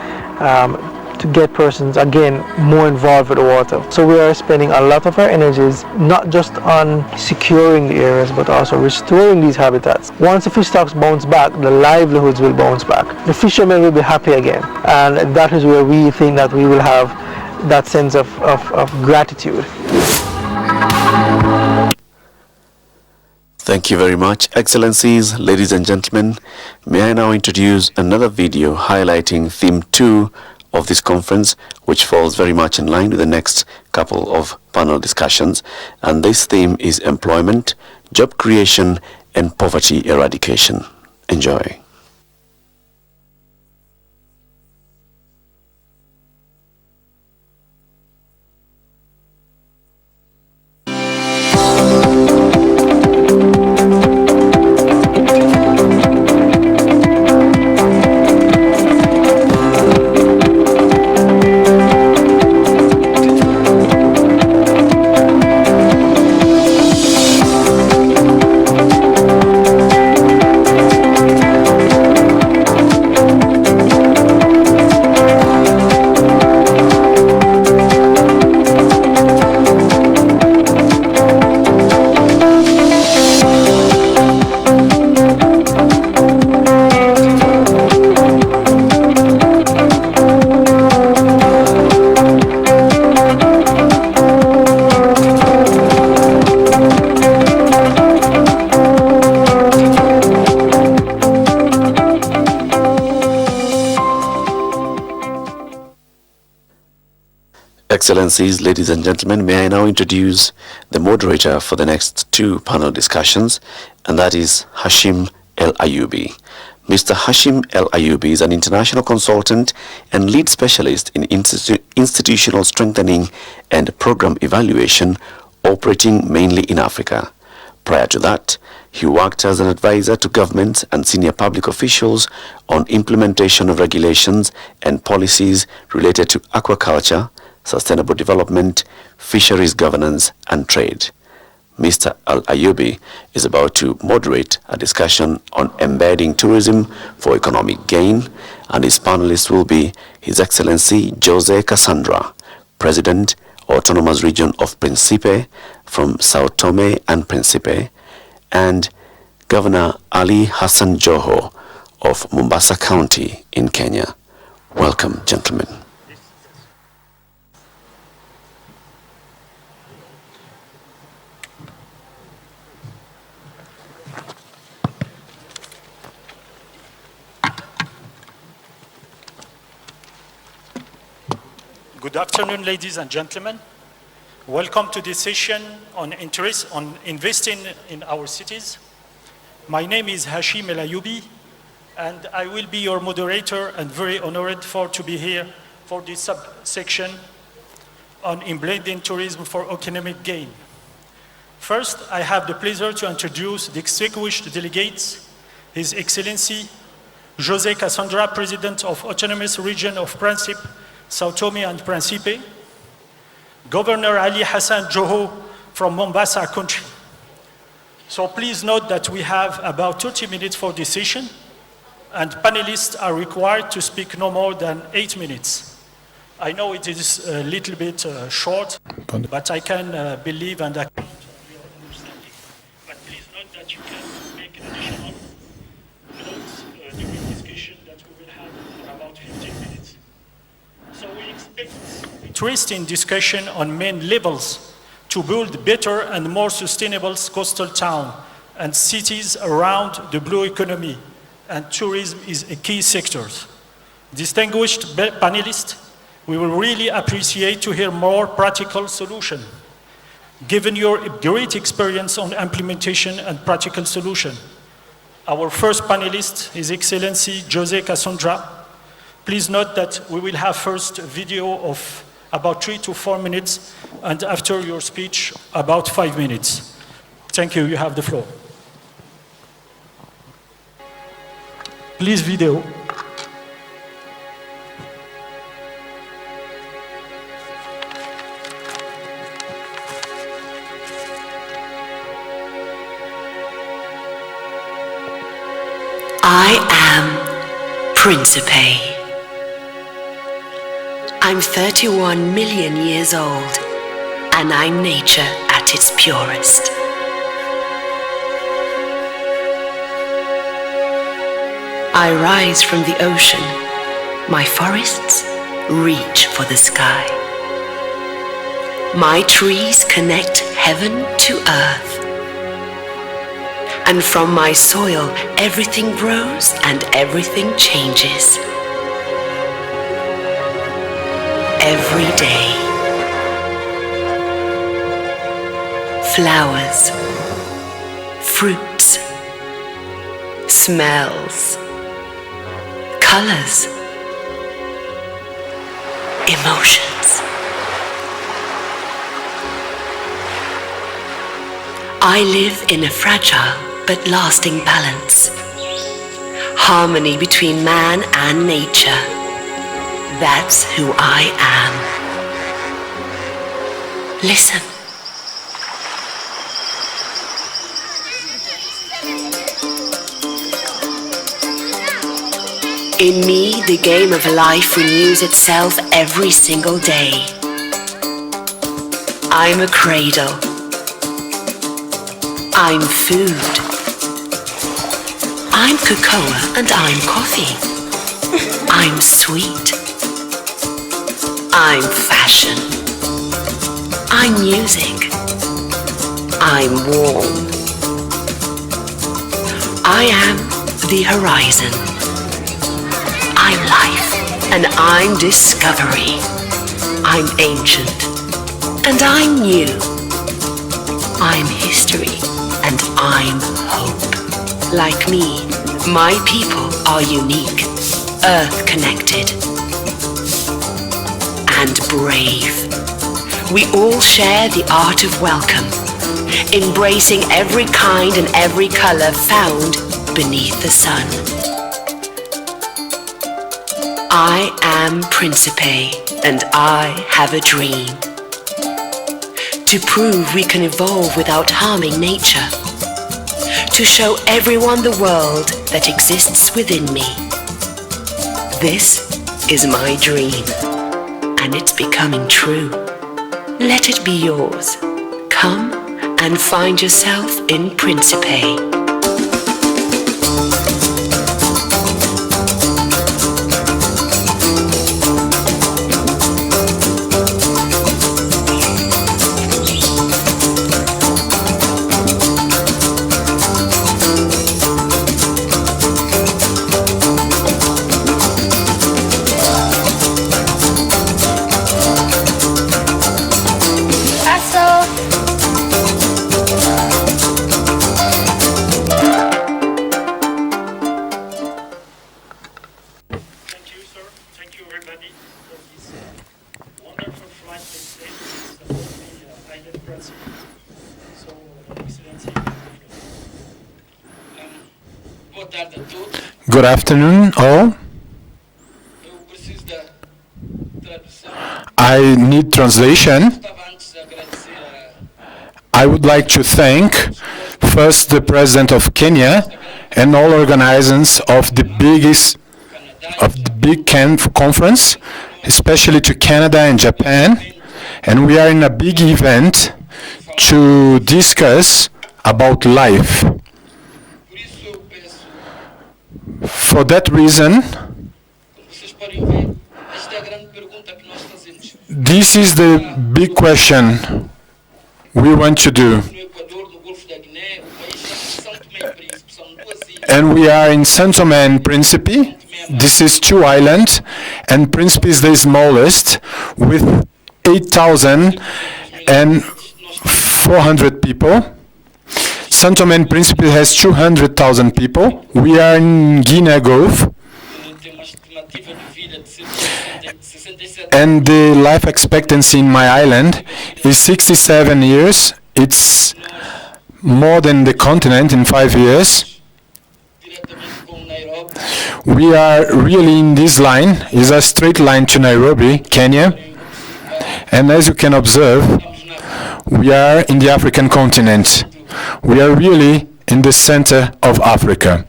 to get persons again more involved with the water. So we are spending a lot of our energies not just on securing the areas but also restoring these habitats. Once the fish stocks bounce back, the livelihoods will bounce back. The fishermen will be happy again, and that is where we think that we will have that sense of gratitude. Thank you very much. Excellencies, ladies and gentlemen, may I now introduce another video highlighting theme 2 of this conference, which falls very much in line with the next couple of panel discussions. And this theme is employment, job creation, and poverty eradication. Enjoy. Excellencies, ladies and gentlemen, may I now introduce the moderator for the next 2 panel discussions, and that is Hashim El Ayubi. Mr. Hashim El Ayubi is an international consultant and lead specialist in institutional strengthening and program evaluation, operating mainly in Africa. Prior to that, he worked as an advisor to governments and senior public officials on implementation of regulations and policies related to aquaculture, sustainable development, fisheries governance, and trade. Mr. Al Ayubi is about to moderate a discussion on embedding tourism for economic gain, and his panelists will be His Excellency Jose Cassandra, President, Autonomous Region of Principe from Sao Tome and Principe, and Governor Ali Hassan Joho of Mombasa County in Kenya. Welcome, gentlemen. Good afternoon, ladies and gentlemen. Welcome to this session on investing in our cities. My name is Hashim El Ayubi, and I will be your moderator and very honored to be here for this subsection on embedding tourism for economic gain. First, I have the pleasure to introduce the distinguished delegates, His Excellency Jose Cassandra, President of Autonomous Region of Principe, Sao Tome and Principe, Governor Ali Hassan Joho from Mombasa country. So please note that we have about 30 minutes for this session, and panelists are required to speak no more than 8 minutes. I know it is a little bit short, but I can believe and account on your understanding. But please note that you can make additional notes during discussion that we will have for about 15 minutes. So we expect interesting discussion on main levels to build better and more sustainable coastal towns and cities around the blue economy, and tourism is a key sector. Distinguished panelists, we will really appreciate to hear more practical solutions. Given your great experience on implementation and practical solution, our first panelist, His Excellency Jose Cassandra. Please note that we will have first a video of about 3 to 4 minutes, and after your speech, about 5 minutes. Thank you, you have the floor. Please, video. I am Principe. I'm 31 million years old, and I'm nature at its purest. I rise from the ocean. My forests reach for the sky. My trees connect heaven to earth. And from my soil, everything grows and everything changes. Every day. Flowers, fruits, smells, colors, emotions. I live in a fragile but lasting balance. Harmony between man and nature. That's who I am. Listen. In me, the game of life renews itself every single day. I'm a cradle. I'm food. I'm cocoa and I'm coffee. I'm sweet. I'm fashion. I'm music. I'm warm. I am the horizon. I'm life, and I'm discovery. I'm ancient, and I'm new. I'm history, and I'm hope. Like me, my people are unique, earth-connected, and brave. We all share the art of welcome, embracing every kind and every color found beneath the sun. I am Principe, and I have a dream. To prove we can evolve without harming nature. To show everyone the world that exists within me. This is my dream, and it's becoming true. Let it be yours. Come and find yourself in Principe. Good afternoon, all. I need translation. I would like to thank first the President of Kenya and all organizers of the big conference, especially to Canada and Japan. And we are in a big event to discuss about life. For that reason, this is the big question we want to do. And we are in Saint Tomé and Principe. This is 2 islands, and Principe is the smallest with 8,400 people. Saint Tomé and Principe has 200,000 people. We are in Guinea Gulf. And the life expectancy in my island is 67 years. It's more than the continent in 5 years. We are really in this line. It's a straight line to Nairobi, Kenya. And as you can observe, we are in the African continent. We are really in the center of Africa.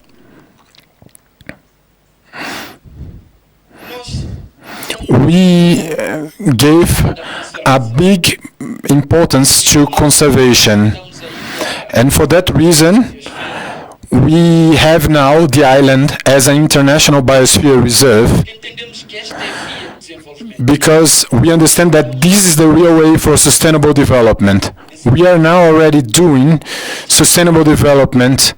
we gave a big importance to conservation. And for that reason, we have now the island as an international biosphere reserve, because we understand that this is the real way for sustainable development. We are now already doing sustainable development,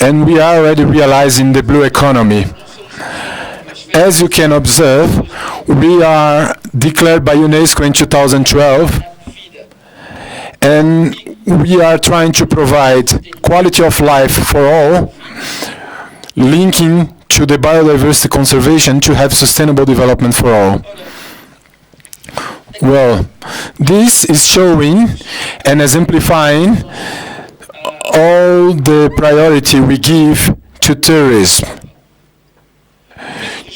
and we are already realizing the blue economy. As you can observe, we are declared by UNESCO in 2012, and we are trying to provide quality of life for all, linking to the biodiversity conservation to have sustainable development for all. Well, this is showing and exemplifying all the priority we give to tourism.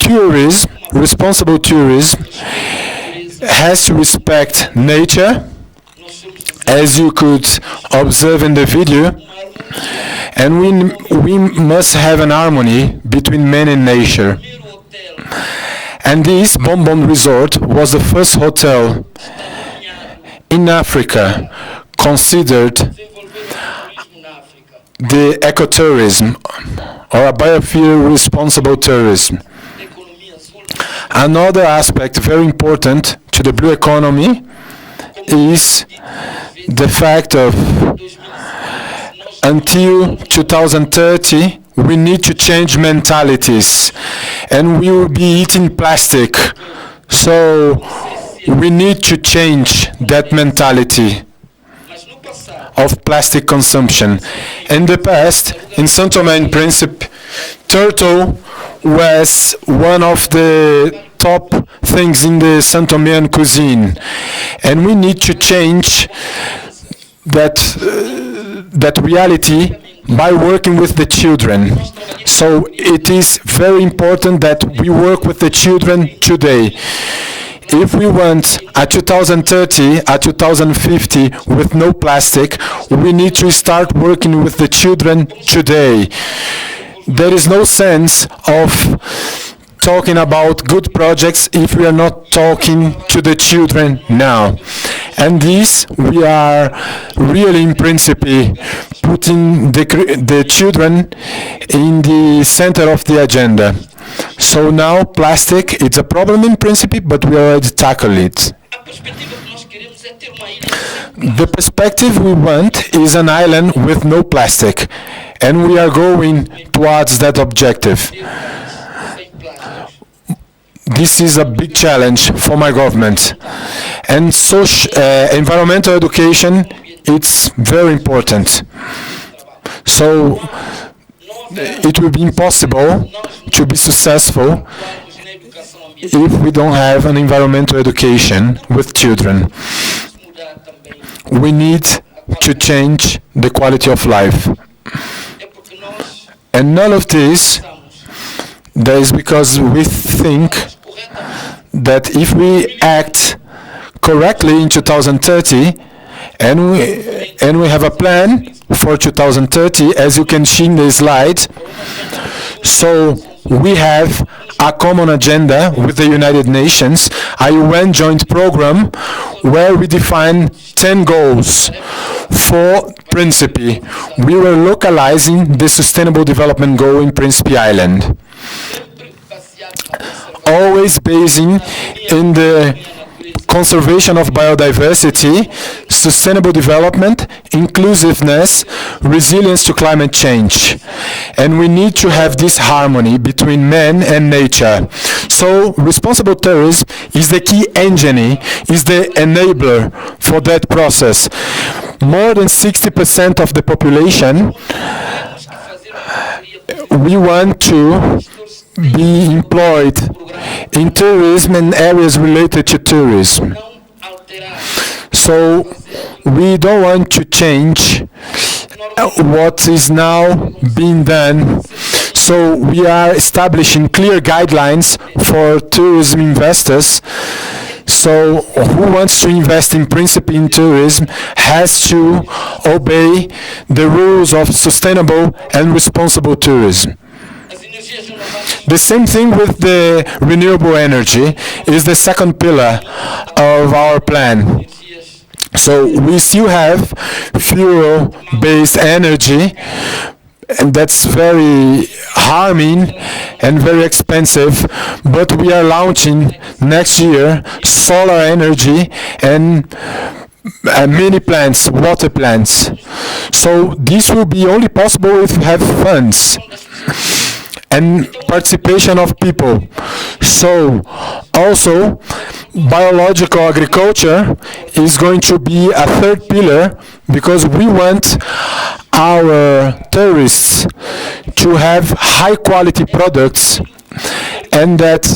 Tourism, responsible tourism, has to respect nature, as you could observe in the video, and we must have an harmony between man and nature. And this Bonbon Resort was the first hotel in Africa considered the ecotourism, or a biosphere responsible tourism. Another aspect very important to the blue economy is the fact of until 2030 we need to change mentalities, and we will be eating plastic, so we need to change that mentality of plastic consumption. In the past, in São Tomé and Príncipe, turtle was one of the top things in the São Tomean cuisine, and we need to change that reality by working with the children. So it is very important that we work with the children today. If we want a 2030, a 2050 with no plastic, we need to start working with the children today. There is no sense of talking about good projects if we are not talking to the children now. And this, we are really in principle putting the children in the center of the agenda. So now plastic, it's a problem in principle, but we already tackle it. The perspective we want is an island with no plastic, and we are going towards that objective. This is a big challenge for my government. And environmental education, it's very important. So it will be impossible to be successful if we don't have an environmental education with children. We need to change the quality of life. And none of this, that is because we think that if we act correctly in 2030, and we have a plan for 2030, as you can see in the slide. So we have a common agenda with the United Nations, a UN joint program, where we define 10 goals for Principe. We were localizing the Sustainable Development Goal in Principe Island, always basing in the conservation of biodiversity, sustainable development, inclusiveness, resilience to climate change. And we need to have this harmony between man and nature. So responsible tourism is the key engine, is the enabler for that process. More than 60% of the population, we want to be employed in tourism and areas related to tourism. So we don't want to change what is now being done. So we are establishing clear guidelines for tourism investors. So who wants to invest in Principe in tourism has to obey the rules of sustainable and responsible tourism. The same thing with the renewable energy is the second pillar of our plan. So we still have fuel-based energy, and that's very harming and very expensive, but we are launching next year solar energy and mini plants, water plants. So this will be only possible if we have funds and participation of people. So also biological agriculture is going to be a third pillar, because we want our tourists to have high quality products, and that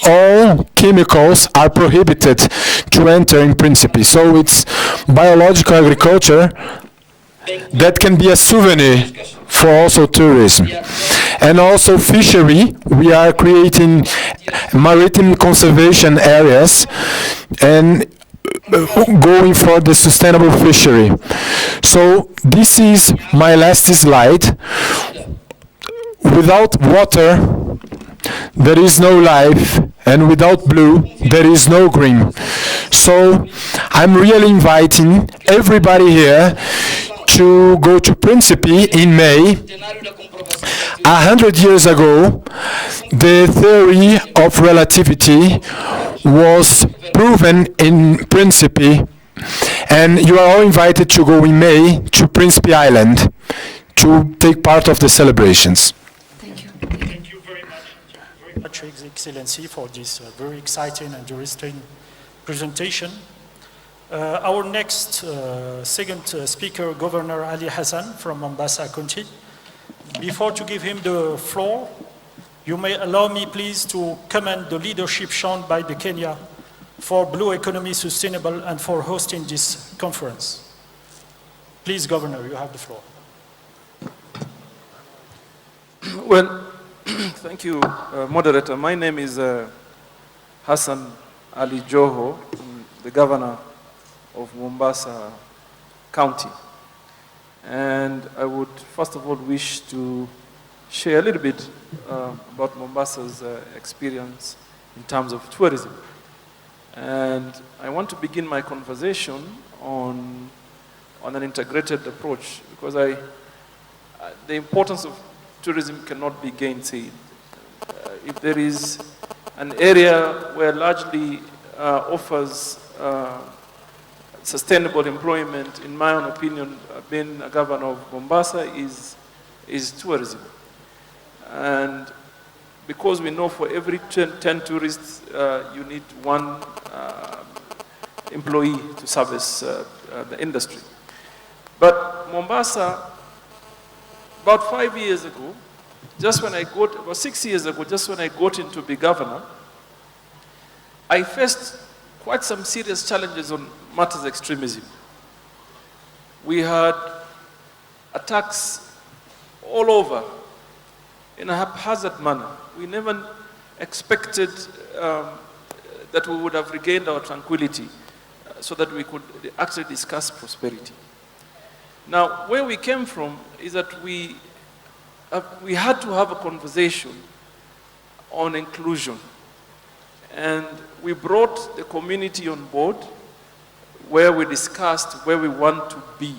all chemicals are prohibited to enter in Principe. So it's biological agriculture that can be a souvenir for also tourism. And also fishery, we are creating maritime conservation areas and going for the sustainable fishery. So this is my last slide. Without water, there is no life, and without blue, there is no green. So I'm really inviting everybody here to go to Principe in May. 100 years ago, the theory of relativity was proven in Principe, and you are all invited to go in May to Principe Island to take part of the celebrations. Thank you very much, His Excellency, for this very exciting and interesting presentation. Our next second speaker, Governor Ali Hassan from Mombasa County. Before to give him the floor, you may allow me please to commend the leadership shown by the Kenya for Blue Economy Sustainable and for hosting this conference. Please, Governor, you have the floor. Well, thank you, moderator. My name is Hassan Ali Joho, the governor of Mombasa County. And I would first of all wish to share a little bit about Mombasa's experience in terms of tourism. And I want to begin my conversation on an integrated approach, because the importance of tourism cannot be gainsaid. If there is an area where largely offers sustainable employment, in my own opinion, being a governor of Mombasa is tourism. And because we know for every 10 tourists, you need one employee to service the industry. But Mombasa, about 5 years ago, about 6 years ago, just when I got in to be governor, I faced quite some serious challenges on matters of extremism. We had attacks all over in a haphazard manner. We never expected that we would have regained our tranquility so that we could actually discuss prosperity. Now, where we came from is that we had to have a conversation on inclusion. And we brought the community on board, where we discussed where we want to be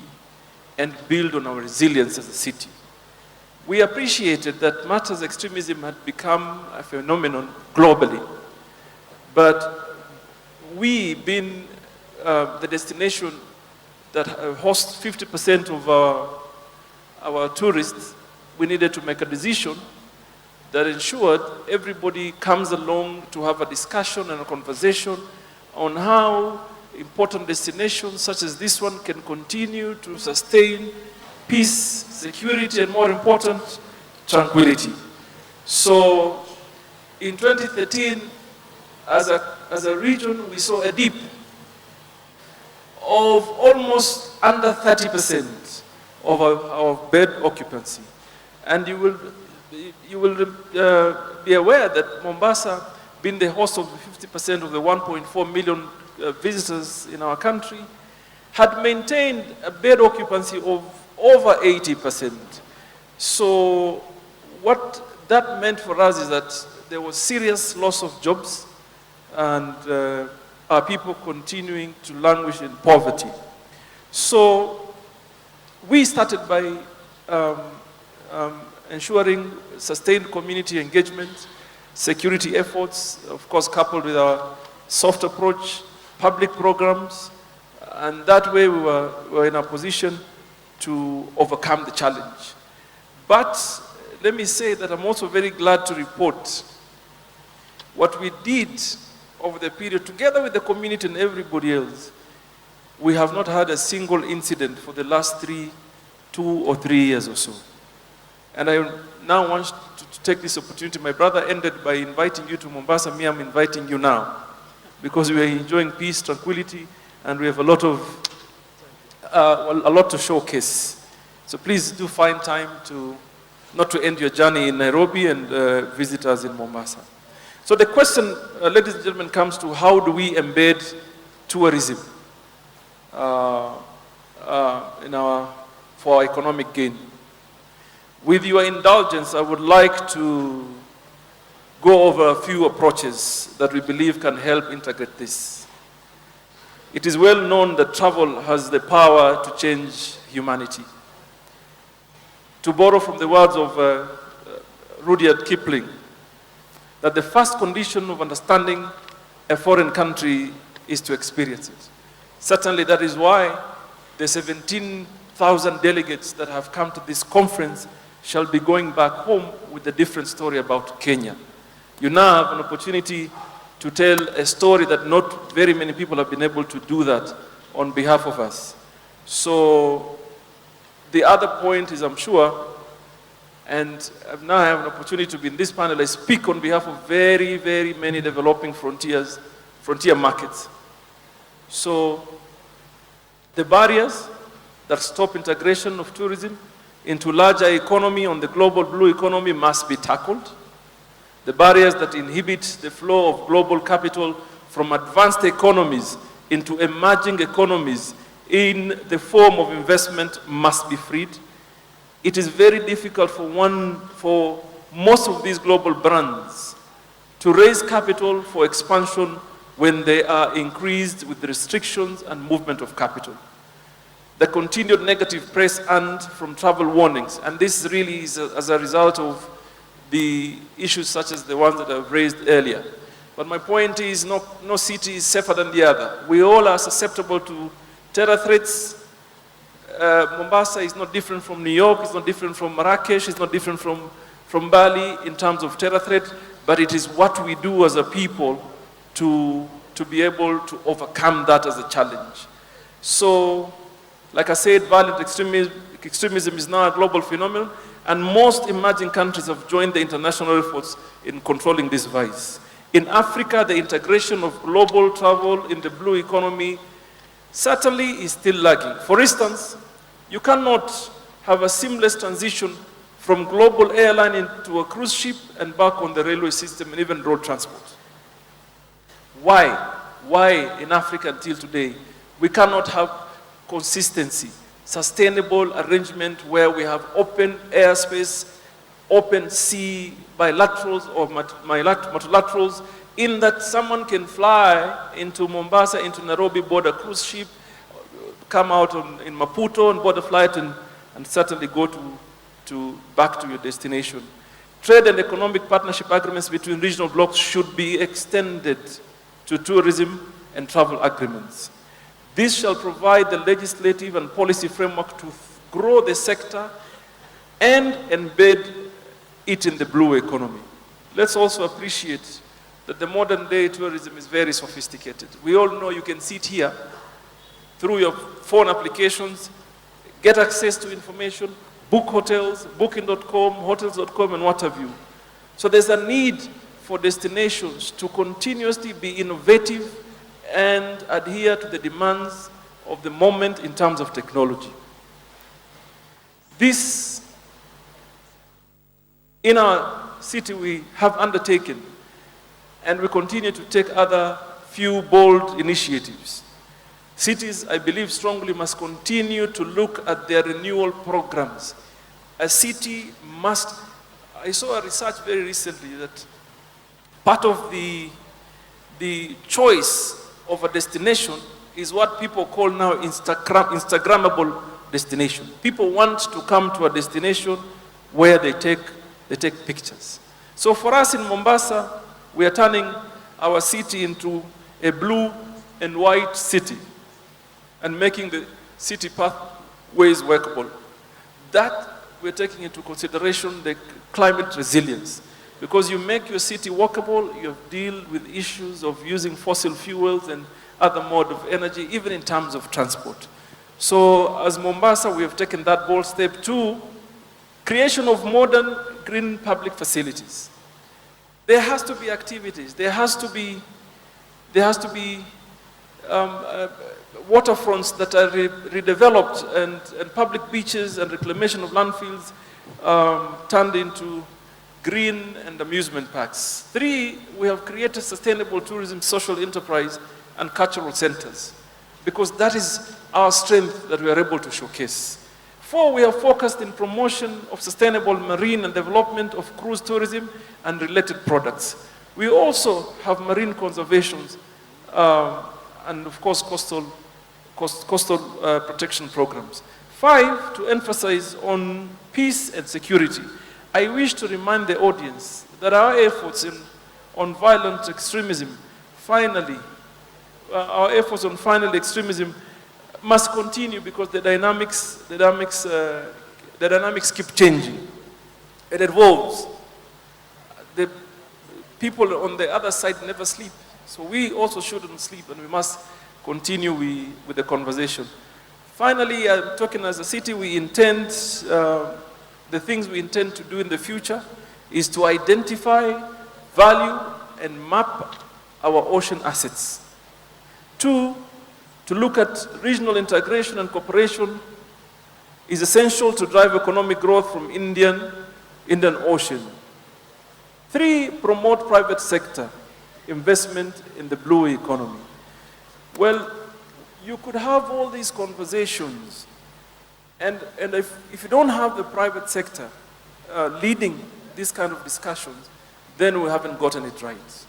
and build on our resilience as a city. We appreciated that matters extremism had become a phenomenon globally. But we, being the destination that hosts 50% of our tourists, we needed to make a decision that ensured everybody comes along to have a discussion and a conversation on how important destinations such as this one can continue to sustain peace, security, and more important, tranquility. So in 2013, as a region, we saw a dip of almost under 30% of our bed occupancy. And you will be aware that Mombasa, being the host of 50% of the 1.4 million visitors in our country, had maintained a bed occupancy of over 80%. So what that meant for us is that there was serious loss of jobs and our people continuing to languish in poverty. So we started by ensuring sustained community engagement, security efforts, of course coupled with our soft approach, public programs, and that way we were in a position to overcome the challenge. But let me say that I'm also very glad to report what we did over the period, together with the community and everybody else. We have not had a single incident for the last 2 or 3 years or so. And I now want to take this opportunity. My brother ended by inviting you to Mombasa. Me, I'm inviting you now, because we are enjoying peace, tranquility, and we have a lot to showcase. So please do find time not to end your journey in Nairobi and visit us in Mombasa. So the question, ladies and gentlemen, comes to how do we embed tourism for our economic gain? With your indulgence, I would like to go over a few approaches that we believe can help integrate this. It is well known that travel has the power to change humanity. To borrow from the words of Rudyard Kipling, that the first condition of understanding a foreign country is to experience it. Certainly that is why the 17,000 delegates that have come to this conference shall be going back home with a different story about Kenya. You now have an opportunity to tell a story that not very many people have been able to do that on behalf of us. So the other point is, I'm sure, and now I have an opportunity to be in this panel, I speak on behalf of very, very many developing frontier markets. So the barriers that stop integration of tourism into larger economy on the global blue economy must be tackled. The barriers that inhibit the flow of global capital from advanced economies into emerging economies in the form of investment must be freed. It is very difficult for most of these global brands to raise capital for expansion when they are increased with restrictions and movement of capital. The continued negative press earned from travel warnings, and this really is as a result of the issues such as the ones that I've raised earlier. But my point is, no city is safer than the other. We all are susceptible to terror threats. Mombasa is not different from New York, it's not different from Marrakesh, it's not different from Bali in terms of terror threat, but it is what we do as a people to be able to overcome that as a challenge. So, like I said, violent extremism is now a global phenomenon, and most emerging countries have joined the international efforts in controlling this vice. In Africa, the integration of global travel in the blue economy certainly is still lagging. For instance, you cannot have a seamless transition from global airline into a cruise ship and back on the railway system and even road transport. Why? Why in Africa until today we cannot have consistency, sustainable arrangement where we have open airspace, open sea bilaterals or multilaterals, in that someone can fly into Mombasa, into Nairobi, board a cruise ship, come out in Maputo and board a flight and certainly go back to your destination. Trade and economic partnership agreements between regional blocs should be extended to tourism and travel agreements. This shall provide the legislative and policy framework to grow the sector and embed it in the blue economy. Let's also appreciate that the modern day tourism is very sophisticated. We all know you can sit here through your phone applications, get access to information, book hotels, booking.com, hotels.com, and what have you. So there's a need for destinations to continuously be innovative and adhere to the demands of the moment in terms of technology. This, in our city, we have undertaken, and we continue to take other few bold initiatives. Cities, I believe strongly, must continue to look at their renewal programs. A city must I saw a research very recently that part of the choice of a destination is what people call now Instagrammable destination. People want to come to a destination where they take pictures. So for us in Mombasa, we are turning our city into a blue and white city and making the city pathways workable. That we're taking into consideration the climate resilience. Because you make your city walkable, you deal with issues of using fossil fuels and other mode of energy, even in terms of transport. So as Mombasa, we have taken that bold step to creation of modern green public facilities. There has to be activities. There has to be waterfronts that are redeveloped and public beaches and reclamation of landfills turned into green and amusement parks. 3, we have created sustainable tourism, social enterprise, and cultural centers, because that is our strength that we are able to showcase. 4, we have focused in promotion of sustainable marine and development of cruise tourism and related products. We also have marine conservation and of course coastal protection programs. 5, to emphasize on peace and security. I wish to remind the audience that our efforts on violent extremism finally, must continue, because the dynamics keep changing. It evolves. The people on the other side never sleep. So we also shouldn't sleep, and we must continue with the conversation. Finally, talking as a city, we intend, the things we intend to do in the future is to identify, value, and map our ocean assets. 2, to look at regional integration and cooperation is essential to drive economic growth from Indian Ocean. 3, promote private sector investment in the blue economy. Well, you could have all these conversations, and if you don't have the private sector leading these kind of discussions, then we haven't gotten it right.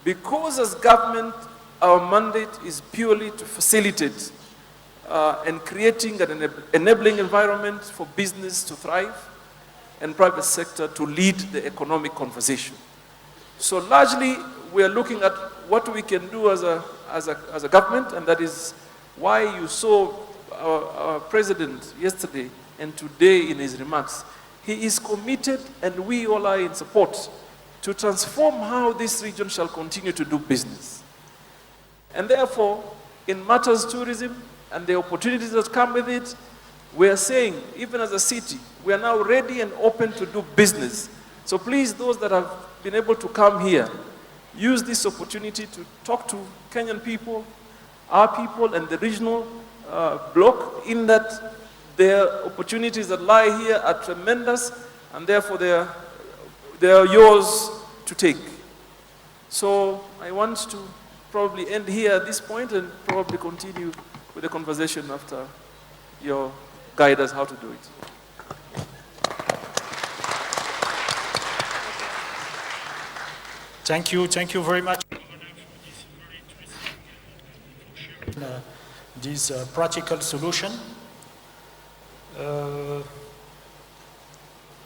Because as government, our mandate is purely to facilitate and creating an enabling environment for business to thrive and private sector to lead the economic conversation. So largely, we are looking at what we can do as a government, and that is why you saw our president yesterday and today in his remarks. He is committed, and we all are in support, to transform how this region shall continue to do business. And therefore, in matters tourism and the opportunities that come with it, we are saying, even as a city, we are now ready and open to do business. So please, those that have been able to come here, use this opportunity to talk to Kenyan people, our people, and the regional bloc, in that their opportunities that lie here are tremendous, and therefore they are yours to take. So I want to probably end here at this point and probably continue with the conversation after your guide us how to do it. Thank you very much. This practical solution.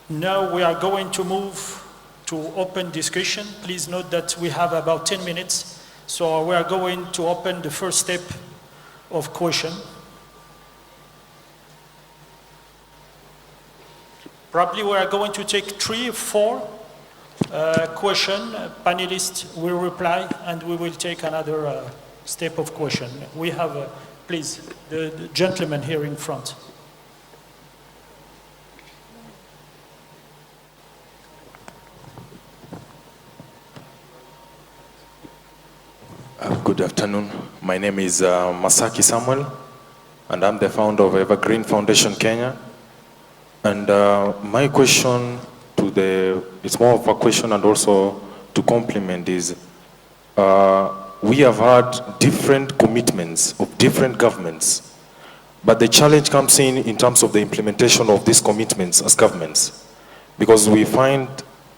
Now we are going to move to open discussion. Please note that we have about 10 minutes. So we are going to open the first step of question. Probably we are going to take 3 or 4 questions. Panelists will reply, and we will take another step of question. We have, please, the gentleman here in front. Good afternoon. My name is Masaki Samuel, and I'm the founder of Evergreen Foundation Kenya. And my question it's more of a question and also to complement is, we have had different commitments of different governments, but the challenge comes in terms of the implementation of these commitments as governments. because we find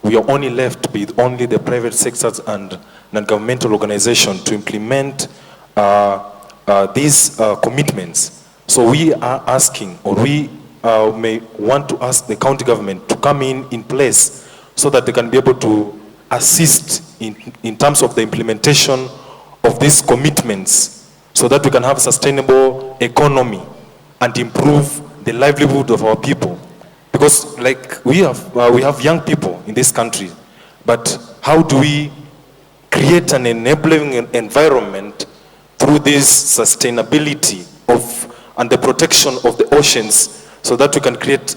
we are only left with only the private sectors and non-governmental organizations to implement these commitments. So we are asking, or we may want to ask the county government to come in place so that they can be able to assist in terms of the implementation of these commitments, so that we can have a sustainable economy and improve the livelihood of our people. Because like we have young people in this country, but how do we create an enabling environment through this sustainability and the protection of the oceans, so that we can create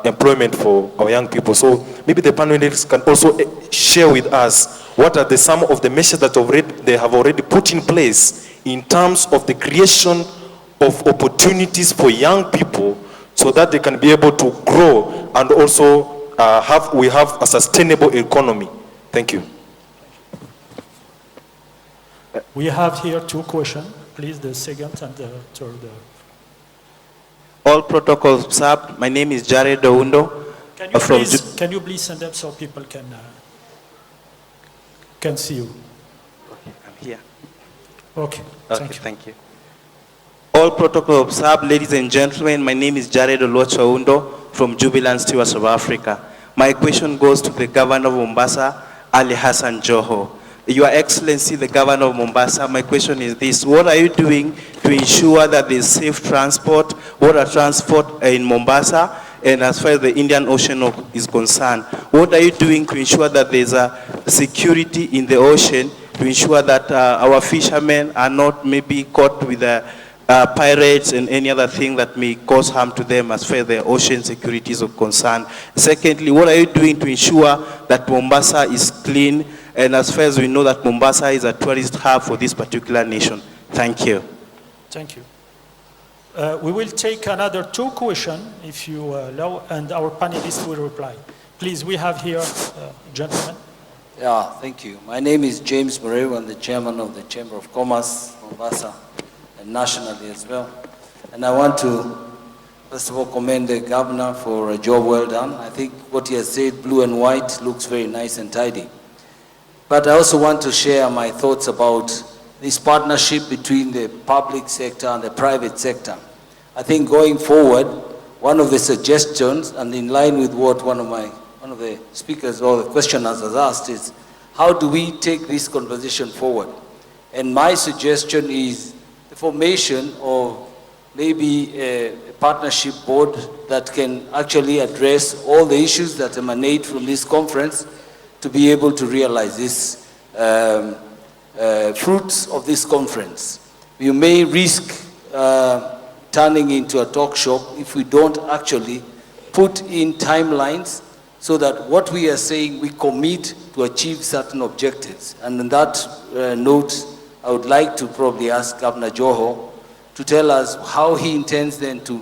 employment for our young people? So maybe the panelists can also share with us what are some of the measures that they have already put in place in terms of the creation of opportunities for young people, so that they can be able to grow and also we have a sustainable economy. Thank you. We have here two questions. Please, the second and the third. All protocols observed. My name is Jared Oundo. Can you please stand up so people can see you? Okay, I'm here. Okay, thank you. All protocol observed, ladies and gentlemen. My name is Jared Oundo from Jubilant Stewart, South Africa. My question goes to the Governor of Mombasa, Ali Hassan Joho. Your Excellency, the Governor of Mombasa, my question is this: what are you doing to ensure that there's safe transport, water transport in Mombasa, and as far as the Indian Ocean is concerned? What are you doing to ensure that there's a security in the ocean, to ensure that our fishermen are not maybe caught with pirates and any other thing that may cause harm to them as far as the ocean security is concerned? Secondly, what are you doing to ensure that Mombasa is clean, and as far as we know that Mombasa is a tourist hub for this particular nation? Thank you. Thank you. We will take another two questions, if you allow, and our panelists will reply. Please, we have here, gentlemen. Yeah, thank you. My name is James Murray. I'm the chairman of the Chamber of Commerce, Mombasa, and nationally as well. And I want to, first of all, commend the governor for a job well done. I think what he has said, blue and white, looks very nice and tidy. But I also want to share my thoughts about this partnership between the public sector and the private sector. I think going forward, one of the suggestions, and in line with what one of the speakers or the questioners has asked, is how do we take this conversation forward? And my suggestion is the formation of maybe a partnership board that can actually address all the issues that emanate from this conference, to be able to realize this fruits of this conference. We may risk turning into a talk shop if we don't actually put in timelines, so that what we are saying, we commit to achieve certain objectives. And on that note, I would like to probably ask Governor Joho to tell us how he intends then to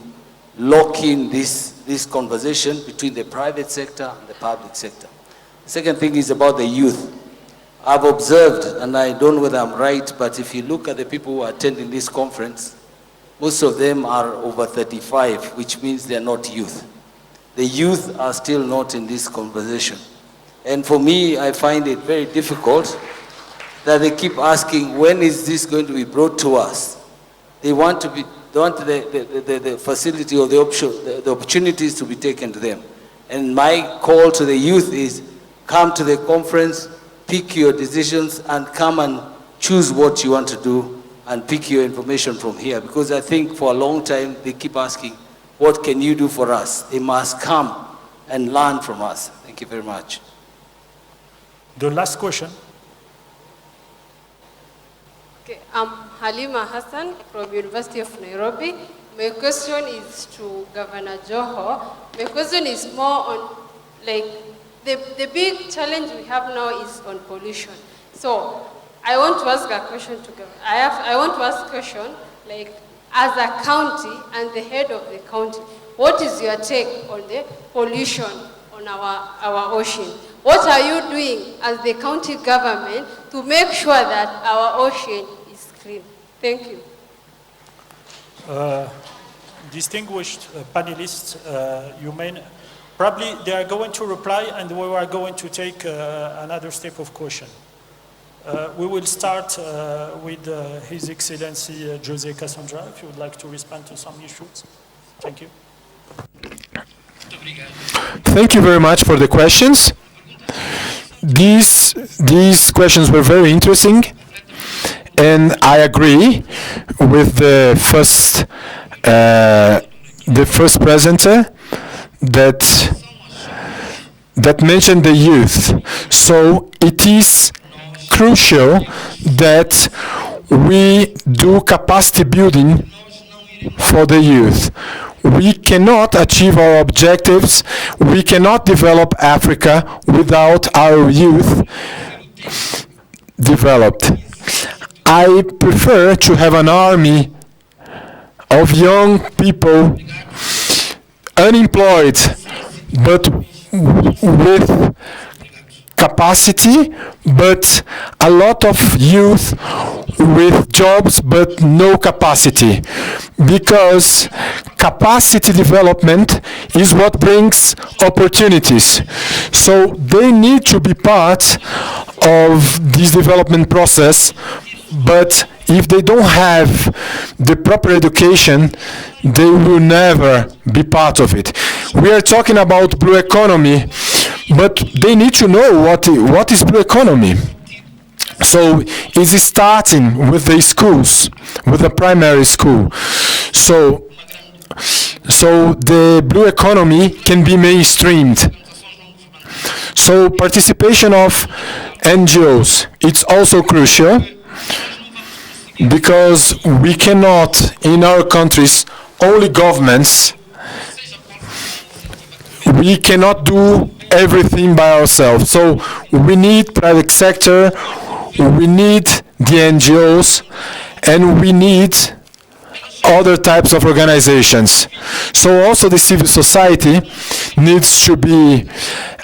lock in this conversation between the private sector and the public sector. Second thing is about the youth. I've observed, and I don't know whether I'm right, but if you look at the people who are attending this conference, most of them are over 35, which means they're not youth. The youth are still not in this conversation. And for me, I find it very difficult that they keep asking, when is this going to be brought to us? They want the facility or the opportunities to be taken to them. And my call to the youth is, come to the conference, pick your decisions, and come and choose what you want to do, and pick your information from here. Because I think for a long time, they keep asking, what can you do for us? They must come and learn from us. Thank you very much. The last question. Okay, I'm Halima Hassan from University of Nairobi. My question is to Governor Joho. My question is more on, like, the big challenge we have now is on pollution. So I want to ask a question to Governor. I want to ask a question, like, as a county and the head of the county, what is your take on the pollution on our ocean? What are you doing as the county government to make sure that our ocean is clean? Thank you. Distinguished panelists, you may Probably they are going to reply and we are going to take another step of question. We will start with His Excellency Jose Cassandra, if you would like to respond to some issues. Thank you. Thank you very much for the questions. These questions were very interesting, and I agree with the first presenter that mentioned the youth. So it is crucial that we do capacity building for the youth. We cannot achieve our objectives, we cannot develop Africa without our youth developed. I prefer to have an army of young people, unemployed, but with capacity, but a lot of youth with jobs but no capacity, because capacity development is what brings opportunities. So they need to be part of this development process, but if they don't have the proper education, they will never be part of it. We are talking about blue economy, but they need to know what is blue economy. So it's starting with the schools, with the primary school. So the blue economy can be mainstreamed. So participation of NGOs, it's also crucial, because we cannot, in our countries, only governments, we cannot do everything by ourselves. So we need private sector, we need the NGOs, and we need other types of organizations. So also the civil society needs to be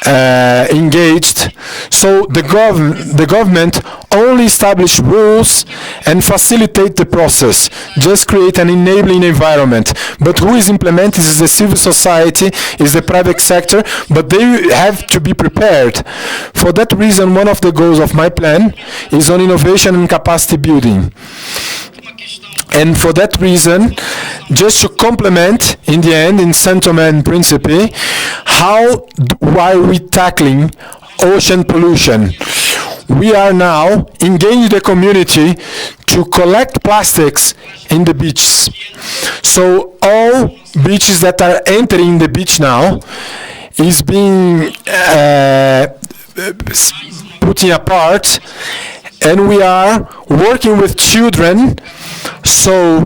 engaged. So the government only establish rules and facilitate the process, just create an enabling environment. But who is implementing is the civil society, is the private sector, but they have to be prepared. For that reason, one of the goals of my plan is on innovation and capacity building. And for that reason, just to complement, in the end, in Saint Thomas and Principe, why are we tackling ocean pollution? We are now engaging the community to collect plastics in the beaches. So all beaches that are entering the beach now is being putting apart, and we are working with children. So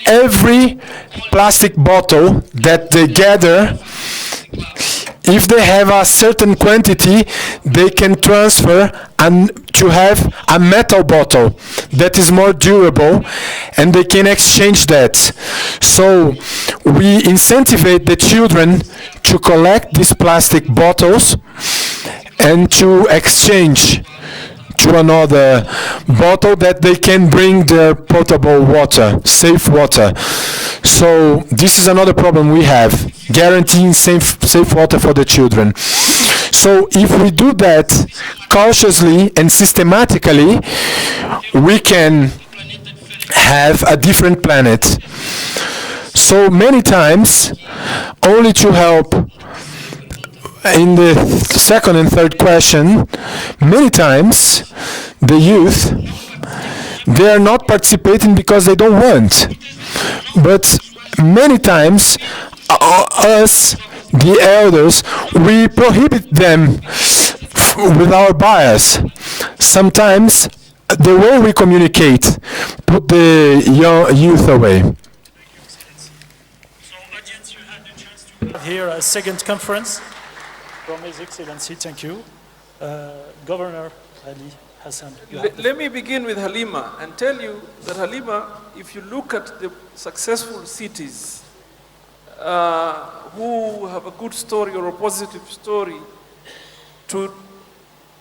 every plastic bottle that they gather, if they have a certain quantity, they can transfer and to have a metal bottle that is more durable, and they can exchange that. So we incentivize the children to collect these plastic bottles and to exchange to another bottle that they can bring their potable water, safe water. So this is another problem we have, guaranteeing safe water for the children. So if we do that cautiously and systematically, we can have a different planet. So many times, only to help in the second and third question, many times the youth, they are not participating because they don't want. But many times, us, the elders, we prohibit them with our bias. Sometimes the way we communicate put the young youth away. Here, a second conference from His Excellency. Thank you. Governor Ali Hassan. Let me begin with Halima and tell you that Halima, if you look at the successful cities who have a good story or a positive story to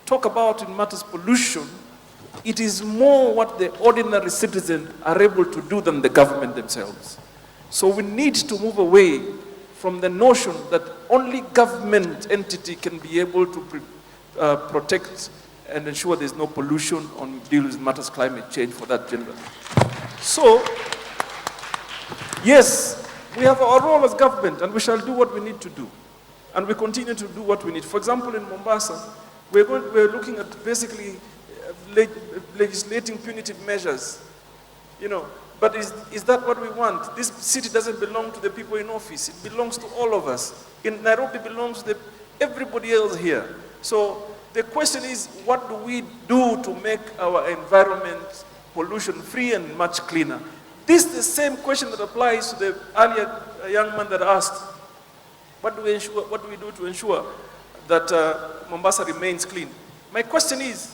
talk about in matters pollution, it is more what the ordinary citizen are able to do than the government themselves. So we need to move away from the notion that only government entity can be able to protect and ensure there's no pollution on deal with matters climate change for that gender. So, yes, we have our role as government and we shall do what we need to do. And we continue to do what we need. For example, in Mombasa, we're looking at basically legislating punitive measures, you know. But is that what we want? This city doesn't belong to the people in office. It belongs to all of us. In Nairobi, it belongs to everybody else here. So the question is, what do we do to make our environment pollution-free and much cleaner? This is the same question that applies to the earlier young man that asked, what do we do to ensure that Mombasa remains clean? My question is,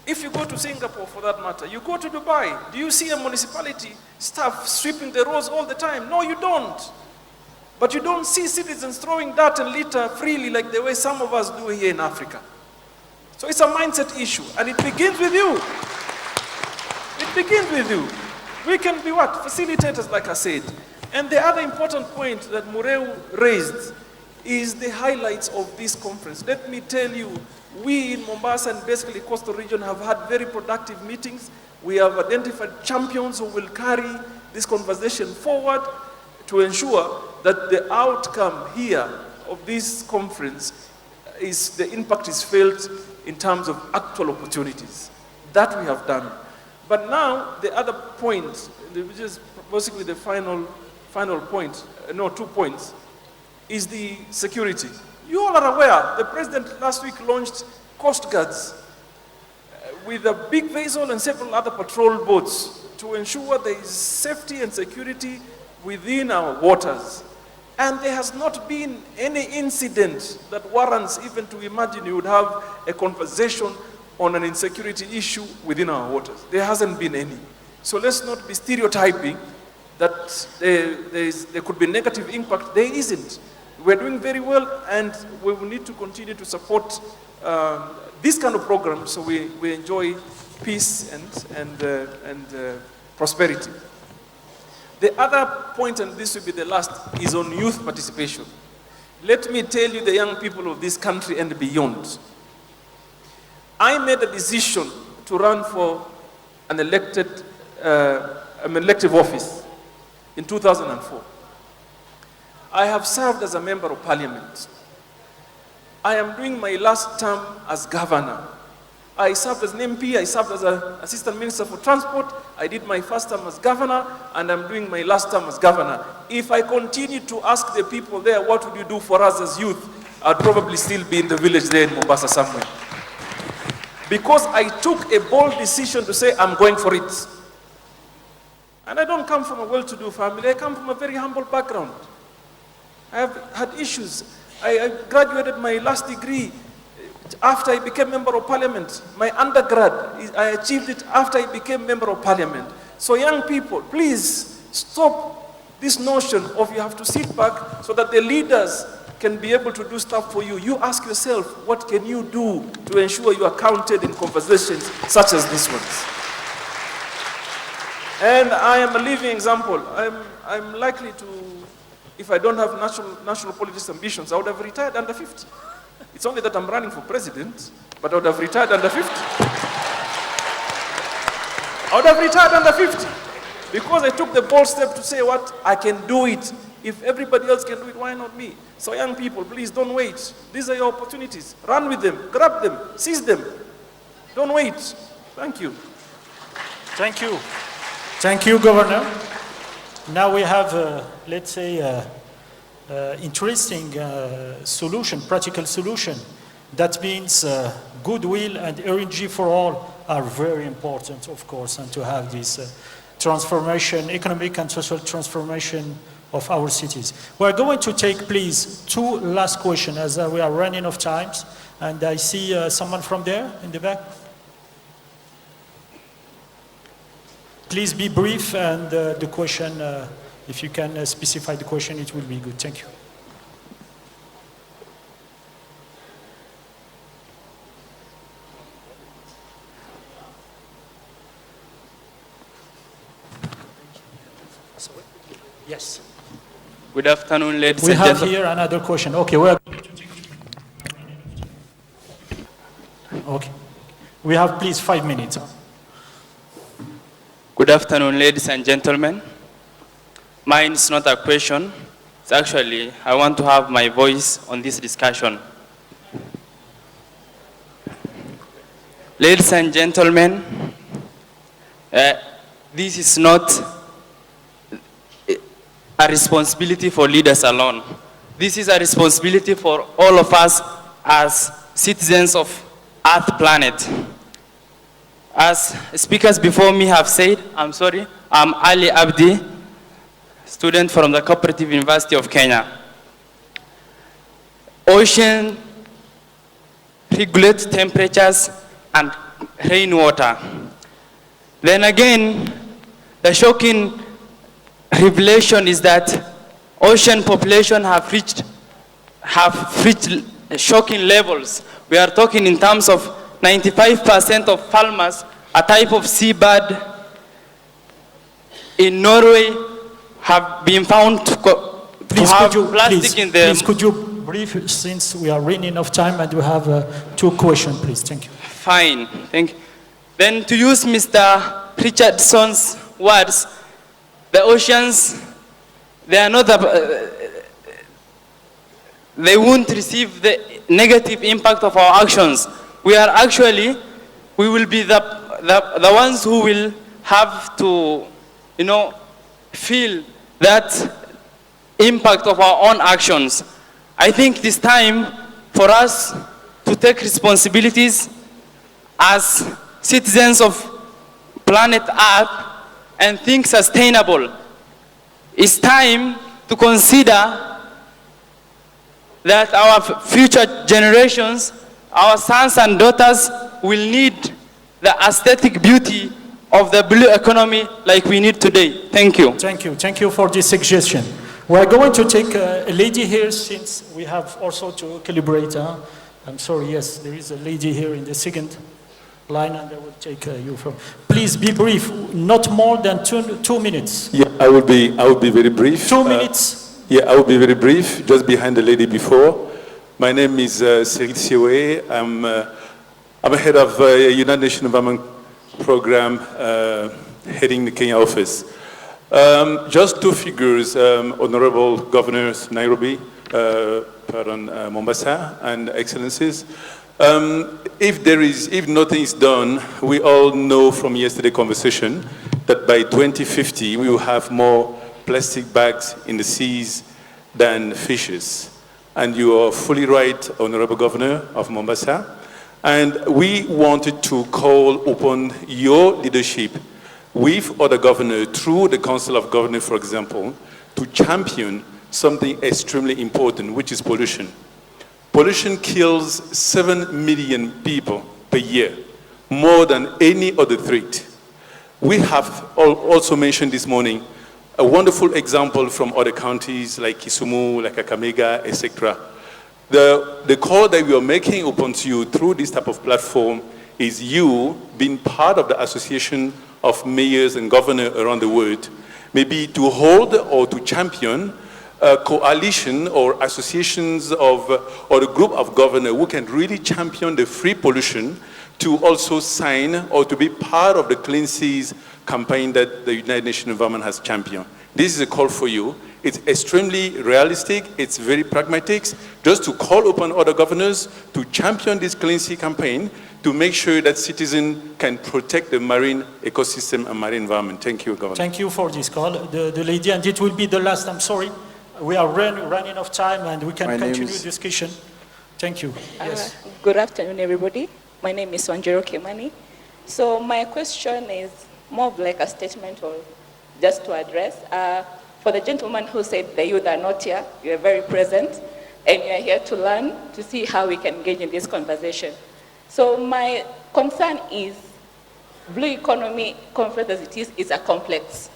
if you go to Singapore, for that matter, you go to Dubai, do you see a municipality staff sweeping the roads all the time? No, you don't. But you don't see citizens throwing dirt and litter freely like the way some of us do here in Africa. So it's a mindset issue, and it begins with you. It begins with you. We can be what? Facilitators, like I said. And the other important point that Mureu raised is the highlights of this conference. Let me tell you, we in Mombasa and basically coastal region have had very productive meetings. We have identified champions who will carry this conversation forward to ensure that the outcome here of this conference is the impact is felt in terms of actual opportunities. That we have done. But now the other point, which is basically the final point, 2 points, is the security. You all are aware, the president last week launched Coast Guards with a big vessel and several other patrol boats to ensure there is safety and security within our waters. And there has not been any incident that warrants even to imagine you would have a conversation on an insecurity issue within our waters. There hasn't been any. So let's not be stereotyping that there could be negative impact. There isn't. We're doing very well, and we will need to continue to support this kind of program so we enjoy peace and prosperity. The other point, and this will be the last, is on youth participation. Let me tell you, the young people of this country and beyond, I made a decision to run for an elective office in 2004. I have served as a member of parliament. I am doing my last term as governor. I served as an MP, I served as an assistant minister for transport, I did my first term as governor, and I'm doing my last term as governor. If I continue to ask the people there, what would you do for us as youth, I'd probably still be in the village there in Mombasa somewhere. Because I took a bold decision to say, I'm going for it. And I don't come from a well-to-do family, I come from a very humble background. I have had issues. I graduated my last degree after I became member of parliament. My undergrad, I achieved it after I became member of parliament. So young people, please stop this notion of you have to sit back so that the leaders can be able to do stuff for you. You ask yourself, what can you do to ensure you are counted in conversations such as this ones? And I am a living example. I'm likely to, if I don't have national politics ambitions, I would have retired under 50. It's only that I'm running for president, but I would have retired under 50. I would have retired under 50 because I took the bold step to say what, I can do it. If everybody else can do it, why not me? So young people, please don't wait. These are your opportunities. Run with them, grab them, seize them. Don't wait. Thank you. Thank you. Thank you, Governor. Now we have, let's say, interesting solution, practical solution. That means goodwill and energy for all are very important, of course, and to have this transformation, economic and social transformation of our cities. We're going to take, please, 2 last questions as we are running out of time. And I see someone from there in the back. Please be brief, and the question, if you can specify the question, it will be good. Thank you. Yes. Good afternoon, ladies We and have gentlemen. here another question. Okay, we are okay. We have, please, 5 minutes. Good afternoon, ladies and gentlemen. Mine is not a question. It's actually, I want to have my voice on this discussion. Ladies and gentlemen, this is not a responsibility for leaders alone. This is a responsibility for all of us as citizens of Earth planet. As speakers before me have said, I'm Ali Abdi, student from the Cooperative University of Kenya. Ocean regulates temperatures and rainwater. Then again, the shocking revelation is that ocean population have reached shocking levels. We are talking in terms of 95% of farmers, a type of seabird in Norway, have been found to have plastic in them. Please, could you brief, since we are running out of time and we have 2 questions, please. Thank you. Fine, thank you. Then to use Mr. Richardson's words, the oceans, they are not they won't receive the negative impact of our actions. We will be the ones who will have to, feel that impact of our own actions. I think it's time for us to take responsibilities as citizens of planet Earth and think sustainable. It's time to consider that our future generations, our sons and daughters, will need the aesthetic beauty of the blue economy like we need today. Thank you. Thank you. Thank you for this suggestion. We are going to take a lady here, since we have also to calibrate. I'm sorry, yes, there is a lady here in the second line, and I will take you from. Please be brief, not more than 2 minutes. Yeah, I will be very brief. 2 minutes. Yeah, I will be very brief, just behind the lady before. My name is Cyril Siwe. I'm head of United Nations Environment Program, heading the Kenya office. Just 2 figures, Honorable Governors Nairobi, Mombasa, and Excellencies. If nothing is done, we all know from yesterday's conversation that by 2050 we will have more plastic bags in the seas than fishes. And you are fully right, Honorable Governor of Mombasa. And we wanted to call upon your leadership with other governors, through the Council of Governors, for example, to champion something extremely important, which is pollution. Pollution kills 7 million people per year, more than any other threat. We have also mentioned this morning a wonderful example from other counties like Kisumu, like Kakamega, etc. The call that we are making upon you through this type of platform is you being part of the association of mayors and governors around the world, maybe to hold or to champion a coalition or associations of, or a group of governors who can really champion the free pollution, to also sign or to be part of the Clean Seas campaign that the United Nations Environment has championed. This is a call for you. It's extremely realistic, it's very pragmatic, just to call upon other governors to champion this Clean Sea campaign to make sure that citizens can protect the marine ecosystem and marine environment. Thank you, Governor. Thank you for this call. The lady, and it will be the last, I'm sorry. We are running out of time and we can continue discussion. Thank you. Yes. Good afternoon, everybody. My name is Wanjiro Kimani. So my question is more of like a statement or just to address. For the gentleman who said the youth are not here, you are very present and you are here to learn, to see how we can engage in this conversation. So my concern is blue economy, complex as it is a complex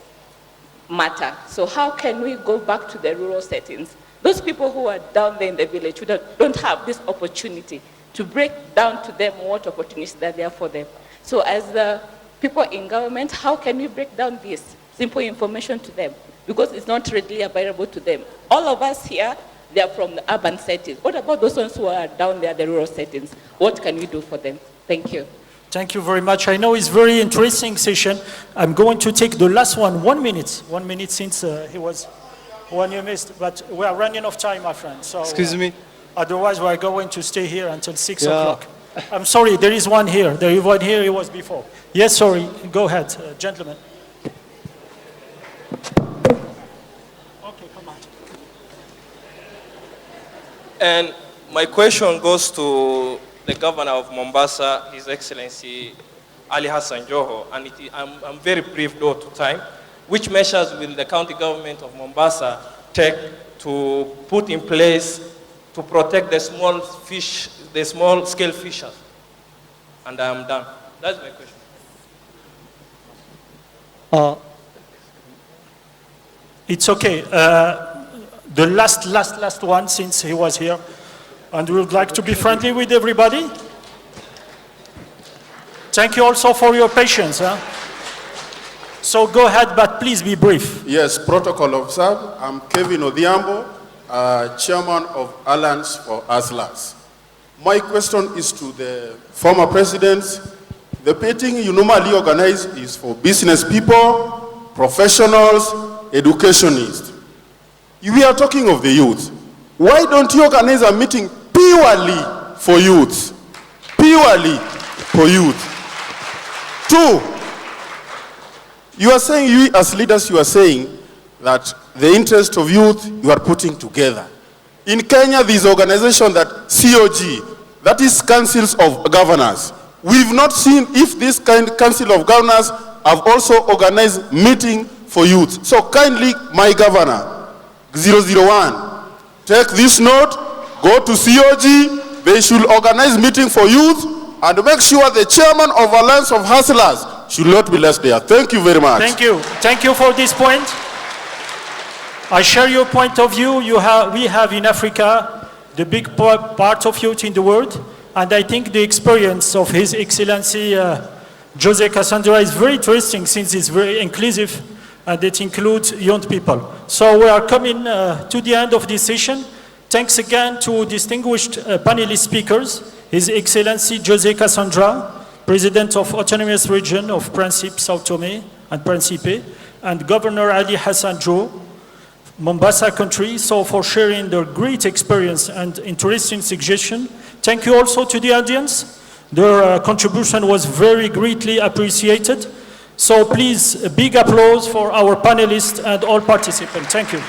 matter. So how can we go back to the rural settings? Those people who are down there in the village who don't have this opportunity to break down to them what opportunities are there for them. So as the people in government, how can we break down this simple information to them because it's not readily available to them. All of us here, they are from the urban settings. What about those ones who are down there, the rural settings? What can we do for them? Thank you. Thank you very much. I know it's very interesting session. I'm going to take the last one, 1 minute. 1 minute since he was one you missed, but we are running out of time, my friend. So, Excuse me. Otherwise, we are going to stay here until 6 Yeah. o'clock. I'm sorry, there is one here. There is one here, he was before. Yes, sorry, go ahead, gentlemen. Okay, come on. And my question goes to the governor of Mombasa, His Excellency Ali Hassan Joho, and I'm very brief though to time. Which measures will the county government of Mombasa take to put in place to protect the small fish, the small scale fishers? And I'm done. That's my question. It's okay. The last one, since he was here, and we would like to be friendly with everybody. Thank you also for your patience. So go ahead, but please be brief. Yes, protocol observed. I'm Kevin Odhiambo, chairman of Alliance for Hustlers. My question is to the former presidents. The meeting you normally organize is for business people, professionals, educationists. We are talking of the youth. Why don't you organize a meeting purely for youth? Purely for youth. Two, you are saying, you as leaders, you are saying that the interest of youth you are putting together. In Kenya, there is an organization that COG, that is Councils of Governors. We've not seen if this kind of Council of Governors have also organized meeting for youth. So kindly, my governor, 001, take this note, go to COG, they should organize meeting for youth, and make sure the chairman of Alliance of Hustlers should not be less there. Thank you very much. Thank you. Thank you for this point. I share your point of view. We have in Africa the big part of youth in the world, and I think the experience of His Excellency Jose Cassandra is very interesting since it's very inclusive and it includes young people. So we are coming to the end of this session. Thanks again to distinguished panelist speakers, His Excellency Jose Cassandra, President of Autonomous Region of Principe, Sao Tome and Principe, and Governor Ali Hassan Joho, Mombasa country, so for sharing their great experience and interesting suggestion. Thank you also to the audience. Their contribution was very greatly appreciated. So please, a big applause for our panelists and all participants. Thank you.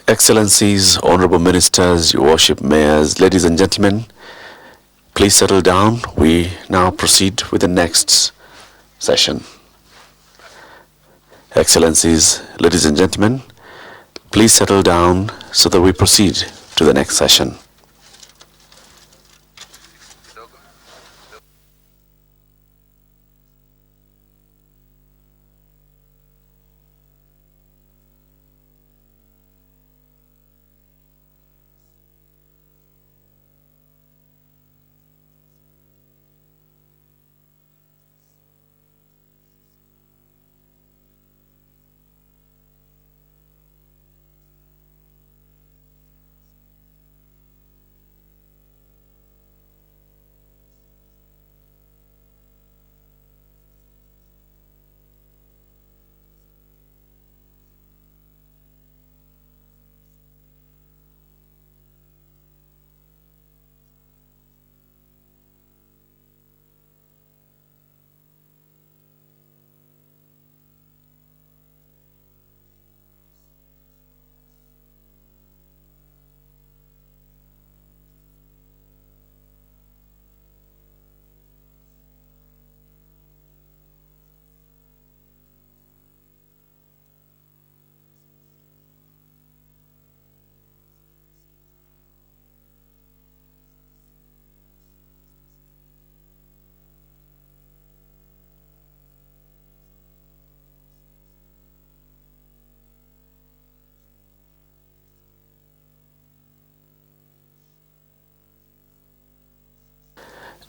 Excellencies, Honorable Ministers, Your Worship Mayors, ladies and gentlemen, please settle down. We now proceed with the next session. Excellencies, ladies and gentlemen, please settle down so that we proceed to the next session.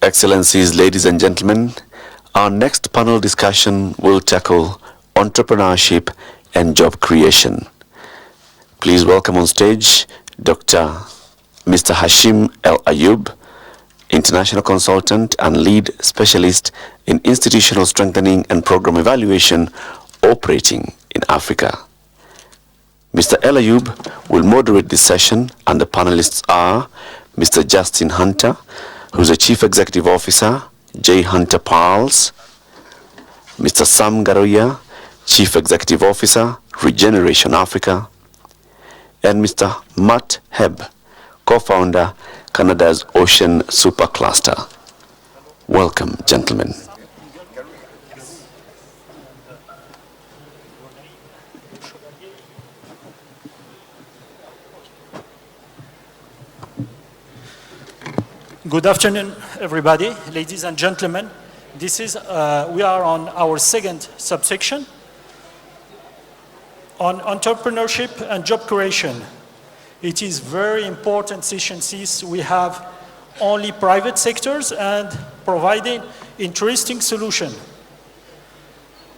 Excellencies, ladies and gentlemen, our next panel discussion will tackle entrepreneurship and job creation. Please welcome on stage Mr. Hashim El Ayub, international consultant and lead specialist in institutional strengthening and program evaluation operating in Africa. Mr. El Ayub will moderate this session, and the panelists are Mr. Justin Hunter, who's the Chief Executive Officer, J. Hunter Pals, Mr. Sam Garoya, Chief Executive Officer, Regeneration Africa, and Mr. Matt Hebb, co-founder, Canada's Ocean Supercluster. Welcome, gentlemen. Good afternoon, everybody, ladies and gentlemen. This is, we are on our second subsection on entrepreneurship and job creation. It is very important session since we have only private sectors and providing interesting solution.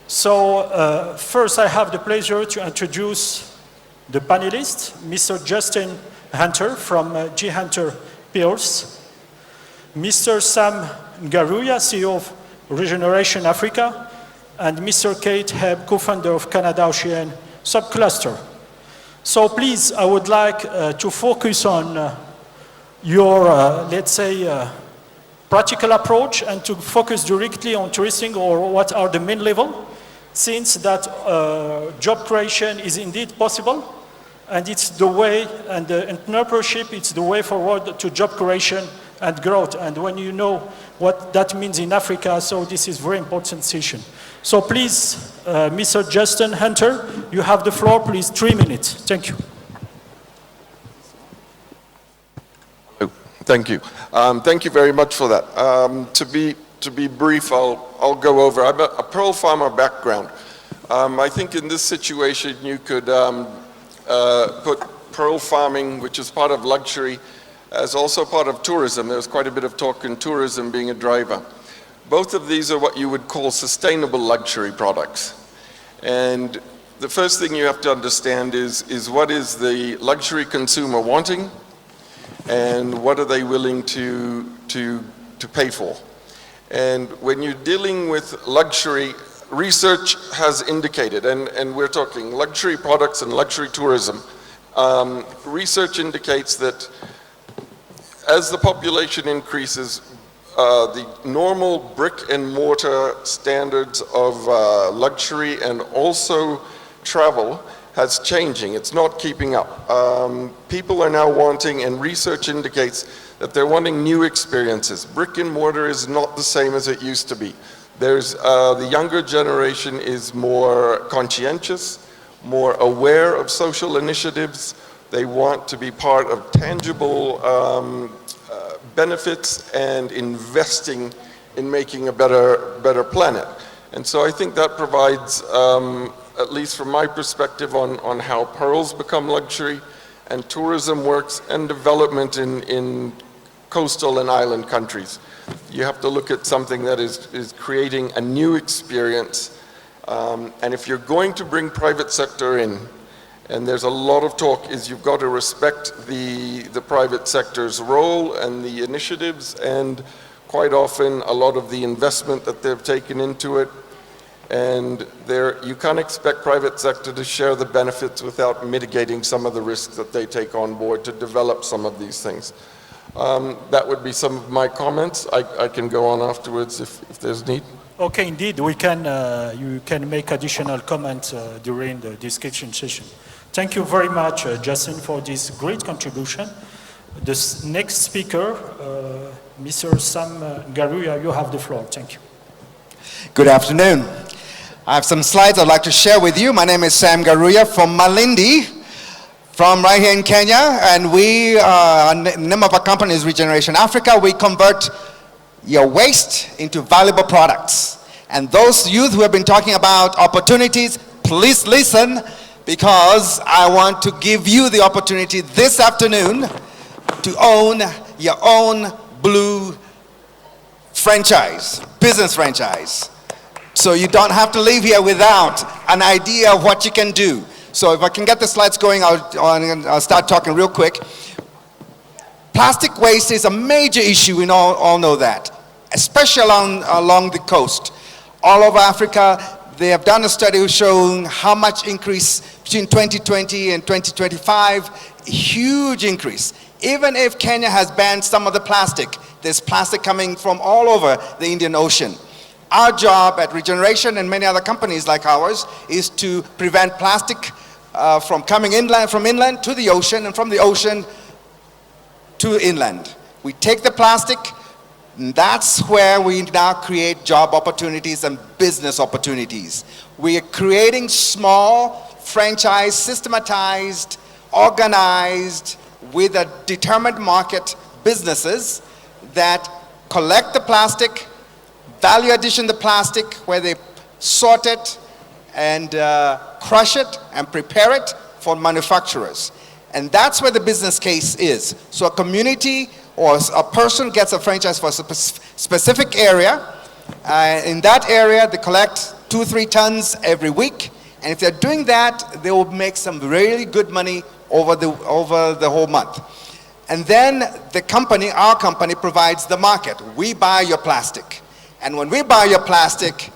So first I have the pleasure to introduce the panelists, Mr. Justin Hunter from G. Hunter Pearls, Mr. Sam Garuya, CEO of Regeneration Africa, and Mr. Kate Hebb, co-founder of Canada Ocean Subcluster. So please, I would like to focus on your, let's say, practical approach and to focus directly on interesting or what are the main level, since that job creation is indeed possible, and it's the way, and the entrepreneurship, it's the way forward to job creation and growth. And when you know what that means in Africa, so this is very important session. So please, Mr. Justin Hunter, you have the floor, please, 3 minutes. Thank you. Thank you. Thank you very much for that. To be brief, I'll go over. I'm a pearl farmer background. I think in this situation you could put pearl farming, which is part of luxury, as also part of tourism. There's quite a bit of talk in tourism being a driver. Both of these are what you would call sustainable luxury products. And the first thing you have to understand is what is the luxury consumer wanting and what are they willing to pay for. And when you're dealing with luxury, research has indicated, and we're talking luxury products and luxury tourism, research indicates that as the population increases, the normal brick and mortar standards of luxury and also travel has changing. It's not keeping up. People are now wanting, and research indicates that they're wanting new experiences. Brick and mortar is not the same as it used to be. There's, the younger generation is more conscientious, more aware of social initiatives. They want to be part of tangible benefits and investing in making a better planet. And so I think that provides, at least from my perspective, on how pearls become luxury and tourism works and development in coastal and island countries. You have to look at something that is creating a new experience. And if you're going to bring private sector in, and there's a lot of talk, is you've got to respect the private sector's role and the initiatives, and quite often a lot of the investment that they've taken into it. And you can't expect private sector to share the benefits without mitigating some of the risks that they take on board to develop some of these things. That would be some of my comments. I can go on afterwards if there's need. Okay, indeed, we can, you can make additional comments during the discussion session. Thank you very much, Justin, for this great contribution. The next speaker, Mr. Sam Garuya, you have the floor. Thank you. Good afternoon. I have some slides I'd like to share with you. My name is Sam Garuya from Malindi, from right here in Kenya, and we, the name of our company is Regeneration Africa. We convert your waste into valuable products. And those youth who have been talking about opportunities, please listen, because I want to give you the opportunity this afternoon to own your own blue franchise, business franchise. So you don't have to leave here without an idea of what you can do. So if I can get the slides going, I'll start talking real quick. Plastic waste is a major issue, we all know that, especially along the coast. All over Africa, they have done a study showing how much increase between 2020 and 2025, huge increase. Even if Kenya has banned some of the plastic, there's plastic coming from all over the Indian Ocean. Our job at Regeneration and many other companies like ours is to prevent plastic from coming from inland to the ocean, and from the ocean to inland. We take the plastic, and that's where we now create job opportunities and business opportunities. We are creating small, franchise, systematized, organized, with a determined market businesses that collect the plastic, value addition the plastic, where they sort it and crush it and prepare it for manufacturers. And that's where the business case is. So a community or a person gets a franchise for a specific area. In that area, they collect 2-3 tons every week. And if they're doing that, they will make some really good money over the whole month. And then the company, our company, provides the market. We buy your plastic. And when we buy your plastic,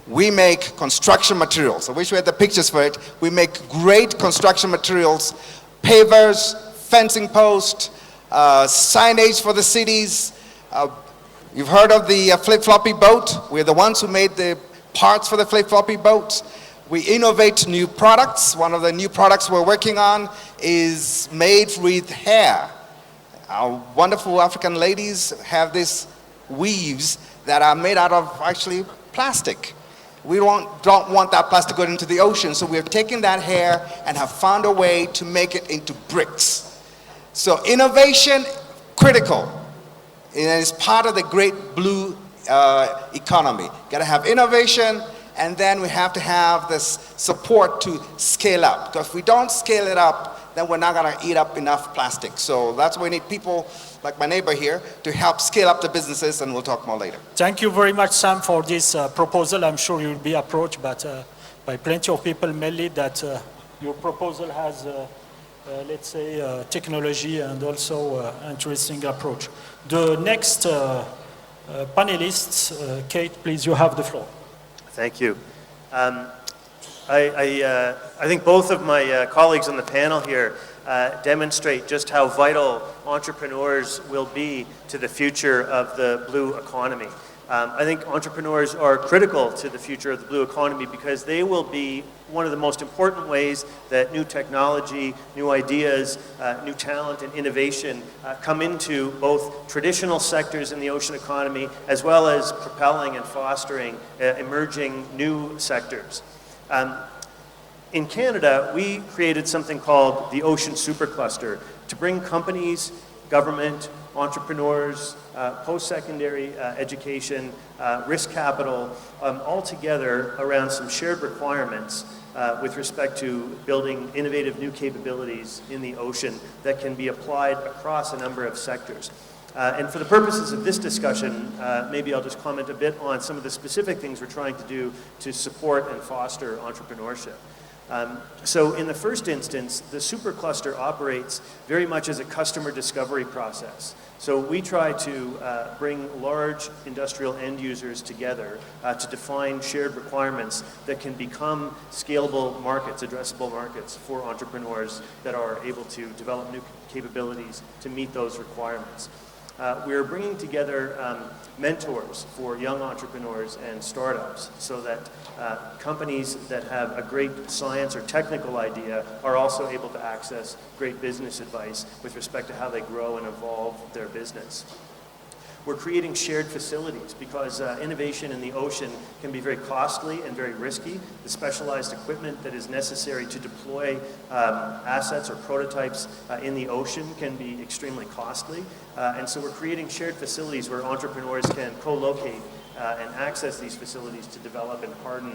we make construction materials. I wish we had the pictures for it. We make great construction materials, pavers, fencing posts, signage for the cities. You've heard of the flip-floppy boat. We're the ones who made the parts for the flip-floppy boats. We innovate new products. One of the new products we're working on is made with hair. Our wonderful African ladies have these weaves that are made out of actually plastic. We don't want that plastic going into the ocean, so we're taking that hair and have found a way to make it into bricks. So innovation, critical, and it's part of the great blue economy. Got to have innovation, and then we have to have this support to scale up. Because if we don't scale it up, then we're not going to eat up enough plastic. So that's why we need people like my neighbor here to help scale up the businesses, and we'll talk more later. Thank you very much, Sam, for this proposal. I'm sure you'll be approached by plenty of people, mainly that your proposal has, let's say, technology and also interesting approach. The next panelists, Kate, please, you have the floor. Thank you. I think both of my colleagues on the panel here demonstrate just how vital entrepreneurs will be to the future of the blue economy. I think entrepreneurs are critical to the future of the blue economy because they will be one of the most important ways that new technology, new ideas, new talent and innovation come into both traditional sectors in the ocean economy as well as propelling and fostering emerging new sectors. In Canada, we created something called the Ocean Supercluster to bring companies, government, entrepreneurs, post-secondary education, risk capital, all together around some shared requirements with respect to building innovative new capabilities in the ocean that can be applied across a number of sectors. And for the purposes of this discussion, maybe I'll just comment a bit on some of the specific things we're trying to do to support and foster entrepreneurship. So in the first instance, the supercluster operates very much as a customer discovery process. So we try to bring large industrial end users together to define shared requirements that can become scalable markets, addressable markets for entrepreneurs that are able to develop new capabilities to meet those requirements. We're bringing together mentors for young entrepreneurs and startups so that companies that have a great science or technical idea are also able to access great business advice with respect to how they grow and evolve their business. We're creating shared facilities because innovation in the ocean can be very costly and very risky. The specialized equipment that is necessary to deploy assets or prototypes in the ocean can be extremely costly. And so we're creating shared facilities where entrepreneurs can co-locate and access these facilities to develop and harden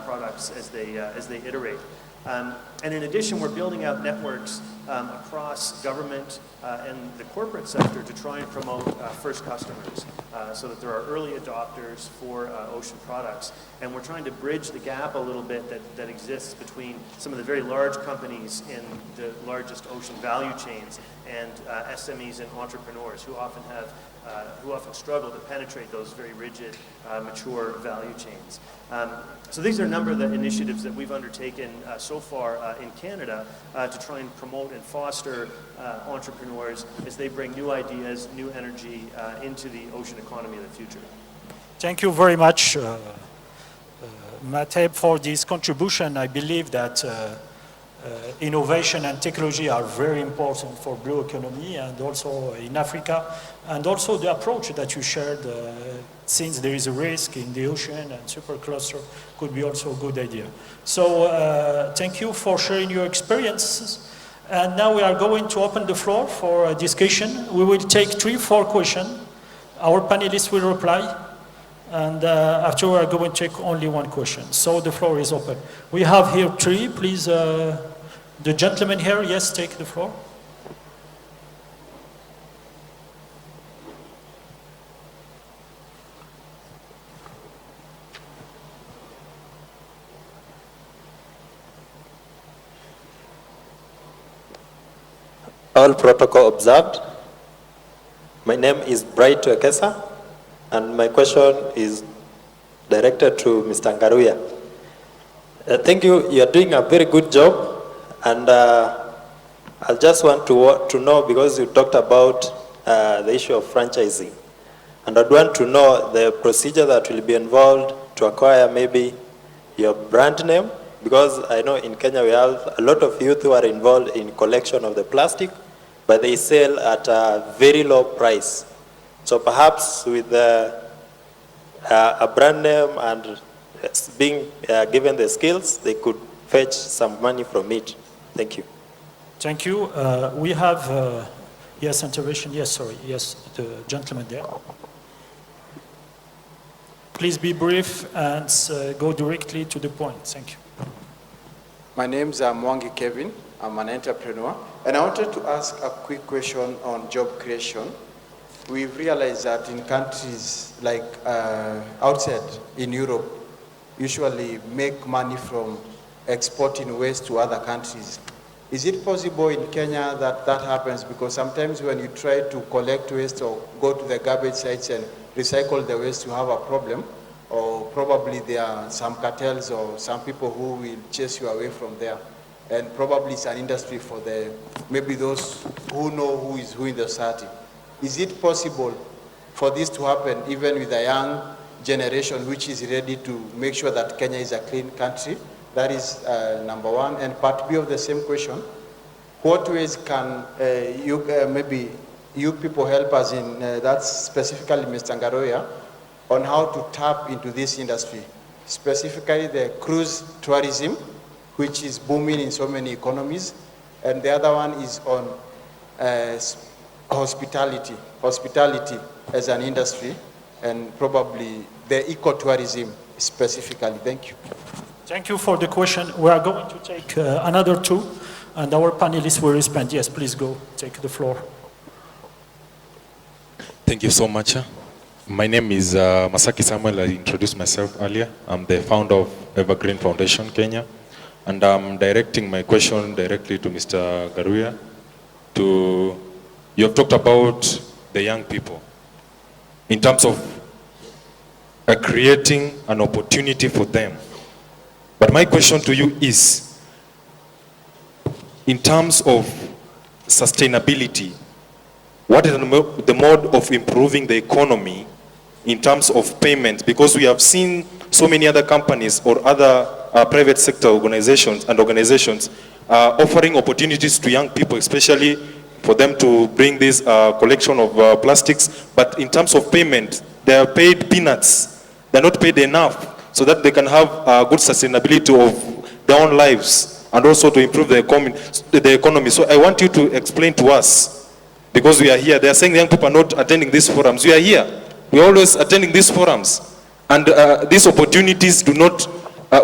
products as they iterate. And in addition, we're building out networks across government and the corporate sector to try and promote first customers so that there are early adopters for ocean products. And we're trying to bridge the gap a little bit that exists between some of the very large companies in the largest ocean value chains and SMEs and entrepreneurs who often struggle to penetrate those very rigid, mature value chains. So these are a number of the initiatives that we've undertaken so far in Canada to try and promote and foster entrepreneurs as they bring new ideas, new energy into the ocean economy of the future. Thank you very much, Matej, for this contribution. I believe that innovation and technology are very important for blue economy and also in Africa, and also the approach that you shared, since there is a risk in the ocean and supercluster could be also a good idea. So thank you for sharing your experiences. And now we are going to open the floor for a discussion. We will take 3-4 questions. Our panelists will reply. And after we are going to take only one question. So the floor is open. We have here 3, please. The gentleman here, yes, take the floor. All protocol observed. My name is Bright Wekesa, and my question is directed to Mr. Ngaruya. Thank you. You are doing a very good job, and I just want to know, because you talked about the issue of franchising, and I'd want to know the procedure that will be involved to acquire maybe your brand name, because I know in Kenya we have a lot of youth who are involved in collection of the plastic, but they sell at a very low price. So perhaps with a brand name and being given the skills, they could fetch some money from it. Thank you. Thank you. We have, yes, intervention. Yes, sorry. Yes, the gentleman there. Please be brief and go directly to the point. Thank you. My name is Mwangi Kevin. I'm an entrepreneur. And I wanted to ask a quick question on job creation. We've realized that in countries like outside in Europe, usually make money from exporting waste to other countries. Is it possible in Kenya that that happens? Because sometimes when you try to collect waste or go to the garbage sites and recycle the waste, you have a problem. Or probably there are some cartels or some people who will chase you away from there. And probably it's an industry for maybe those who know who is who in the society. Is it possible for this to happen, even with a young generation which is ready to make sure that Kenya is a clean country? That is number one. And part B of the same question, what ways can maybe you people help us in, that's specifically Mr. Ngaroya, on how to tap into this industry, specifically the cruise tourism, which is booming in so many economies, and the other one is on hospitality as an industry, and probably the ecotourism specifically. Thank you. Thank you for the question. We are going to take another two, and our panelists will respond. Yes, please go, take the floor. Thank you so much. My name is Masaki Samuel. I introduced myself earlier. I'm the founder of Evergreen Foundation Kenya, and I'm directing my question directly to Mr. Ngaruya. You have talked about the young people in terms of creating an opportunity for them. But my question to you is, in terms of sustainability, what is the mode of improving the economy in terms of payments? Because we have seen so many other companies or other private sector organizations offering opportunities to young people, especially for them to bring this collection of plastics. But in terms of payment, they are paid peanuts. They're not paid enough so that they can have good sustainability of their own lives and also to improve the economy. So I want you to explain to us, because we are here. They are saying the young people are not attending these forums. We are here. We are always attending these forums. And these opportunities do not,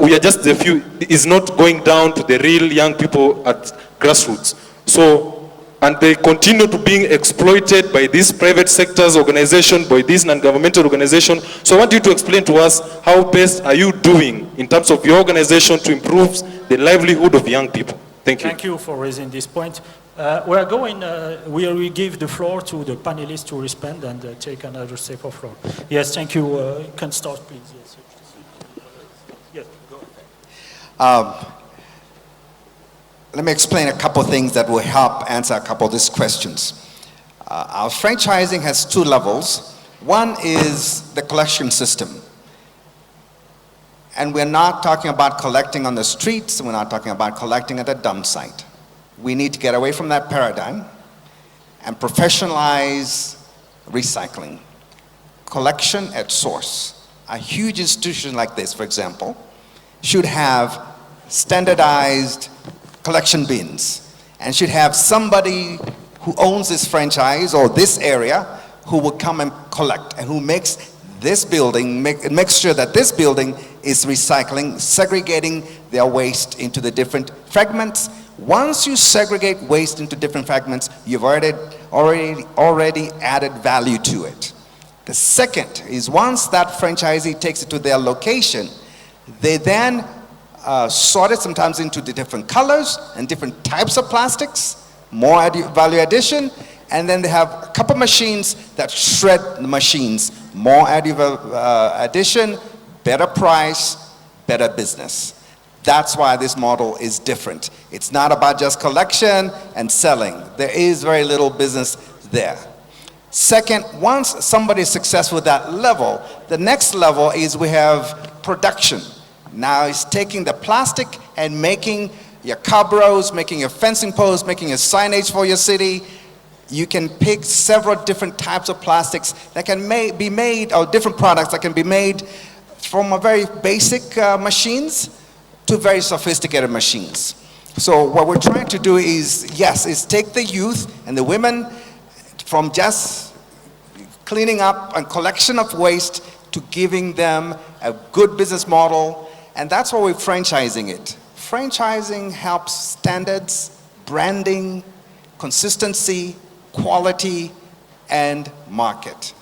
we are just the few, is not going down to the real young people at grassroots. So, and they continue to being exploited by these private sectors organization, by these non-governmental organization. So I want you to explain to us how best are you doing in terms of your organization to improve the livelihood of young people. Thank you. Thank you for raising this point. We are going, we will give the floor to the panelists to respond and take another step of floor. Yes, thank you. You can start, please. Yes, yes, go ahead. Let me explain a couple of things that will help answer a couple of these questions. Our franchising has two levels. One is the collection system. And we're not talking about collecting on the streets. We're not talking about collecting at a dump site. We need to get away from that paradigm and professionalize recycling. Collection at source. A huge institution like this, for example, should have standardized collection bins and should have somebody who owns this franchise or this area who will come and collect and who makes this building, makes sure that this building is recycling, segregating their waste into the different fragments. Once you segregate waste into different fragments, you've already added value to it. The second is once that franchisee takes it to their location, they then sort it sometimes into the different colors and different types of plastics, more value addition, and then they have a couple machines that shred the machines, more addition, better price, better business. That's why this model is different. It's not about just collection and selling. There is very little business there. Second, once somebody is successful at that level, the next level is we have production. Now it's taking the plastic and making your cabros, making your fencing posts, making your signage for your city. You can pick several different types of plastics that can be made, or different products that can be made from a very basic machines to very sophisticated machines. So what we're trying to do is, yes, is take the youth and the women from just cleaning up and collection of waste to giving them a good business model. And that's why we're franchising it. Franchising helps standards, branding, consistency, quality, and market.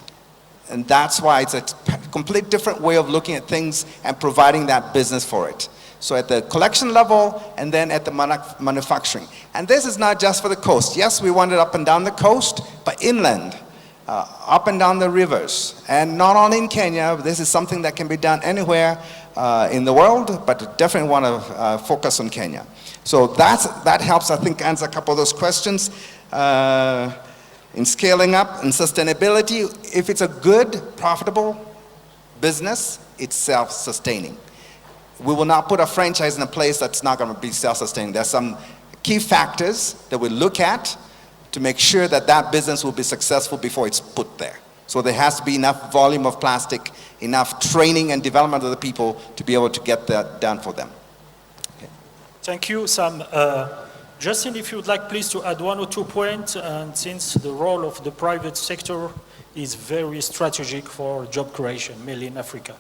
And that's why it's a complete different way of looking at things and providing that business for it. So at the collection level and then at the manufacturing. And this is not just for the coast. Yes, we want it up and down the coast, but inland, up and down the rivers. And not only in Kenya, but this is something that can be done anywhere in the world, but definitely want to focus on Kenya. So that helps, I think, answer a couple of those questions. In scaling up and sustainability, if it's a good, profitable business, it's self-sustaining. We will not put a franchise in a place that's not going to be self-sustaining. There's some key factors that we look at to make sure that that business will be successful before it's put there. So there has to be enough volume of plastic, enough training and development of the people to be able to get that done for them. Thank you, Sam. Justin, if you would like please to add 1 or 2 points, and since the role of the private sector is very strategic for job creation, mainly in Africa.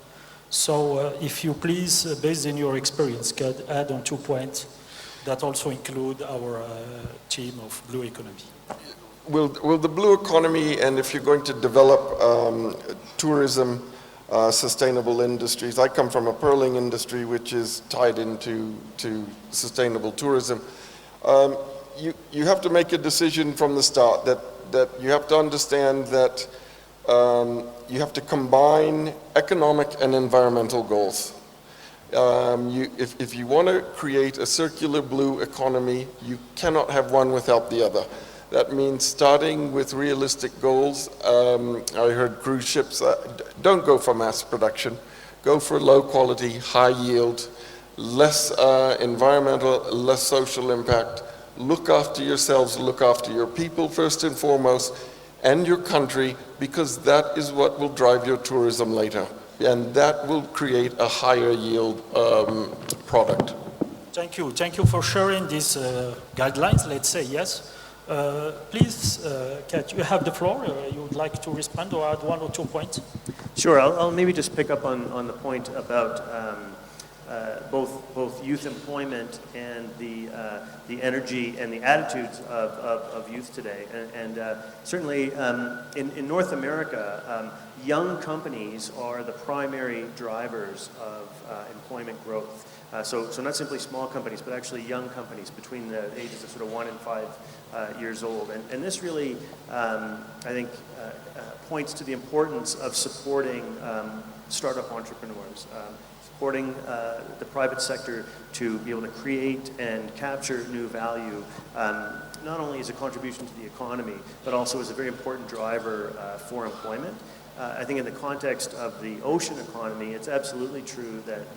So if you please, based on your experience, can add on 2 points that also include our team of Blue Economy. Will the blue economy, and if you're going to develop tourism, sustainable industries, I come from a pearling industry which is tied into sustainable tourism. You have to make a decision from the start that you have to understand that you have to combine economic and environmental goals. If you want to create a circular blue economy, you cannot have one without the other. That means starting with realistic goals. I heard cruise ships, don't go for mass production. Go for low quality, high yield, less environmental, less social impact. Look after yourselves, look after your people first and foremost, and your country, because that is what will drive your tourism later. And that will create a higher yield product. Thank you. Thank you for sharing these guidelines, let's say, yes. Please, Kat, you have the floor. You would like to respond or add 1 or 2 points? Sure, I'll maybe just pick up on the point about both youth employment and the energy and the attitudes of youth today. And certainly in North America, young companies are the primary drivers of employment growth. So not simply small companies, but actually young companies between the ages of sort of 1 and 5 years old. And this really, I think, points to the importance of supporting startup entrepreneurs, supporting the private sector to be able to create and capture new value, not only as a contribution to the economy, but also as a very important driver for employment. I think in the context of the ocean economy, it's absolutely true that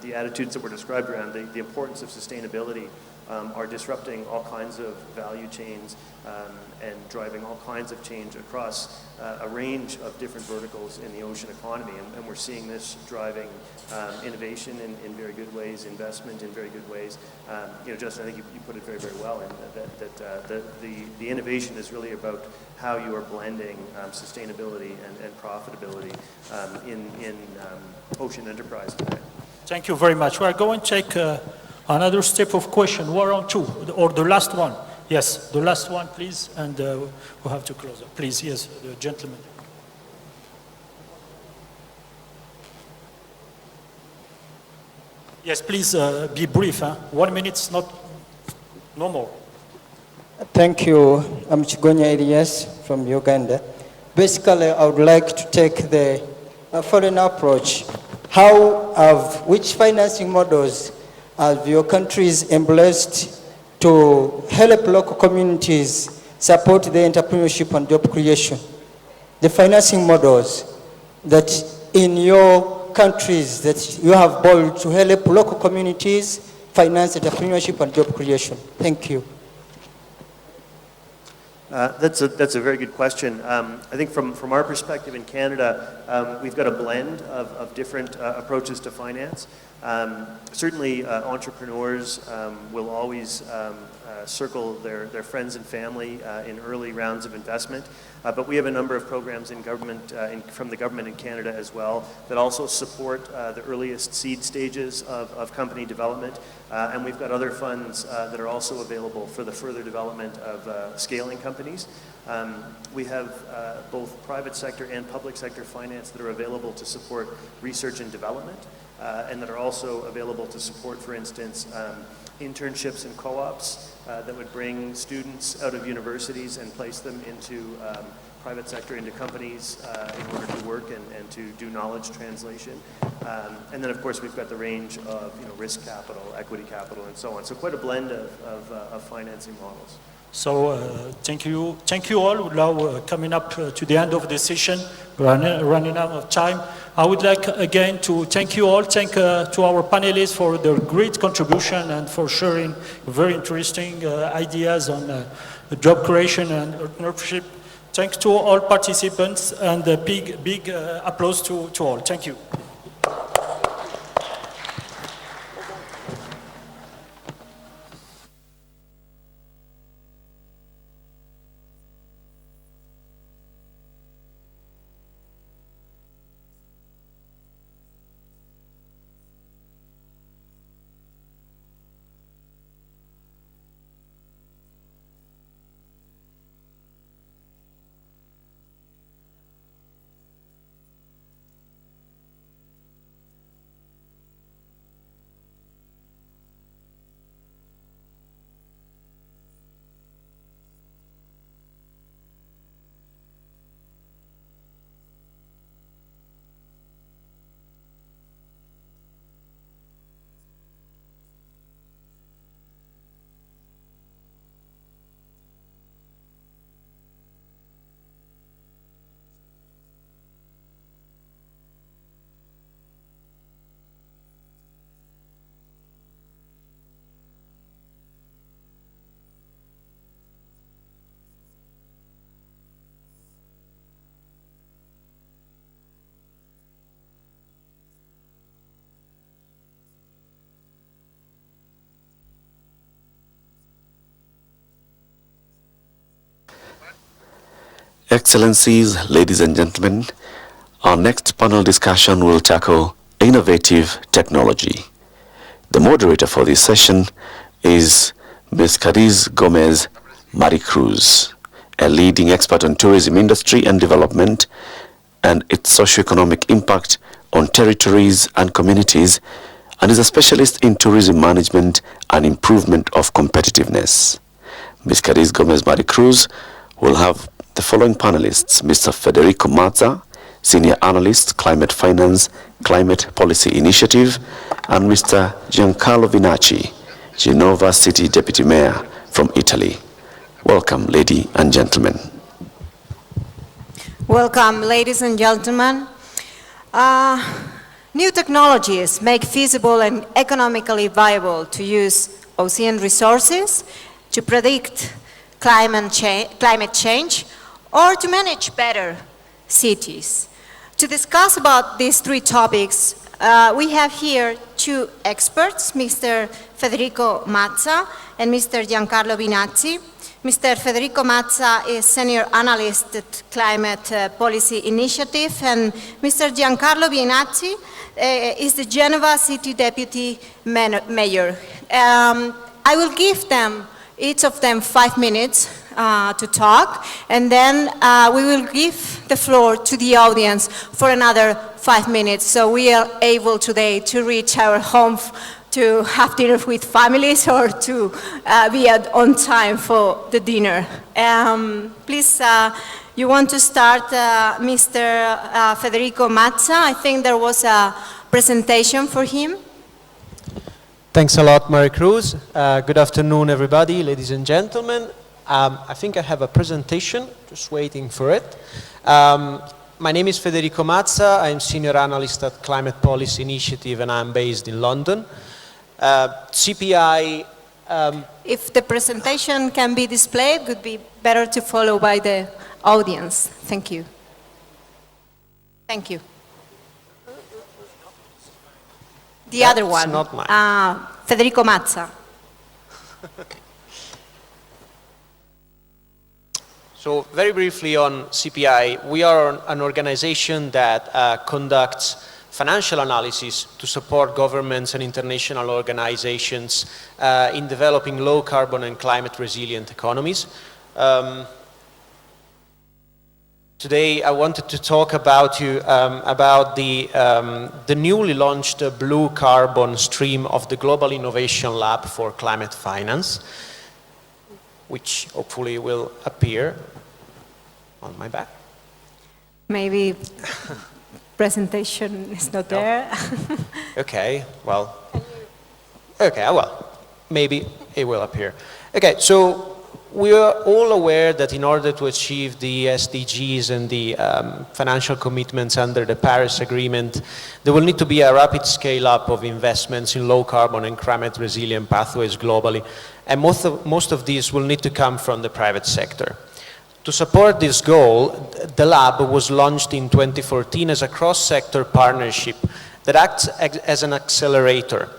the attitudes that were described around the importance of sustainability are disrupting all kinds of value chains and driving all kinds of change across a range of different verticals in the ocean economy. And we're seeing this driving innovation in very good ways, investment in very good ways. Justin, I think you put it very, very well, in that the innovation is really about how you are blending sustainability and profitability in ocean enterprise today. Thank you very much. We are going to take another step of question. We're on 2, or the last one. Yes, the last one, please, and we'll have to close up. Please, yes, the gentleman. Yes, please be brief. 1 minute, no more. Thank you. I'm Chigonya Elias from Uganda. Basically, I would like to take the foreign approach. Which financing models have your countries embraced to help local communities support the entrepreneurship and job creation? The financing models that in your countries that you have built to help local communities finance entrepreneurship and job creation. Thank you. That's a very good question. I think from our perspective in Canada, we've got a blend of different approaches to finance. Certainly, entrepreneurs will always circle their friends and family in early rounds of investment. But we have a number of programs in government, from the government in Canada as well, that also support the earliest seed stages of company development. And we've got other funds that are also available for the further development of scaling companies. We have both private sector and public sector finance that are available to support research and development, and that are also available to support, for instance, internships and co-ops that would bring students out of universities and place them into private sector, into companies in order to work and to do knowledge translation. And then, of course, we've got the range of risk capital, equity capital, and so on. So quite a blend of financing models. So thank you all. Now coming up to the end of the session, running out of time. I would like again to thank you all, thank to our panelists for their great contribution and for sharing very interesting ideas on job creation and entrepreneurship. Thanks to all participants and a big applause to all. Thank you. Excellencies, ladies and gentlemen, our next panel discussion will tackle innovative technology. The moderator for this session is Ms. Cariz Gomez Maricruz, a leading expert on tourism industry and development and its socioeconomic impact on territories and communities, and is a specialist in tourism management and improvement of competitiveness. Ms. Cariz Gomez Maricruz will have the following panelists: Mr. Federico Mazza, Senior Analyst, Climate Finance, Climate Policy Initiative, and Mr. Giancarlo Vinacci, Genova City Deputy Mayor from Italy. Welcome, ladies and gentlemen. Welcome, ladies and gentlemen. New technologies make feasible and economically viable to use ocean resources, to predict climate change, or to manage better cities. To discuss about these three topics, we have here two experts, Mr. Federico Mazza and Mr. Giancarlo Vinacci. Mr. Federico Mazza is Senior Analyst at Climate Policy Initiative, and Mr. Giancarlo Vinacci is the Genova City Deputy Mayor. I will give them, each of them, 5 minutes to talk, and then we will give the floor to the audience for another 5 minutes, so we are able today to reach our home to have dinner with families or to be on time for the dinner. Please, you want to start, Mr. Federico Mazza? I think there was a presentation for him. Thanks a lot, Maricruz. Good afternoon, everybody, ladies and gentlemen. I think I have a presentation, just waiting for it. My name is Federico Mazza. I'm Senior Analyst at Climate Policy Initiative, and I'm based in London. CPI... if the presentation can be displayed, it would be better to follow by the audience. Thank you. Thank you. The other one. Not mine. Federico Mazza. So very briefly on CPI, we are an organization that conducts financial analysis to support governments and international organizations in developing low carbon and climate resilient economies. Today I wanted to talk about the newly launched blue carbon stream of the Global Innovation Lab for Climate Finance, which hopefully will appear on my back. Maybe presentation is not there. Okay, well, maybe it will appear. Okay, so we are all aware that in order to achieve the SDGs and the financial commitments under the Paris Agreement, there will need to be a rapid scale-up of investments in low-carbon and climate-resilient pathways globally, and most of these will need to come from the private sector. To support this goal, the lab was launched in 2014 as a cross-sector partnership that acts as an accelerator.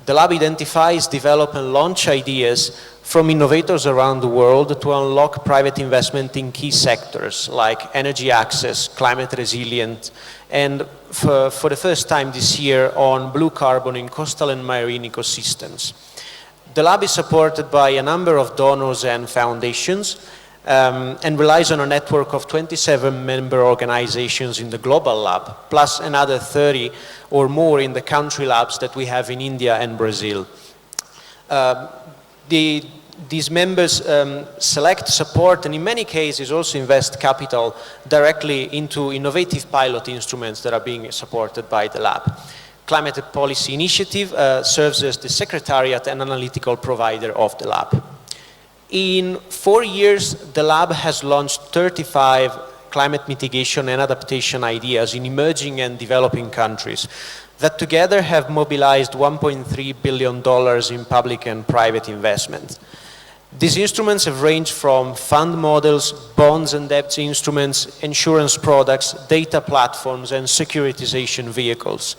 The lab identifies, develop and launch ideas from innovators around the world to unlock private investment in key sectors like energy access, climate resilient, and for the first time this year on blue carbon in coastal and marine ecosystems. The lab is supported by a number of donors and foundations and relies on a network of 27 member organizations in the global lab, plus another 30 or more in the country labs that we have in India and Brazil. These members select, support, and in many cases also invest capital directly into innovative pilot instruments that are being supported by the lab. Climate Policy Initiative serves as the secretariat and analytical provider of the lab. In 4 years, the lab has launched 35 climate mitigation and adaptation ideas in emerging and developing countries that together have mobilized $1.3 billion in public and private investment. These instruments have ranged from fund models, bonds and debt instruments, insurance products, data platforms, and securitization vehicles.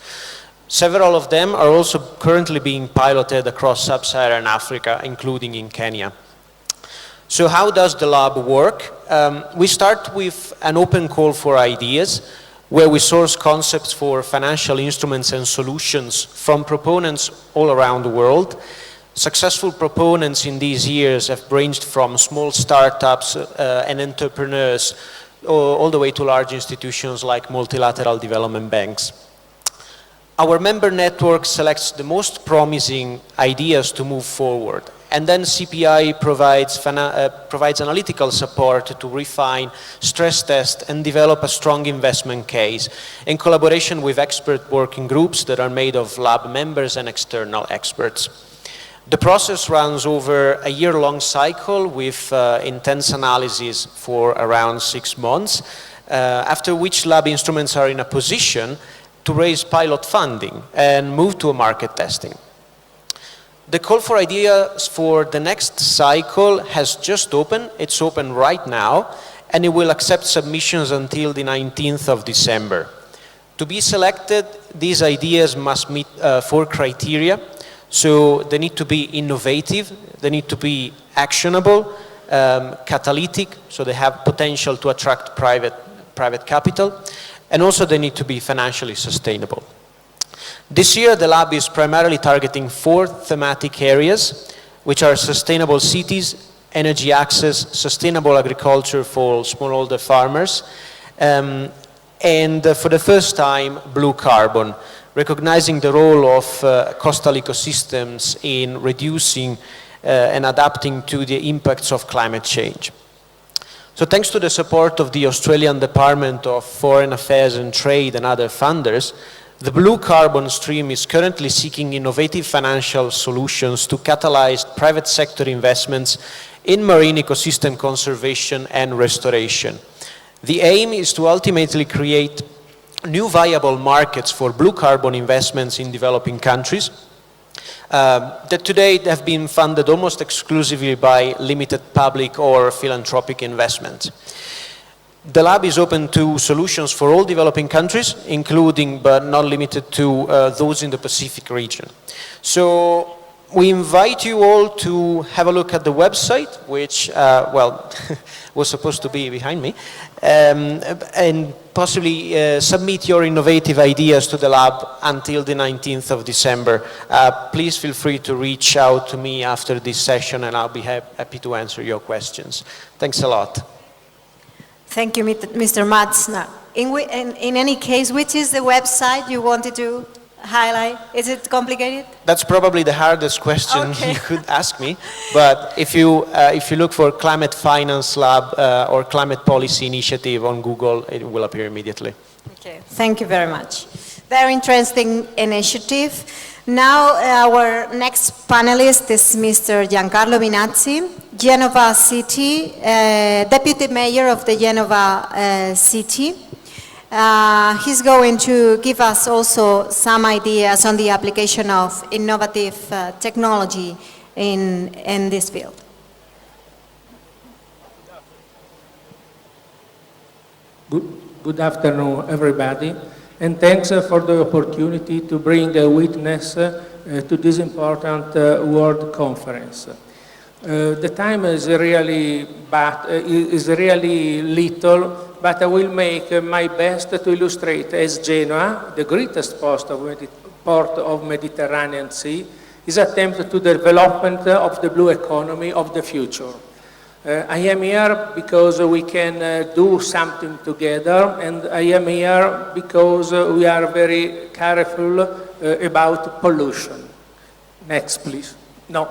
Several of them are also currently being piloted across sub-Saharan Africa, including in Kenya. So how does the lab work? We start with an open call for ideas, where we source concepts for financial instruments and solutions from proponents all around the world. Successful proponents in these years have ranged from small startups and entrepreneurs all the way to large institutions like multilateral development banks. Our member network selects the most promising ideas to move forward, and then CPI provides analytical support to refine, stress test, and develop a strong investment case in collaboration with expert working groups that are made of lab members and external experts. The process runs over a year-long cycle with intense analysis for around 6 months, after which lab instruments are in a position to raise pilot funding and move to a market testing. The call for ideas for the next cycle has just opened. It's open right now, and it will accept submissions until the 19th of December. To be selected, these ideas must meet 4 criteria. So they need to be innovative, they need to be actionable, catalytic, so they have potential to attract private capital, and also they need to be financially sustainable. This year, the lab is primarily targeting 4 thematic areas, which are sustainable cities, energy access, sustainable agriculture for smallholder farmers, and for the first time, blue carbon, recognizing the role of coastal ecosystems in reducing and adapting to the impacts of climate change. So thanks to the support of the Australian Department of Foreign Affairs and Trade and other funders, the blue carbon stream is currently seeking innovative financial solutions to catalyze private sector investments in marine ecosystem conservation and restoration. The aim is to ultimately create new viable markets for blue carbon investments in developing countries that today have been funded almost exclusively by limited public or philanthropic investment. The lab is open to solutions for all developing countries, including but not limited to those in the Pacific region. So we invite you all to have a look at the website, which, was supposed to be behind me, and possibly submit your innovative ideas to the lab until the 19th of December. Please feel free to reach out to me after this session, and I'll be happy to answer your questions. Thanks a lot. Thank you, Mr. Mats. Now, in any case, which is the website you wanted to highlight? Is it complicated? That's probably the hardest question you could ask me. But if you look for Climate Finance Lab or Climate Policy Initiative on Google, it will appear immediately. Okay, thank you very much. Very interesting initiative. Now our next panelist is Mr. Giancarlo Minazzi. Genova City, Deputy Mayor of the Genova City. He's going to give us also some ideas on the application of innovative technology in this field. Good afternoon, everybody, and thanks for the opportunity to bring a witness to this important World Conference. The time is really little, but I will make my best to illustrate as Genoa, the greatest port of Mediterranean Sea, is attempt to the development of the blue economy of the future. I am here because we can do something together, and I am here because we are very careful about pollution. Next, please. No.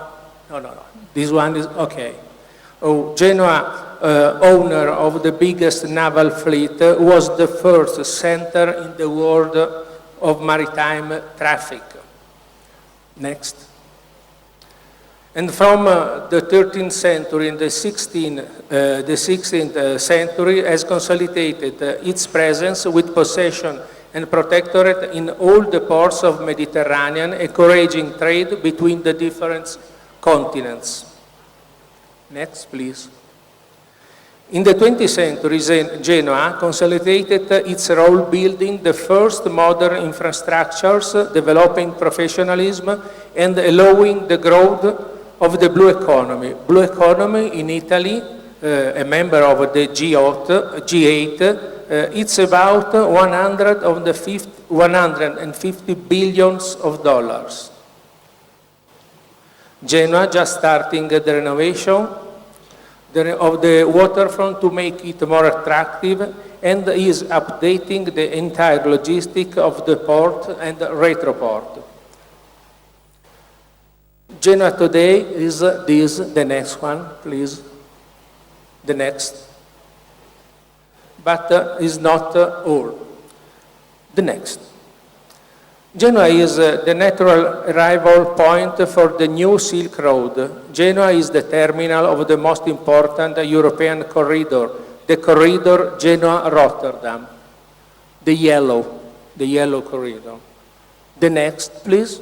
This one is okay. Oh, Genoa, owner of the biggest naval fleet, was the first center in the world of maritime traffic. Next. And from the 13th century and the 16th century has consolidated its presence with possession and protectorate in all the ports of Mediterranean, encouraging trade between the different continents. Next, please. In the 20th century, Genoa consolidated its role building the first modern infrastructures, developing professionalism, and allowing the growth of the blue economy. Blue economy in Italy, a member of the G8, it's about 150 billions of dollars. Genoa just starting the renovation of the waterfront to make it more attractive, and is updating the entire logistic of the port and retroport. Genoa today is this, the next one, please. The next. But is not all. The next. Genoa is the natural arrival point for the new Silk Road. Genoa is the terminal of the most important European corridor, the corridor Genoa-Rotterdam, the yellow corridor. The next, please.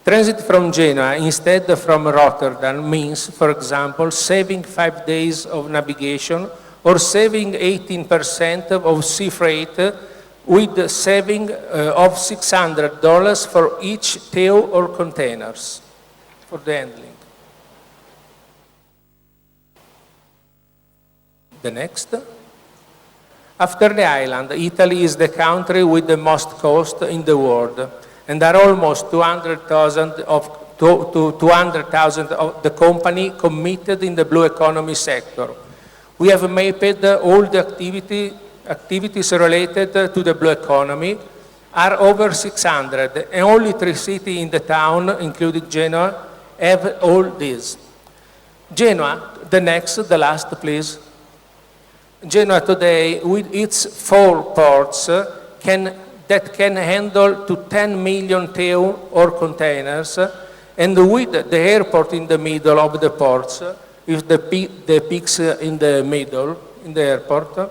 Transit from Genoa instead from Rotterdam means, for example, saving 5 days of navigation or saving 18% of sea freight, with a saving of $600 for each TEU or containers for the handling. The next. After the island, Italy is the country with the most coast in the world, and there are almost 200,000 of the company committed in the blue economy sector. We have mapped all the activities related to the blue economy are over 600, and only 3 cities in the town, including Genoa, have all these. Genoa, the last, please. Genoa today, with its 4 ports, that can handle to 10 million TEU or containers, and with the airport in the middle of the ports, with the peaks in the middle, in the airport,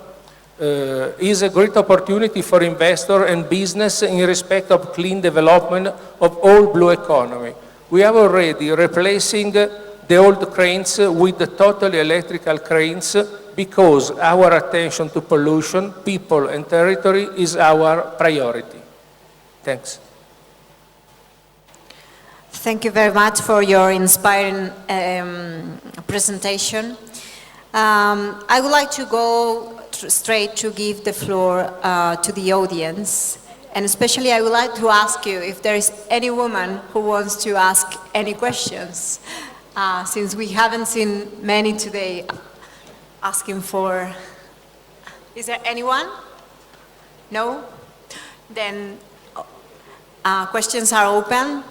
is a great opportunity for investor and business in respect of clean development of all blue economy. We are already replacing the old cranes with the totally electrical cranes because our attention to pollution, people and territory is our priority. Thanks. Thank you very much for your inspiring presentation. I would like to go straight to give the floor to the audience, and especially I would like to ask you if there is any woman who wants to ask any questions, since we haven't seen many today asking for. Is there anyone? No? Then questions are open.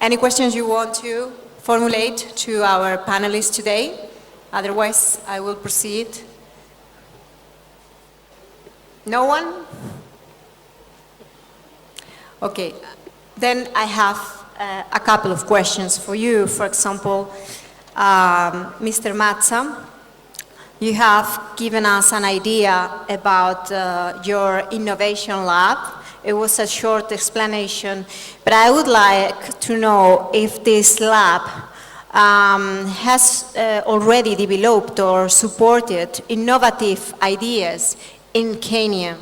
Any questions you want to formulate to our panelists today? Otherwise, I will proceed. No one? Okay, then I have a couple of questions for you. For example, Mr. Matza, you have given us an idea about your innovation lab. It was a short explanation, but I would like to know if this lab has already developed or supported innovative ideas in Kenya.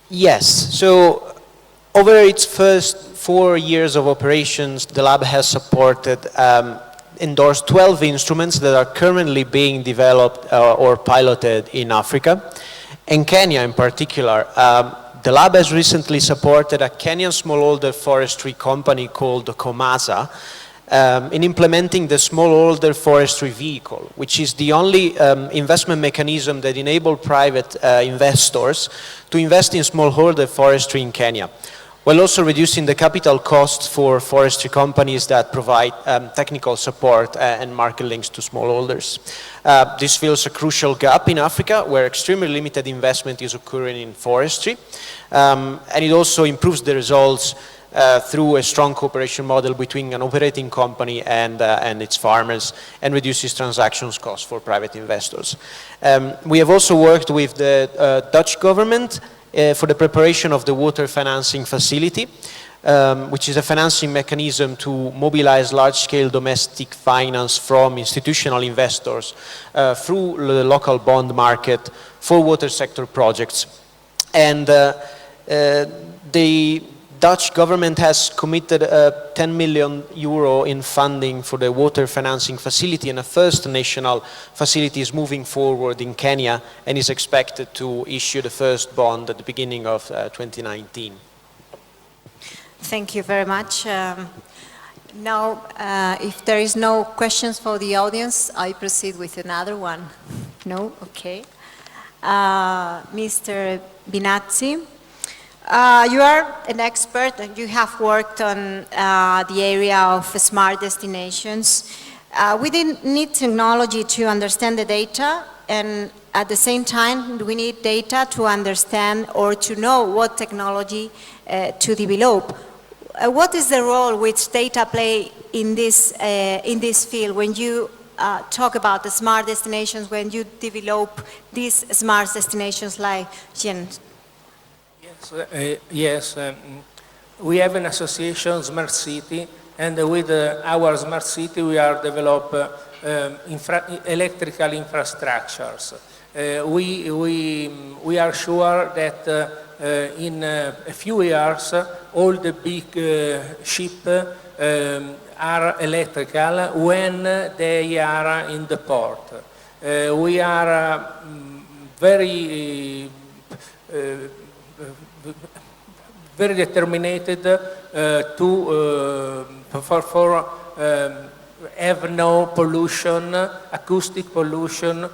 Yes. So over its first 4 years of operations, the lab has supported, endorsed 12 instruments that are currently being developed or piloted in Africa. In Kenya in particular, the lab has recently supported a Kenyan smallholder forestry company called Komaza in implementing the smallholder forestry vehicle, which is the only investment mechanism that enables private investors to invest in smallholder forestry in Kenya, while also reducing the capital costs for forestry companies that provide technical support and market links to smallholders. This fills a crucial gap in Africa where extremely limited investment is occurring in forestry, and it also improves the results through a strong cooperation model between an operating company and its farmers, and reduces transactions costs for private investors. We have also worked with the Dutch government for the preparation of the water financing facility, which is a financing mechanism to mobilize large-scale domestic finance from institutional investors through the local bond market for water sector projects. And the Dutch government has committed 10 million euro in funding for the water financing facility, and a first national facility is moving forward in Kenya and is expected to issue the first bond at the beginning of 2019. Thank you very much. Now, if there is no questions for the audience, I proceed with another one. No? Okay. Mr. Binazzi. You are an expert and you have worked on the area of smart destinations. We need technology to understand the data, and at the same time we need data to understand or to know what technology to develop. What is the role which data play in this field when you talk about the smart destinations, when you develop these smart destinations like Jens? Yes, we have an association, Smart City, and with our Smart City we are develop electrical infrastructures. We are sure that in a few years all the big ships are electrical when they are in the port. We are very determined to have no pollution, acoustic pollution,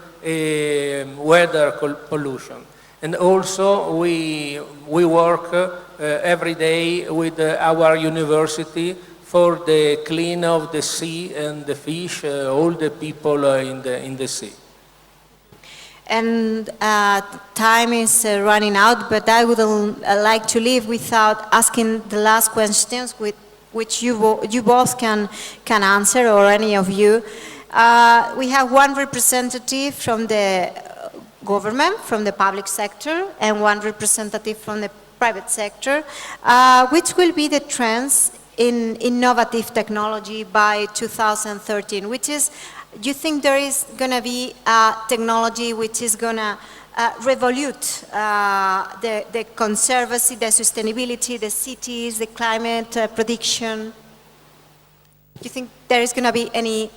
weather pollution. And also we work every day with our university for the clean of the sea and the fish, all the people in the sea. And time is running out, but I would like to leave without asking the last questions, which you both can answer, or any of you. We have one representative from the government, from the public sector, and one representative from the private sector. Which will be the trends in innovative technology by 2013? Which is, do you think there is going to be a technology which is going to revolute the conservancy, the sustainability, the cities, the climate prediction? Do you think there is going to be any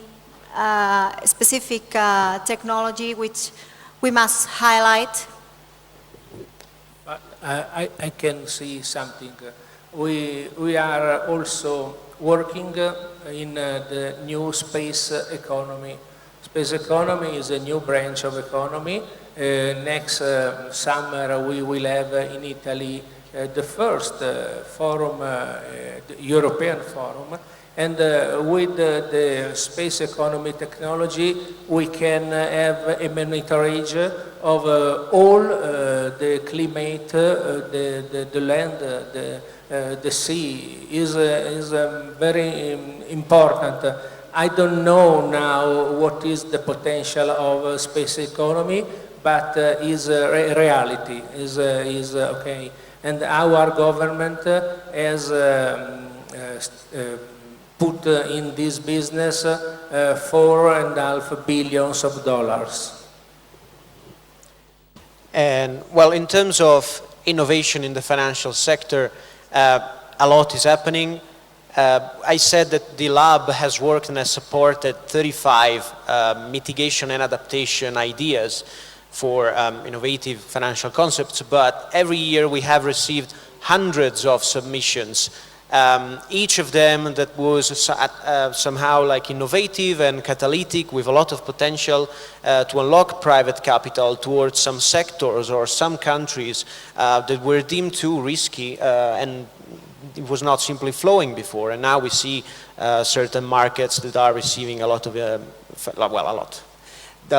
specific technology which we must highlight? I can see something. We are also working in the new space economy. Space economy is a new branch of economy. Next summer we will have in Italy the first forum, the European forum, and with the space economy technology we can have a monitorage of all the climate, the land, the sea is very important. I don't know now what is the potential of space economy, but is a reality, is okay. And our government has put in this business $4.5 billion. And well, in terms of innovation in the financial sector, a lot is happening. I said that the lab has worked and has supported 35 mitigation and adaptation ideas for innovative financial concepts, but every year we have received hundreds of submissions. Each of them that was somehow like innovative and catalytic with a lot of potential to unlock private capital towards some sectors or some countries that were deemed too risky and it was not simply flowing before. And now we see certain markets that are receiving a lot of, a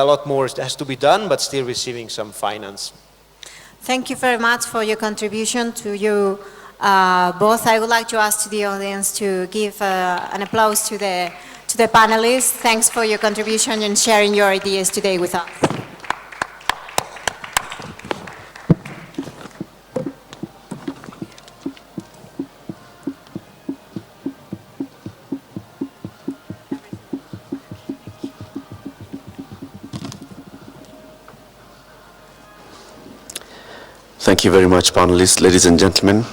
lot more has to be done, but still receiving some finance. Thank you very much for your contribution to you both. I would like to ask to the audience to give an applause to the panelists. Thanks for your contribution and sharing your ideas today with us. Thank you very much, panelists. Ladies and gentlemen,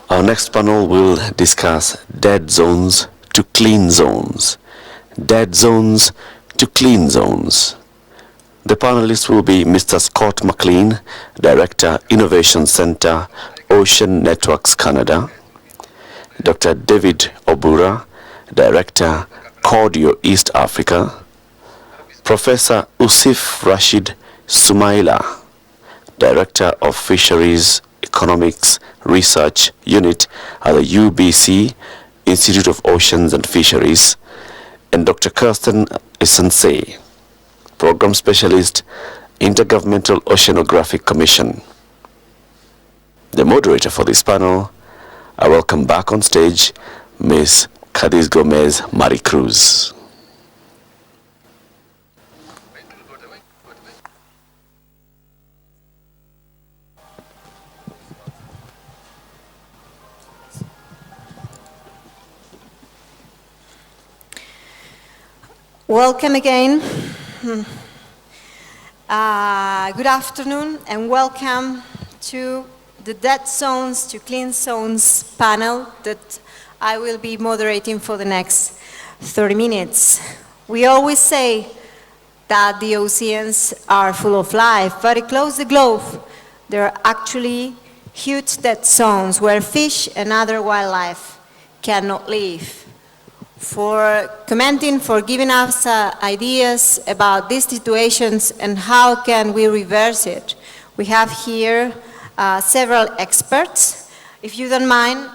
our next panel will discuss dead zones to clean zones. Dead zones to clean zones. The panelists will be Mr. Scott McLean, Director, Innovation Center, Ocean Networks Canada, Dr. David Obura, Director, Cordio East Africa, Professor Usif Rashid Sumaila, Director of Fisheries Economics Research Unit at the UBC, Institute of Oceans and Fisheries, and Dr. Kirsten Isansei, Program Specialist, Intergovernmental Oceanographic Commission. The moderator for this panel, I welcome back on stage Ms. Cadiz Gomez Maricruz. Welcome again. Good afternoon and welcome to the Dead Zones to Clean Zones panel that I will be moderating for the next 30 minutes. We always say that the oceans are full of life, but across the globe there are actually huge dead zones where fish and other wildlife cannot live. For commenting, for giving us ideas about these situations and how can we reverse it. We have here several experts. If you don't mind,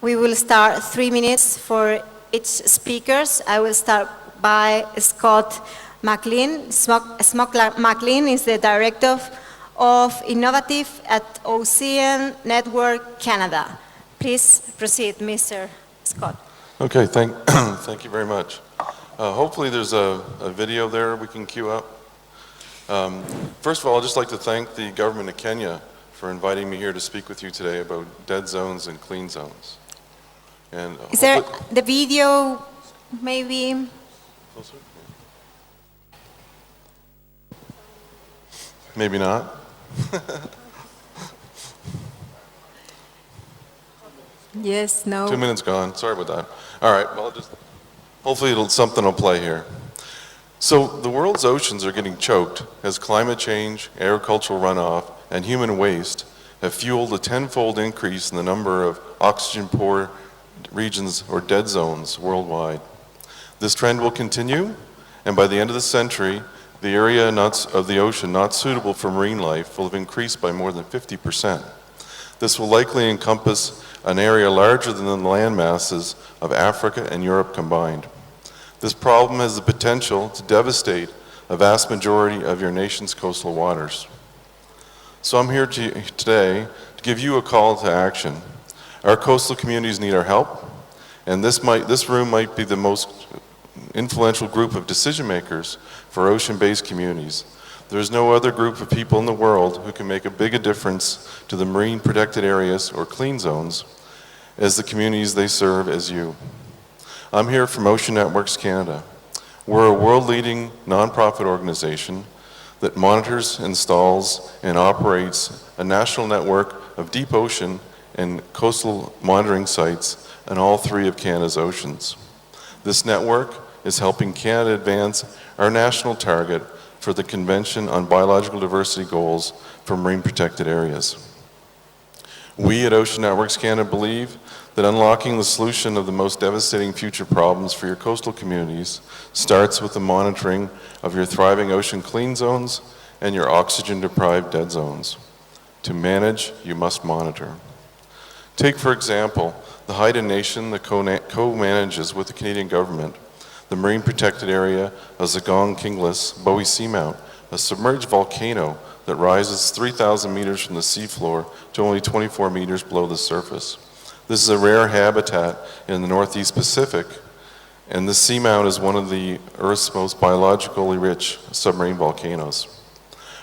we will start 3 minutes for each speaker. I will start by Scott McLean. Scott McLean is the Director of Innovative at Ocean Network Canada. Please proceed, Mr. Scott. Okay, thank you very much. Hopefully there's a video there we can queue up. First of all, I'd just like to thank the government of Kenya for inviting me here to speak with you today about dead zones and clean zones. And is there the video, maybe? Closer? Maybe not. Yes, no. 2 minutes gone. Sorry about that. All right. Well, hopefully something will play here. So the world's oceans are getting choked as climate change, agricultural runoff, and human waste have fueled a tenfold increase in the number of oxygen-poor regions or dead zones worldwide. This trend will continue, and by the end of the century, the area of the ocean not suitable for marine life will have increased by more than 50%. This will likely encompass an area larger than the land masses of Africa and Europe combined. This problem has the potential to devastate a vast majority of your nation's coastal waters. So I'm here today to give you a call to action. Our coastal communities need our help, and this room might be the most influential group of decision makers for ocean-based communities. There's no other group of people in the world who can make a bigger difference to the marine protected areas or clean zones as the communities they serve as you. I'm here from Ocean Networks Canada. We're a world-leading nonprofit organization that monitors, installs, and operates a national network of deep ocean and coastal monitoring sites in all 3 of Canada's oceans. This network is helping Canada advance our national target for the Convention on Biological Diversity Goals for Marine Protected Areas. We at Ocean Networks Canada believe that unlocking the solution of the most devastating future problems for your coastal communities starts with the monitoring of your thriving ocean clean zones and your oxygen-deprived dead zones. To manage, you must monitor. Take, for example, the Haida Nation that co-manages with the Canadian government the marine protected area of Zagong-Kinglas Bowie Seamount, a submerged volcano that rises 3,000 meters from the seafloor to only 24 meters below the surface. This is a rare habitat in the Northeast Pacific, and the seamount is one of the Earth's most biologically rich submarine volcanoes.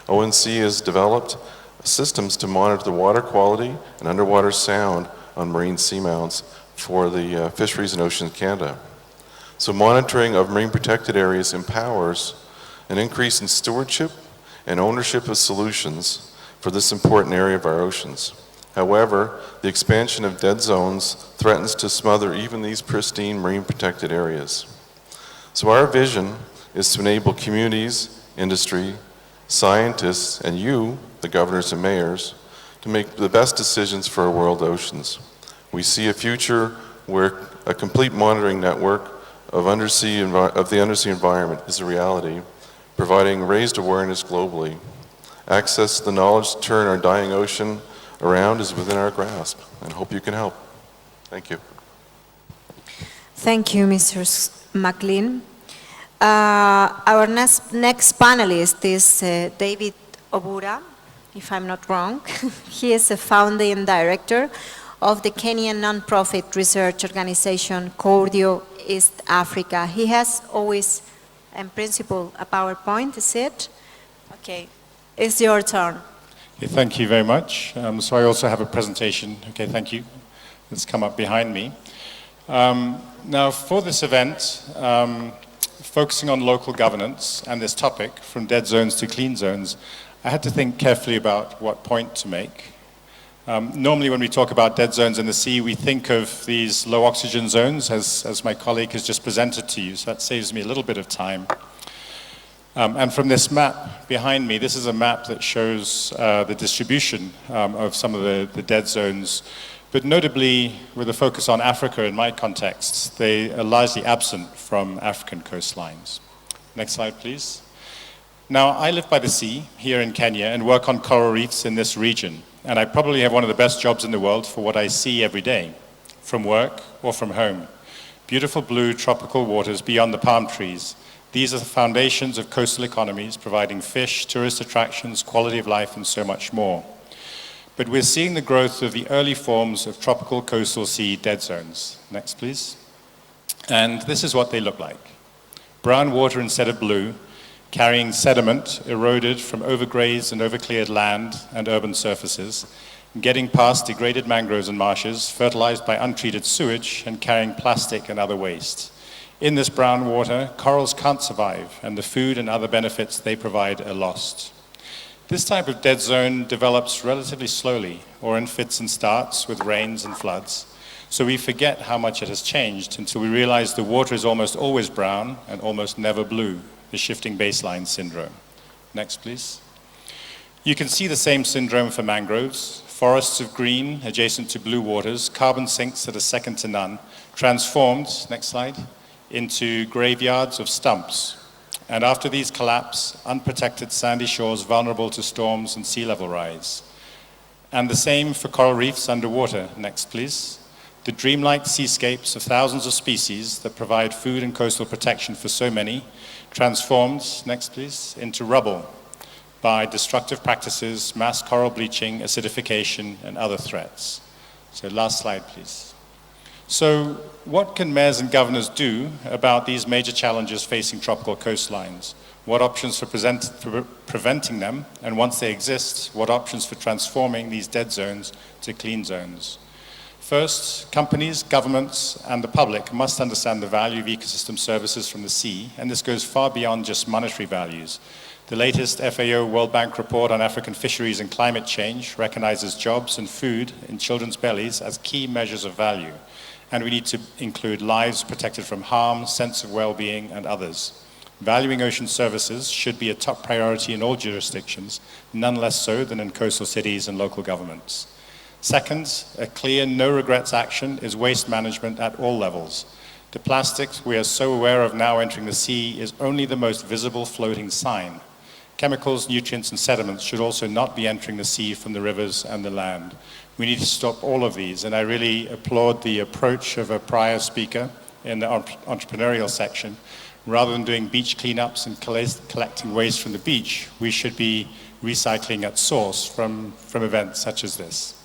ONC has developed systems to monitor the water quality and underwater sound on marine seamounts for the fisheries and oceans Canada. So monitoring of marine protected areas empowers an increase in stewardship and ownership of solutions for this important area of our oceans. However, the expansion of dead zones threatens to smother even these pristine marine protected areas. So our vision is to enable communities, industry, scientists, and you, the governors and mayors, to make the best decisions for our world oceans. We see a future where a complete monitoring network of the undersea environment is a reality, providing raised awareness globally. Access to the knowledge to turn our dying ocean around is within our grasp, and hope you can help. Thank you. Thank you, Mr. McLean. Our next panelist is David Obura, if I'm not wrong. He is the founding director of the Kenyan nonprofit research organization Cordio East Africa. He has always, in principle, a PowerPoint, is it? Okay, it's your turn. Okay, thank you very much. So I also have a presentation. Okay, thank you. It's come up behind me. Now for this event, focusing on local governance and this topic, from dead zones to clean zones, I had to think carefully about what point to make. Normally when we talk about dead zones in the sea, we think of these low oxygen zones, as my colleague has just presented to you, so that saves me a little bit of time. And from this map behind me, this is a map that shows the distribution of some of the dead zones, but notably with a focus on Africa in my context, they are largely absent from African coastlines. Next slide, please. Now, I live by the sea here in Kenya and work on coral reefs in this region. And I probably have one of the best jobs in the world for what I see every day, from work or from home. Beautiful blue tropical waters beyond the palm trees. These are the foundations of coastal economies, providing fish, tourist attractions, quality of life, and so much more. But we're seeing the growth of the early forms of tropical coastal sea dead zones. Next, please. And this is what they look like. Brown water instead of blue, carrying sediment eroded from overgrazed and overcleared land and urban surfaces, getting past degraded mangroves and marshes, fertilized by untreated sewage, and carrying plastic and other waste. In this brown water, corals can't survive, and the food and other benefits they provide are lost. This type of dead zone develops relatively slowly, or in fits and starts with rains and floods. So we forget how much it has changed until we realize the water is almost always brown and almost never blue, the shifting baseline syndrome. Next, please. You can see the same syndrome for mangroves. Forests of green adjacent to blue waters, carbon sinks that are second to none, transformed, next slide, into graveyards of stumps. And after these collapse, unprotected sandy shores vulnerable to storms and sea level rise. And the same for coral reefs underwater. Next, please. The dreamlike seascapes of thousands of species that provide food and coastal protection for so many, transformed, next please, into rubble by destructive practices, mass coral bleaching, acidification, and other threats. So last slide, please. So what can mayors and governors do about these major challenges facing tropical coastlines? What options for preventing them? And once they exist, what options for transforming these dead zones to clean zones? First, companies, governments, and the public must understand the value of ecosystem services from the sea, and this goes far beyond just monetary values. The latest FAO World Bank report on African fisheries and climate change recognizes jobs and food in children's bellies as key measures of value, and we need to include lives protected from harm, sense of well-being, and others. Valuing ocean services should be a top priority in all jurisdictions, none less so than in coastal cities and local governments. Second, a clear, no-regrets action is waste management at all levels. The plastics we are so aware of now entering the sea is only the most visible floating sign. Chemicals, nutrients, and sediments should also not be entering the sea from the rivers and the land. We need to stop all of these, and I really applaud the approach of a prior speaker in the entrepreneurial section. Rather than doing beach cleanups and collecting waste from the beach, we should be recycling at source from events such as this.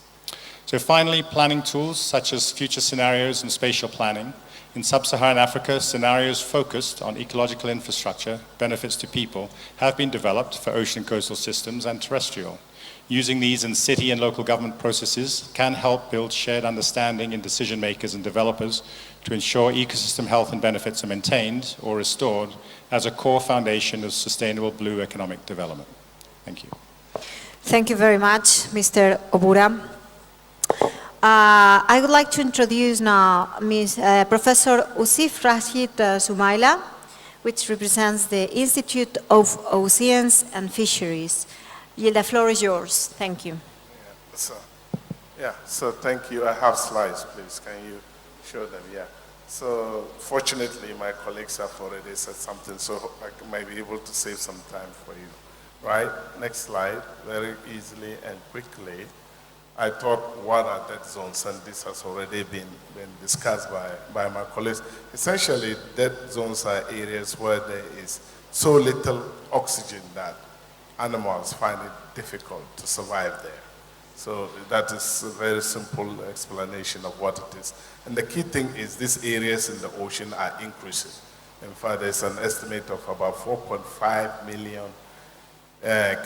So finally, planning tools such as future scenarios and spatial planning. In sub-Saharan Africa, scenarios focused on ecological infrastructure, benefits to people, have been developed for ocean and coastal systems and terrestrial. Using these in city and local government processes can help build shared understanding in decision makers and developers to ensure ecosystem health and benefits are maintained or restored as a core foundation of sustainable blue economic development. Thank you. Thank you very much, Mr. Obura. I would like to introduce now Professor Usif Rashid Sumaila, which represents the Institute of Oceans and Fisheries. The floor is yours. Thank you. So thank you. I have slides, please. Can you show them? Yeah. So fortunately, my colleagues have already said something, so I might be able to save some time for you. Right? Next slide. Very easily and quickly. I thought what are dead zones, and this has already been discussed by my colleagues. Essentially, dead zones are areas where there is so little oxygen that animals find it difficult to survive there. So that is a very simple explanation of what it is. And the key thing is these areas in the ocean are increasing. In fact, there's an estimate of about 4.5 million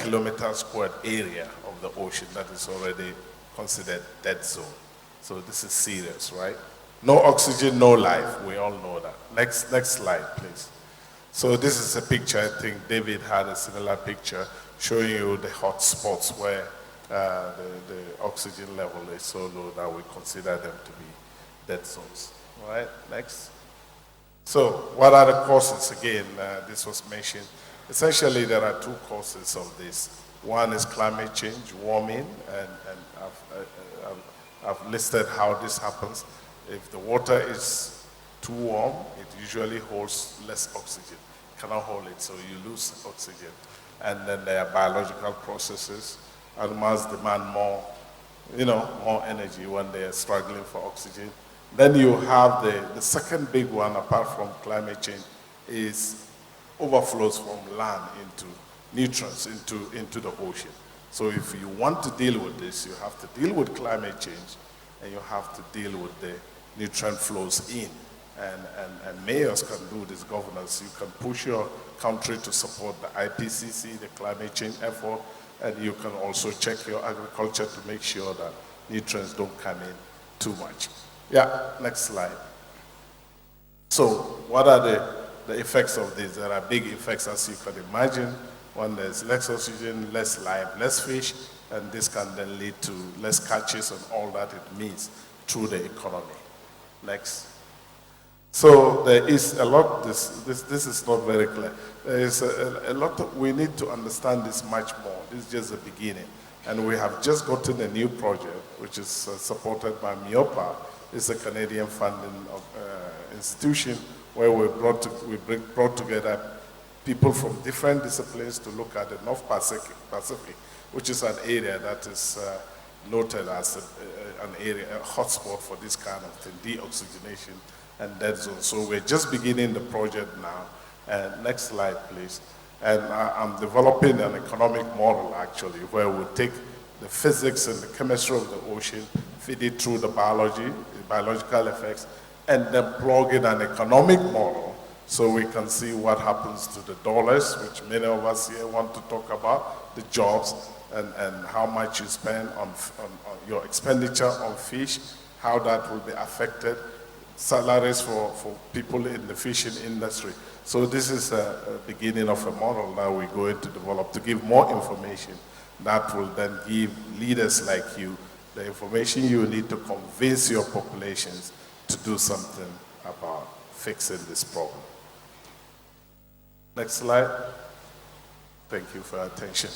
kilometers squared area of the ocean that is already considered dead zone. So this is serious, right? No oxygen, no life. We all know that. Next slide, please. So this is a picture. I think David had a similar picture showing you the hot spots where the oxygen level is so low that we consider them to be dead zones. All right, next. So what are the causes? Again, this was mentioned. Essentially, there are two causes of this. One is climate change, warming, and I've listed how this happens. If the water is too warm, it usually holds less oxygen. It cannot hold it, so you lose oxygen. And then there are biological processes. Animals demand more, more energy when they are struggling for oxygen. Then you have the second big one, apart from climate change, is overflows from land into nutrients into the ocean. So if you want to deal with this, you have to deal with climate change, and you have to deal with the nutrient flows in. And mayors can do this, governors. You can push your country to support the IPCC, the climate change effort, and you can also check your agriculture to make sure that nutrients don't come in too much. Yeah, next slide. So what are the effects of this? There are big effects, as you can imagine. When there's less oxygen, less life, less fish, and this can then lead to less catches and all that it means through the economy. Next. So there is a lot, this is not very clear. There is a lot, we need to understand this much more. This is just the beginning. And we have just gotten a new project, which is supported by MIOPA. It's a Canadian funding institution where we brought together people from different disciplines to look at the North Pacific, which is an area that is noted as an area, a hotspot for this kind of thing, deoxygenation and dead zone. So we're just beginning the project now. Next slide, please. And I'm developing an economic model, actually, where we take the physics and the chemistry of the ocean, feed it through the biology, the biological effects, and then plug in an economic model so we can see what happens to the dollars, which many of us here want to talk about, the jobs, and how much you spend on your expenditure on fish, how that will be affected, salaries for people in the fishing industry. So this is a beginning of a model now we're going to develop to give more information that will then give leaders like you the information you need to convince your populations to do something about fixing this problem. Next slide. Thank you for your attention.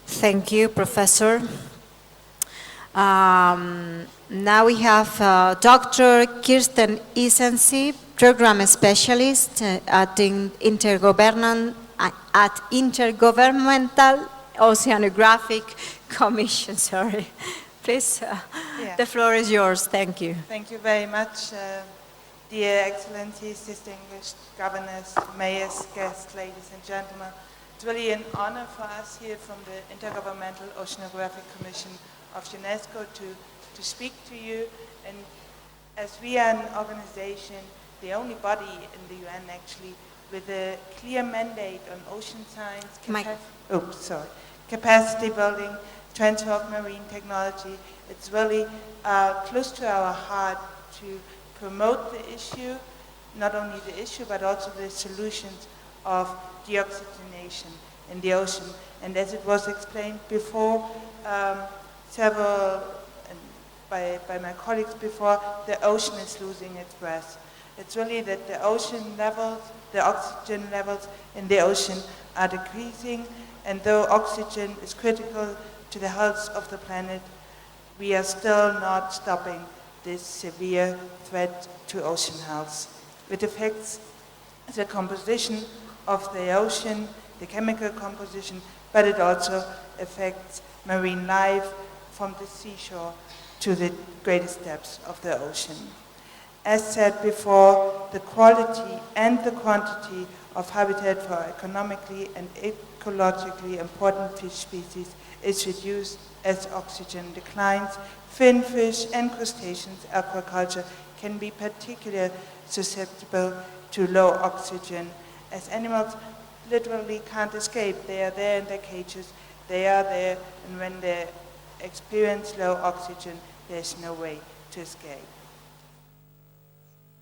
Thank you, Professor. Now we have Dr. Kirsten Isensi, Program Specialist at Intergovernmental Oceanographic Commission. Sorry. Please, the floor is yours. Thank you. Thank you very much, dear Excellencies, distinguished governors, mayors, guests, ladies and gentlemen. It's really an honor for us here from the Intergovernmental Oceanographic Commission of UNESCO to speak to you. And as we are an organization, the only body in the UN actually, with a clear mandate on ocean science, capacity building, transfer of marine technology, it's really close to our heart to promote the issue, not only the issue, but also the solutions of deoxygenation in the ocean. And as it was explained before, by my colleagues before, the ocean is losing its breath. It's really that the ocean levels, the oxygen levels in the ocean are decreasing, and though oxygen is critical to the health of the planet, we are still not stopping this severe threat to ocean health. It affects the composition of the ocean, the chemical composition, but it also affects marine life from the seashore to the greatest depths of the ocean. As said before, the quality and the quantity of habitat for economically and ecologically important fish species is reduced as oxygen declines. Finfish and crustaceans aquaculture can be particularly susceptible to low oxygen, as animals literally can't escape. They are there in their cages, they are there, and when they experience low oxygen, there's no way to escape.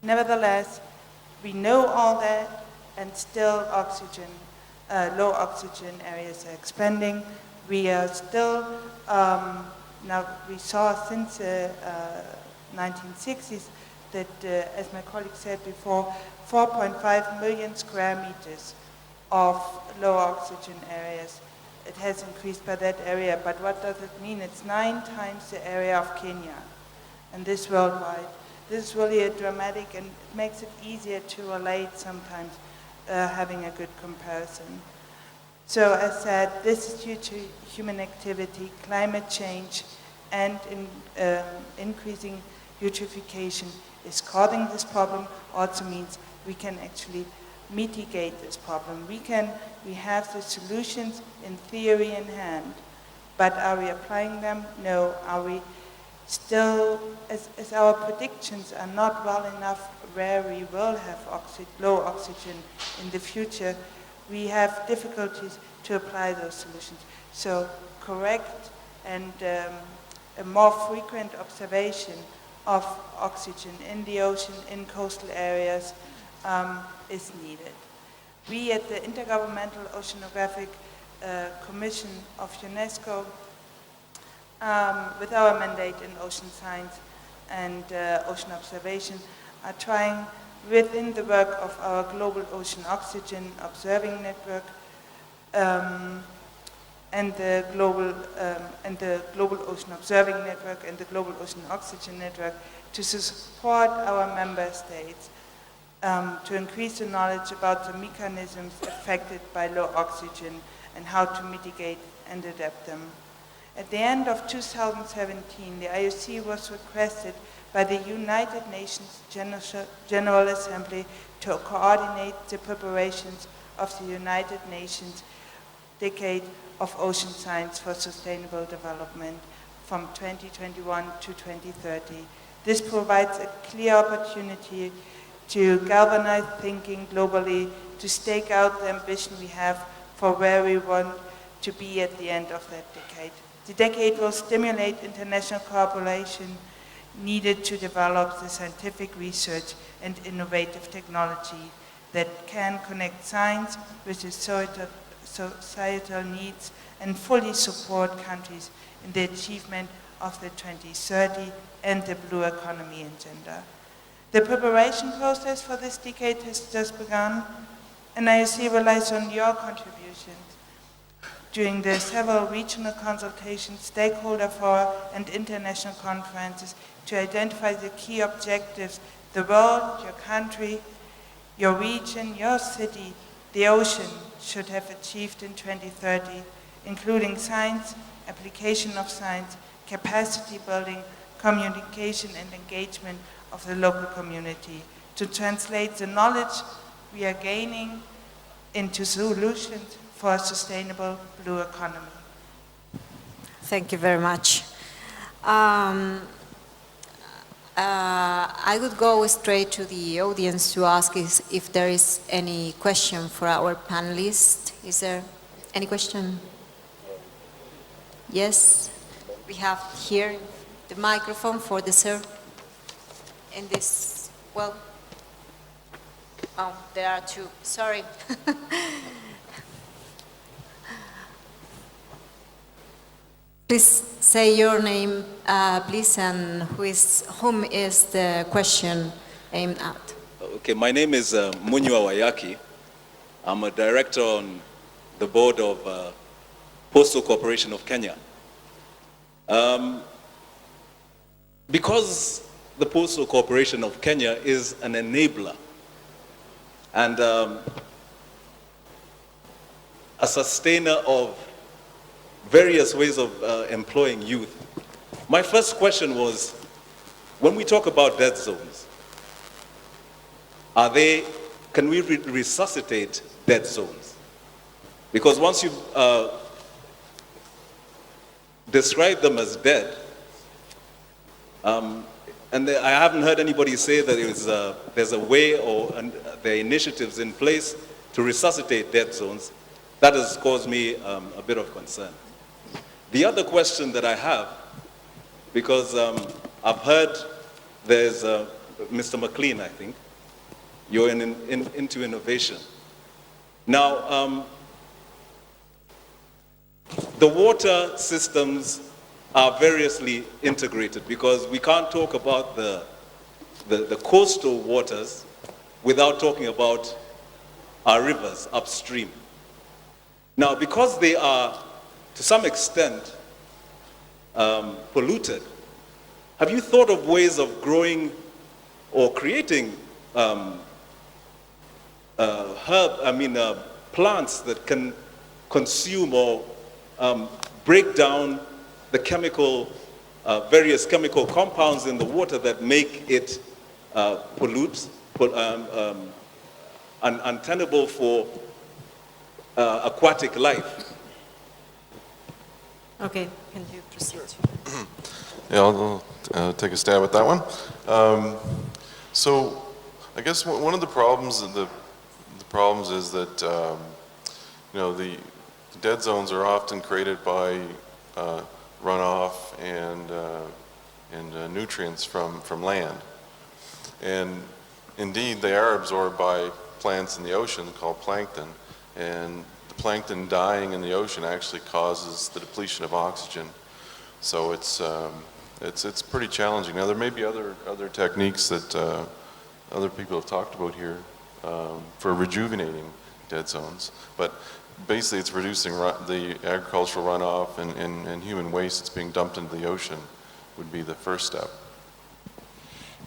Nevertheless, we know all that, and still low oxygen areas are expanding. We are still, now we saw since the 1960s that, as my colleague said before, 4.5 million square meters of low oxygen areas. It has increased by that area, but what does it mean? It's 9 times the area of Kenya, and this worldwide. This is really a dramatic, and it makes it easier to relate sometimes, having a good comparison. So as said, this is due to human activity, climate change, and increasing eutrophication is causing this problem. Also means we can actually mitigate this problem. We have the solutions in theory in hand, but are we applying them? No. Are we still, as our predictions are not well enough where we will have low oxygen in the future, we have difficulties to apply those solutions. So correct and a more frequent observation of oxygen in the ocean, in coastal areas, is needed. We at the Intergovernmental Oceanographic Commission of UNESCO, with our mandate in ocean science and ocean observation, are trying within the work of our Global Ocean Oxygen Observing Network and the Global Ocean Observing Network and the Global Ocean Oxygen Network to support our member states to increase the knowledge about the mechanisms affected by low oxygen and how to mitigate and adapt them. At the end of 2017, the IOC was requested by the United Nations General Assembly to coordinate the preparations of the United Nations decade of ocean science for sustainable development from 2021 to 2030. This provides a clear opportunity to galvanize thinking globally, to stake out the ambition we have for where we want to be at the end of that decade. The decade will stimulate international cooperation needed to develop the scientific research and innovative technology that can connect science with the societal needs and fully support countries in the achievement of the 2030 and the blue economy agenda. The preparation process for this decade has just begun, and IOC relies on your contributions during the several regional consultations, stakeholder fora, and international conferences to identify the key objectives the world, your country, your region, your city, the ocean should have achieved in 2030, including science, application of science, capacity building, communication and engagement of the local community, to translate the knowledge we are gaining into solutions for a sustainable blue economy. Thank you very much. I would go straight to the audience to ask if there is any question for our panelists. Is there any question? Yes, we have here the microphone for the sir. In this, well, oh, there are two, sorry. Please say your name, please, and whom is the question aimed at? Okay, my name is Munywa Wayaki. I'm a director on the board of Postal Corporation of Kenya. Because the Postal Corporation of Kenya is an enabler and a sustainer of various ways of employing youth. My first question was, when we talk about dead zones, can we resuscitate dead zones? Because once you describe them as dead, and I haven't heard anybody say that there's a way or there are initiatives in place to resuscitate dead zones. That has caused me a bit of concern. The other question that I have, because I've heard there's Mr. McLean, I think, you're into innovation. Now, the water systems are variously integrated because we can't talk about the coastal waters without talking about our rivers upstream. Now, because they are to some extent polluted, have you thought of ways of growing or creating plants that can consume or break down the various chemical compounds in the water that make it untenable for aquatic life? Okay, can you proceed? Yeah, I'll take a stab at that one. So, I guess one of the problems is that the dead zones are often created by runoff and nutrients from land, and indeed they are absorbed by plants in the ocean called plankton, and plankton dying in the ocean actually causes the depletion of oxygen. So it's pretty challenging. Now there may be other techniques that other people have talked about here for rejuvenating dead zones, but basically it's reducing the agricultural runoff and human waste that's being dumped into the ocean would be the first step.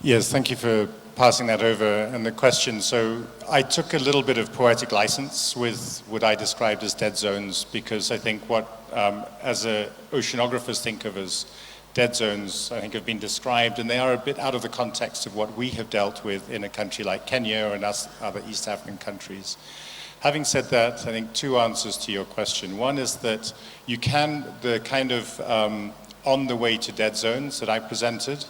Yes, thank you for passing that over and the question. So I took a little bit of poetic license with what I described as dead zones, because I think what as oceanographers think of as dead zones, I think have been described, and they are a bit out of the context of what we have dealt with in a country like Kenya or in other East African countries. Having said that, I think two answers to your question. One is that you can, the kind of on the way to dead zones that I presented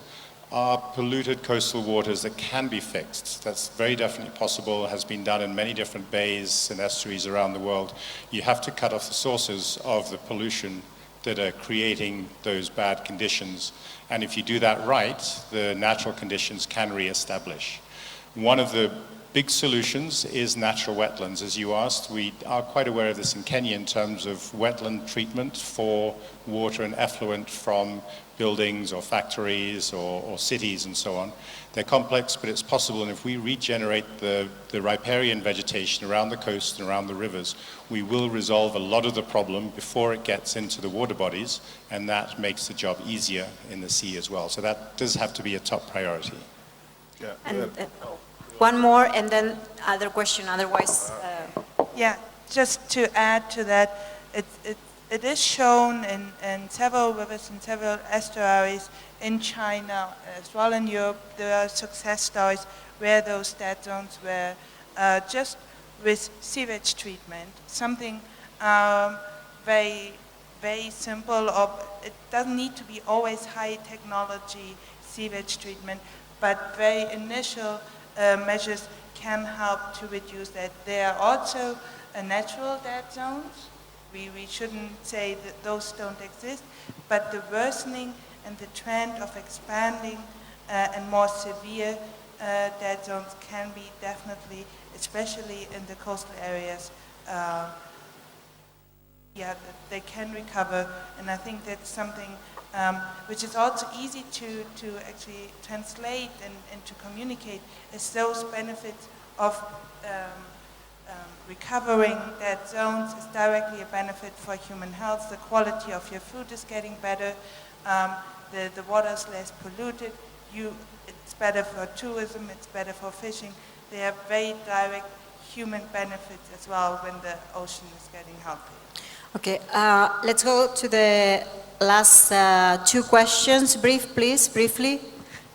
are polluted coastal waters that can be fixed. That's very definitely possible, has been done in many different bays and estuaries around the world. You have to cut off the sources of the pollution that are creating those bad conditions. And if you do that right, the natural conditions can re-establish. One of the big solutions is natural wetlands, as you asked. We are quite aware of this in Kenya in terms of wetland treatment for water and effluent from buildings or factories or cities and so on. They're complex, but it's possible, and if we regenerate the riparian vegetation around the coast and around the rivers, we will resolve a lot of the problem before it gets into the water bodies, and that makes the job easier in the sea as well. So that does have to be a top priority. Yeah. And one more, and then other question, otherwise... Yeah, just to add to that, it is shown in several rivers and several estuaries in China, as well in Europe. There are success stories where those dead zones were just with sewage treatment, something very, very simple. It doesn't need to be always high technology sewage treatment, but very initial measures can help to reduce that. There are also natural dead zones. We shouldn't say that those don't exist, but the worsening and the trend of expanding and more severe dead zones can be definitely, especially in the coastal areas, yeah, they can recover, and I think that's something which is also easy to actually translate and to communicate, is those benefits of recovering dead zones is directly a benefit for human health. The quality of your food is getting better, the water is less polluted, it's better for tourism, it's better for fishing. They have very direct human benefits as well when the ocean is getting healthy. Okay, let's go to the last two questions. Briefly.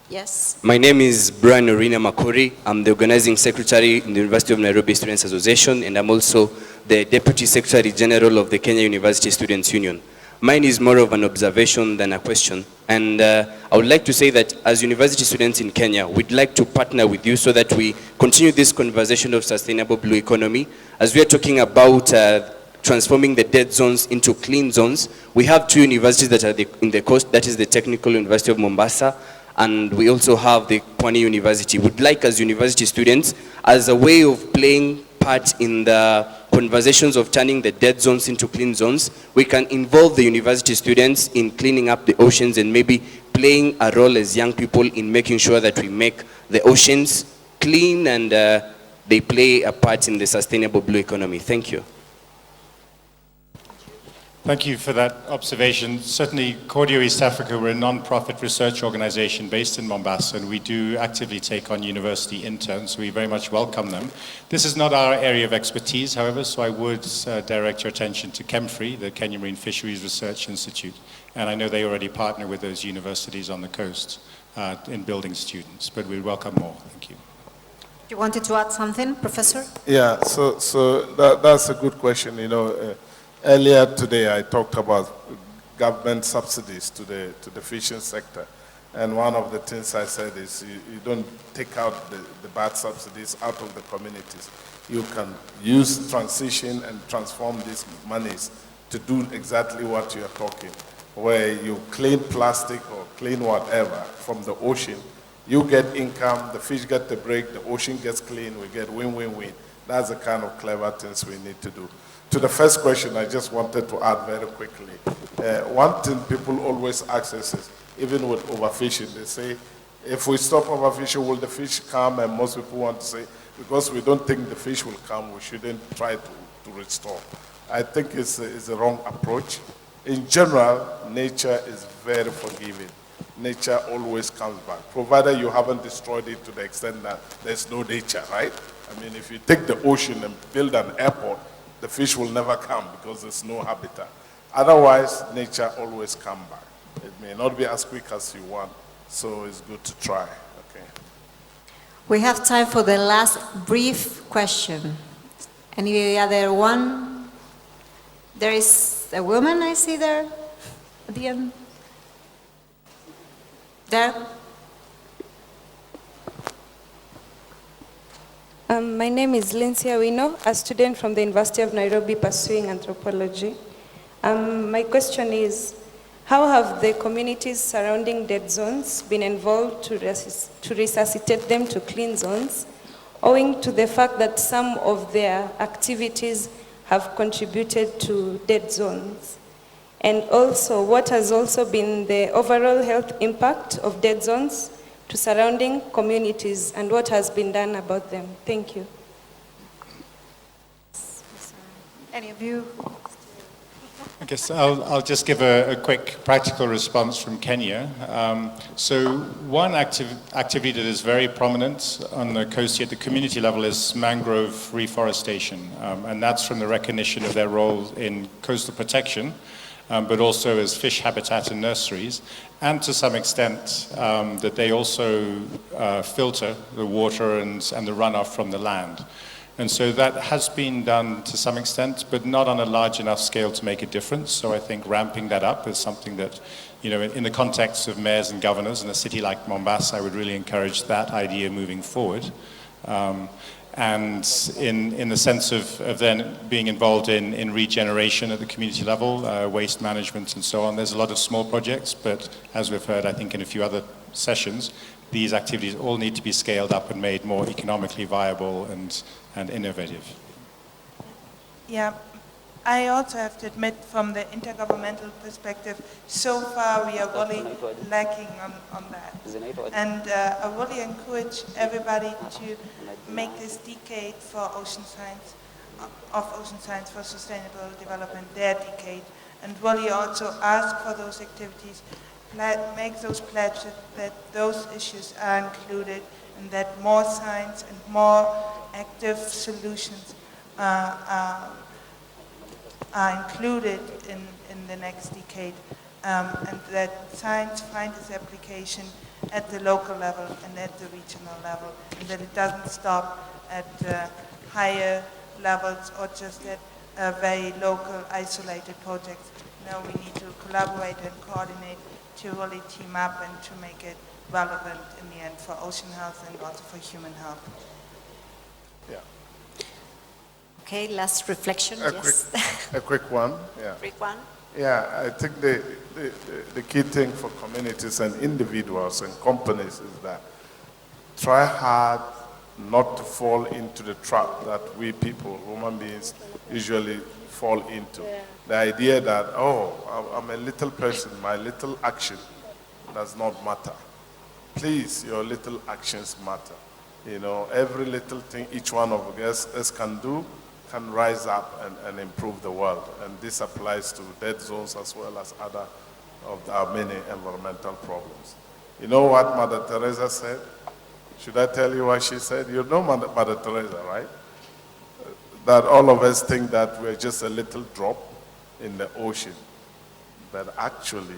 Yes. My name is Brian Orina Makori. I'm the organizing secretary in the University of Nairobi Students Association, and I'm also the Deputy Secretary General of the Kenya University Students Union. Mine is more of an observation than a question. And I would like to say that as university students in Kenya, we'd like to partner with you so that we continue this conversation of sustainable blue economy. As we are talking about transforming the dead zones into clean zones, we have two universities that are in the coast, that is the Technical University of Mombasa, and we also have the Pwani University. We'd like, as university students, as a way of playing part in the conversations of turning the dead zones into clean zones, we can involve the university students in cleaning up the oceans and maybe playing a role as young people in making sure that we make the oceans clean and they play a part in the sustainable blue economy. Thank you. Thank you for that observation. Certainly, Cordio East Africa, we're a non-profit research organization based in Mombasa, and we do actively take on university interns. We very much welcome them. This is not our area of expertise, however, so I would direct your attention to KEMFRI, the Kenya Marine Fisheries Research Institute, and I know they already partner with those universities on the coast in building students, but we welcome more. Thank you. You wanted to add something, Professor? Yeah, so that's a good question. You know, earlier today I talked about government subsidies to the fishing sector, and one of the things I said is you don't take out the bad subsidies out of the communities. You can use transition and transform these monies to do exactly what you're talking, where you clean plastic or clean whatever from the ocean. You get income, the fish get the break, the ocean gets clean, we get win-win-win. That's the kind of clever things we need to do. To the first question, I just wanted to add very quickly. One thing people always ask us is, even with overfishing, they say, if we stop overfishing, will the fish come? And most people want to say, because we don't think the fish will come, we shouldn't try to restore. I think it's a wrong approach. In general, nature is very forgiving. Nature always comes back, provided you haven't destroyed it to the extent that there's no nature, right? I mean, if you take the ocean and build an airport, the fish will never come because there's no habitat. Otherwise, nature always comes back. It may not be as quick as you want, so it's good to try. Okay. We have time for the last brief question. Any other one? There is a woman I see there at the end. There. My name is Lindsay Awino, a student from the University of Nairobi pursuing anthropology. My question is, how have the communities surrounding dead zones been involved to resuscitate them to clean zones, owing to the fact that some of their activities have contributed to dead zones? And also, what has also been the overall health impact of dead zones to surrounding communities, and what has been done about them? Thank you. Any of you? I guess I'll just give a quick practical response from Kenya. So one activity that is very prominent on the coast here at the community level is mangrove reforestation. And that's from the recognition of their role in coastal protection, but also as fish habitat and nurseries, and to some extent that they also filter the water and the runoff from the land. And so that has been done to some extent, but not on a large enough scale to make a difference. So I think ramping that up is something that, you know, in the context of mayors and governors in a city like Mombasa, I would really encourage that idea moving forward. And in the sense of then being involved in regeneration at the community level, waste management and so on, there's a lot of small projects, but as we've heard, I think in a few other sessions, these activities all need to be scaled up and made more economically viable and innovative. Yeah, I also have to admit from the intergovernmental perspective, so far we are really lacking on that. And I really encourage everybody to make this decade for ocean science, of ocean science for sustainable development their decade, and really also ask for those activities, make those pledges that those issues are included and that more science and more active solutions are included in the next decade, and that science finds its application at the local level and at the regional level, and that it doesn't stop at higher levels or just at very local, isolated projects. No, we need to collaborate and coordinate to really team up and to make it relevant in the end for ocean health and also for human health. Yeah. Okay, last reflection, yes. A quick one. Yeah. Quick one. Yeah, I think the key thing for communities and individuals and companies is that try hard not to fall into the trap that we people, human beings, usually fall into. Yeah. The idea that, oh, I'm a little person, my little action does not matter. Please, your little actions matter. You know, every little thing each one of us can do can rise up and improve the world. And this applies to dead zones as well as other of our many environmental problems. You know what Mother Teresa said? Should I tell you what she said? You know Mother Teresa, right? That all of us think that we're just a little drop in the ocean. But actually,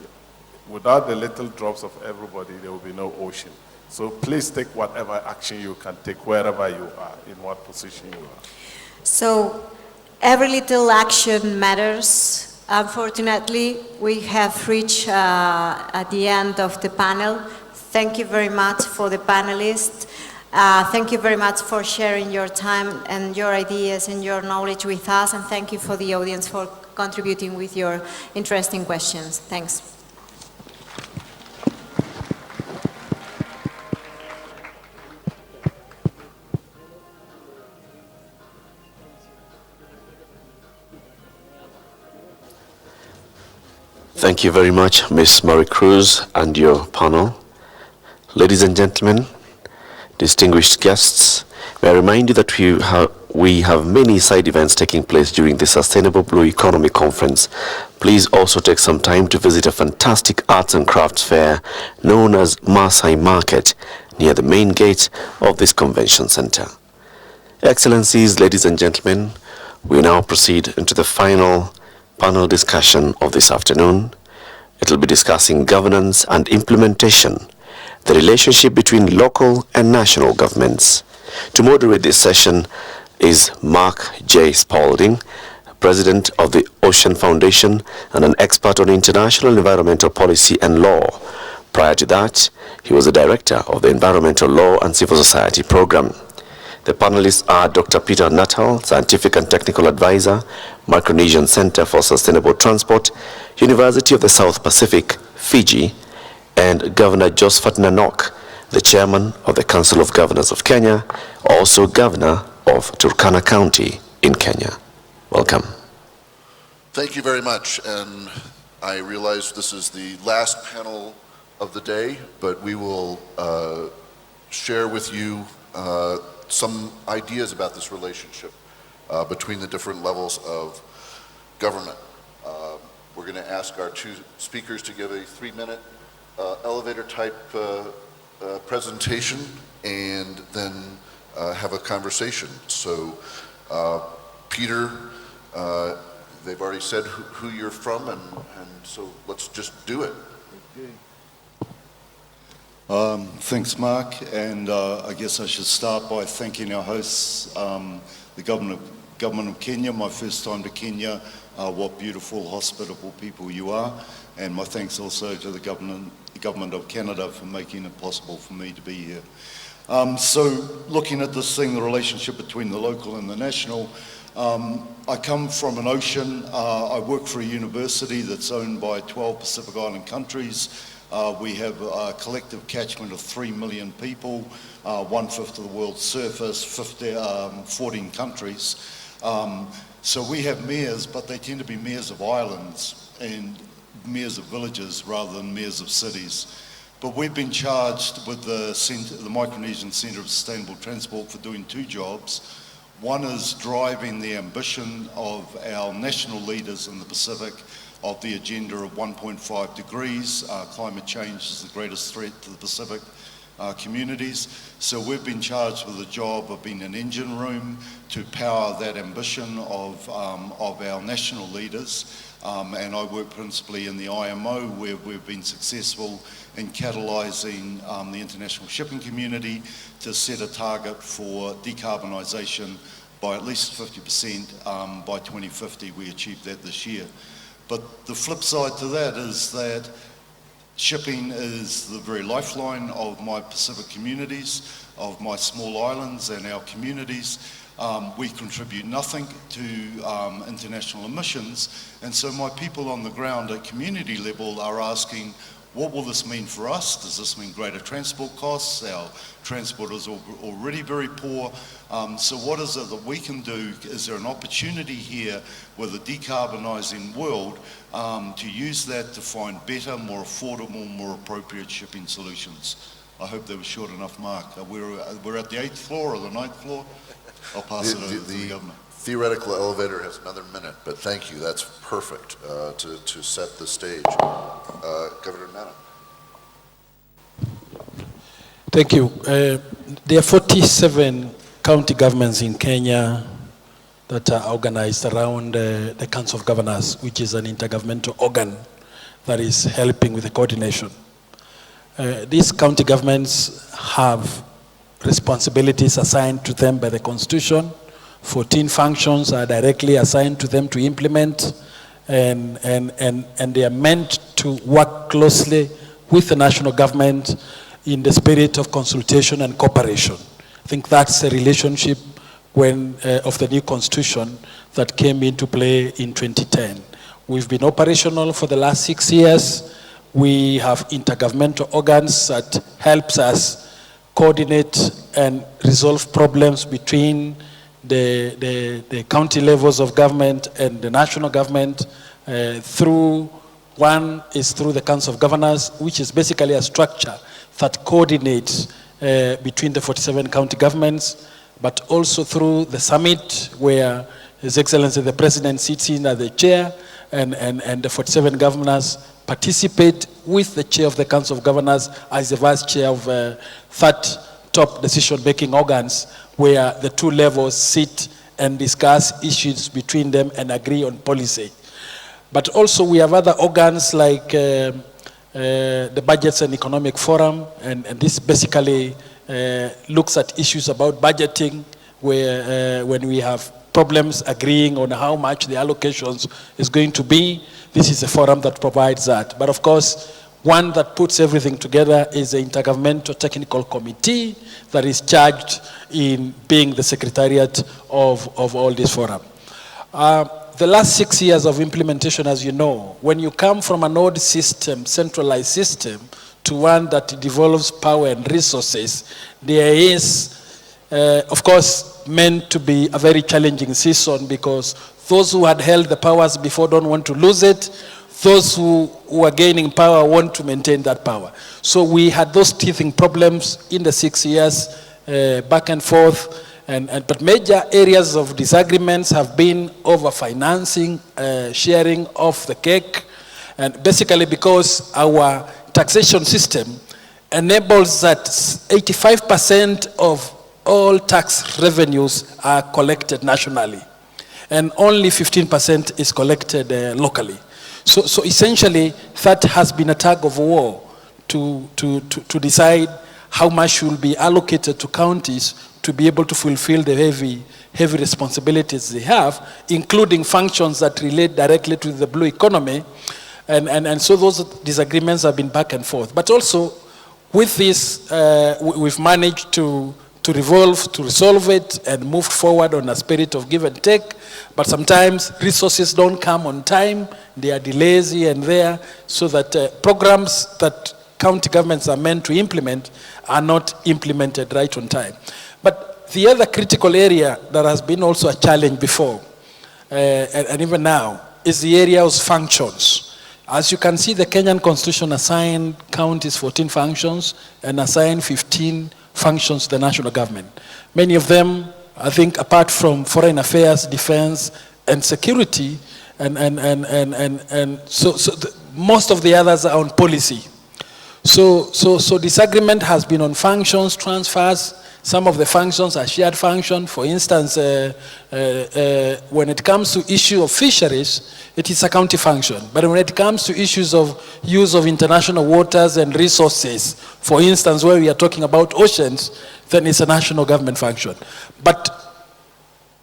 without the little drops of everybody, there will be no ocean. So please take whatever action you can take wherever you are, in what position you are. So every little action matters. Unfortunately, we have reached at the end of the panel. Thank you very much for the panelists. Thank you very much for sharing your time and your ideas and your knowledge with us. And thank you for the audience for contributing with your interesting questions. Thanks. Thank you very much, Ms. Marie-Cruz and your panel. Ladies and gentlemen, distinguished guests, may I remind you that we have many side events taking place during the Sustainable Blue Economy Conference. Please also take some time to visit a fantastic arts and crafts fair known as Maasai Market near the main gate of this convention center. Excellencies, ladies and gentlemen, we now proceed into the final panel discussion of this afternoon. It will be discussing governance and implementation, the relationship between local and national governments. To moderate this session, is Mark J. Spalding, President of the Ocean Foundation and an expert on international environmental policy and law. Prior to that, he was the Director of the Environmental Law and Civil Society Program. The panelists are Dr. Peter Nuttall, Scientific and Technical Advisor, Micronesian Center for Sustainable Transport, University of the South Pacific, Fiji, and Governor Josephat Nanok, the Chairman of the Council of Governors of Kenya, also Governor of Turkana County in Kenya. Welcome. Thank you very much, and I realize this is the last panel of the day, but we will share with you some ideas about this relationship between the different levels of government. We're going to ask our two speakers to give a 3-minute elevator type presentation and then have a conversation. So Peter, they've already said who you're from, and so let's just do it. Thanks, Mark, and I guess I should start by thanking our hosts, the government of Kenya. My first time to Kenya. What beautiful, hospitable people you are, and my thanks also to the government of Canada for making it possible for me to be here. So, looking at this thing, the relationship between the local and the national. I come from an ocean. I work for a university that's owned by 12 Pacific Island countries. We have a collective catchment of 3 million people, 1/5 of the world's surface, 14 countries. So we have mayors, but they tend to be mayors of islands and mayors of villages rather than mayors of cities. But we've been charged with the Micronesian Centre of Sustainable Transport for doing two jobs. One is driving the ambition of our national leaders in the Pacific of the agenda of 1.5 degrees. Climate change is the greatest threat to the Pacific communities. So we've been charged with the job of being an engine room to power that ambition of our national leaders. And I work principally in the IMO, where we've been successful in catalysing the international shipping community to set a target for decarbonisation by at least 50% by 2050. We achieved that this year. But the flip side to that is that shipping is the very lifeline of my Pacific communities, of my small islands and our communities. We contribute nothing to international emissions, and so my people on the ground at community level are asking, what will this mean for us? Does this mean greater transport costs? Our transport is already very poor. So what is it that we can do? Is there an opportunity here with a decarbonising world to use that to find better, more affordable, more appropriate shipping solutions? I hope that was short enough, Mark. We're at the 8th floor or the 9th floor? I'll pass it over to the governor. Theoretical elevator has another minute, but thank you. That's perfect to set the stage. Governor Nanok. Thank you. There are 47 county governments in Kenya that are organized around the Council of Governors, which is an intergovernmental organ that is helping with the coordination. These county governments have responsibilities assigned to them by the Constitution. 14 functions are directly assigned to them to implement, and they are meant to work closely with the national government in the spirit of consultation and cooperation. I think that's the relationship of the new Constitution that came into play in 2010. We've been operational for the last 6 years. We have intergovernmental organs that helps us coordinate and resolve problems between the county levels of government and the national government one is through the Council of Governors, which is basically a structure that coordinates between the 47 county governments, but also through the summit where His Excellency the President sits in as the chair, and the 47 governors participate with the chair of the Council of Governors as the vice chair of that top decision-making organs, where the two levels sit and discuss issues between them and agree on policy. But also we have other organs like the Budgets and Economic Forum, and this basically looks at issues about budgeting, where, when we have problems agreeing on how much the allocations is going to be, this is a forum that provides that. But of course, one that puts everything together is the Intergovernmental Technical Committee that is charged in being the secretariat of all this forum. The last 6 years of implementation, as you know, when you come from an old system, centralized system, to one that develops power and resources, there is, of course, meant to be a very challenging season, because those who had held the powers before don't want to lose it. Those who are gaining power want to maintain that power. So we had those teething problems in the 6 years, back and forth. But major areas of disagreements have been over financing, sharing of the cake, and basically because our taxation system enables that 85% of all tax revenues are collected nationally, and only 15% is collected locally. So essentially, that has been a tug of war to decide how much will be allocated to counties to be able to fulfill the heavy responsibilities they have, including functions that relate directly to the blue economy. And so those disagreements have been back and forth. But also, with this, we've managed to resolve it and move forward on a spirit of give and take. But sometimes resources don't come on time. There are delays here and there, so that programs that county governments are meant to implement are not implemented right on time. But the other critical area that has been also a challenge before, and even now, is the area of functions. As you can see, the Kenyan Constitution assigned counties 14 functions and assigned 15 functions to the national government. Many of them, I think, apart from foreign affairs, defense, and security, most of the others are on policy. So disagreement has been on functions, transfers. Some of the functions are shared functions. For instance, when it comes to issue of fisheries, it is a county function. But when it comes to issues of use of international waters and resources, for instance, where we are talking about oceans, then it's a national government function. But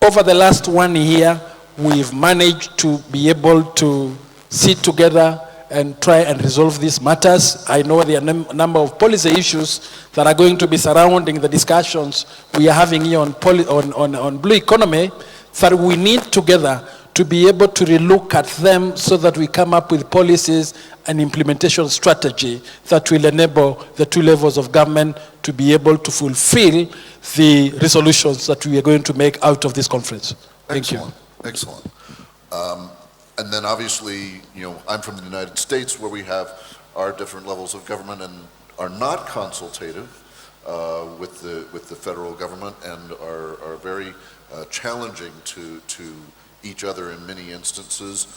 over the last 1 year, we've managed to be able to sit together and try and resolve these matters. I know there are a number of policy issues that are going to be surrounding the discussions we are having here on blue economy, that we need together to be able to relook at them, so that we come up with policies and implementation strategy that will enable the two levels of government to be able to fulfill the resolutions that we are going to make out of this conference. Thank you. Excellent. And then obviously, I'm from the United States, where we have our different levels of government and are not consultative with the federal government, and are very challenging to each other in many instances,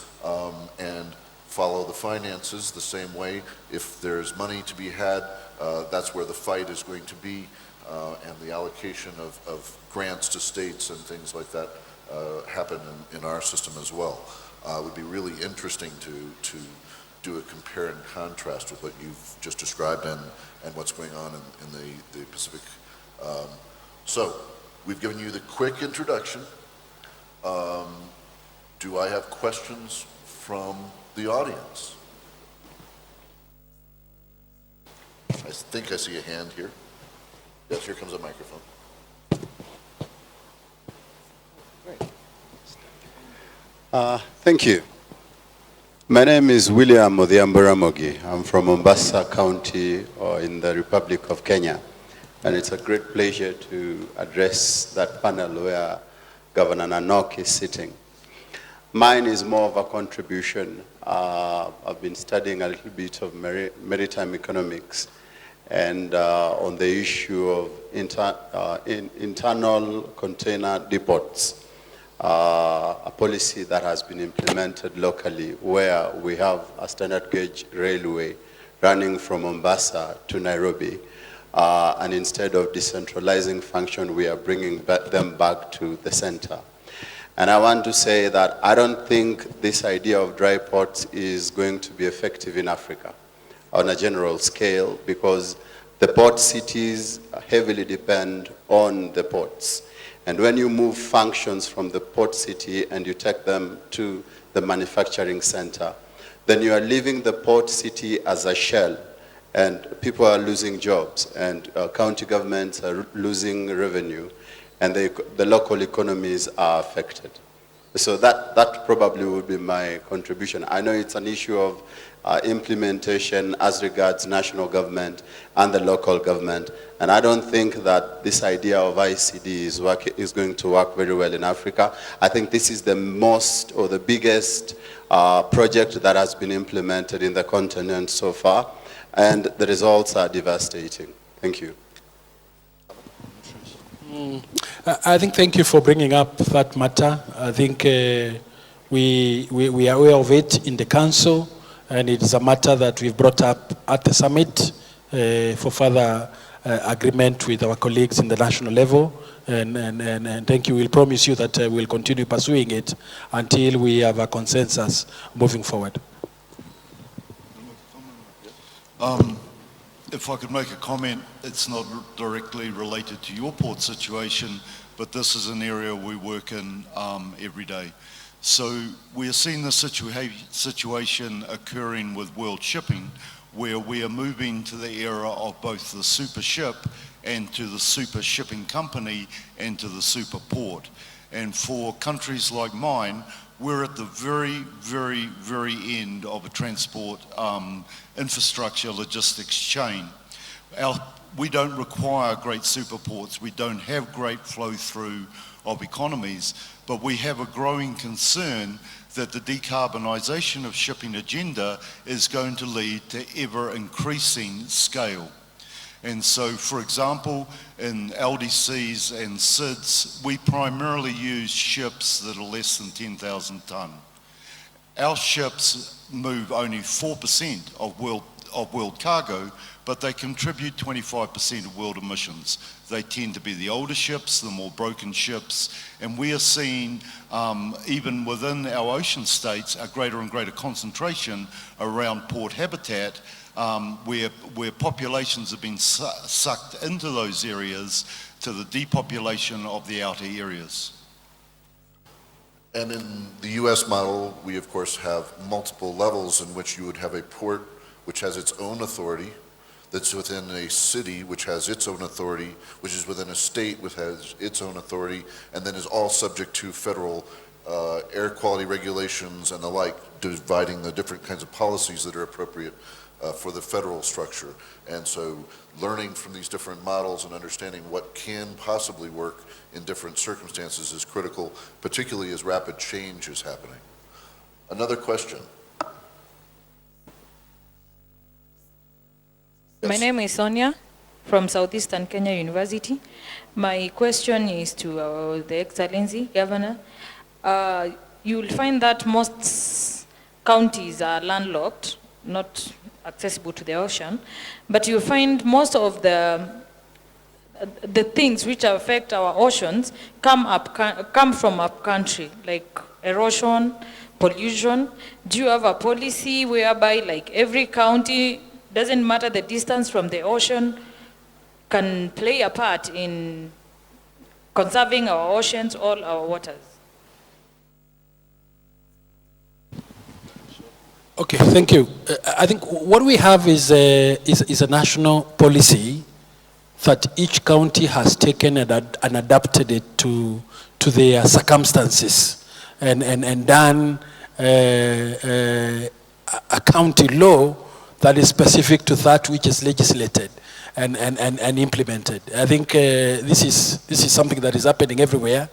and follow the finances the same way. If there's money to be had, that's where the fight is going to be, and the allocation of grants to states and things like that happen in our system as well. It would be really interesting to do a compare and contrast with what you've just described and what's going on in the Pacific. So we've given you the quick introduction. Do I have questions from the audience? I think I see a hand here. Yes, here comes a microphone. Thank you. My name is William Odhiambo-Ramogi. I'm from Mombasa County, in the Republic of Kenya. And it's a great pleasure to address that panel where Governor Nanok is sitting. Mine is more of a contribution. I've been studying a little bit of maritime economics, and on the issue of internal container depots. A policy that has been implemented locally, where we have a standard gauge railway running from Mombasa to Nairobi, and instead of decentralizing function, we are bringing them back to the center. And I want to say that I don't think this idea of dry ports is going to be effective in Africa on a general scale, because the port cities heavily depend on the ports. And when you move functions from the port city and you take them to the manufacturing center, then you are leaving the port city as a shell, and people are losing jobs, and county governments are losing revenue, and the local economies are affected. So that probably would be my contribution. I know it's an issue of implementation as regards national government and the local government, and I don't think that this idea of ICD is going to work very well in Africa. I think this is the most or the biggest project that has been implemented in the continent so far, and the results are devastating. Thank you. I think thank you for bringing up that matter. I think we are aware of it in the council, and it is a matter that we've brought up at the summit for further agreement with our colleagues in the national level. And thank you. We'll promise you that we'll continue pursuing it until we have a consensus moving forward. If I could make a comment, it's not directly related to your port situation, but this is an area we work in every day. So we're seeing the situation occurring with world shipping, where we are moving to the era of both the super ship and to the super shipping company and to the super port. And for countries like mine, we're at the very, very, very end of a transport infrastructure logistics chain. We don't require great super ports. We don't have great flow through of economies, but we have a growing concern that the decarbonisation of shipping agenda is going to lead to ever increasing scale. And so, for example, in LDCs and SIDS, we primarily use ships that are less than 10,000 tonne. Our ships move only 4% of world cargo, but they contribute 25% of world emissions. They tend to be the older ships, the more broken ships, and we are seeing, even within our ocean states, a greater and greater concentration around port habitat, where populations have been sucked into those areas to the depopulation of the outer areas. And in the US model, we of course have multiple levels in which you would have a port which has its own authority, that's within a city which has its own authority, which is within a state which has its own authority, and then is all subject to federal air quality regulations and the like, dividing the different kinds of policies that are appropriate for the federal structure. And so learning from these different models and understanding what can possibly work in different circumstances is critical, particularly as rapid change is happening. Another question. My name is Sonia from Southeastern Kenya University. My question is to the Excellency Governor. You'll find that most counties are landlocked, not accessible to the ocean, but you find most of the things which affect our oceans come from up country, like erosion, pollution. Do you have a policy whereby like every county, doesn't matter the distance from the ocean, can play a part in conserving our oceans, all our waters? Okay, thank you. I think what we have is a national policy that each county has taken and adapted it to their circumstances and done a county law that is specific to that which is legislated and implemented. I think this is something that is happening everywhere,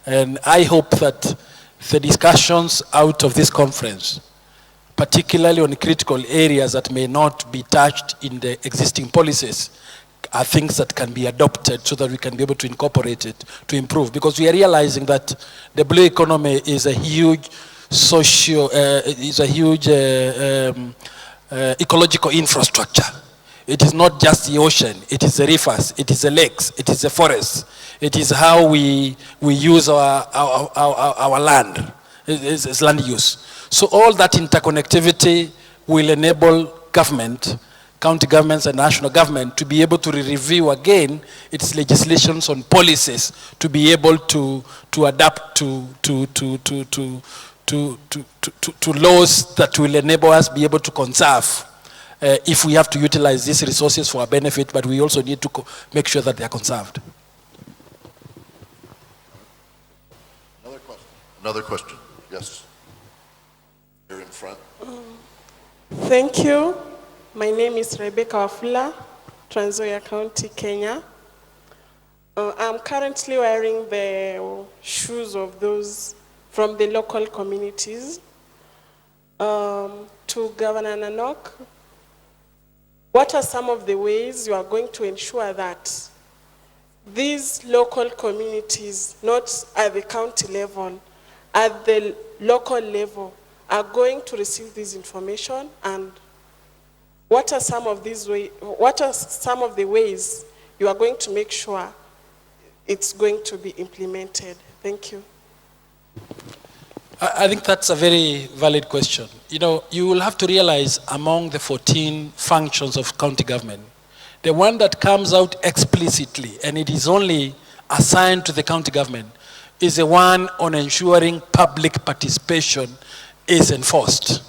and I hope that the discussions out of this conference, particularly on critical areas that may not be touched in the existing policies, are things that can be adopted so that we can be able to incorporate it to improve. Because we are realizing that the blue economy is a huge ecological infrastructure. It is not just the ocean, it is the rivers, it is the lakes, it is the forests. It is how we use our land, it's land use. So all that interconnectivity will enable government county governments and national government to be able to review again its legislations on policies to be able to adapt to laws that will enable us be able to conserve if we have to utilize these resources for our benefit, but we also need to make sure that they are conserved. Another question, yes. Here in front. Thank you. My name is Rebecca Wafula, Trans Nzoia County, Kenya. I'm currently wearing the shoes of those from the local communities. To Governor Nanok, what are some of the ways you are going to ensure that these local communities, not at the county level, at the local level, are going to receive this information, and what are some of the ways you are going to make sure it's going to be implemented? Thank you. I think that's a very valid question. You know, you will have to realize among the 14 functions of county government, the one that comes out explicitly, and it is only assigned to the county government, is the one on ensuring public participation is enforced.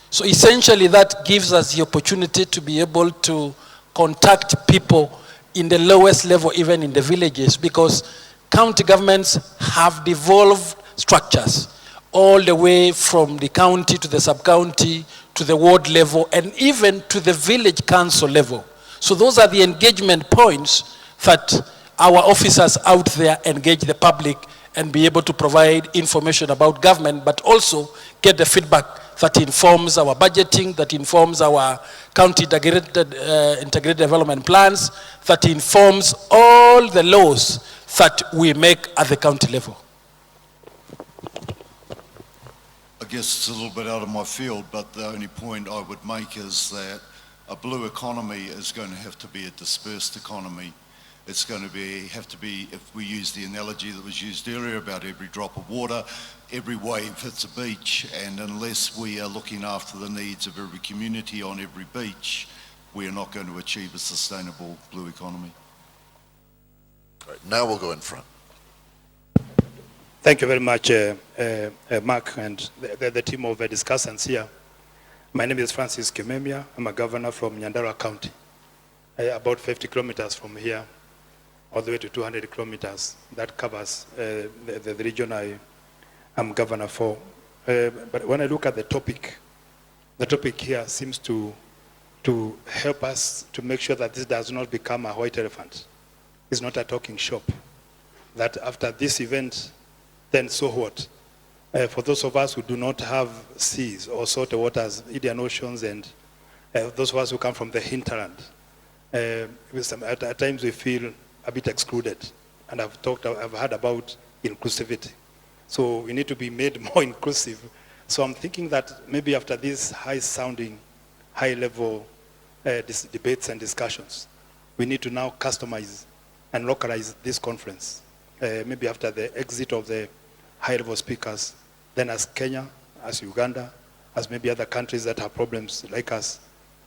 So essentially that gives us the opportunity to be able to contact people in the lowest level, even in the villages, because county governments have devolved structures all the way from the county to the sub-county to the ward level and even to the village council level. So those are the engagement points that our officers out there engage the public and be able to provide information about government, but also get the feedback that informs our budgeting, that informs our county integrated development plans, that informs all the laws that we make at the county level. I guess it's a little bit out of my field, but the only point I would make is that a blue economy is going to have to be a dispersed economy. It's going to have to be, if we use the analogy that was used earlier about every drop of water, every wave hits a beach, and unless we are looking after the needs of every community on every beach, we are not going to achieve a sustainable blue economy. All right, now we'll go in front. Thank you very much, Mark, and the team of discussants here. My name is Francis Kimemia. I'm a governor from Nyandarua County, about 50 kilometers from here, all the way to 200 kilometers. That covers the region I'm governor for. But when I look at the topic here seems to help us to make sure that this does not become a white elephant. It's not a talking shop. That after this event, then so what? For those of us who do not have seas or salty waters, Indian Oceans, and those of us who come from the hinterland, at times we feel a bit excluded. And I've heard about inclusivity. So we need to be made more inclusive. So I'm thinking that maybe after these high-sounding, high-level debates and discussions, we need to now customize and localize this conference. Maybe after the exit of the high-level speakers, then as Kenya, as Uganda, as maybe other countries that have problems like us,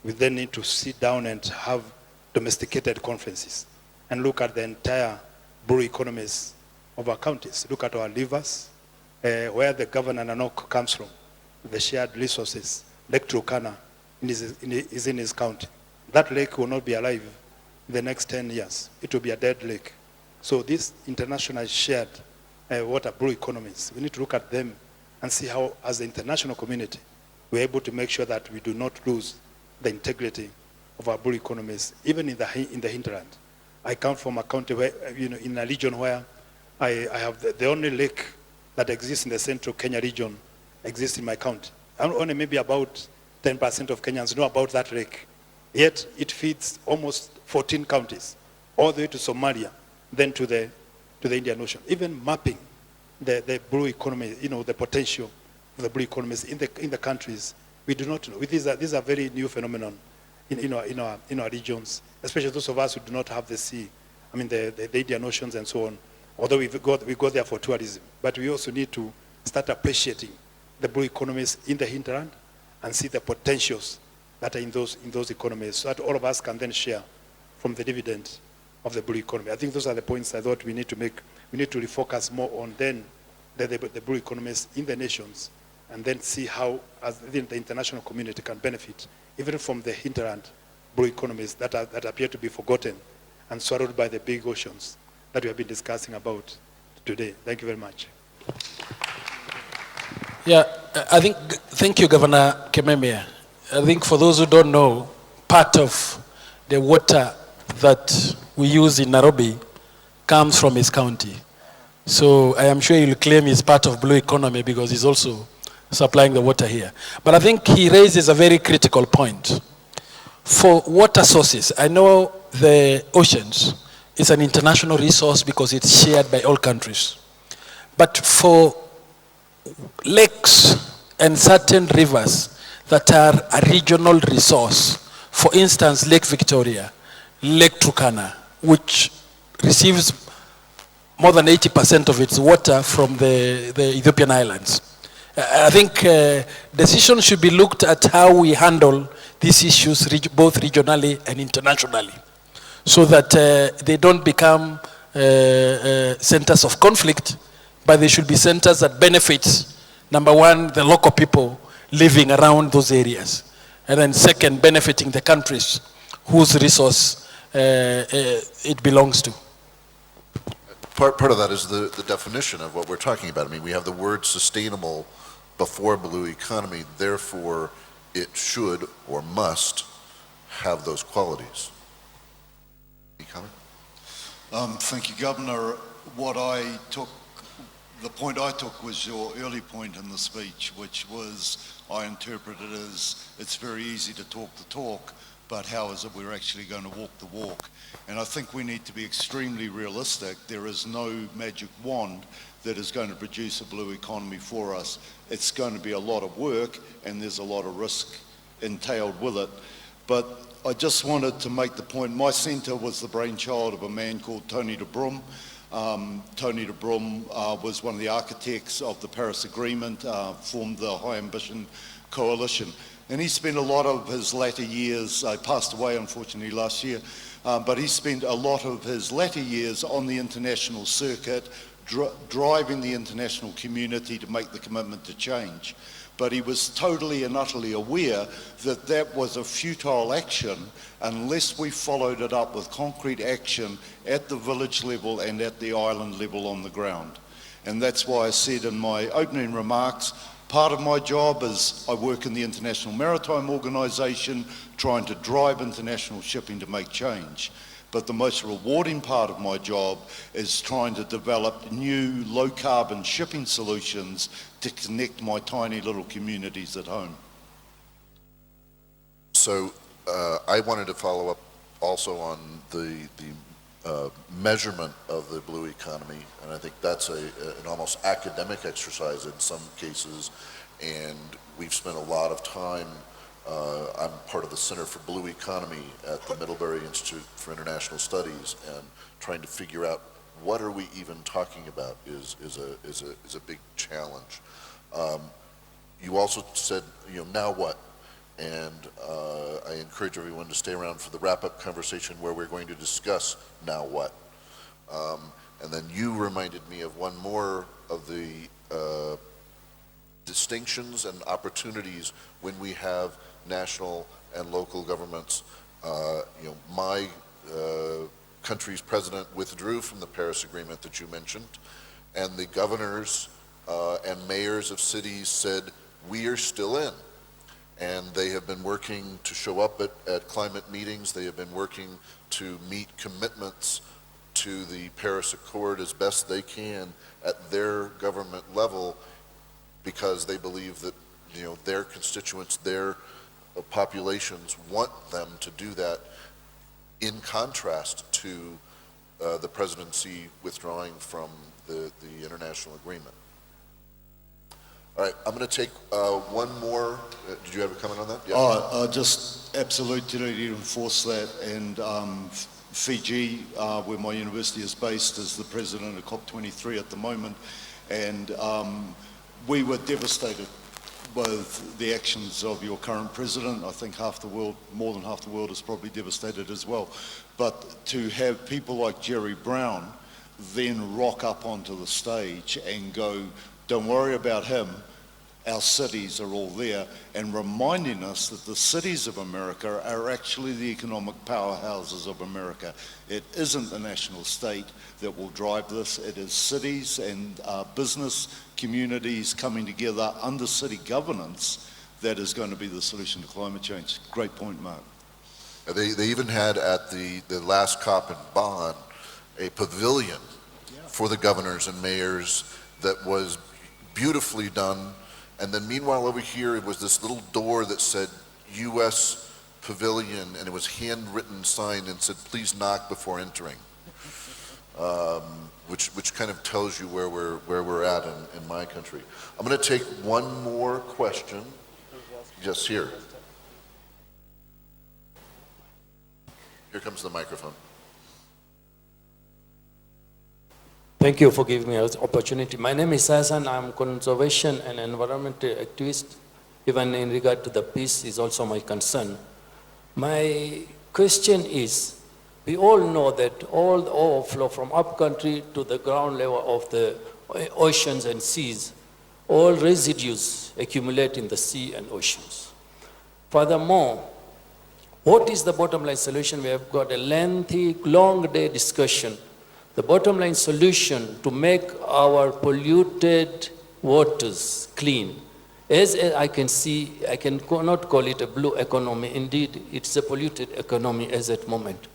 we then need to sit down and have domesticated conferences and look at the entire blue economies of our counties. Look at our rivers, where the Governor Nanok comes from, the shared resources. Lake Turkana is in his county. That lake will not be alive in the next 10 years. It will be a dead lake. So these international shared water blue economies, we need to look at them and see how, as the international community, we're able to make sure that we do not lose the integrity of our blue economies, even in the hinterland. I come from a county where, in a region where I have the only lake that exists in the central Kenya region exists in my county. Only maybe about 10% of Kenyans know about that lake. Yet it feeds almost 14 counties, all the way to Somalia, then to the Indian Ocean. Even mapping the blue economy, the potential of the blue economies in the countries, we do not know. These are very new phenomenon in our regions, especially those of us who do not have the sea. I mean the Indian Oceans and so on. Although we go there for tourism, but we also need to start appreciating the blue economies in the hinterland and see the potentials that are in those economies, so that all of us can then share from the dividend of the blue economy. I think those are the points I thought we need to make. We need to refocus more on then the blue economies in the nations, and then see how as the international community can benefit even from the hinterland blue economies that appear to be forgotten and swallowed by the big oceans that we have been discussing about today. Thank you very much. Yeah, I think, thank you, Governor Kememia. I think for those who don't know, part of the water that we use in Nairobi comes from his county. So I am sure he'll claim he's part of blue economy because he's also supplying the water here. But I think he raises a very critical point. For water sources, I know the oceans is an international resource because it's shared by all countries. But for lakes and certain rivers that are a regional resource, for instance, Lake Victoria, Lake Turkana, which receives more than 80% of its water from the Ethiopian islands. I think decisions should be looked at how we handle these issues both regionally and internationally, so that they don't become centers of conflict, but they should be centers that benefit, number one, the local people living around those areas, and then second, benefiting the countries whose resource it belongs to. Part of that is the definition of what we're talking about. I mean, we have the word sustainable before blue economy, therefore it should or must have those qualities. Any comment? Thank you, Governor. The point I took was your early point in the speech, which was, I interpreted as, it's very easy to talk the talk, but how is it we're actually going to walk the walk? And I think we need to be extremely realistic. There is no magic wand that is going to produce a blue economy for us. It's going to be a lot of work, and there's a lot of risk entailed with it. But I just wanted to make the point, my centre was the brainchild of a man called Tony de Brum. Tony de Brum was one of the architects of the Paris Agreement, formed the High Ambition Coalition. And he spent a lot of his latter years, passed away unfortunately last year, but he spent a lot of his latter years on the international circuit, driving the international community to make the commitment to change. But he was totally and utterly aware that that was a futile action unless we followed it up with concrete action at the village level and at the island level on the ground. And that's why I said in my opening remarks, part of my job is I work in the International Maritime Organization trying to drive international shipping to make change. But the most rewarding part of my job is trying to develop new low-carbon shipping solutions to connect my tiny little communities at home. So I wanted to follow up also on the measurement of the blue economy, and I think that's an almost academic exercise in some cases, and we've spent a lot of time. I'm part of the Center for Blue Economy at the Middlebury Institute for International Studies, and trying to figure out what are we even talking about is a big challenge. You also said, now what? And I encourage everyone to stay around for the wrap-up conversation where we're going to discuss now what. And then you reminded me of one more of the distinctions and opportunities when we have national and local governments. My country's president withdrew from the Paris Agreement that you mentioned, and the governors and mayors of cities said, we are still in. And they have been working to show up at climate meetings. They have been working to meet commitments to the Paris Accord as best they can at their government level, because they believe that their constituents, their populations want them to do that, in contrast to the presidency withdrawing from the international agreement. All right, I'm going to take one more. Did you have a comment on that? Yeah. Just absolutely to reinforce that, and Fiji, where my university is based, is the president of COP23 at the moment, and we were devastated with the actions of your current president. I think half the world, more than half the world, is probably devastated as well. But to have people like Jerry Brown then rock up onto the stage and go, don't worry about him, our cities are all there, and reminding us that the cities of America are actually the economic powerhouses of America. It isn't the national state that will drive this, it is cities and business communities coming together under city governance that is going to be the solution to climate change. Great point, Mark. They even had at the last COP in Bonn a pavilion for the governors and mayors that was beautifully done. And then meanwhile over here, it was this little door that said U.S. Pavilion, and it was handwritten sign and said, please knock before entering. Which kind of tells you where we're at in my country. I'm going to take one more question. Yes, here. Here comes the microphone. Thank you for giving me this opportunity. My name is Hassan. I'm conservation and environmental activist. Even in regard to the peace is also my concern. My question is, we all know that all the overflow from upcountry to the ground level of the oceans and seas, all residues accumulate in the sea and oceans. Furthermore, what is the bottom line solution? We have got a lengthy, long day discussion. The bottom line solution to make our polluted waters clean, as I can see, I cannot call it a blue economy. Indeed, it's a polluted economy as at moment.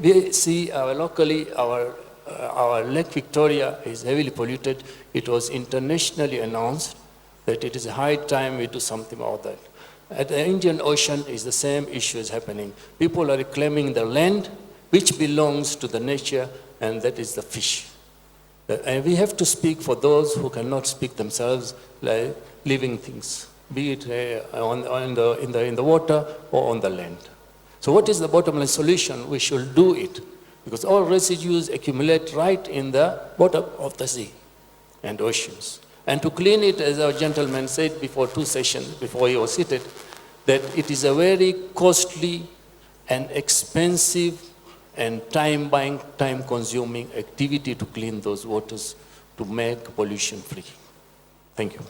We see locally our Lake Victoria is heavily polluted. It was internationally announced that it is high time we do something about that. At the Indian Ocean is the same issue is happening. People are reclaiming the land which belongs to the nature, and that is the fish. And we have to speak for those who cannot speak themselves, like living things, be it in the water or on the land. So what is the bottom line solution? We should do it, because all residues accumulate right in the bottom of the sea and oceans. And to clean it, as our gentleman said before 2 sessions, before he was seated, that it is a very costly and expensive and time-buying, time-consuming activity to clean those waters to make pollution-free. Thank you.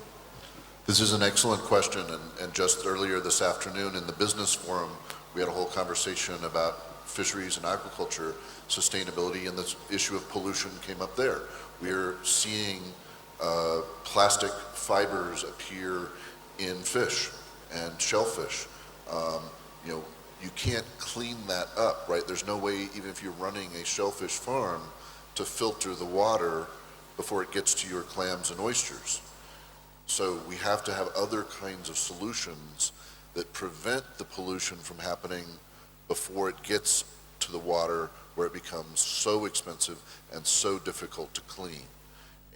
This is an excellent question, and just earlier this afternoon in the business forum, we had a whole conversation about fisheries and aquaculture sustainability, and this issue of pollution came up there. We're seeing plastic fibers appear in fish and shellfish. You can't clean that up, right? There's no way, even if you're running a shellfish farm, to filter the water before it gets to your clams and oysters. So we have to have other kinds of solutions that prevent the pollution from happening before it gets to the water, where it becomes so expensive and so difficult to clean.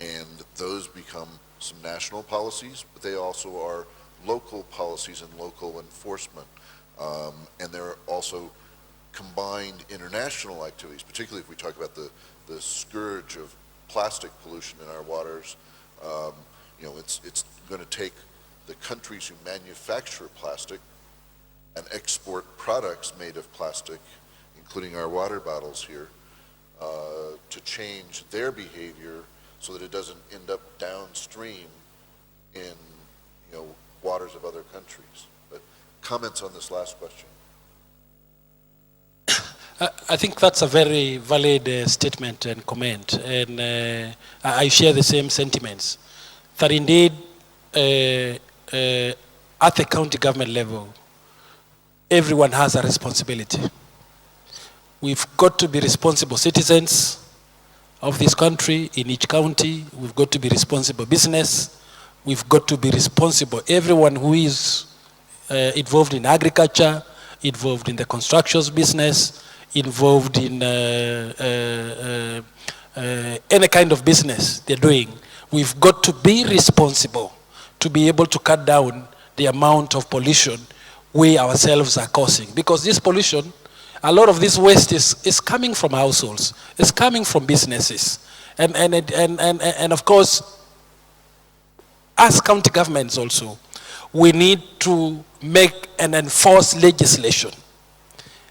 And those become some national policies, but they also are local policies and local enforcement. And there are also combined international activities, particularly if we talk about the scourge of plastic pollution in our waters. It's going to take the countries who manufacture plastic and export products made of plastic, including our water bottles here, to change their behavior so that it doesn't end up downstream in waters of other countries. But comments on this last question? I think that's a very valid statement and comment, and I share the same sentiments. That indeed, at the county government level, everyone has a responsibility. We've got to be responsible citizens of this country in each county. We've got to be responsible business. We've got to be responsible. Everyone who is involved in agriculture, involved in the constructions business, involved in any kind of business they're doing, we've got to be responsible to be able to cut down the amount of pollution we ourselves are causing. Because this pollution, a lot of this waste is coming from households, it's coming from businesses. And of course, as county governments also, we need to make and enforce legislation.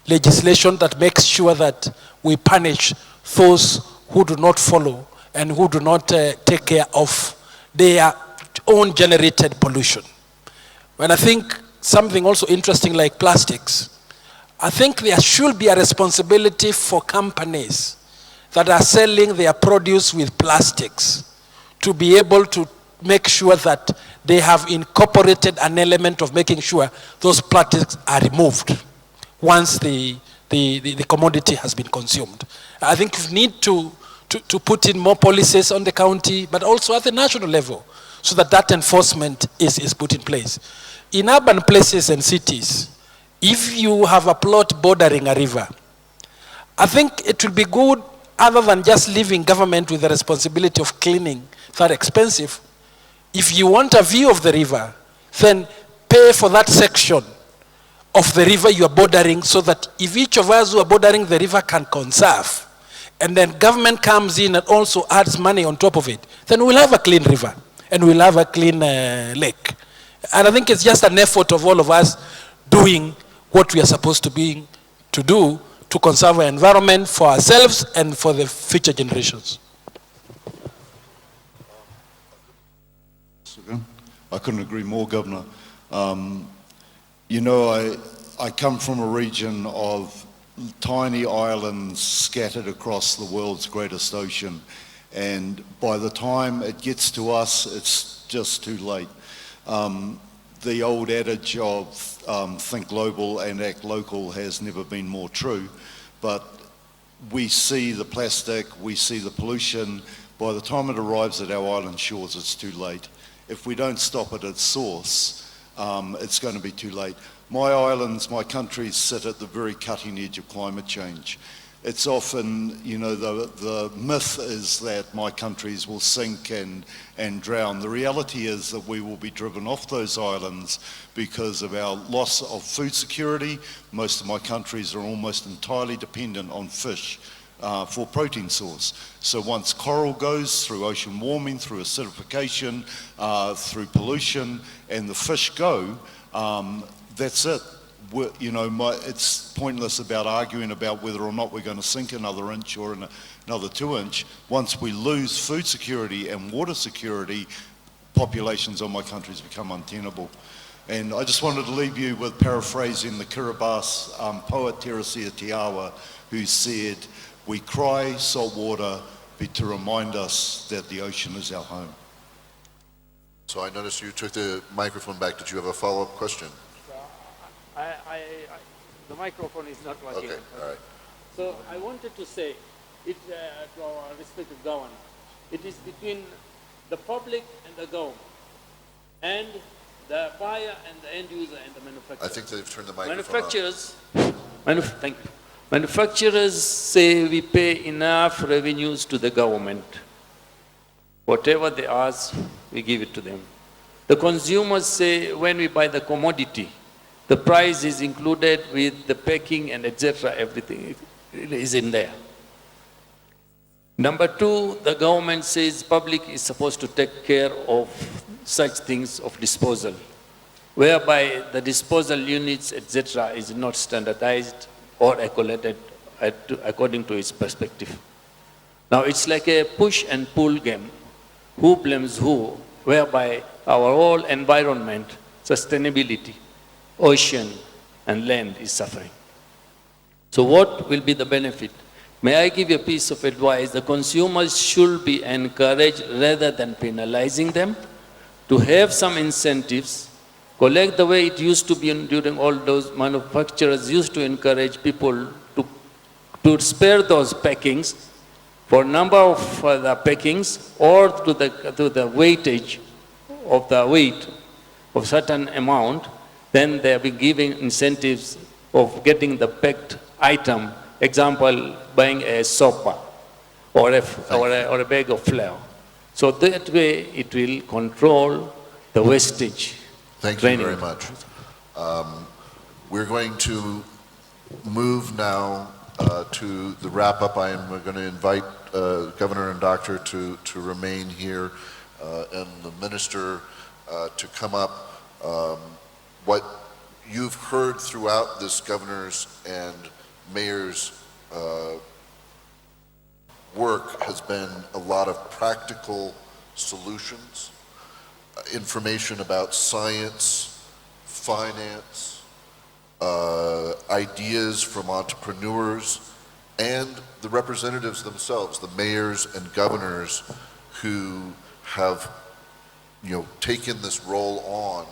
Legislation that makes sure that we punish those who do not follow and who do not take care of their own generated pollution. And I think something also interesting like plastics, I think there should be a responsibility for companies that are selling their produce with plastics to be able to make sure that they have incorporated an element of making sure those plastics are removed once the commodity has been consumed. I think we need to put in more policies on the county, but also at the national level, so that that enforcement is put in place. In urban places and cities, if you have a plot bordering a river, I think it will be good, other than just leaving government with the responsibility of cleaning that expensive, if you want a view of the river, then pay for that section of the river you are bordering, so that if each of us who are bordering the river can conserve, and then government comes in and also adds money on top of it, then we'll have a clean river and we'll have a clean lake. And I think it's just an effort of all of us doing what we are supposed to do to conserve our environment for ourselves and for the future generations. I couldn't agree more, Governor. You know, I come from a region of tiny islands scattered across the world's greatest ocean, and by the time it gets to us, it's just too late. The old adage of think global and act local has never been more true, but we see the plastic, we see the pollution. By the time it arrives at our island shores, it's too late. If we don't stop it at source, it's going to be too late. My islands, my countries sit at the very cutting edge of climate change. It's often, you know, the myth is that my countries will sink and drown. The reality is that we will be driven off those islands because of our loss of food security. Most of my countries are almost entirely dependent on fish for protein source. So once coral goes through ocean warming, through acidification, through pollution, and the fish go, that's it. You know, it's pointless about arguing about whether or not we're going to sink another inch or another 2 inch. Once we lose food security and water security, populations of my countries become untenable. And I just wanted to leave you with paraphrasing the Kiribati poet Teresia Tiawa, who said, "We cry salt water to remind us that the ocean is our home." So I noticed you took the microphone back. Did you have a follow-up question? The microphone is not working. Okay, all right. So I wanted to say, it, to our respected governor, it is between the public and the government, and the buyer and the end user and the manufacturer. I think they've turned the microphone Manufacturers, Thank you. Manufacturers say we pay enough revenues to the government. Whatever they ask, we give it to them. The consumers say when we buy the commodity, the price is included with the packing and etc. Everything is in there. Number two, the government says public is supposed to take care of such things of disposal, whereby the disposal units, etc., is not standardized or accolated according to its perspective. Now it's like a push and pull game. Who blames who? Whereby our whole environment, sustainability, ocean and land is suffering. So what will be the benefit? May I give you a piece of advice? The consumers should be encouraged rather than penalizing them to have some incentives, collect the way it used to be during all those manufacturers used to encourage people to spare those packings for number of the packings or to the weightage of the weight of certain amount. Then they have been giving incentives of getting the packed item. Example, buying a soap bar or a bag of flour. So that way it will control the wastage. Thank you very much. We're going to move now to the wrap-up. I am going to invite Governor and Doctor to remain here and the Minister to come up. What you've heard throughout this governor's and mayor's work has been a lot of practical solutions, information about science, finance, ideas from entrepreneurs, and the representatives themselves, the mayors and governors who have, taken this role on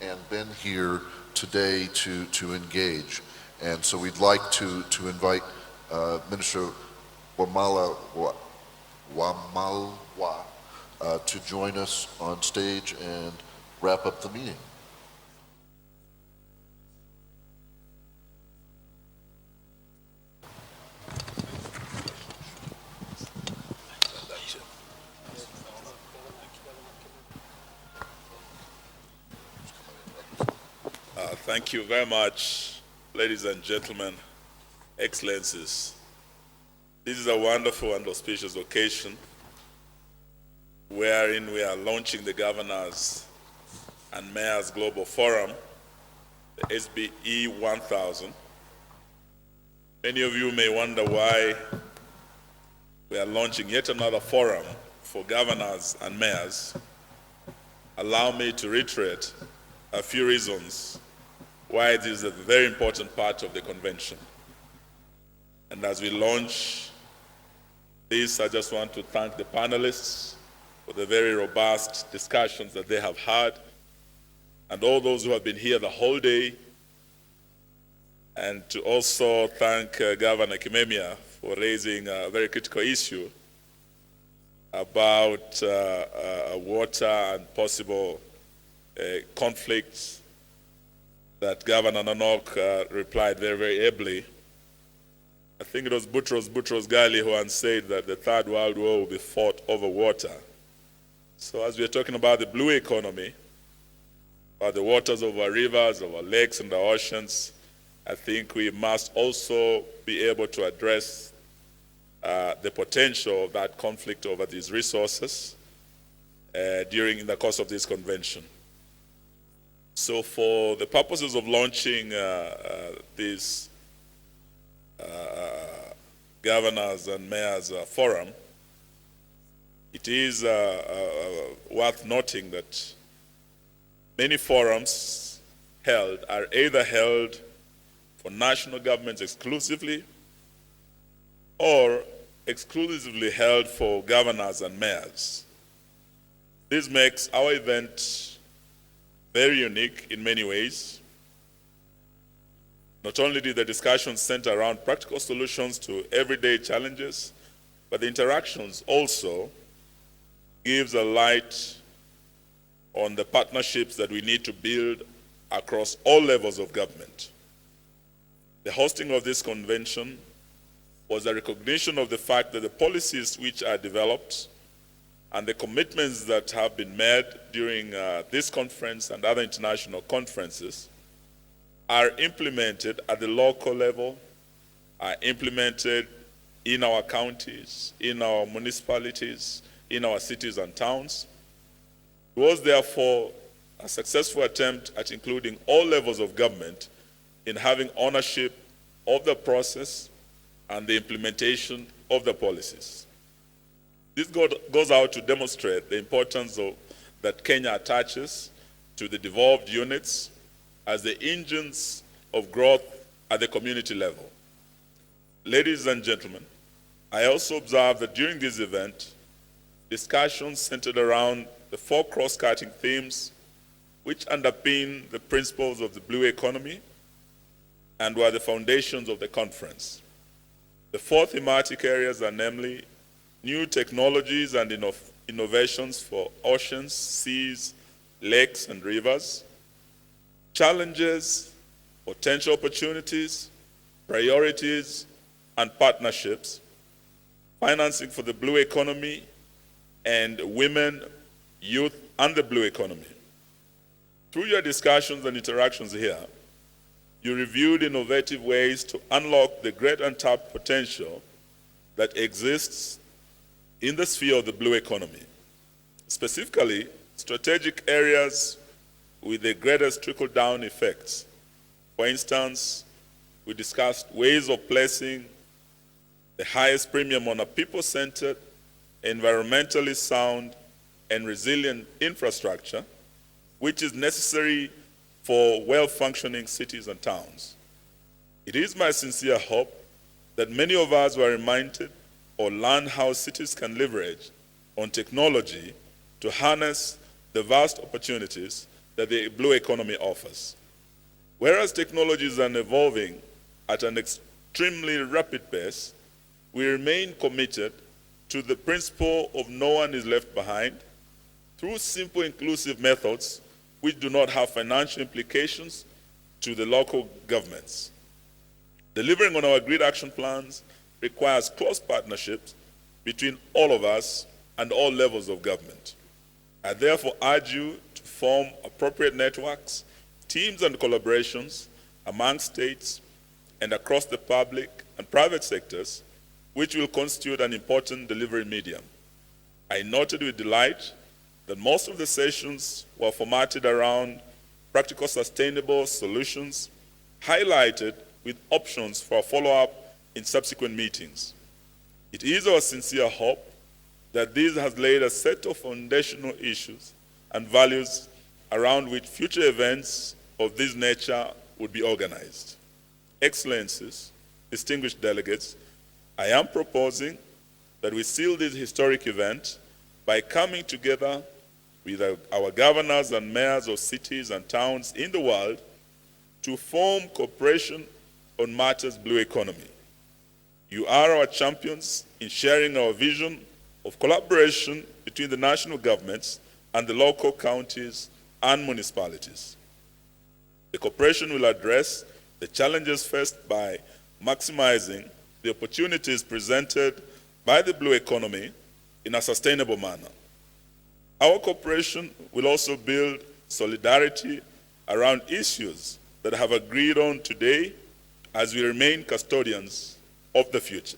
and been here today to engage. And so we'd like to invite Minister Wamalwa to join us on stage and wrap up the meeting. Thank you very much, ladies and gentlemen, excellencies. This is a wonderful and auspicious occasion wherein we are launching the Governors and Mayors Global Forum, the SBE 1000. Many of you may wonder why we are launching yet another forum for governors and mayors. Allow me to reiterate a few reasons why this is a very important part of the convention. And as we launch this, I just want to thank the panelists for the very robust discussions that they have had, and all those who have been here the whole day, and to also thank Governor Kimemia for raising a very critical issue about water and possible conflicts that Governor Nanok replied very, very ably. I think it was Boutros Ghali who once said that the Third World War will be fought over water. So as we are talking about the blue economy, about the waters of our rivers, of our lakes and our oceans, I think we must also be able to address the potential of that conflict over these resources during the course of this convention. So for the purposes of launching this Governors and Mayors Forum, it is worth noting that many forums held are either held for national governments exclusively or exclusively held for governors and mayors. This makes our event very unique in many ways. Not only did the discussions center around practical solutions to everyday challenges, but the interactions also gives a light on the partnerships that we need to build across all levels of government. The hosting of this convention was a recognition of the fact that the policies which are developed and the commitments that have been made during this conference and other international conferences are implemented at the local level, are implemented in our counties, in our municipalities, in our cities and towns. It was therefore a successful attempt at including all levels of government in having ownership of the process and the implementation of the policies. This goes out to demonstrate the importance that Kenya attaches to the devolved units as the engines of growth at the community level. Ladies and gentlemen, I also observed that during this event, discussions centered around the 4 cross-cutting themes which underpin the principles of the blue economy and were the foundations of the conference. The 4 thematic areas are namely new technologies and innovations for oceans, seas, lakes, and rivers, challenges, potential opportunities, priorities, and partnerships, financing for the blue economy, and women, youth, and the blue economy. Through your discussions and interactions here, you reviewed innovative ways to unlock the great untapped potential that exists in the sphere of the blue economy. Specifically, strategic areas with the greatest trickle-down effects. For instance, we discussed ways of placing the highest premium on a people-centered, environmentally sound, and resilient infrastructure, which is necessary for well-functioning cities and towns. It is my sincere hope that many of us were reminded or learn how cities can leverage on technology to harness the vast opportunities that the blue economy offers. Whereas technologies are evolving at an extremely rapid pace, we remain committed to the principle of no one is left behind through simple inclusive methods which do not have financial implications to the local governments. Delivering on our agreed action plans requires close partnerships between all of us and all levels of government. I therefore urge you to form appropriate networks, teams and collaborations among states and across the public and private sectors, which will constitute an important delivery medium. I noted with delight that most of the sessions were formatted around practical sustainable solutions, highlighted with options for follow-up in subsequent meetings. It is our sincere hope that this has laid a set of foundational issues and values around which future events of this nature would be organized. Excellencies, distinguished delegates, I am proposing that we seal this historic event by coming together with our governors and mayors of cities and towns in the world to form cooperation on matters blue economy. You are our champions in sharing our vision of collaboration between the national governments and the local counties and municipalities. The cooperation will address the challenges faced by maximizing the opportunities presented by the blue economy in a sustainable manner. Our cooperation will also build solidarity around issues that have agreed on today as we remain custodians of the future.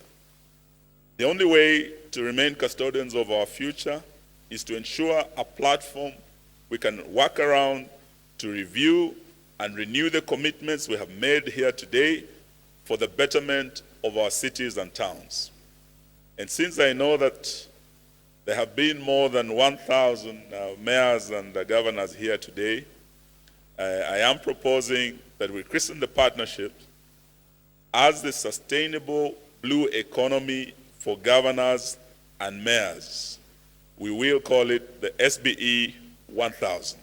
The only way to remain custodians of our future is to ensure a platform we can work around to review and renew the commitments we have made here today for the betterment of our cities and towns. And since I know that there have been more than 1,000 mayors and governors here today, I am proposing that we christen the partnership as the Sustainable Blue Economy for Governors and Mayors. We will call it the SBE 1000.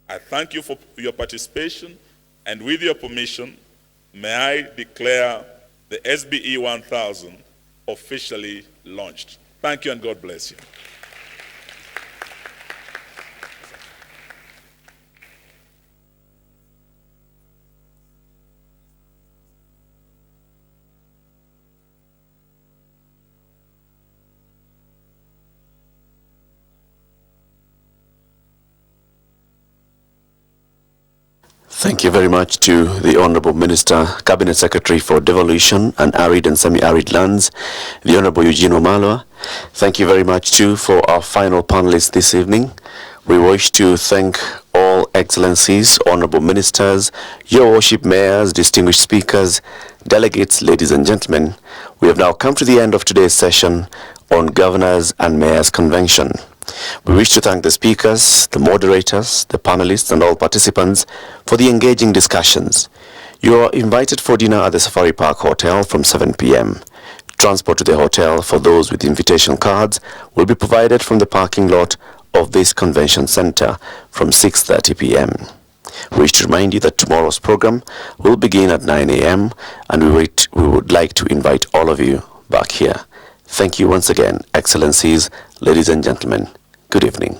I thank you for your participation, and with your permission, may I declare the SBE 1000 officially launched. Thank you and God bless you. Thank you very much to the Honorable Minister, Cabinet Secretary for Devolution and Arid and Semi-Arid Lands, the Honorable Eugene Wamalwa. Thank you very much too for our final panelists this evening. We wish to thank all excellencies, honorable ministers, your worship mayors, distinguished speakers, delegates, ladies and gentlemen. We have now come to the end of today's session on Governors and Mayors Convention. We wish to thank the speakers, the moderators, the panelists, and all participants for the engaging discussions. You are invited for dinner at the Safari Park Hotel from 7 p.m. Transport to the hotel for those with invitation cards will be provided from the parking lot of this convention center from 6:30 p.m. We wish to remind you that tomorrow's program will begin at 9 a.m. and we would like to invite all of you back here. Thank you once again, excellencies, ladies and gentlemen. Good evening.